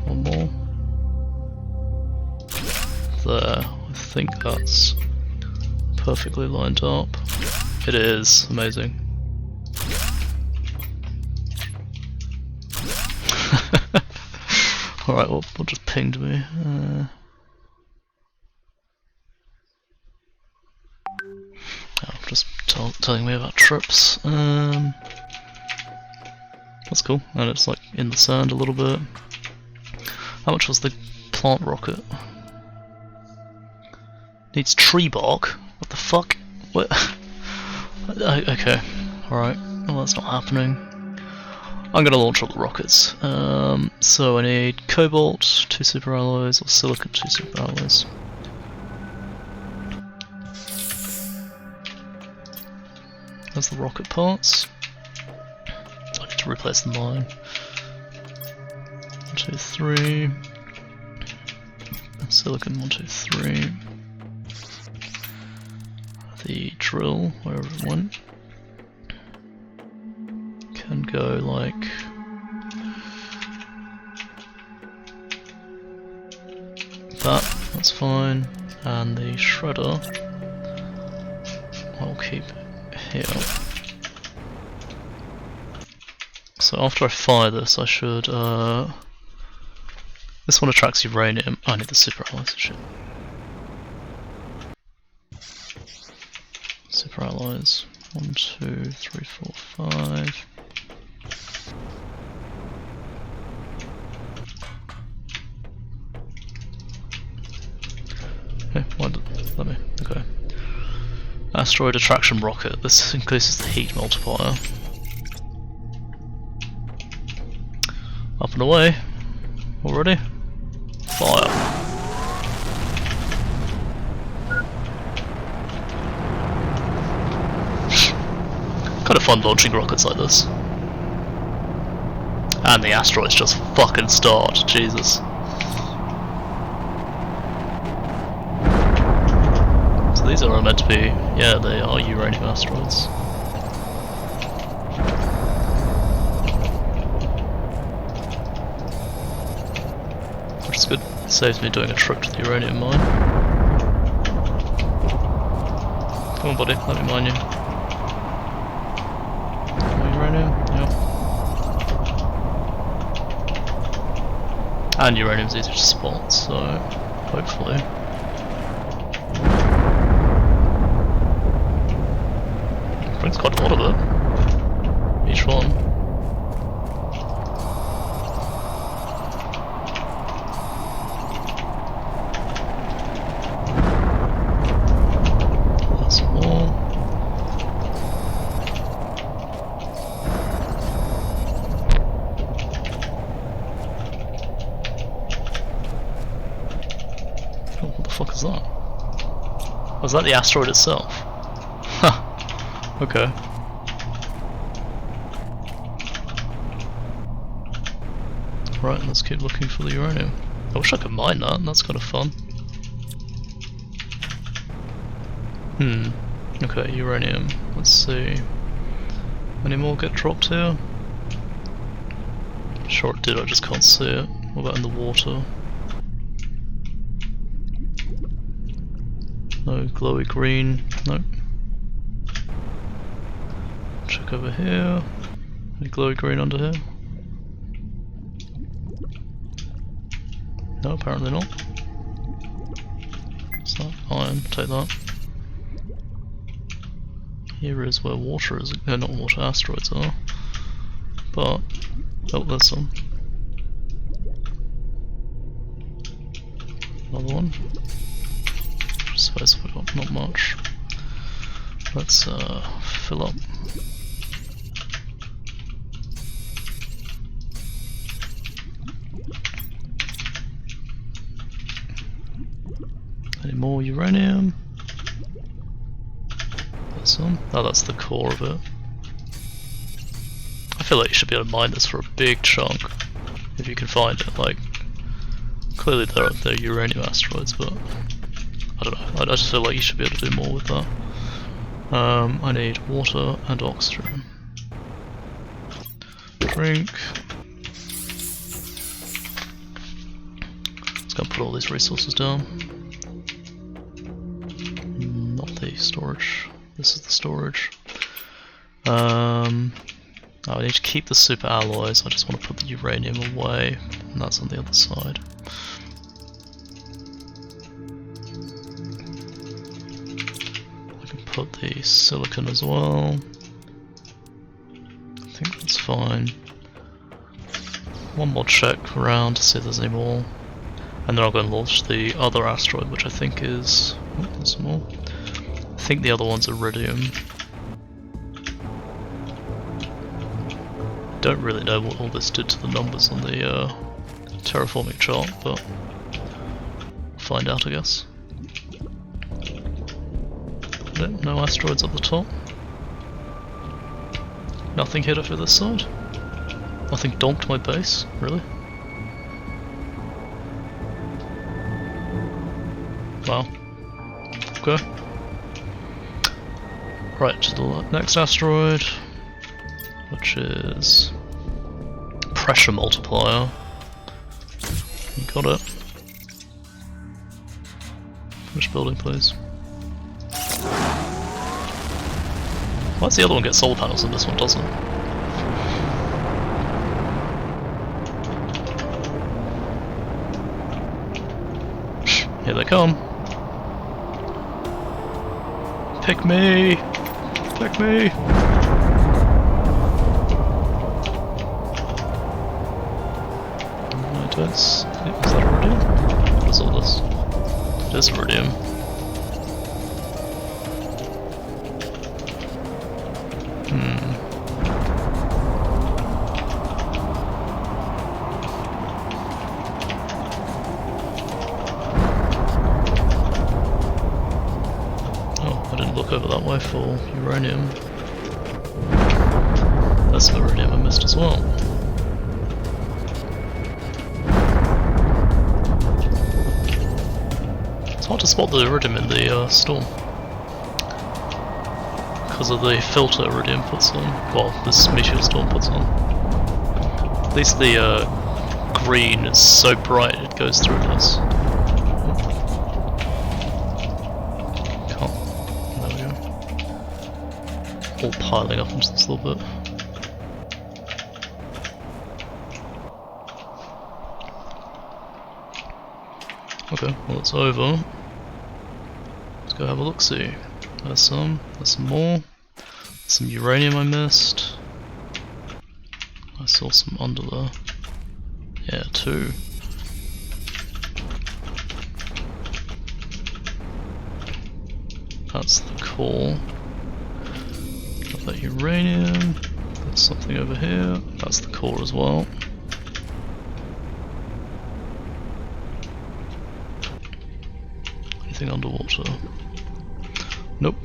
One more. There. I think that's perfectly lined up. It is. Amazing. Alright, what just pinged me? Just telling me about trips. That's cool, and it's like in the sand a little bit. How much was the plant rocket? Needs tree bark? What the fuck? What? Okay, alright. Well, that's not happening. I'm gonna launch all the rockets. So I need cobalt, 2 super alloys, or silicon, 2 super alloys. There's the rocket parts. I need to replace the mine. 1, 2, 3. Silicon, 1, 2, 3. The drill, wherever it went, can go like that, that's fine, and the shredder I'll keep here. So after I fire this, I should, this one attracts uranium. I need the super alloys, shit. Super alloys, 1, 2, 3, 4, 5. Okay, let me, okay. Asteroid attraction rocket, this increases the heat multiplier. Up and away, already. Fire. Kind of fun launching rockets like this. And the asteroids just fucking start, Jesus. So these are meant to be, yeah, they are uranium asteroids. Which is good, it saves me doing a trip to the uranium mine. Come on buddy, let me mine you. Uranium, yep. And uranium's easier to spot, so hopefully. Brings quite a lot of it. Each one. That's more. Oh, what the fuck is that? Oh, is that the asteroid itself? Huh. Okay. Right, let's keep looking for the uranium. I wish I could mine that, that's kind of fun. Okay, uranium. Let's see. Any more get dropped here? Sure it did, I just can't see it. What about in the water? No glowy green. Nope. Check over here. Any glowy green under here? No, apparently not. What's that? Iron, take that. Here is where water is. No, not water, asteroids are. But, oh, there's some. Another one. Space we got, not much. Let's fill up. Any more uranium? There's some. Oh, that's the core of it. I feel like you should be able to mine this for a big chunk if you can find it. Like, clearly they're uranium asteroids, but I don't know. I just feel like you should be able to do more with that. I need water and oxygen. Drink. Let's go and put all these resources down. Not the storage. This is the storage. I need to keep the super alloys. I just want to put the uranium away, and that's on the other side. Put the silicon as well. I think that's fine. One more check around to see if there's any more. And then I'll go and launch the other asteroid, which I think is... oh, there's some more. I think the other one's iridium. Don't really know what all this did to the numbers on the terraforming chart, but we'll find out, I guess. No asteroids at the top. Nothing hit over this side. Nothing donked my base, really. Wow. Okay. Right, to the next asteroid, which is pressure multiplier. You got it. Finish building, please. Why does the other one get solar panels and this one doesn't? Here they come. Pick me! Pick me! Is that iridium? What is all this? It is iridium. Over that way for uranium. That's the iridium I missed as well. It's hard to spot the iridium in the storm because of the filter iridium puts on. Well, this meteor storm puts on. At least the green is so bright it goes through this. All piling up into this little bit. Okay, well it's over. Let's go have a look see. There's some more. Some uranium I missed. I saw some under there. Yeah, 2. That's the core. That uranium, there's something over here, that's the core as well. Anything underwater? Nope.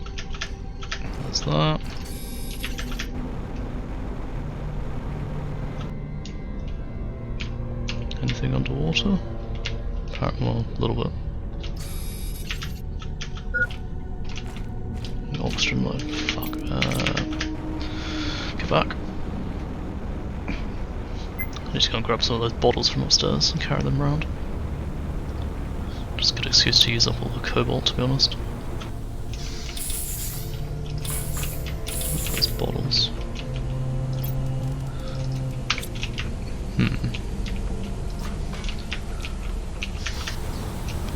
There's that. Anything underwater? Apparently, well, a little bit. oxygen low. Fuck. Get back. I need to go and grab some of those bottles from upstairs and carry them around. Just a good excuse to use up all the cobalt, to be honest. Those bottles.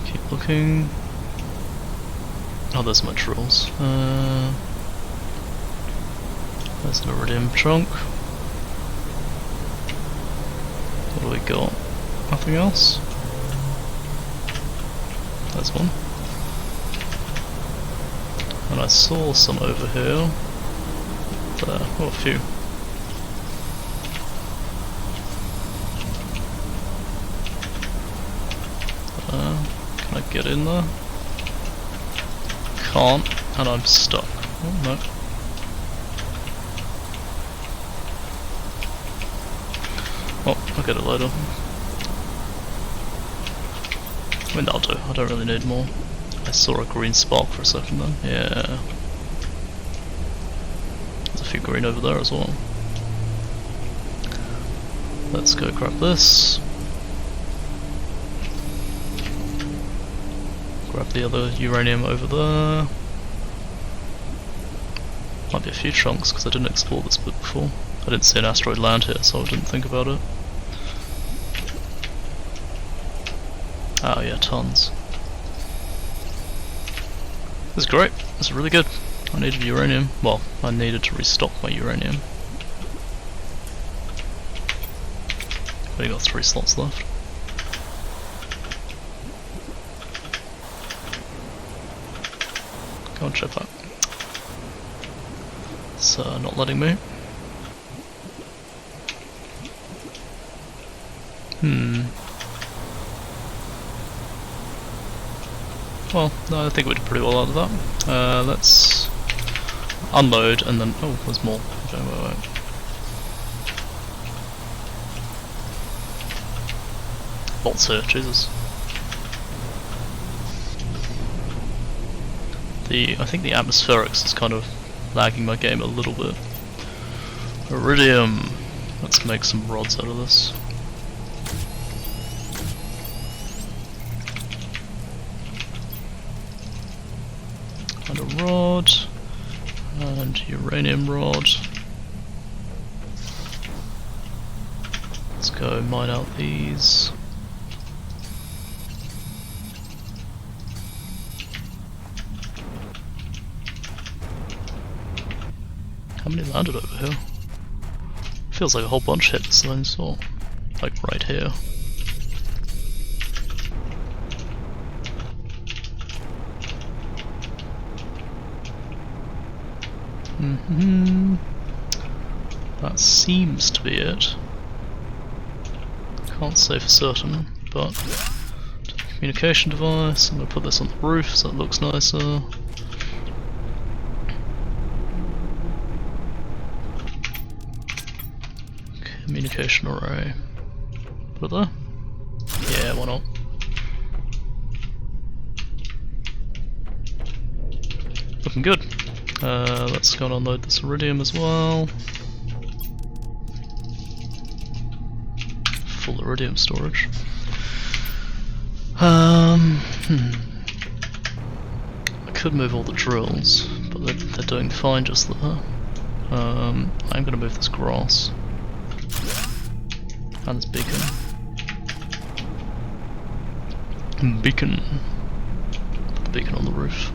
Keep looking. Oh, there's my drills. There's an iridium trunk. What do we got? Nothing else? There's one. And I saw some over here. There. Oh, a few. Can I get in there? Can't, and I'm stuck. Oh no. Oh, I'll get it later. I mean, that'll do. I don't really need more. I saw a green spark for a second then. Yeah. There's a few green over there as well. Let's go grab this. Grab the other uranium over there. Might be a few chunks because I didn't explore this bit before. I didn't see an asteroid land here, so I didn't think about it. Oh yeah, tons. This is great. This is really good. I needed uranium. Well, I needed to restock my uranium. Only got 3 slots left. Go on, jetpack. It's not letting me. Well, no, I think we did pretty well out of that. Let's unload and then... oh, there's more. Okay, wait. Lots here, Jesus. I think the atmospherics is kind of lagging my game a little bit. Iridium! Let's make some rods out of this. And a rod, and uranium rod. Let's go mine out these. How many landed over here? Feels like a whole bunch hit this thing, so like right here. That seems to be it. Can't say for certain, but communication device. I'm gonna put this on the roof so it looks nicer. Communication array. Put it there? Yeah, why not? Looking good. Let's go and unload this iridium as well. Full iridium storage. I could move all the drills, but they're doing fine just there. I'm going to move this grass. And this beacon. Beacon. Put the beacon on the roof.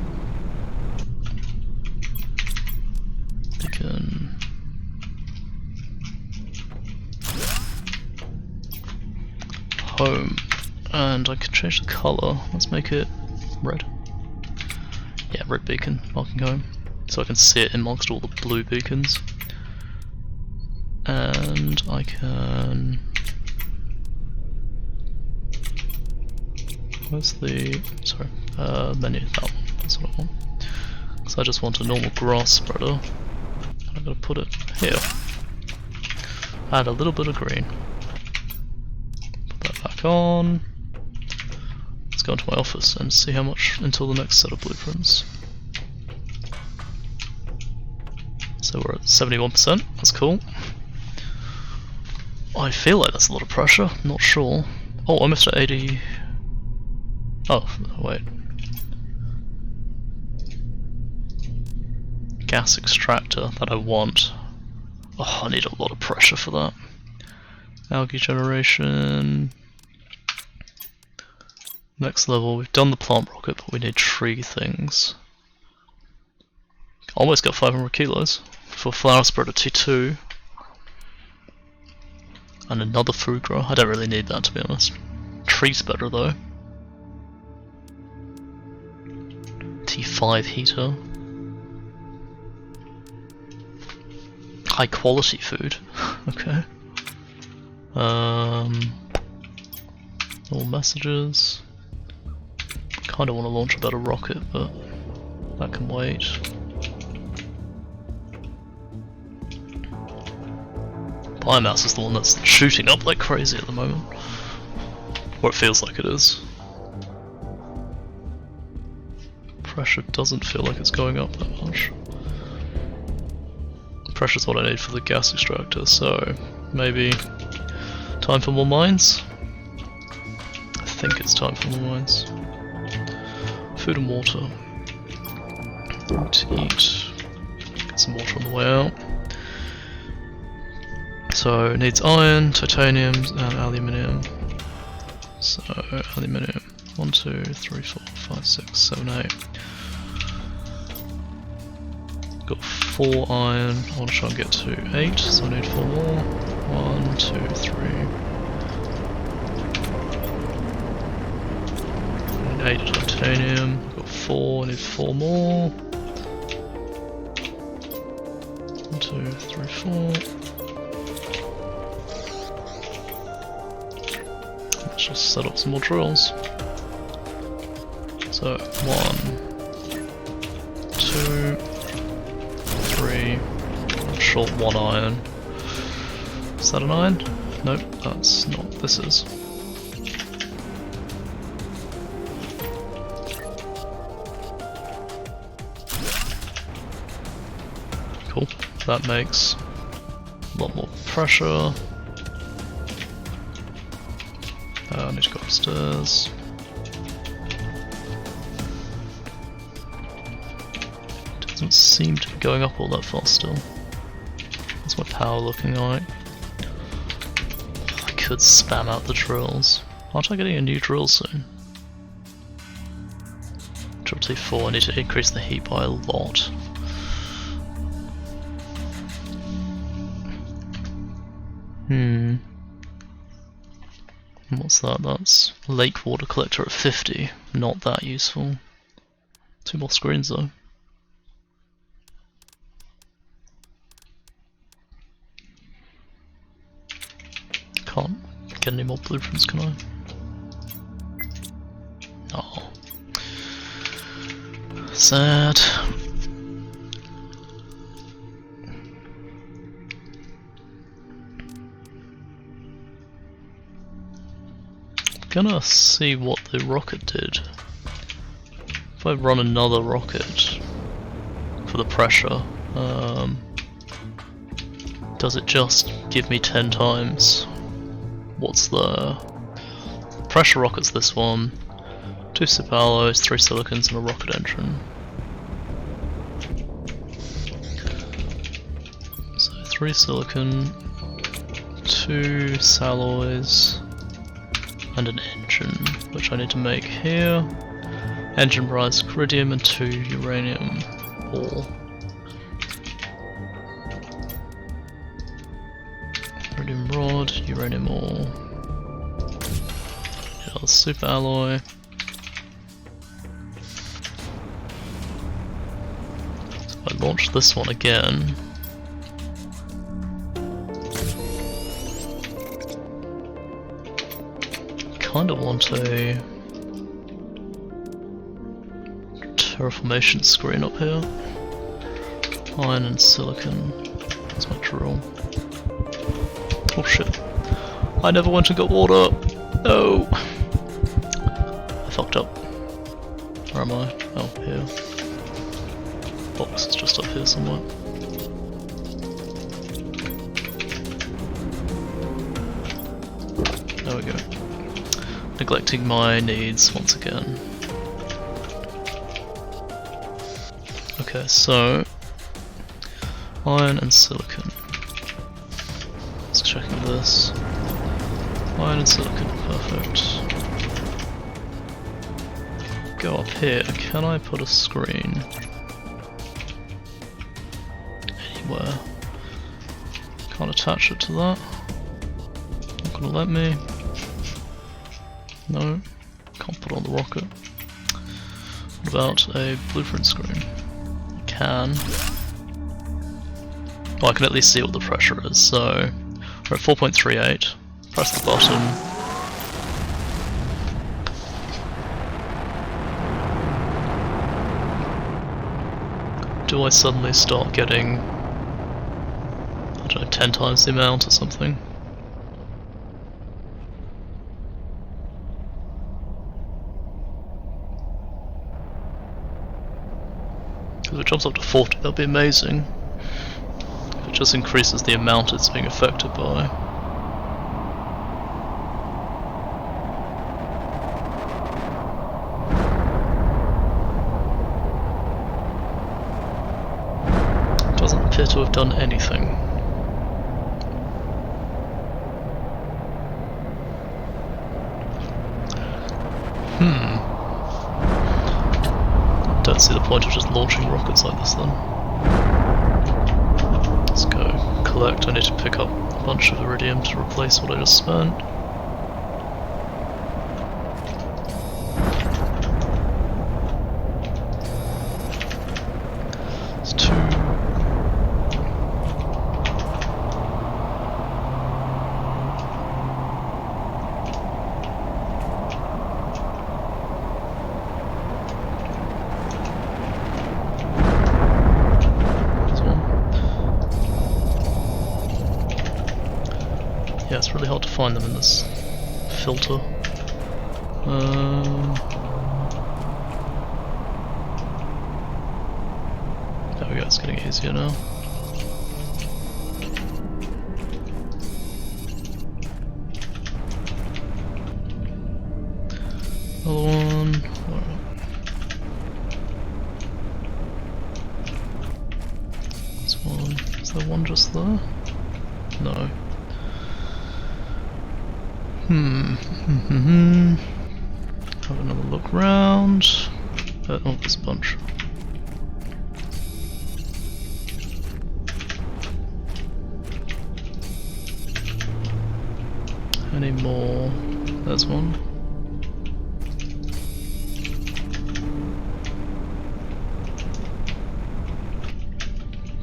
Beacon. Home. And I can change the colour. Let's make it red. Yeah, red beacon, marking home. So I can see it amongst all the blue beacons. And I can... where's the... sorry, menu, that one, that's what I want. Because I just want a normal grass spreader. I'm going to put it here. Add a little bit of green. Put that back on. Let's go into my office and see how much until the next set of blueprints. So we're at 71%, that's cool. I feel like that's a lot of pressure, not sure. Oh, almost at 80. Oh, wait. Gas extractor that I want. Oh, I need a lot of pressure for that. Algae generation. Next level, we've done the plant rocket, but we need tree things. Almost got 500 kilos for flower spreader T2. And another food grower. I don't really need that, to be honest. Tree's better though. T5 heater. High quality food. Okay. All messages. Kinda want to launch a better rocket, but that can wait. Biomass is the one that's shooting up like crazy at the moment. Or it feels like it is. Pressure doesn't feel like it's going up that much. Pressure's what I need for the gas extractor, so maybe time for more mines? I think it's time for more mines. Food and water. To eat. Get some water on the way out. So it needs iron, titanium, and aluminium. So aluminium. 1, 2, 3, 4, 5, 6, 7, 8. Got 4 iron. I want to try and get to 8, so I need 4 more. 1, 2, 3. I need 8 titanium. Got 4. I need 4 more. 1, 2, 3, 4. Let's just set up some more drills. So 1, 2, 3. I'm short 1 iron. Is that an iron? Nope, that's not. This is. Cool. That makes a lot more pressure. I need to go upstairs. Doesn't seem to be going up all that fast still. What's my power looking like? I could spam out the drills. Aren't I getting a new drill soon? Drill T4, I need to increase the heat by a lot. What's that? That's lake water collector at 50. Not that useful. 2 more screens though. Can't get any more blueprints, can I? Oh. Sad. Gonna see what the rocket did. If I run another rocket for the pressure, does it just give me 10 times? What's the pressure rocket's this one? 2 SIP alloys, 3 silicons and a rocket engine. So 3 silicon, 2 alloys, and an engine, which I need to make here. Engine provides iridium and 2 uranium ore. Iridium rod, uranium ore. Another super alloy. So if I launch this one again. Kinda want a terraformation screen up here. Iron and silicon. That's my drill. Oh shit. I never went and got water! No! I fucked up. Where am I? Oh, here. Box is just up here somewhere. There we go. Neglecting my needs once again. Okay, so iron and silicon. Let's check this. Iron and silicon, perfect. Go up here. Can I put a screen anywhere? Can't attach it to that. Not gonna let me. No, can't put it on the rocket. What about a blueprint screen? I can. Oh, I can at least see what the pressure is. So we're at 4.38. Press the button. Do I suddenly start getting, I don't know, 10 times the amount or something? If it jumps up to 40, that'd be amazing. If it just increases the amount it's being affected by. Doesn't appear to have done anything. Don't see the point of just launching rockets like this then. Let's go collect. I need to pick up a bunch of iridium to replace what I just spent. It's 2. Yeah, it's really hard to find them in this filter. There we go, it's getting easier now. Another one. This one. Is there one just there? No. Have another look round. Oh, there's a bunch. Any more? There's one.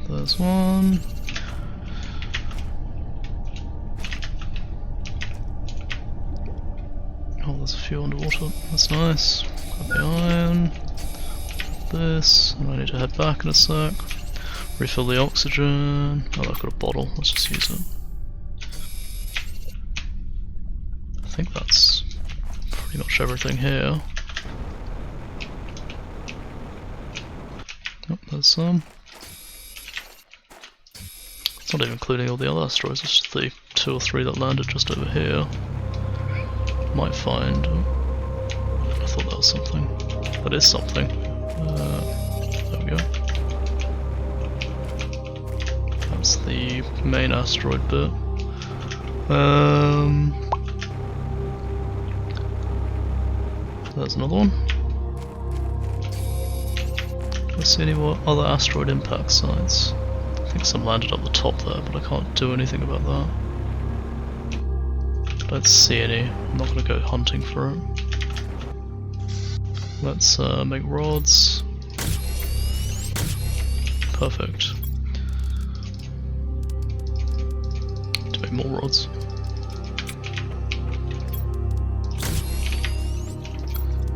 There's one. Oh, there's a few underwater. That's nice. Got the iron. This. And I need to head back in a sec. Refill the oxygen. Oh, I've got a bottle. Let's just use it. I think that's pretty much everything here. Oh, there's some. It's not even including all the other asteroids, it's just the 2 or 3 that landed just over here. Might find. I thought that was something. That is something. There we go. That's the main asteroid bit. There's another one. Let's see any more other asteroid impact sites. I think some landed up the top there, but I can't do anything about that. Don't see any. I'm not going to go hunting for it. Let's make rods. Perfect. To make more rods.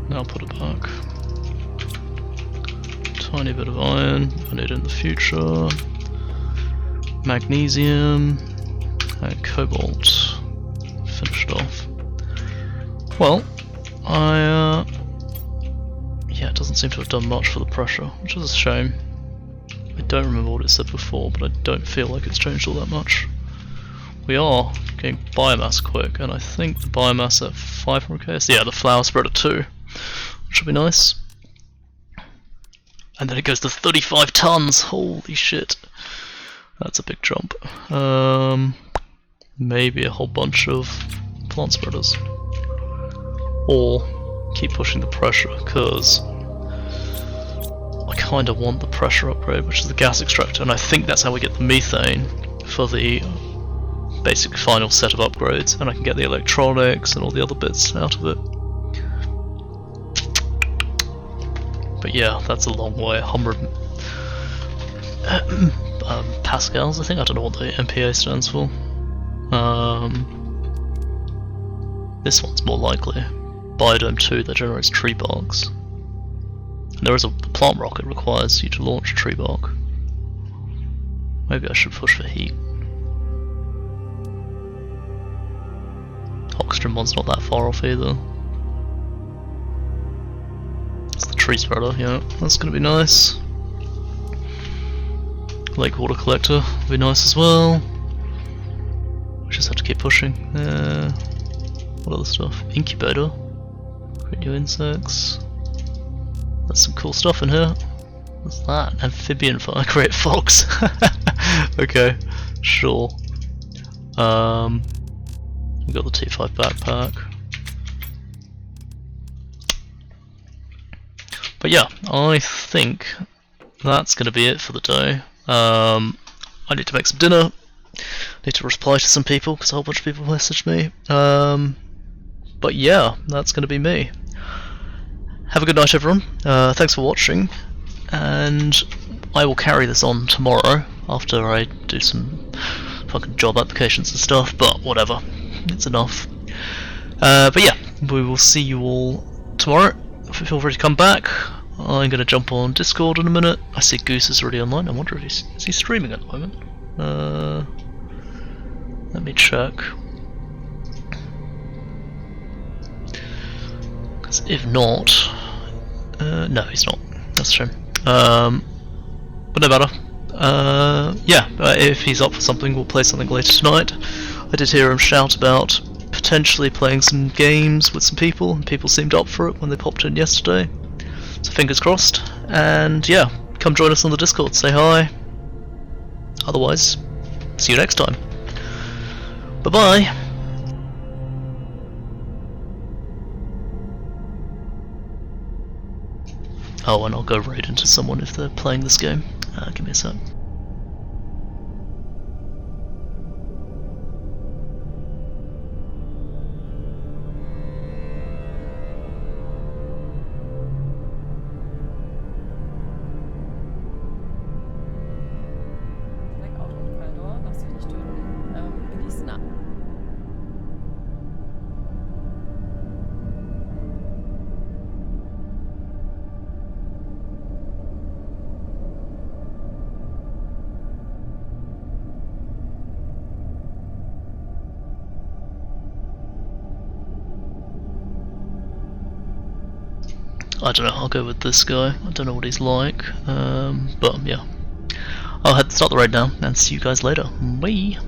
Now put it back. Tiny bit of iron, I need it in the future. Magnesium and cobalt. Finished off. Well, yeah, it doesn't seem to have done much for the pressure, which is a shame. I don't remember what it said before, but I don't feel like it's changed all that much. we are getting biomass quick, and I think the biomass at 500k, so yeah, the flower spreader too, which will be nice. And then it goes to 35 tons, holy shit. That's a big jump. Maybe a whole bunch of plant spreaders. Or keep pushing the pressure, because I kind of want the pressure upgrade, which is the gas extractor, and I think that's how we get the methane for the basic final set of upgrades, and I can get the electronics and all the other bits out of it. But yeah, that's a long way, 100 pascals I think, I don't know what the MPa stands for. This one's more likely. Biodome 2 that generates tree barks. And there is a plant rocket requires you to launch a tree bark. Maybe I should push for heat. Oxygen one's not that far off either. It's the tree spreader, yeah, that's gonna be nice. Lake water collector will be nice as well. We just have to keep pushing. What other stuff? Incubator. Create new insects. There's some cool stuff in here. What's that? Amphibian fire. Create fox. Okay, sure. We got the T5 backpack. But yeah, I think that's going to be it for the day. I need to make some dinner. Need to reply to some people because a whole bunch of people messaged me. But yeah, that's going to be me. Have a good night, everyone. Thanks for watching, and I will carry this on tomorrow after I do some fucking job applications and stuff. But whatever, it's enough. But yeah, we will see you all tomorrow. Feel free to come back. I'm going to jump on Discord in a minute. I see Goose is already online. I wonder if is he streaming at the moment. Let me check. Because if not, no, he's not. That's a shame. But no matter. Yeah, if he's up for something, we'll play something later tonight. I did hear him shout about potentially playing some games with some people, and people seemed up for it when they popped in yesterday. So fingers crossed. And yeah, come join us on the Discord, say hi. Otherwise, see you next time. Bye bye. Oh, and I'll go raid into someone if they're playing this game. Give me a sec. I don't know, I'll go with this guy. I don't know what he's like, but yeah. I'll start the raid now and see you guys later. Bye!